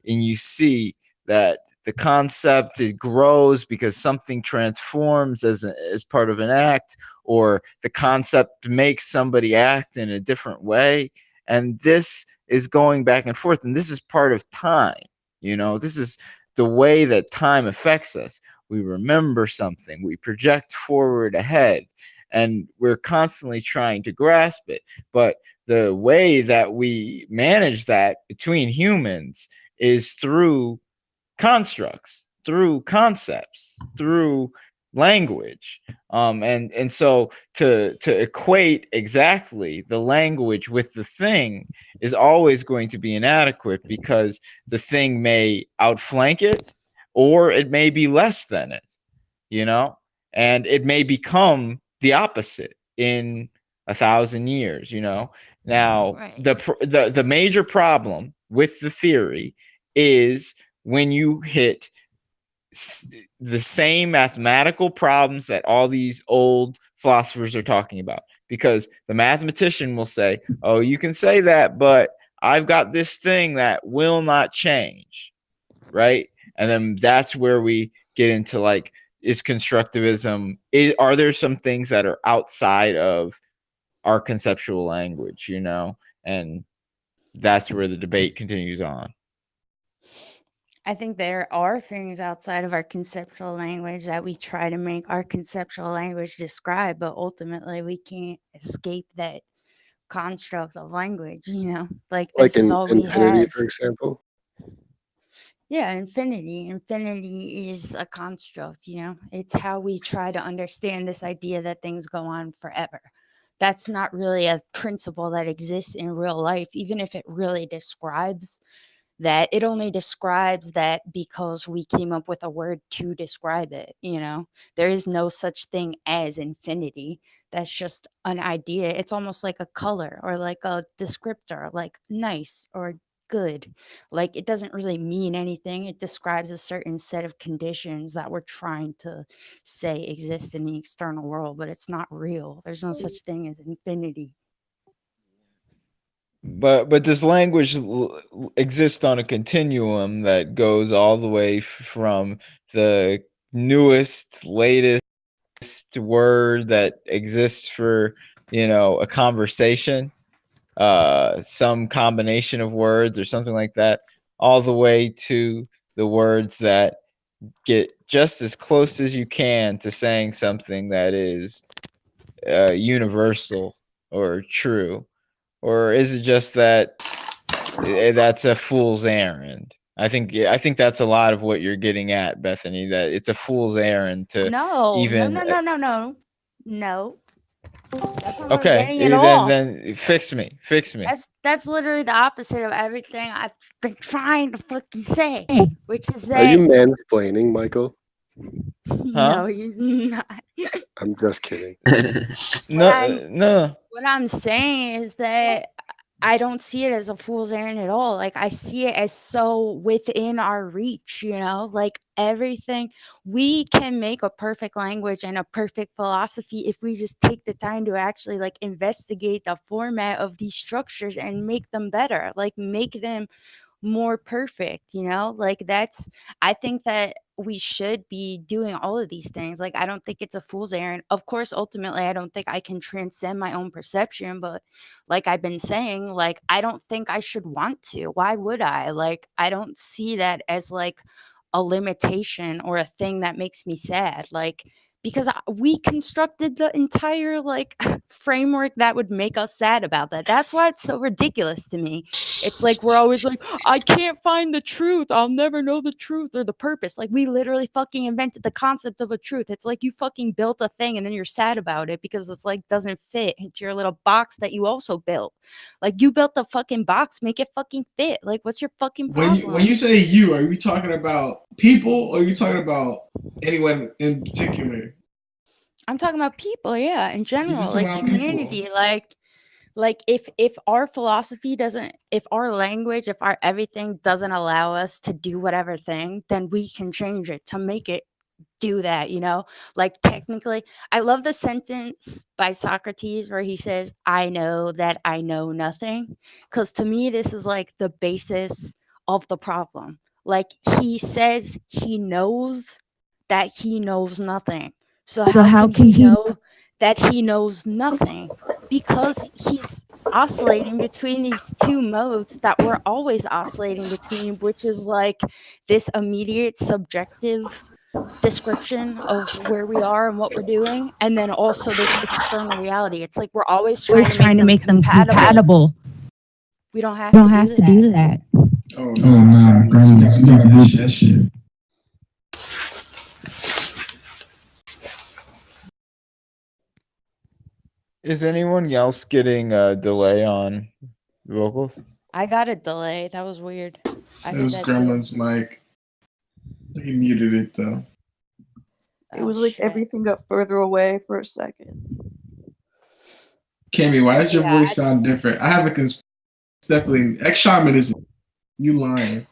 And you see that the concept, it grows because something transforms as part of an act, or the concept makes somebody act in a different way, and this is going back and forth, and this is part of time. You know, this is the way that time affects us. We remember something, we project forward ahead, and we're constantly trying to grasp it. But the way that we manage that between humans is through constructs, through concepts, through language. And so to equate exactly the language with the thing is always going to be inadequate, because the thing may outflank it, or it may be less than it, you know, and it may become the opposite in 1,000 years, you know. Now, the major problem with the theory is when you hit the same mathematical problems that all these old philosophers are talking about, because the mathematician will say, oh, you can say that, but I've got this thing that will not change, right? And then that's where we get into, like, is constructivism, are there some things that are outside of our conceptual language, you know? And that's where the debate continues on. I think there are things outside of our conceptual language that we try to make our conceptual language describe, but ultimately we can't escape that construct of language, you know? Like, this is all we infinity, have. for example. Yeah, infinity. Infinity is a construct, you know? It's how we try to understand this idea that things go on forever. That's not really a principle that exists in real life, even if it really describes that. It only describes that because we came up with a word to describe it, you know? There is no such thing as infinity. That's just an idea. It's almost like a color or like a descriptor, like nice or good. Like, it doesn't really mean anything. It describes a certain set of conditions that we're trying to say exist in the external world, but it's not real. There's no such thing as infinity. But does language exist on a continuum that goes all the way from the newest, latest word that exists for, you know, a conversation, some combination of words or something like that, all the way to the words that get just as close as you can to saying something that is universal or true? Or is it just that that's a fool's errand? I think that's a lot of what you're getting at, Bethany, that it's a fool's errand to No. even That's not what I'm okay, getting at all. then fix me. That's literally the opposite of everything I've been trying to fucking say, which is Are you that mansplaining, Michael? no, he's not. I'm just kidding. No. What I'm saying is that I don't see it as a fool's errand at all. Like, I see it as so within our reach, you know? Like, everything, we can make a perfect language and a perfect philosophy if we just take the time to actually, like, investigate the format of these structures and make them better, like, make them more perfect, you know? Like, that's, I think that we should be doing all of these things. Like, I don't think it's a fool's errand. Of course, ultimately, I don't think I can transcend my own perception, but like I've been saying, like, I don't think I should want to. Why would I? Like, I don't see that as like a limitation or a thing that makes me sad. Like, because we constructed the entire like framework that would make us sad about that. That's why it's so ridiculous to me. It's like we're always like, I can't find the truth. I'll never know the truth or the purpose. Like, we literally fucking invented the concept of a truth. It's like you fucking built a thing and then you're sad about it because it's like doesn't fit into your little box that you also built. Like, you built the fucking box, make it fucking fit. Like, what's your fucking problem? When you say you, are you talking about people or are you talking about anyone in particular? I'm talking about people, yeah, in You're general, just like talking about people. humanity, like if our philosophy doesn't, if our language, if our everything doesn't allow us to do whatever thing, then we can change it to make it do that, you know? Like technically, I love the sentence by Socrates where he says, I know that I know nothing. Because to me, this is like the basis of the problem. Like he says he knows that he knows nothing. So how can he know that he knows nothing? Because he's oscillating between these two modes that we're always oscillating between, which is like this immediate subjective description of where we are and what we're doing, and then also this external reality. It's like we're always trying to make them compatible. We don't have to do that. Oh no, grandma's you gotta hush that shit. Is anyone else getting a delay on vocals? I got a delay. That was weird. I It heard was that too. Gremlin's mic. He muted it though. It was like shit. everything got further away for a second. Cammy, why does your Yeah, voice sound different? I have a definitely ex-shaman is you lying.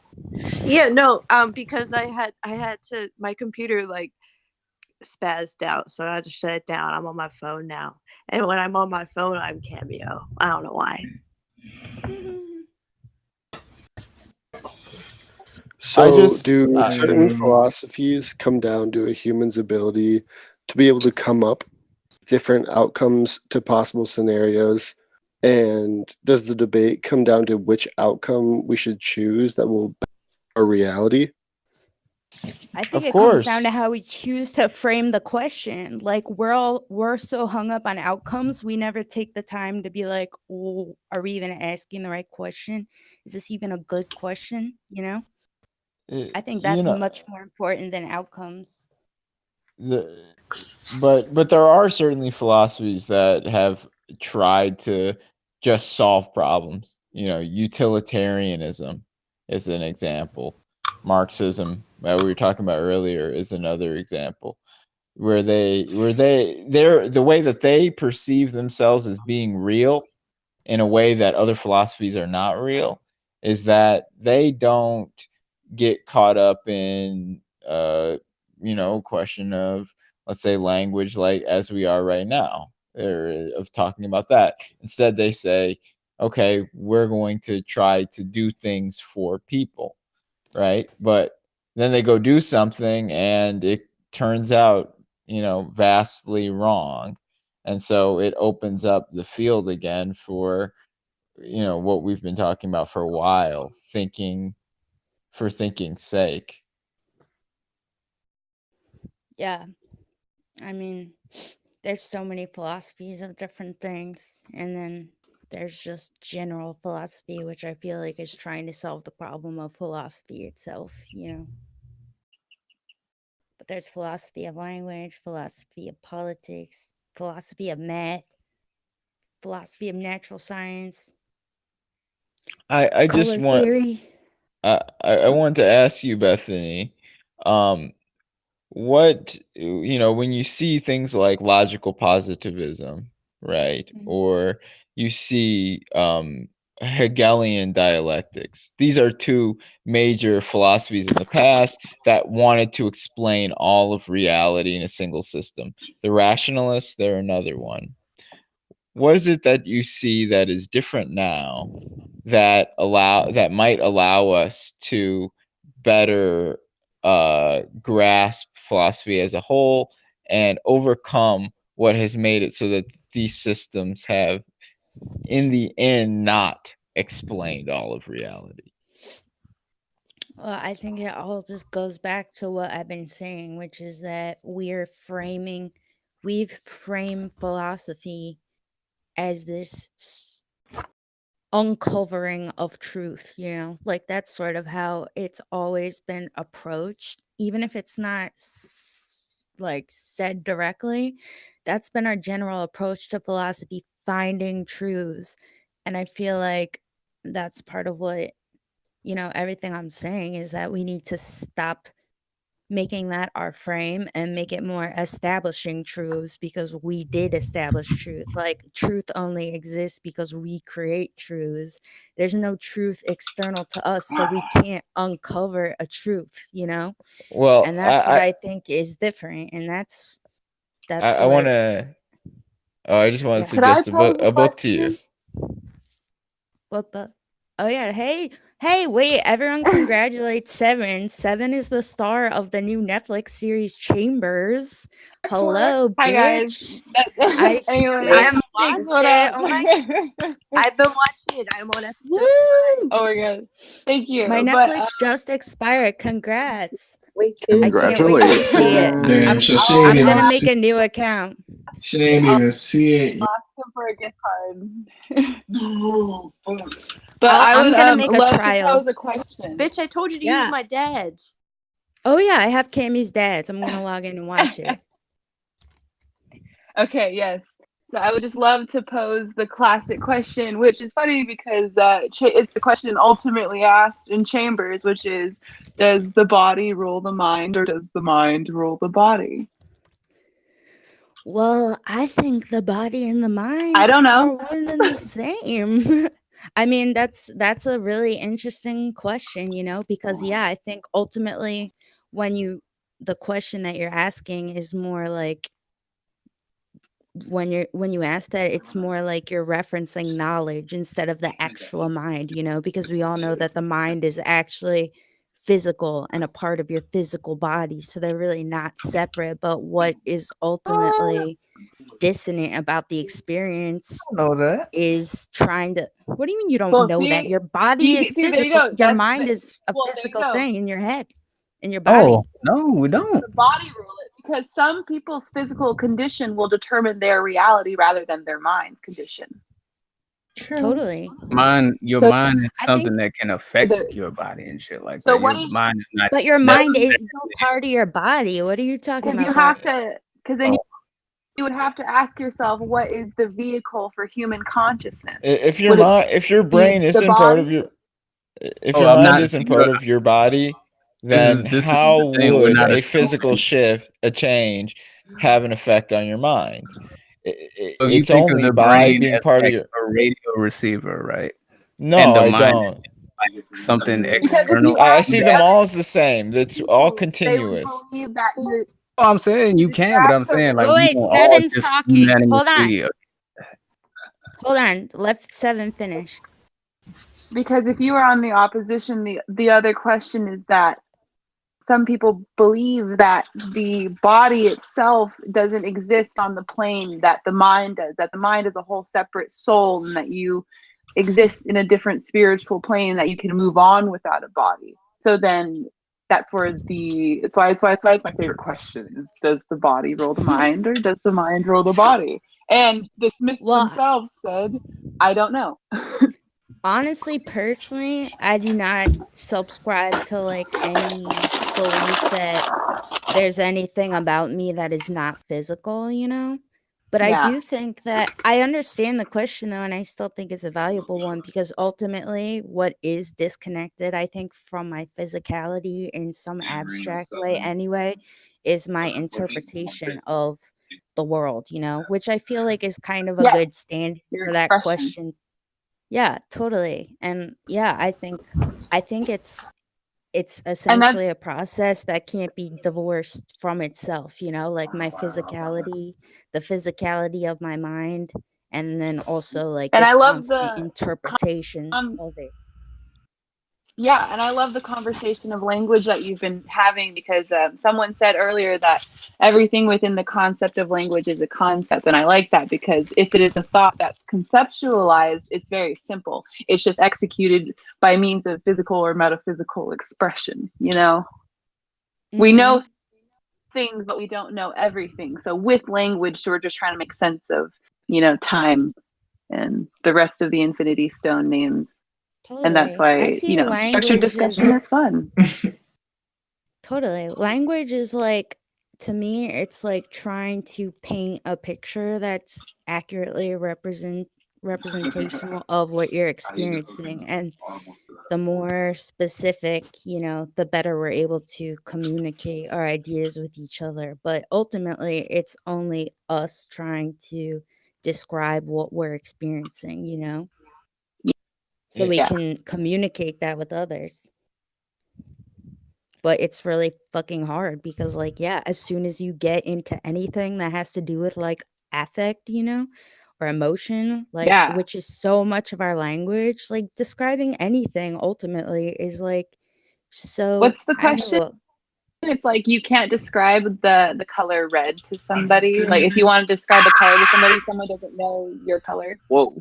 Yeah, no, because I had to, my computer like spazzed out, so I had to shut it down. I'm on my phone now, and when I'm on my phone, I'm Cameo. I don't know why. So, just- do certain philosophies come down to a human's ability to be able to come up with different outcomes to possible scenarios? And does the debate come down to which outcome we should choose that will better our reality? I think Of it course. comes down to how we choose to frame the question. Like we're so hung up on outcomes, we never take the time to be like, oh, are we even asking the right question? Is this even a good question? You know? I think that's much more important than outcomes. But there are certainly philosophies that have tried to just solve problems. You know, utilitarianism is an example. Marxism, that we were talking about earlier, is another example. Where they're the way that they perceive themselves as being real in a way that other philosophies are not real is that they don't get caught up in question of, let's say, language, like as we are right now, or of talking about that. Instead they say, okay, we're going to try to do things for people, right? But then they go do something and it turns out, vastly wrong. And so it opens up the field again for, what we've been talking about for a while, thinking for thinking's sake. Yeah. I mean, there's so many philosophies of different things, and then there's just general philosophy, which I feel like is trying to solve the problem of philosophy itself, you know. But there's philosophy of language, philosophy of politics, philosophy of math, philosophy of natural science. I just color want theory. I want to ask you, Bethany, what, when you see things like logical positivism, right? Or you see Hegelian dialectics. These are two major philosophies in the past that wanted to explain all of reality in a single system. The rationalists, they're another one. What is it that you see that is different now that might allow us to better grasp philosophy as a whole and overcome what has made it so that these systems have, in the end, not explained all of reality? Well, I think it all just goes back to what I've been saying, which is that we've framed philosophy as this uncovering of truth, you know, like that's sort of how it's always been approached, even if it's not like said directly. That's been our general approach to philosophy, finding truths. And I feel like that's part of what, everything I'm saying is that we need to stop making that our frame and make it more establishing truths, because we did establish truth. Like, truth only exists because we create truths. There's no truth external to us, so we can't uncover a truth, you know? Well, And that's what I think is different. And that's I what want to. Oh, I just want to yeah. Could I suggest pose a a book to you. question? What the? Oh yeah. Hey, wait, everyone congratulate Seven. Seven is the star of the new Netflix series Chambers. Hello, Hi bitch. guys. I Anyway, can't thanks. watch What it. up? Oh my I've been watching it. I'm on episode woo! Oh my god. Thank you. My But Netflix just expired. Congrats. Wait, I can't wait to see it. Damn, so she I'm ain't gonna even make see. a new account. She ain't even see it. ask him for a gift card. But I I'm would gonna make a love to trial. pose a question. Bitch, I told you to use my dad's. Oh yeah, I have Cammy's dad's. I'm gonna log in and watch it. Okay, yes. So I would just love to pose the classic question, which is funny because it's the question ultimately asked in Chambers, which is, does the body rule the mind, or does the mind rule the body? Well, I think the body and the mind I don't are know. one and the same. I mean, that's a really interesting question, you know, because yeah, I think ultimately the question that you're asking is more like, when you ask that, it's more like you're referencing knowledge instead of the actual mind, you know, because we all know that the mind is actually physical and a part of your physical body, so they're really not separate. But what is ultimately dissonant about the experience know that. is trying to— what do you mean you don't Well, know that? see, Your body is see, there you physical, go. your That's mind is a well, there you physical go. thing in your head, in your body. Oh no, we don't. The body rule it, because some people's physical condition will determine their reality rather than their mind's condition. Totally. Your So mind is I think something that can affect the your body and shit like so that. what Your is mind is not but your mind is necessarily. still part of your body. What are you talking because you about? have to because then you would have to ask yourself, what is the vehicle for human consciousness? If your Would it mind, if your be brain the isn't part of body? your, if Oh, your I'm mind not. isn't part of your body, then This is how the thing. We're would not a physical assuming. shift, a change, have an effect on your mind? So you It's think of only the by brain being as part of like your. a radio receiver, right? And No, the I mind don't. is like something Because if external. you I ask see them all as the same. That's all people, they would continuous. believe that you. Oh, I'm saying you can, but I'm saying like Oh we wait, don't all Seven's just talking. Hold on. unanimously. Hold on. Let Seven finish. Because if you are on the opposition, the other question is that some people believe that the body itself doesn't exist on the plane that the mind does, that the mind is a whole separate soul, and that you exist in a different spiritual plane, that you can move on without a body. So then that's where it's why it's my favorite question is, does the body rule the mind, or does the mind rule the body? And the Smiths themselves said, I don't know. Honestly, personally, I do not subscribe to like any belief that there's anything about me that is not physical, you know? But I Yeah. do think that I understand the question though, and I still think it's a valuable one, because ultimately what is disconnected, I think, from my physicality in some abstract way anyway, is my interpretation of the world, you know, which I feel like is kind of a Yeah. good stand Your for that expression. question. Yeah, totally. And yeah, I think it's essentially a process that can't be divorced from itself, you know, like my physicality, the physicality of my mind, and then also like And this I love constant the interpretation of it. Yeah, and I love the conversation of language that you've been having, because someone said earlier that everything within the concept of language is a concept. And I like that, because if it is a thought that's conceptualized, it's very simple. It's just executed by means of physical or metaphysical expression, you know? We know things, but we don't know everything. So with language, we're just trying to make sense of, you know, time and the rest of the Infinity Stone names. And that's Totally. I why, see you know, structured language discussion as is fun. totally. Language is like, to me, it's like trying to paint a picture that's accurately representational of what you're experiencing. And the more specific, the better we're able to communicate our ideas with each other. But ultimately, it's only us trying to describe what we're experiencing, so we Yeah. can communicate that with others. But it's really fucking hard because, like, yeah, as soon as you get into anything that has to do with like affect, or emotion, like, Yeah. which is so much of our language, like describing anything ultimately is like so, What's the I don't question? know. It's like you can't describe the color red to somebody. Like if you want to describe a color to somebody, someone doesn't know your color. Whoa.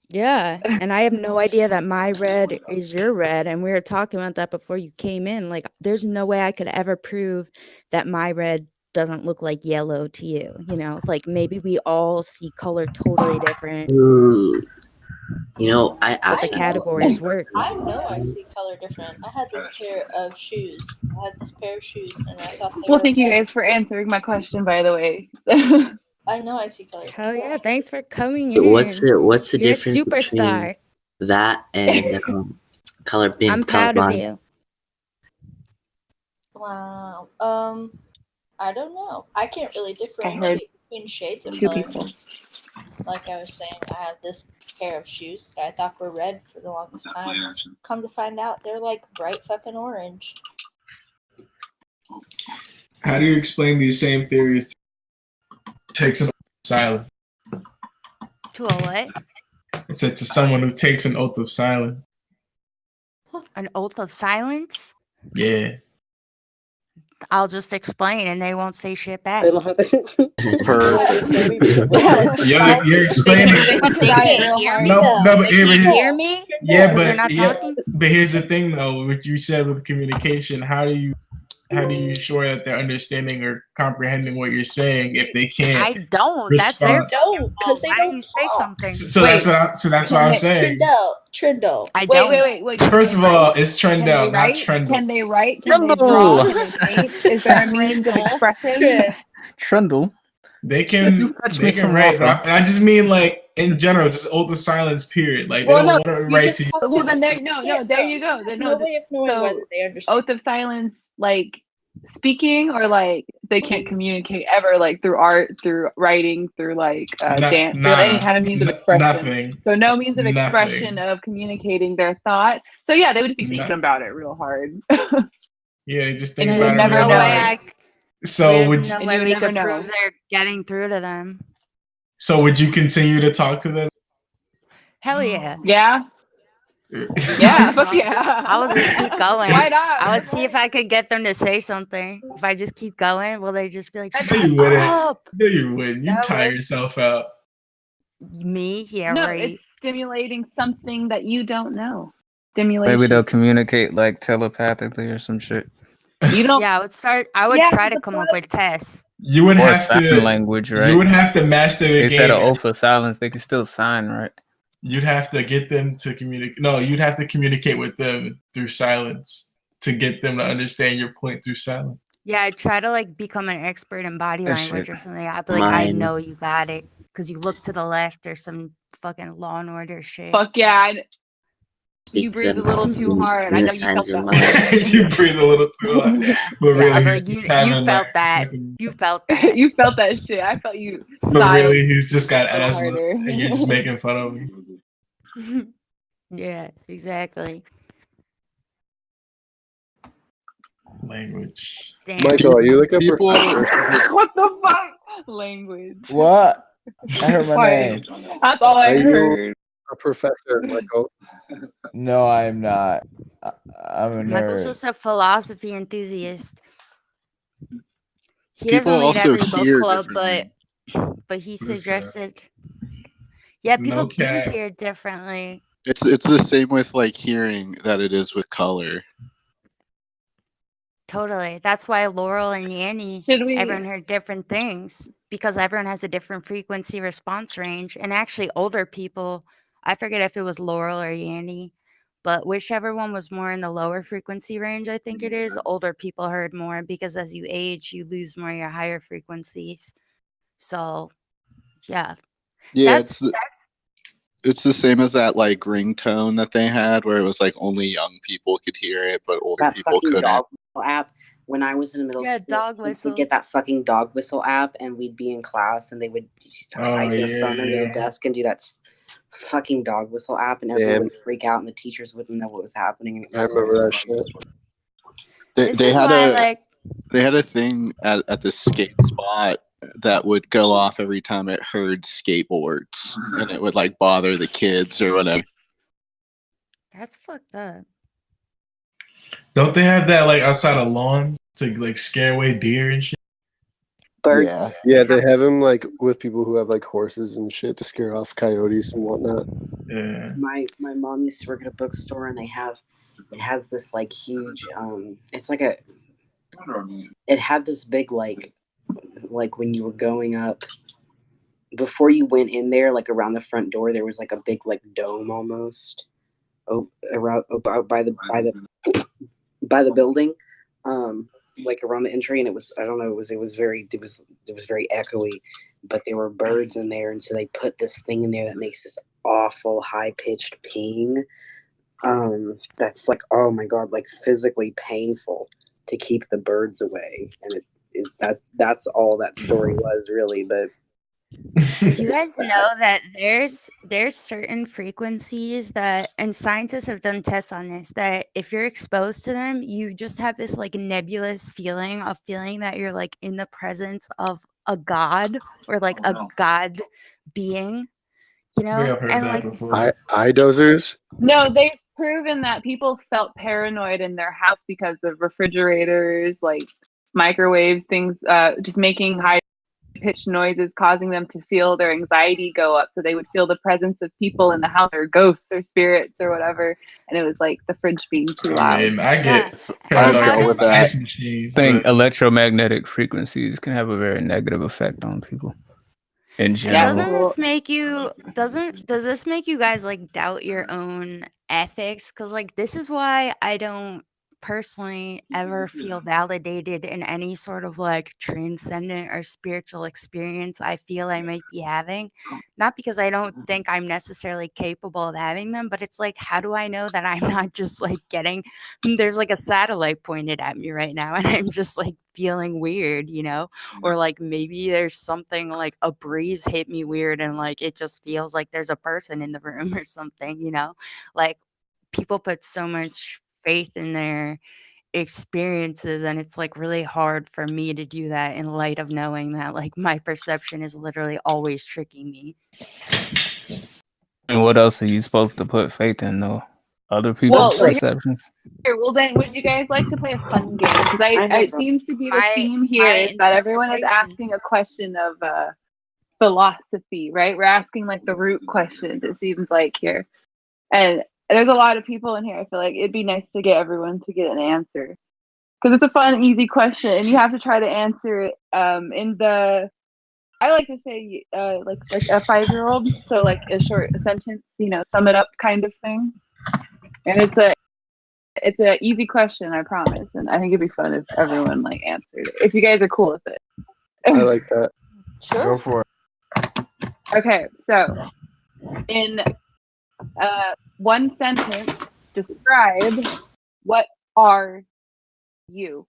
Yeah, and I have no idea that my red is your red, and we were talking about that before you came in. Like, there's no way I could ever prove that my red doesn't look like yellow to you. Like maybe we all see color totally different, Ooh, I but the actually categories work. I know I see color different. I had this pair of shoes. And I thought they Well, were thank you red. guys for answering my question, by the way. I know I see color Hell different. yeah! Thanks for coming What's in. the You're a difference between superstar. that and being I'm proud of colorblind? you. Wow. I don't know. I can't really I heard differentiate between shades of 2 color. people. Like I was saying, I have this pair of shoes that I thought were red for the longest time. Come to find out, they're like bright fucking orange. How do you explain these same theories to takes an oath of silence? To a what? It said to someone who takes an oath of silence. An oath of silence? Yeah. I'll just explain and they won't say shit back. They don't have to. You're explaining. But they can't hear me. No, but They can't hear me. Yeah, because they're but not talking. but here's the thing, though. What you said with communication, how do you ensure that they're understanding or comprehending what you're saying if they can't? I don't. That's their respond? Because they Why don't don't you say something? So that's what I'm saying. Trendle. I Wait, don't. wait. First of all, it's Can they Trendell, not write? Trendle. Can they write? Can they draw? Can they paint? Is there a means of expressing? Trundle. They Could you can fetch me some write, water? but I just mean like in general, just oath of silence. Period. Like they Well, don't no, want to write to you. Well, then there you go. Then No way of knowing whether they understand. Oath of silence, like speaking, or like they can't communicate ever, like through art, through writing, through like dance, through any kind of means of expression. Nothing. So no means of Nothing. expression of communicating their thought. So yeah, they would just be thinking about it real hard. Yeah, they just think And about you it. would never real know. hard. So There's no and way you would we never could know. prove they're getting through to them. So would you continue to talk to them? Hell yeah. Yeah. Yeah, fuck yeah. I would just keep going. Why not? I would see if I could get them to say something. If I just keep going, will they just be like, No, shut you wouldn't. up? No, you wouldn't. You That tire would- yourself out. Me? Yeah, No, right. it's stimulating something that you don't know. Stimulation. Maybe they'll communicate like telepathically or some shit. You don't. Yeah, I would Yeah, try to the come up with tests. You would Or have sign to language, right? You would have to master the They said an game. oath of silence. They can still sign, right? You'd have to get them to communicate. No, you'd have to communicate with them through silence to get them to understand your point through silence. Yeah, I'd try to like become an expert in body That language shit. or something. I'd be like, I Mine. know you got it. Because you look to the left or some fucking Law and Order shit. Fuck yeah. You Speak breathe a them little too hard. in I the know you felt signs of that. mind. You breathe a little too hard, but Yeah, really, I'd be he's like, just you having, felt like, that. fucking- You felt that. You felt that shit. I felt you. But really, he's just got a little asthma, harder. and you're just making fun of him. Yeah, exactly. Language. Damn. Michael, are you like a People- professor? What the fuck? Language. What? I heard my Quiet. name. That's all I Are you- heard. A professor, Michael. No, I am not. I'm a Michael's nerd. just a philosophy enthusiast. He People doesn't lead also every book hear club, differently. but he What is that? suggested. Yeah, people No do cap. hear differently. It's the same with like hearing that it is with color. Totally. That's why Laurel and Yanny, Should we? everyone heard different things because everyone has a different frequency response range. And actually, older people, I forget if it was Laurel or Yanny, but whichever one was more in the lower frequency range, I think it is, older people heard more because as you age, you lose more of your higher frequencies. So, yeah. Yeah, That's It's the same as that like ringtone that they had, where it was like only young people could hear it, but older That people fucking couldn't. dog whistle app. When I was in middle Yeah, school, dog we'd whistles. get that fucking dog whistle app, and we'd be in class, and they would just hide their phone under their desk and do that fucking dog whistle app, and everyone would freak out, and the teachers wouldn't know what was happening. And it was I remember that shit. They had a thing at the skate spot that would go off every time it heard skateboards, and it would like bother the kids or whatever. That's fucked up. Don't they have that like outside of lawns to like scare away deer and shit? Birds. Yeah, they have them like with people who have like horses and shit to scare off coyotes and whatnot. Yeah. My mom used to work at a bookstore, and it has this like huge it's like it had this big like when you were going up, before you went in there, like around the front door, there was like a big like dome almost around by the building, like around the entry, and it was, I don't know, it was very echoey, but there were birds in there, and so they put this thing in there that makes this awful high pitched ping. That's like, oh my god, like physically painful to keep the birds away, and that's all that story was really. But do you guys know that there's certain frequencies that, and scientists have done tests on this, that if you're exposed to them, you just have this like nebulous feeling that you're like in the presence of a god or like a god being, you know? I've heard and that like before. Eye dozers. No, they've proven that people felt paranoid in their house because of refrigerators, like microwaves, things just making high pitched noises, causing them to feel their anxiety go up, so they would feel the presence of people in the house or ghosts or spirits or whatever, and it was like the fridge being too loud. I mean, I get I'd go with that. I think electromagnetic frequencies can have a very negative effect on people in general. does this make you guys like doubt your own ethics? Because like this is why I don't personally ever feel validated in any sort of like transcendent or spiritual experience I feel I might be having. Not because I don't think I'm necessarily capable of having them, but it's like, how do I know that I'm not just like there's like a satellite pointed at me right now and I'm just like feeling weird, you know? Or like maybe there's something like a breeze hit me weird and like it just feels like there's a person in the room or something, you know? Like people put so much faith in their experiences, and it's like really hard for me to do that in light of knowing that like my perception is literally always tricking me. And what else are you supposed to put faith in, though? Other people's perceptions? Well, then, would you guys like to play a fun game? Because it seems to be the theme here is that everyone is asking a question of philosophy, right? We're asking like the root questions, it seems like here. And there's a lot of people in here. I feel like it'd be nice to get everyone to get an answer. Because it's a fun, easy question, and you have to try to answer it in the, I like to say like a 5-year-old, so like a short sentence, you know, sum it up kind of thing. And it's a easy question, I promise, and I think it'd be fun if everyone like answered it. If you guys are cool with it. I like that. Sure. Go for it. Okay, so in one sentence, describe what are you?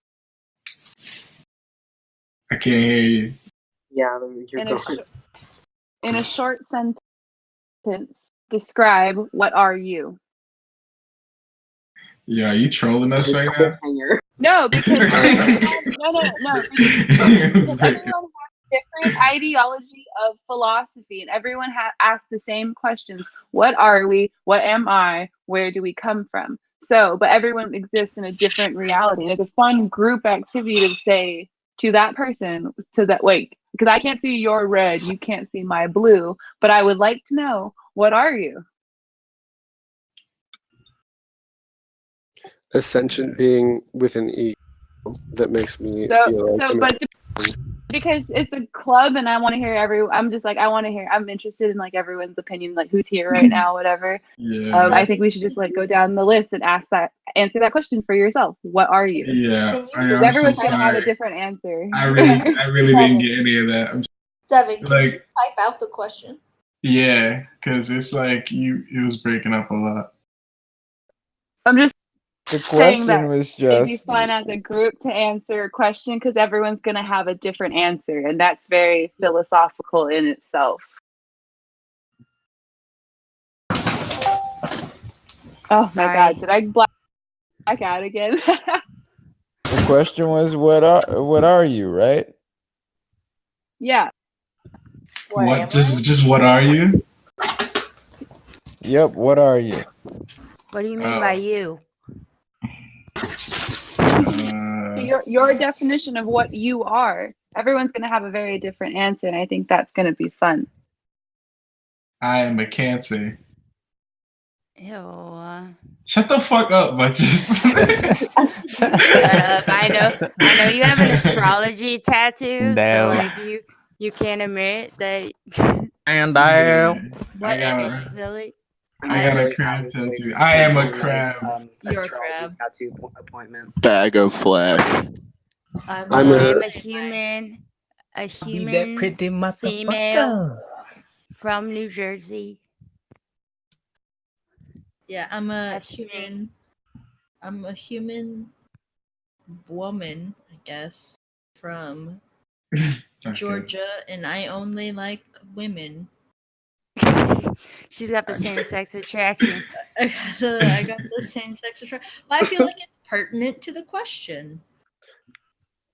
I can't hear you. Yeah, you're in a short sentence, describe what are you? Yeah, are you trolling us right now? No, because no. Because everyone has different ideology of philosophy, and everyone asks the same questions. What are we? What am I? Where do we come from? So, but everyone exists in a different reality, and it's a fun group activity to say to that person, wait, because I can't see your red, you can't see my blue, but I would like to know, what are you? A sentient being with an ego that makes me feel like because it's a club and I want to hear I'm interested in like everyone's opinion, like who's here right now, whatever. Yeah. I think we should just like go down the list and answer that question for yourself. What are you? Yeah. Everyone's gonna have a different answer. I really didn't get any of that. Seven, can you like, type out the question? Yeah, because it's like it was breaking up a lot. I'm just The saying that question was it'd be just fun as a group to answer a question because everyone's going to have a different answer, and that's very philosophical in itself. Oh my God, did I black out again? the question was what are you, right? Yeah. What? Just what are you? Yep, what are you? What do you mean by you? So your definition of what you are. Everyone's going to have a very different answer, and I think that's going to be fun. I am a Cancer. Ew. Shut the fuck up, Bunches. Shut up. I know you have an astrology tattoo, so Damn. like you can't admit that. And I I got It's silly. I got a crab tattoo. I am a crab. You're a astrology crab. tattoo appointment. Bag of flesh. I'm a- a human be that pretty female from New Jersey. Yeah, I'm a That's me. human. I'm a human woman, I guess, from Georgia, and I only like women. She's got the same sex attraction. I got the same sex attraction. But I feel like it's pertinent to the question.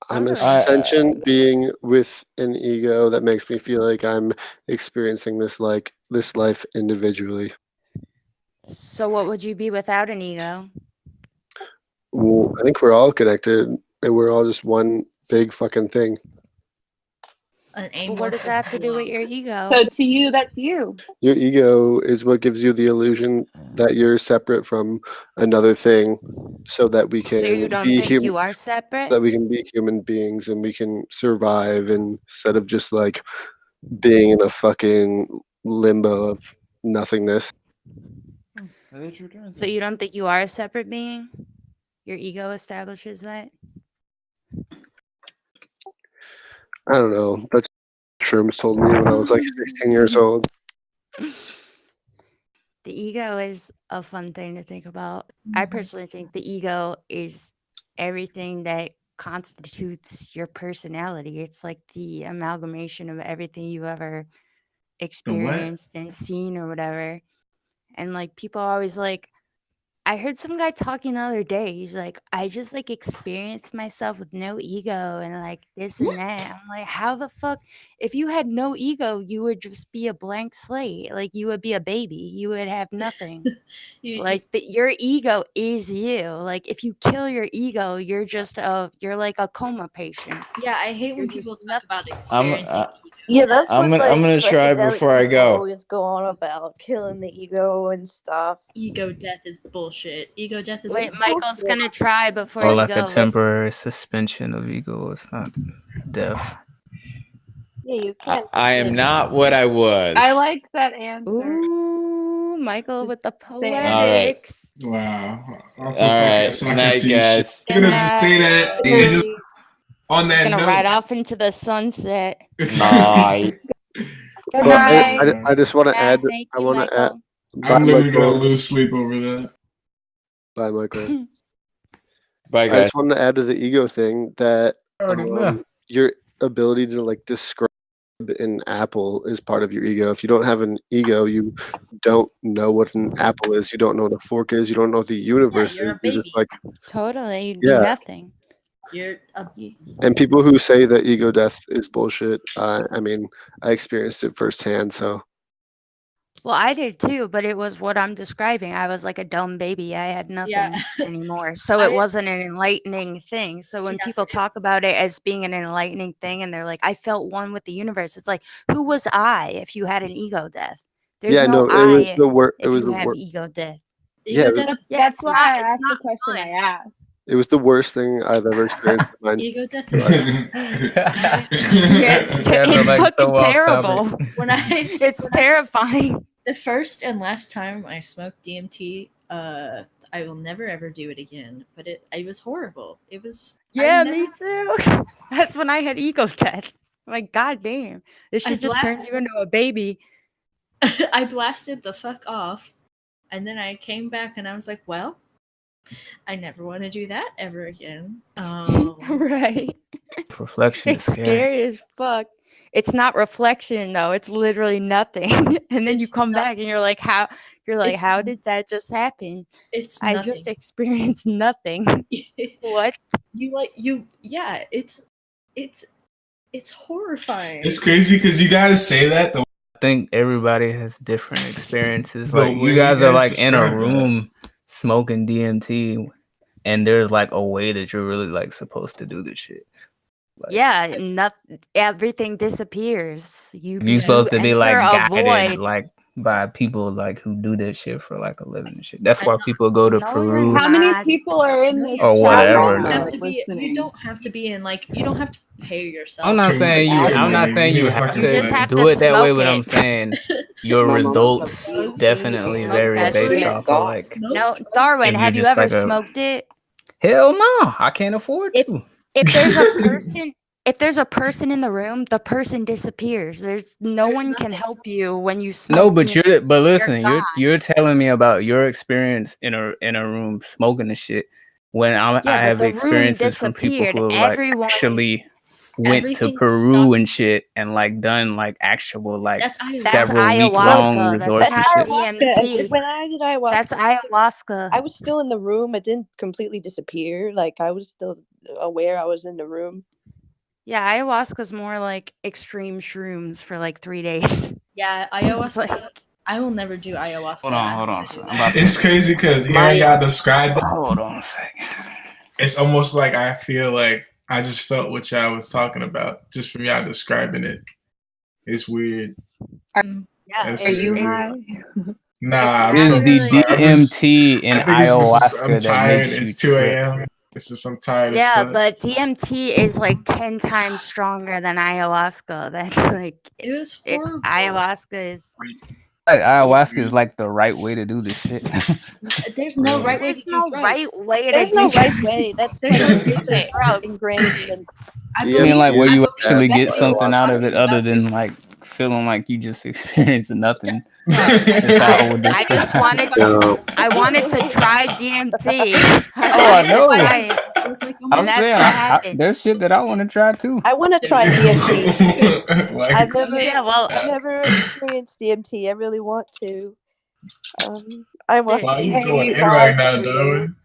I'm a Alright. sentient being with an ego that makes me feel like I'm experiencing this life individually. So what would you be without an ego? Well, I think we're all connected, and we're all just one big fucking thing. But what does that have to do with your ego? So to you, that's you. Your ego is what gives you the illusion that you're separate from another thing, so that we can So you don't be think you are separate? that we can be human beings and we can survive instead of just like being in a fucking limbo of nothingness. So you don't think you are a separate being? Your ego establishes that? I don't know. That's what Sherms told me when I was like 16 years old. The ego is a fun thing to think about. I personally think the ego is everything that constitutes your personality. It's like the amalgamation of everything you ever experienced and seen or whatever. And like people are always like, I heard some guy talking the other day. He's like, I just like experienced myself with no ego and like this and that. I'm like, how the fuck? If you had no ego, you would just be a blank slate. Like you would be a baby. You would have nothing. Your ego is you. Like if you kill your ego, you're just you're like a coma patient. Yeah, I hate when people talk about I'm experiencing. Yeah, that's I'm what gonna try psychedelic before I people go. always go on about killing the ego and stuff. Ego death is bullshit. Ego death is Wait, Michael's gonna try before or he like a goes. temporary suspension of ego. It's not death. Yeah, you can't. I am not what I was. I like that answer. Ooh, Michael with the All right. poetics. Wow. All right. Night, guys. You're gonna just say that and just on Just that gonna note. ride off into the sunset. Night. Good Well, night. I just want to add. Thank I you, want to add. Michael. I'm literally gonna lose sleep over that. Bye, Michael. Bye, I guys. just wanted to add to the ego thing that your ability to like describe an apple is part of your ego. If you don't have an ego, you don't know what an apple is. You don't know what a fork is. You don't know what the universe you're is. a You're just like, Totally, you'd Yeah. be nothing. You're a and people who say that ego death is bullshit. I mean, I experienced it firsthand. So Well, I did too, but it was what I'm describing. I was like a dumb baby. I had nothing Yeah. anymore. So it wasn't an enlightening thing. So when people talk about it as being an enlightening thing and they're like, I felt one with the universe, it's like, who was I if you had an ego death? There's yeah, no no, it was I the worst. It if was you the have worst. ego death. Yeah, it was, That's why I asked the question I asked. it was the worst thing I've ever experienced in my ego death life. Yeah, it's Yeah, it's like, fucking so off terrible. topic. It's terrifying. The first and last time I smoked DMT, I will never ever do it again. But it was horrible. It was. Yeah, me too. That's when I had ego death. I'm like, God damn, this I'm shit just glad- turns you into a baby. I blasted the fuck off, and then I came back and I was like, well, I never want to do that ever again. Right. Reflection is It's scary. scary as fuck. It's not reflection though. It's literally nothing. And then you come back and you're like, how? You're like, It's- how did that just happen? It's I nothing. just experienced nothing. What? Yeah, it's horrifying. It's crazy because you guys say that the I think everybody has different experiences. The Like way you guys are guys like in a describe that. room smoking DMT, and there's like a way that you're really like supposed to do this shit. Yeah, everything disappears. You're supposed to be like enter a guided void. like by people like who do that shit for like a living and shit. That's why people go to No, Peru How many people are in this or chat whatever. right now dude. listening? You don't have to be in like you don't have to pay yourself. I'm not saying you. I'm not saying you have You just to have do to it that way, smoke but I'm it. saying your My mom results smoked weed. definitely Smoked vary that based shit. off of like. No, Darwin, if have you're you just ever like a- smoked it? Hell no, I can't afford to. If there's a person, if there's a person in the room, the person disappears. There's no one can help you when you smoke. No, but DMT. but listen, gone. you're telling me about your experience in a room smoking the shit when I Yeah, have but the room experiences from people disappeared. who like Everyone- actually went to Everything Peru and shit and like done like actual like That's ayahuasca. several week long ayahuasca. resorts That's and not shit. DMT. When I did ayahuasca, That's ayahuasca. I was still in the room. It didn't completely disappear. Like I was still aware I was in the room. Yeah, ayahuasca's more like extreme shrooms for like 3 days. Yeah, It's ayahuasca. I will never do ayahuasca. Hold on. It's crazy because hearing y'all describe it, Hold on a second. it's almost like I feel like I just felt what y'all was talking about just from y'all describing it. It's weird. Yeah, It's Are you weird. high? Nah, I'm It's so the I'm just- DMT and I think it's just, ayahuasca I'm that tired. makes you It's 2 trip. a.m. It's just I'm tired. Yeah, as fuck. but DMT is like 10 times stronger than ayahuasca. That's like it was horrible. Ayahuasca is Like ayahuasca is like the right way to do this shit. There's no right way. There's no right way There's to no do right drugs. way. That's There's like no deeply drugs. ingrained in. I mean, like where you actually get Becky something was out of talking it other about than like feeling like you just experienced nothing. If I would I just wanted I wanted to try DMT. I know. I was like, oh my I'm that's saying what happened. there's shit that I want to try too. I want to try DMT. Like, I've never experienced DMT. I really want to. I want. wow, you DMT going in far right now, for you. Darwin.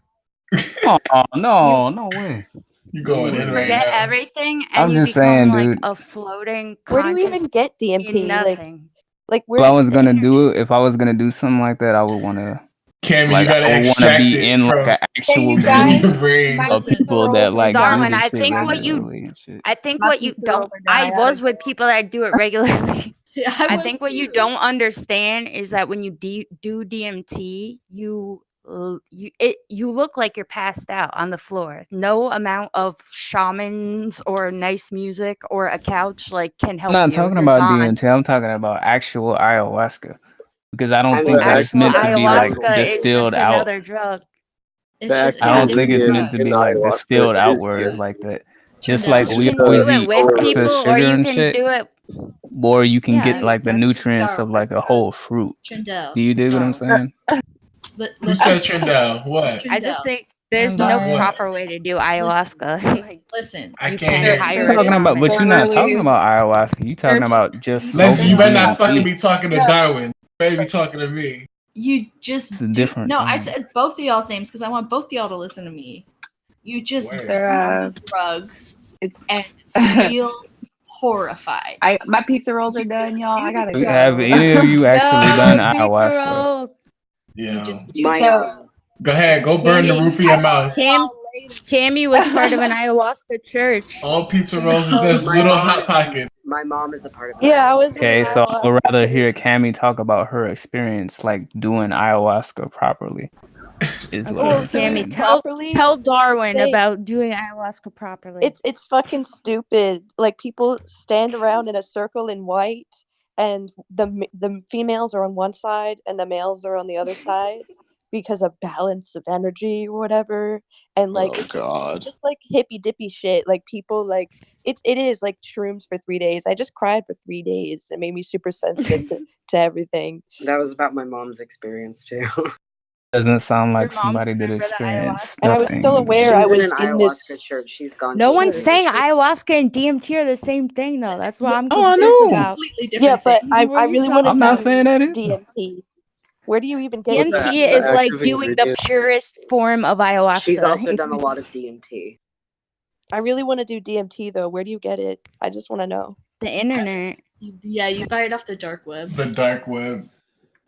Oh no way. You going You in right forget now. everything and I'm you just become saying, like dude. a floating Where do you conscious even get in DMT? nothing. Like where? If I was gonna do it, if I was gonna do something like that, I would want to. Cammy, Like you gotta I would want to extract be it in like from an actual your group brain. of people that like Darwin, do this I shit think what regularly you and shit. I think My what you pizza don't roller guy, I was with people that do it regularly. I was think what you too. don't understand is that when you do DMT, you look like you're passed out on the floor. No amount of shamans or nice music or a couch like can I'm help not you. talking You're about gone. DMT. I'm talking about actual ayahuasca because I don't mean, think that it's Actual meant to be like ayahuasca is distilled just out. another drug. It's just I don't think it's activity meant to in be like ayahuasca distilled is outwards like that. Just like You we can always do it eat with people processed or sugar you and can shit, do it. or you can Yeah, get like the that's nutrients of like a whole fruit. Trindle. Do you dig what I'm saying? Who said Trindle? What? I just think there's Trindle. no What? proper way to do ayahuasca. Like, Listen, I you can't can hear hire you. a Talking about, but shaman. you're not talking about ayahuasca. You talking about just Leslie, you smoking better not fucking DMT. be talking to No. Darwin. You better be talking to me. You just It's a different no. I thing. said both of y'all's names because I want both of y'all to listen to me. You just do They're, these drugs it's and feel horrified. my pizza rolls are done, y'all. I gotta go. Have any of you actually done ayahuasca? Yeah. Just do My drugs. Go ahead. Go burn the roof of your mouth. Cammy was part of an ayahuasca church. All pizza rolls is just My little mom hot is- pockets. My mom is a part of it. Yeah, I was. Okay, so I would rather hear Cammy talk about her experience, like doing ayahuasca properly. Is what I'm saying. Cammy, tell Darwin They- about doing ayahuasca properly. It's fucking stupid. Like people stand around in a circle in white, and the females are on one side and the males are on the other side because of balance of energy or whatever. And like Oh, it's God. just like hippy dippy shit. Like people like it is like shrooms for 3 days. I just cried for 3 days. It made me super sensitive to everything. That was about my mom's experience too. Doesn't sound like Your mom's somebody that member of the experienced And I was still nothing. aware I She's in was an in ayahuasca this. church. She's gone. No to one's a saying retreat. ayahuasca and DMT are the same thing, though. That's what I'm Oh, I confused know. about. Completely Yeah, different but thing. What I are you really want to I'm talking not about? do saying that either. DMT. Where do you even get What's DMT DMT? is like active doing the ingredient? purest form of ayahuasca. She's also done a lot of DMT. I really want to do DMT though. Where do you get it? I just want to know. The internet. Yeah, you buy it off the dark web. The dark web.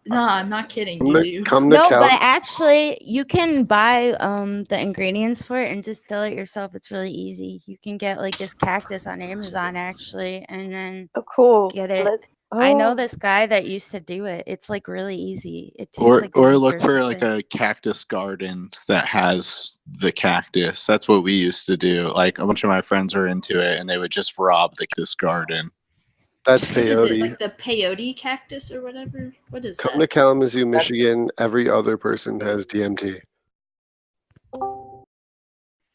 Nah, I'm not kidding. Come You to, do. come to No, Cal. but actually, you can buy the ingredients for it and distill it yourself. It's really easy. You can get like this cactus on Amazon actually, and then Oh, cool. get it. Let- I know oh. this guy that used to do it. It's like really easy. It tastes like Or a look or for like something. a cactus garden that has the cactus. That's what we used to do. Like a bunch of my friends were into it, and they would just rob the cactus garden. That's What is it, peyote. like the peyote cactus or whatever? What is Come to that? Kalamazoo, Michigan. Every other person has DMT.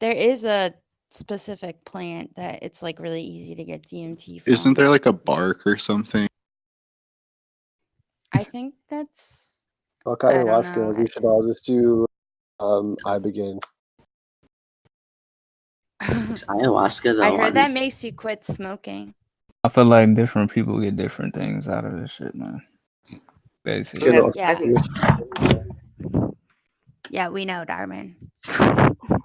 There is a specific plant that it's like really easy to get DMT from. Isn't there like a bark or something? I think that's. Fuck I don't ayahuasca. know. We should all just do I Begin. Is ayahuasca the I one? heard that makes you quit smoking. I feel like different people get different things out of this shit, man. Basically. Yeah. Yeah, we know, Darman.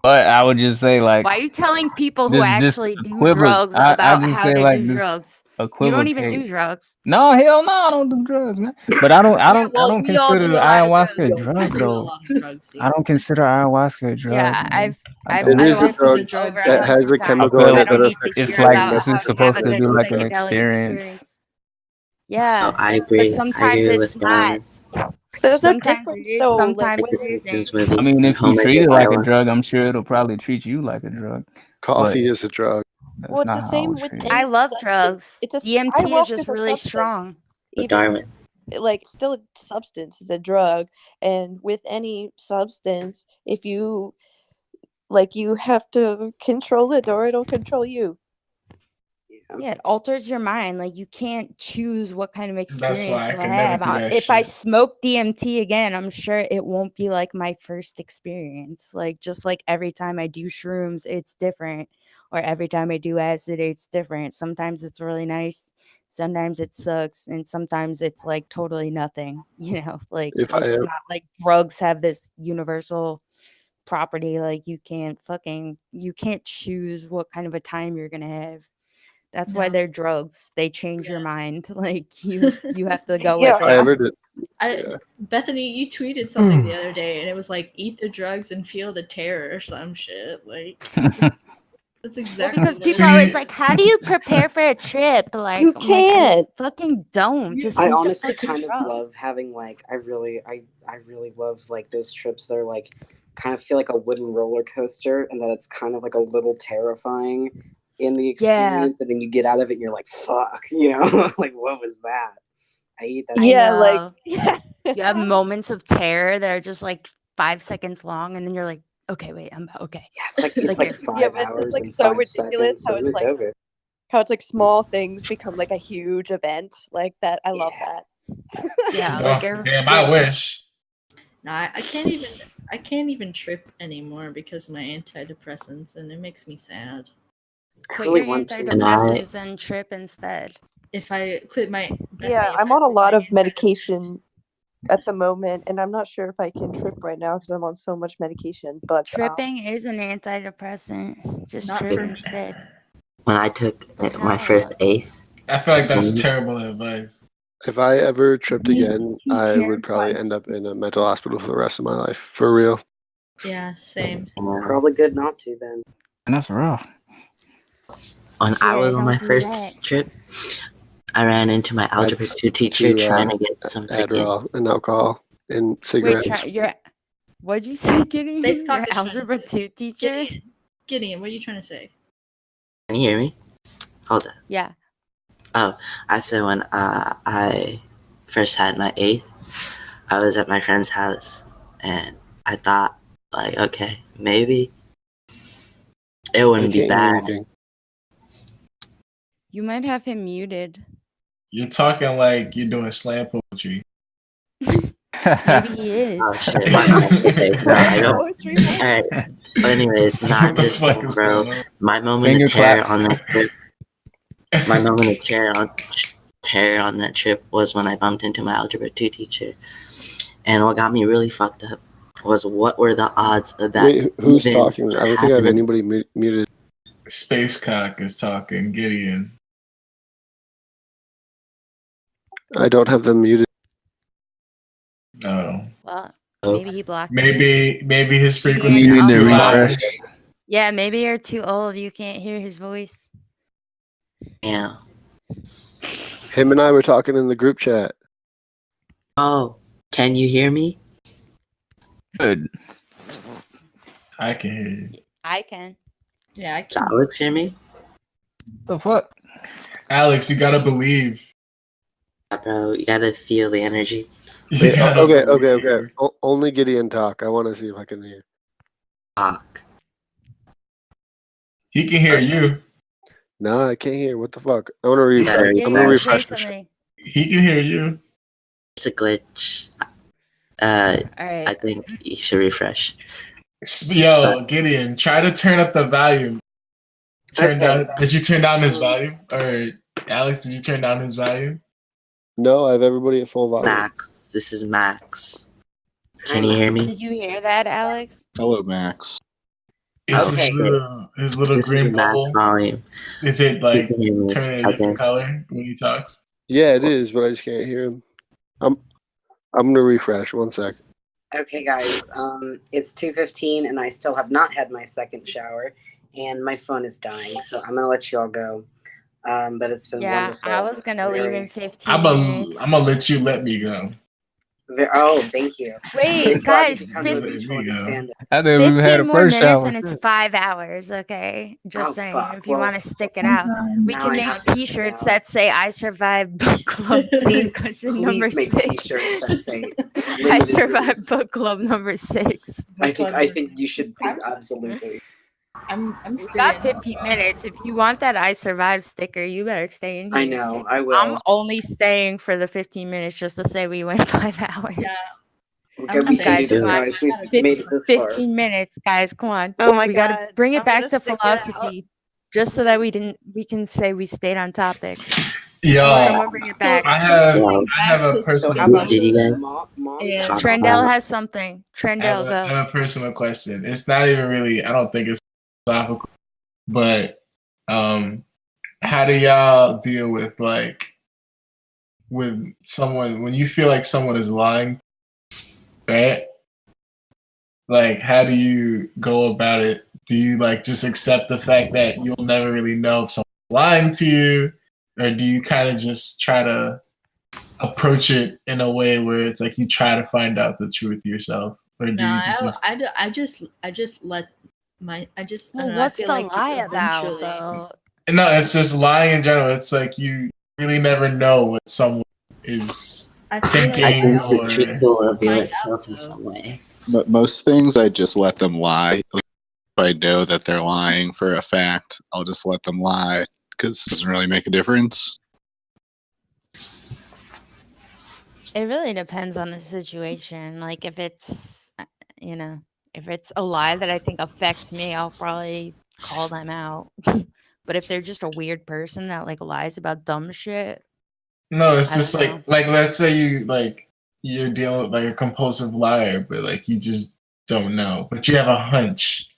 But I would just say, like, Why are you telling people who this actually do equivoc- drugs I about just how say, to like, do this drugs? You don't even equivocate. do drugs. No, hell no, I don't do drugs, man. But I don't well, we all consider do a lot of ayahuasca a drugs. drug I do a though. lot of drugs, dude. I don't consider ayahuasca a drug. Yeah, man. I've It is a tripped drug drug over that has 100 a times. chemical I in feel I it don't that need to affects it's hear like, about is how it to have supposed a to good do like an psychedelic experience? Yeah, I but agree. I sometimes agree it's with not. John. There's a Sometimes it difference is, though. Like sometimes Like it the Simpsons isn't. movie. I mean, if you Homer treat did it like a ayahuasca. drug, I'm sure it'll probably treat you like a drug. Coffee But is a drug. that's Well, it's not the how I would same with treat it. I any love substance. drugs. It's a DMT is ayahuasca just is a really substance. strong. But Even Darwin, like still a substance is a drug, and with any substance, if you like, you have to control it or it'll control you. Yeah, it alters your mind. Like you can't choose what kind of That's why experience I you'll could never have. do that If I shit. smoke DMT again, I'm sure it won't be like my first experience. Like just like every time I do shrooms, it's different. Or every time I do acid, it's different. Sometimes it's really nice, sometimes it sucks, and sometimes it's like totally nothing. You know, like If I it's am- not like drugs have this universal property. Like you can't choose what kind of a time you're gonna have. That's why No. they're drugs. They change your mind. Like you have to go Yeah, with I it. ever did. Bethany, you tweeted something the other day, and it was like, "Eat the drugs and feel the terror" or some shit. Like, that's Well, exactly because what people are always like, "How do you prepare for a trip?" Like, You I'm like, I can't. fucking don't. Just I eat the honestly fucking kind of drugs. love having like I really love like those trips that are like kind of feel like a wooden roller coaster and that it's kind of like a little terrifying in the Yeah, experience and then you get out of it and you're like fuck, you know, like what was that? I eat that. I Yeah, like know. You have moments of terror that are just like 5 seconds long, and then you're like, "Okay, wait, I'm okay." Yeah, it's like Like it's you're like yeah, 5 but it's just hours like and so 5 ridiculous seconds and it's over. how it's like small things become like a huge event like that. I love Yeah. that. yeah, Oh, like damn, I wish. Nah, I can't even trip anymore because of my antidepressants, and it makes me sad. quit really your want to. and I antidepressants and trip instead. If I quit my Yeah, I'm on a lot of medication at the moment, and I'm not sure if I can trip right now because I'm on so much medication. But Tripping is an antidepressant. Just Not trip for- instead. when I took my No. first eighth, I feel like that's terrible advice. If I ever tripped again, Me I too. would probably end up in a mental hospital for the rest of my life. For real. Yeah, same. Probably good not to then. And that's rough. when I Yeah, was on my don't do first trip, I ran into my algebra 2 teacher trying to get some freaking. Adderall and alcohol and Wait, cigarettes. what'd you say, Gideon? They talk Your is trying to algebra say. 2 teacher? Gideon, what are you trying to say? Can you hear me? Hold on. Yeah. Oh, I said when I first had my eighth, I was at my friend's house, and I thought, like, okay, maybe it wouldn't be can't hear bad. anything. You might have him muted. You're talking like you're doing slam poetry. Maybe he is. Oh shit, my bad. Okay, no, I don't. Alright. Anyways, not What the just fuck that, is bro. going on? My moment Finger of terror claps. on that trip. My moment of terror on that trip was when I bumped into my algebra 2 teacher. And what got me really fucked up was what were the odds of that Wait, who's even talking? I don't think I have happening? anybody muted. Spacecock is talking. Gideon. I don't have them muted. Oh. Well, Oh, maybe he blocked you. Maybe his Gideon, frequency You need is to too high. refresh. Yeah, maybe you're too old. You can't hear his voice. yeah. Him and I were talking in the group chat. Oh, can you hear me? Good. I can hear you. I can. Yeah, I Does can. Alex hear me? The fuck? Alex, you gotta believe. Yeah, bro, you gotta feel the energy. You Wait, gotta okay. believe. Only Gideon talk. I want to see if I can hear. Fuck. He can hear you. No, I can't hear. What the fuck? I want to Yeah, refresh. I'm gonna Gideon, say refresh. something. He can hear you. It's a glitch. All I right. think you should refresh. Yo, Gideon, try to turn up the volume. Turn Okay. down. Did you turn down his volume? Or Alex, did you turn down his volume? No, I have everybody at full volume. Max, this is Max. Can you hear me? Did you hear that, Alex? Hello, Max. Is Okay. his little This is green Max bubble? volume. Is it You like can hear me, turning a I different think. color when he talks? Yeah, it is, but I just can't hear him. I'm gonna refresh. 1 sec. Okay, guys. It's 2:15, and I still have not had my second shower, and my phone is dying. So I'm gonna let you all go. But it's been Yeah, wonderful. I was gonna leave in 15 I'm minutes. gonna let you let me go. Oh, thank you. Wait, guys, Come to a mutual understanding. I didn't even had 15 a more first minutes shower. and it's 5 hours, okay? Just Oh, saying, fuck. if you Well, want to stick it out. We now can I make have to stick it t-shirts out. that say, I survived book club discussion number Please make 6. t-shirts that say I limited survived book club number 6. I think you should do absolutely. I'm We still got 15 minutes. If you want that I survived sticker, you better stay in here. I know, I will. I'm only staying for the 15 minutes just to say we went 5 hours. Yeah. Okay, I'm we can do staying. this, Come on. guys. We've made it this far. 15 minutes, guys. Come on. Oh my we God. gotta bring it I'm back gonna to stick it out. philosophy. Just so that we can say we stayed on topic. Yo, Someone bring it back. I have a personal So how about Did you this? guys Mom talk Trendell about? has something. I Trendell, go. have a personal question. It's not even really. I don't think it's philosophical, but how do y'all deal with with someone when you feel like someone is lying, right? Like, how do you go about it? Do you just accept the fact that you'll never really know if someone's lying to you, or do you kind of just try to approach it in a way where it's like you try to find out the truth yourself, or do No, you just I just let my I just I Well, don't know, what's I feel the like lie about, eventually though? No, it's just lying in general. It's like you really never know what someone is I feel like I thinking, think the or truth will reveal Find itself in some way. But most things, I just let them lie. If I know that they're lying for a fact, I'll just let them lie because it doesn't really make a difference. It really depends on the situation. Like if it's if it's a lie that I think affects me, I'll probably call them out. But if they're just a weird person that lies about dumb shit, no, it's I just don't know. like let's say you're dealing with a compulsive liar, but you just don't know, but you have a hunch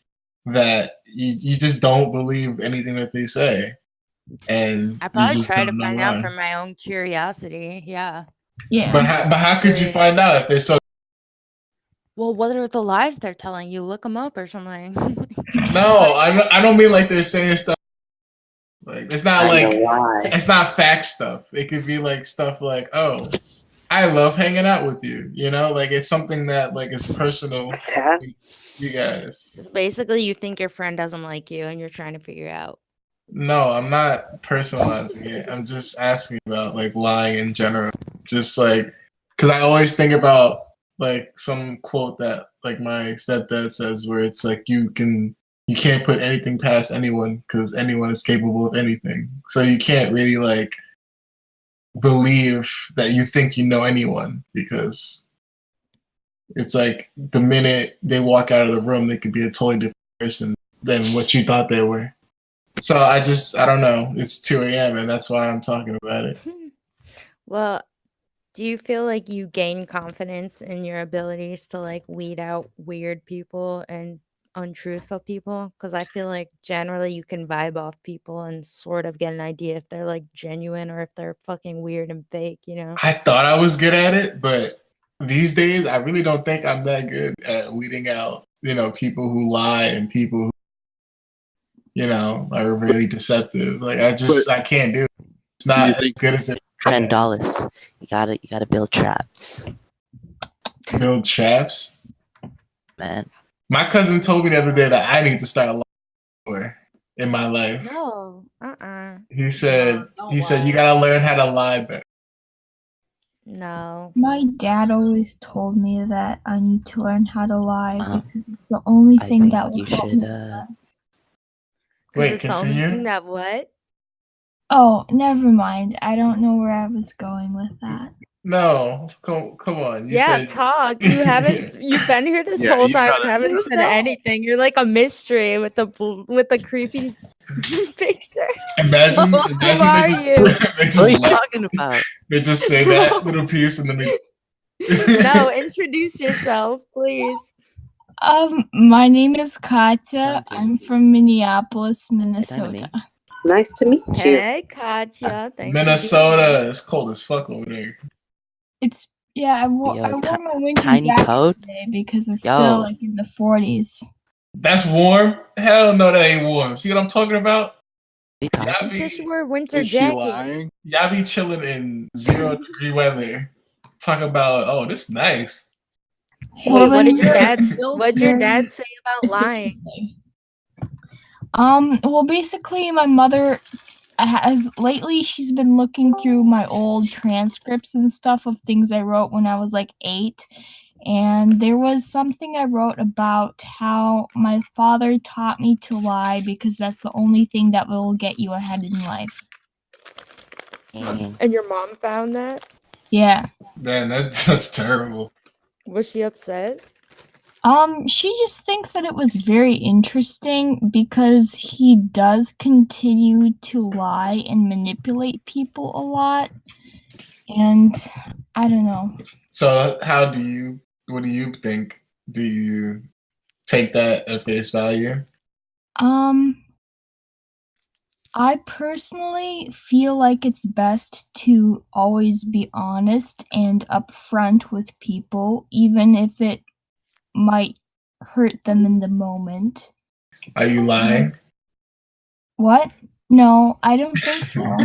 that you just don't believe anything that they say, and I you probably just try to don't know find out why. from my own curiosity. Yeah. Yeah. But how could you find out if they're so? Well, what are the lies they're telling you? Look them up or something. No, I don't mean they're saying stuff. It's not Kinda why. it's not fact stuff. It could be stuff like, oh, I love hanging out with you. It's something that is personal. You guys. So basically, you think your friend doesn't like you, and you're trying to figure out. No, I'm not personalizing it. I'm just asking about lying in general. Just because I always think about some quote that my stepdad says, where it's you can you can't put anything past anyone because anyone is capable of anything. So you can't really like believe that you think you know anyone, because it's like the minute they walk out of the room, they could be a totally different person than what you thought they were. So I don't know. It's 2 a.m. and that's why I'm talking about it. Well, do you feel like you gain confidence in your abilities to like weed out weird people and untruthful people? Because I feel like generally you can vibe off people and sort of get an idea if they're like genuine or if they're fucking weird and fake, you know? I thought I was good at it, but these days I really don't think I'm that good at weeding out, people who lie and people who, are really deceptive. Like I can't do it. It's not as good as it. $10. You gotta build traps. Build traps? Man. My cousin told me the other day that I need to start lying more in my life. No. He said you gotta learn how to lie better. No. My dad always told me that I need to learn how to lie because it's the only thing that will help me. Wait, it's the only thing that what? Oh, never mind. I don't know where I was going with that. No, come on. You Yeah, said talk. You haven't. You've been here this whole time and haven't said anything. You're like a mystery with the creepy picture. Imagine Who are you? What are you talking about? They just say that little piece and then No, introduce yourself, please. My name is Katya. I'm from Minneapolis, Minnesota. Nice to meet you. Hey, Katya. Thanks Minnesota. It's cold as fuck over there. I wore my winter tiny jacket toad? today because it's still like in the 40s. That's warm? Hell no, that ain't warm. See what I'm talking about? She said she wore a winter jacket. Y'all be chilling in 0-degree weather. Talk about, this is nice. Wait, what did your dad say about lying? Well, basically, my mother she's been looking through my old transcripts and stuff of things I wrote when I was like 8. And there was something I wrote about how my father taught me to lie because that's the only thing that will get you ahead in life. And your mom found that? Yeah. Damn, that's terrible. Was she upset? She just thinks that it was very interesting because he does continue to lie and manipulate people a lot. And I don't know. So what do you think? Do you take that at face value? I personally feel like it's best to always be honest and upfront with people, even if it might hurt them in the moment. Are you lying? What? No, I don't think so.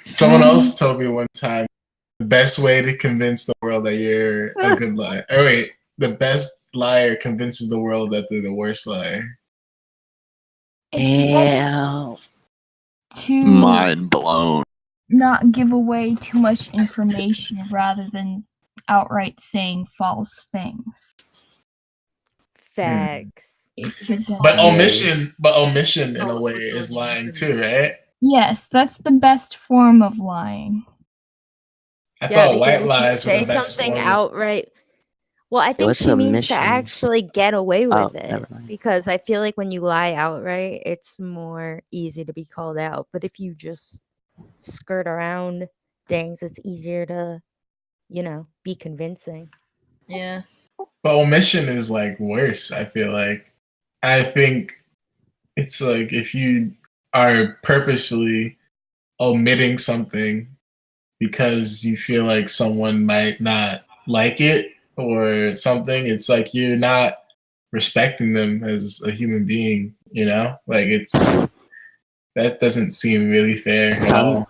Someone else told me one time the best way to convince the world that you're a good liar. Oh wait, the best liar convinces the world that they're the worst liar. Damn. To Mind blown. not give away too much information rather than outright saying false things. Facts. But omission in a way is lying too, right? Yes, that's the best form of lying. I thought white if lies you were say the best something form. outright. Well, I think what's she means omission? to actually get away with Oh, it. never mind. Because I feel like when you lie outright, it's more easy to be called out. But if you just skirt around things, it's easier to, be convincing. Yeah. But omission is like worse, I feel like. I think it's like if you are purposefully omitting something because you feel like someone might not like it or something, it's like you're not respecting them as a human being, Like that doesn't seem really fair at all.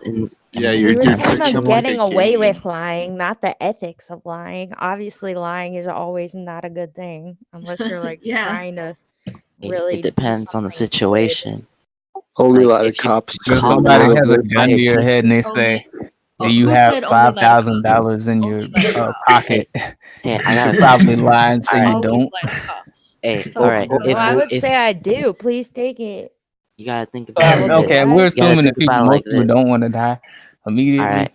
Yeah, We were you're talking about getting away game. with lying, not the ethics of lying. Obviously, lying is always not a good thing unless you're like Yeah. trying to really. It depends on the situation. Only Like, lie to if you cops. call Somebody out has a your gun to your teacher- head and they say, Do you who have said only light a cup? $5,000 in your pocket? Hey, I You got should a probably lie and say you Alright. Always don't. light cups. Hey, Fuck alright. you, Well, I would If say I do. Please take it. you gotta think about it Every like Okay, this. we're You gotta assuming think that about it most like people don't this. want to die immediately. Alright.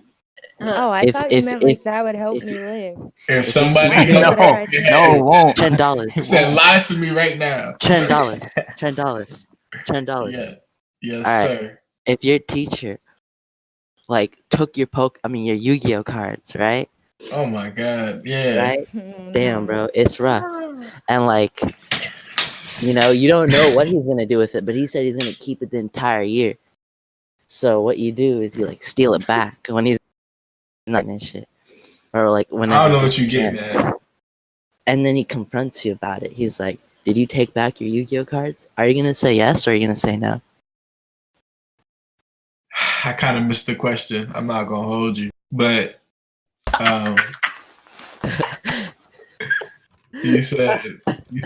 Oh, I If thought you if meant if like that would help if me live. If if somebody That's a helped, better No, idea. no, it won't. $10. said lie to me right now. $10. $10. Yeah. Yes, Alright. sir. If your teacher like took your your Yu-Gi-Oh cards, right? Oh my god. Yeah. Right? Oh, Damn, no. bro, it's rough. And like, you don't know what he's gonna do with it, but he said he's gonna keep it the entire year. So what you do is you like steal it back when he's not and shit, or like I whenever. don't know he what you gets a getting chance. at. And then he confronts you about it. He's like, "Did you take back your Yu-Gi-Oh cards? Are you gonna say yes or are you gonna say no?" I kind of missed the question. I'm not gonna hold you, but you said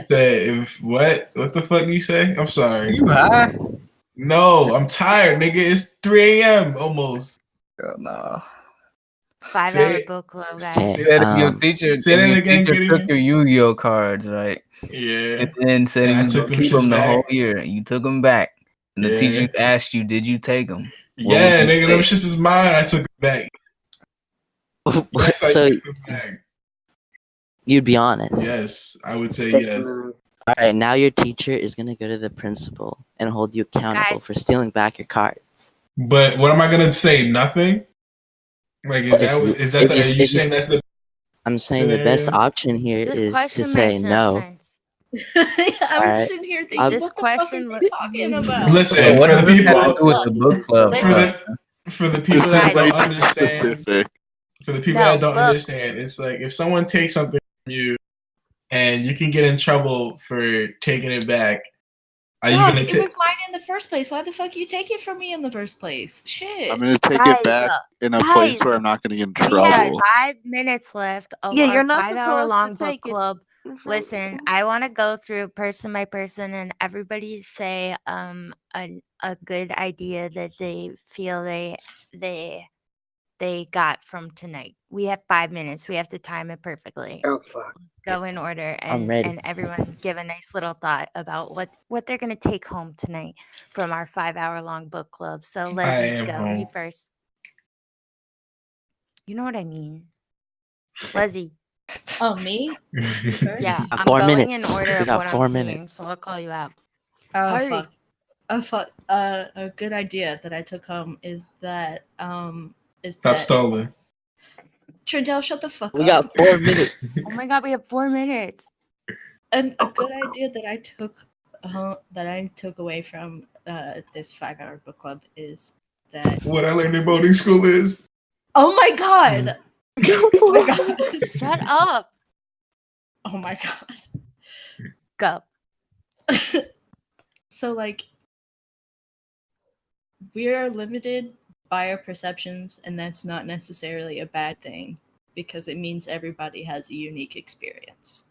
if what the fuck you say? I'm sorry. You high? No, I'm tired, nigga. It's 3 a.m. almost. Girl, no. 5-hour book club, guys. He said if your teacher, say that again, took Gideon. your Yu-Gi-Oh cards, right? Yeah. And then said And he I was took gonna them keep shits them the back. whole year, and you took them back. And the Yeah. teacher asked you, "Did you take them?" Yeah, nigga, them shits is mine. I took it back. Yes, I So took them back. you'd be honest. Yes, I would say yes. All right, now your teacher is gonna go to the principal and hold you accountable for stealing back your cards. But what am I gonna say? Nothing. Like, is that the? Are you saying that's the? I'm saying the best scenario? option here This is to question say makes no no. sense. I'm Alright. sitting here thinking, This what the fuck are question you talking about? Listen, What for does the this people, have to do with the book club stuff? for the people that Specific. don't understand, Specific. for the people No, that don't look. understand, it's like if someone takes something from you, and you can get in trouble for taking it back. Are you Dog, gonna it take? was mine in the first place. Why the fuck you take it from me in the first place? Shit. I'm gonna take Guys, it back in a place where I'm not gonna get in We have trouble. 5 minutes left of Yeah, our you're not 5-hour supposed long to book take it club. from Listen, I want to go through person by person and everybody say a good idea that they feel they got from tonight. We have 5 minutes. We have to time it perfectly. Oh fuck. Let's go in order I'm and ready. everyone give a nice little thought about what they're gonna take home tonight from our 5-hour long book club. So I Leslie, am go home. you first. You know what I mean. Leslie. Oh, me? Yeah, Got I'm 4 going minutes. in order We of got what 4 I'm seeing, minutes. so I'll call you out. Oh, Hurry. fuck. Oh, fuck. A good idea that I took home is that, Stop stalling. Trindell, shut the fuck We up. got 4 minutes. Oh my god, we have 4 minutes. And a good idea that I took away from this 5-hour book club is that. What I learned in boarding school is. Oh my god! Oh my god! Shut up. Oh my god! Go. So like, we are limited by our perceptions, and that's not necessarily a bad thing because it means everybody has a unique experience.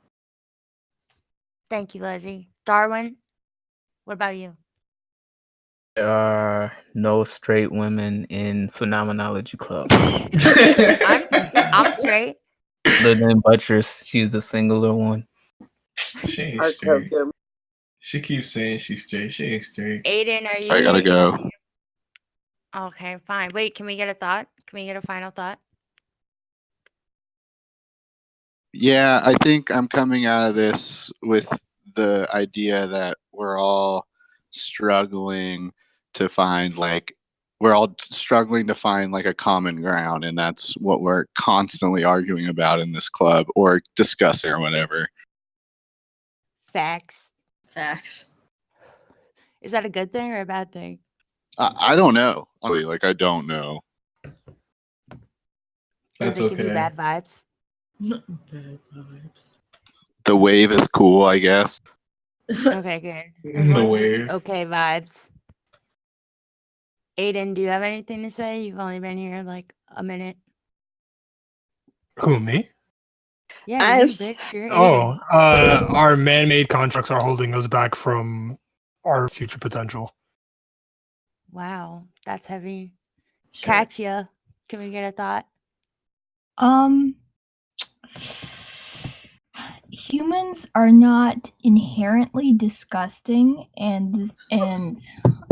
Thank you, Leslie. Darwin, what about you? There are no straight women in Phenomenology Club. I'm straight. Other than Buttress, she's the singular one. She ain't straight. She keeps saying she's straight. She ain't straight. Aiden, are you? I gotta go. Okay, fine. Wait, can we get a thought? Can we get a final thought? Yeah, I think I'm coming out of this with the idea that we're all struggling to find like a common ground, and that's what we're constantly arguing about in this club or discussing or whatever. Facts. Is that a good thing or a bad thing? I don't know. I don't know. Does it give you bad vibes? Not bad vibes. The wave is cool, I guess. Okay, good. As The long as wave. it's okay vibes. Aiden, do you have anything to say? You've only been here like a minute. Who, me? Yeah, you bitch. You're Oh, Aiden. our man-made contracts are holding us back from our future potential. Wow, that's heavy. Catch ya. Can we get a thought? Humans are not inherently disgusting, and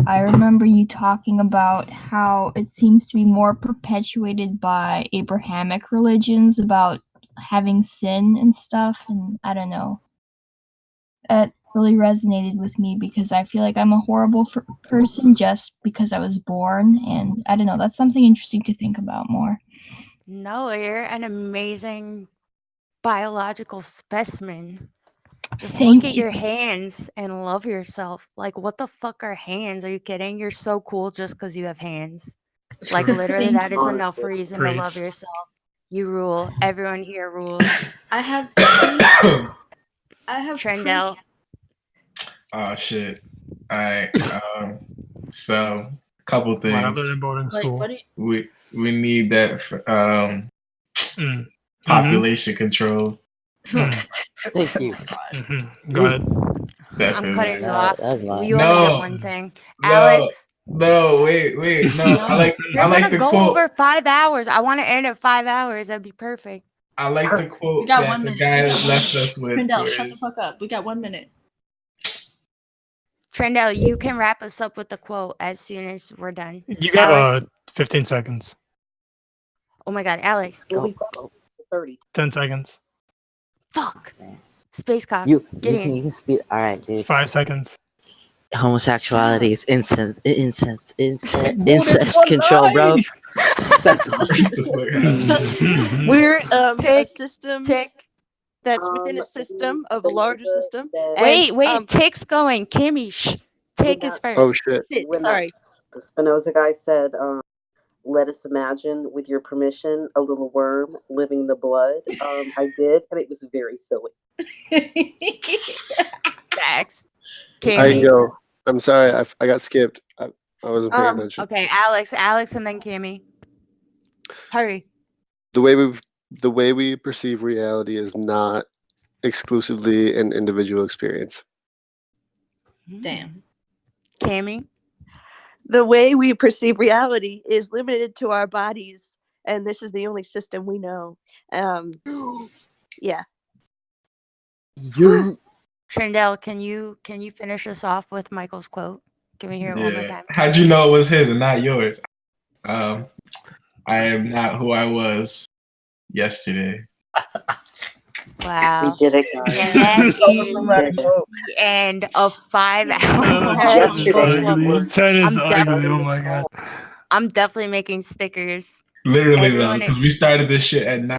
I remember you talking about how it seems to be more perpetuated by Abrahamic religions about having sin and stuff, and I don't know. That really resonated with me because I feel like I'm a horrible person just because I was born, and I don't know, that's something interesting to think about more. No, you're an amazing biological specimen. Just Thank look at you. your hands and love yourself. Like, what the fuck are hands? Are you kidding? You're so cool just because you have hands. Like, literally, that is enough reason to love yourself. You rule. Everyone here rules. I have Trendell. Oh shit! All right. So couple things. I learned about in school. We need that population control. Thank you. Go ahead. I'm cutting you off. You only No. get one thing. Alex. No, wait. No, I like the go quote. over 5 hours. I want to end at 5 hours. That'd be perfect. I like the quote We got that 1 the minute. guy left us with. Trendell, where shut the is- fuck up. We got 1 minute. Trendell, you can wrap us up with the quote as soon as we're done. You got Alex. 15 seconds. Oh my god, Alex. Go. 10 seconds. Fuck. Space cop. You Get in. can speak. All right, dude. 5 seconds. Homosexuality is incest control, bro. That's We're a Tick, system tick. that's within a system of a larger system. Wait, And, Tick's going. Kimmy, shh. Tick is first. Oh shit. When Sorry. the Spinoza guy said, let us imagine, with your permission, a little worm living the blood. I did, and it was very silly. Facts. I can go. I'm sorry, I got skipped. I wasn't paying attention. Okay, Alex, and then Kimmy. Hurry. The way we perceive reality is not exclusively an individual experience. Damn. Kimmy. The way we perceive reality is limited to our bodies, and this is the only system we know. Yeah. Trendell, can you finish us off with Michael's quote? Can we hear it one more time? How'd you know it was his and not yours? I am not who I was yesterday. Wow. We did it, guys. And that is the end of 5 hours. China's ugly. Oh my god. I'm definitely making stickers. Literally though, Everyone because we started this shit at 9,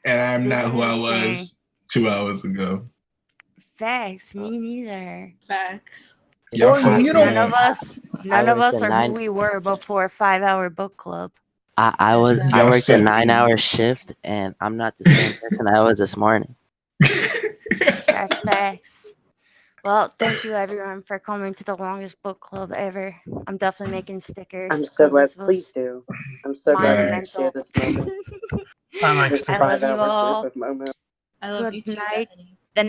and I'm not who I insane. was 2 hours ago. Facts. Me neither. Facts. Y'all fucking None of us worked are at who we were before 5 Hour Book Club. I worked a 9-hour shift, and I'm not the same person I was this morning. That's facts. Well, thank you everyone for coming to the longest book club ever. I'm definitely making stickers. I'm so 'cause glad. this Please was do. I'm so glad to monumental. share this moment. I like This stickers. 5 I love you hours all. worth of moment. I love you Good too, night. Bethany. The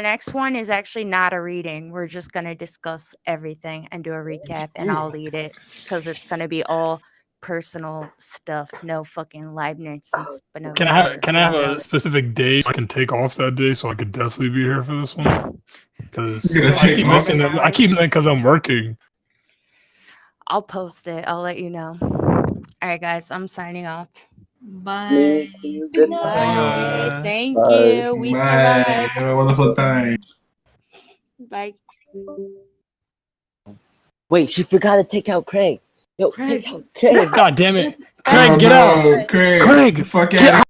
next one is actually not a reading. We're just gonna discuss everything and do a recap, and I'll lead it because it's gonna be all personal stuff. No fucking Leibniz and Spinoza. Can I have a specific day so I can take off that day so I could definitely be here for this one? Because You're gonna I take keep off? missing them. I keep missing because I'm working. I'll post it. I'll let you know. All right, guys. I'm signing off. Bye. Me too. Good night. Bye. Thank Bye. you. We Bye. survived. Have a wonderful time. Bye. Wait, she forgot to take out Craig. Yo, Craig. take out Craig. God damn it. Oh, Craig, get no, out. Craig. Craig, Get the fuck get out of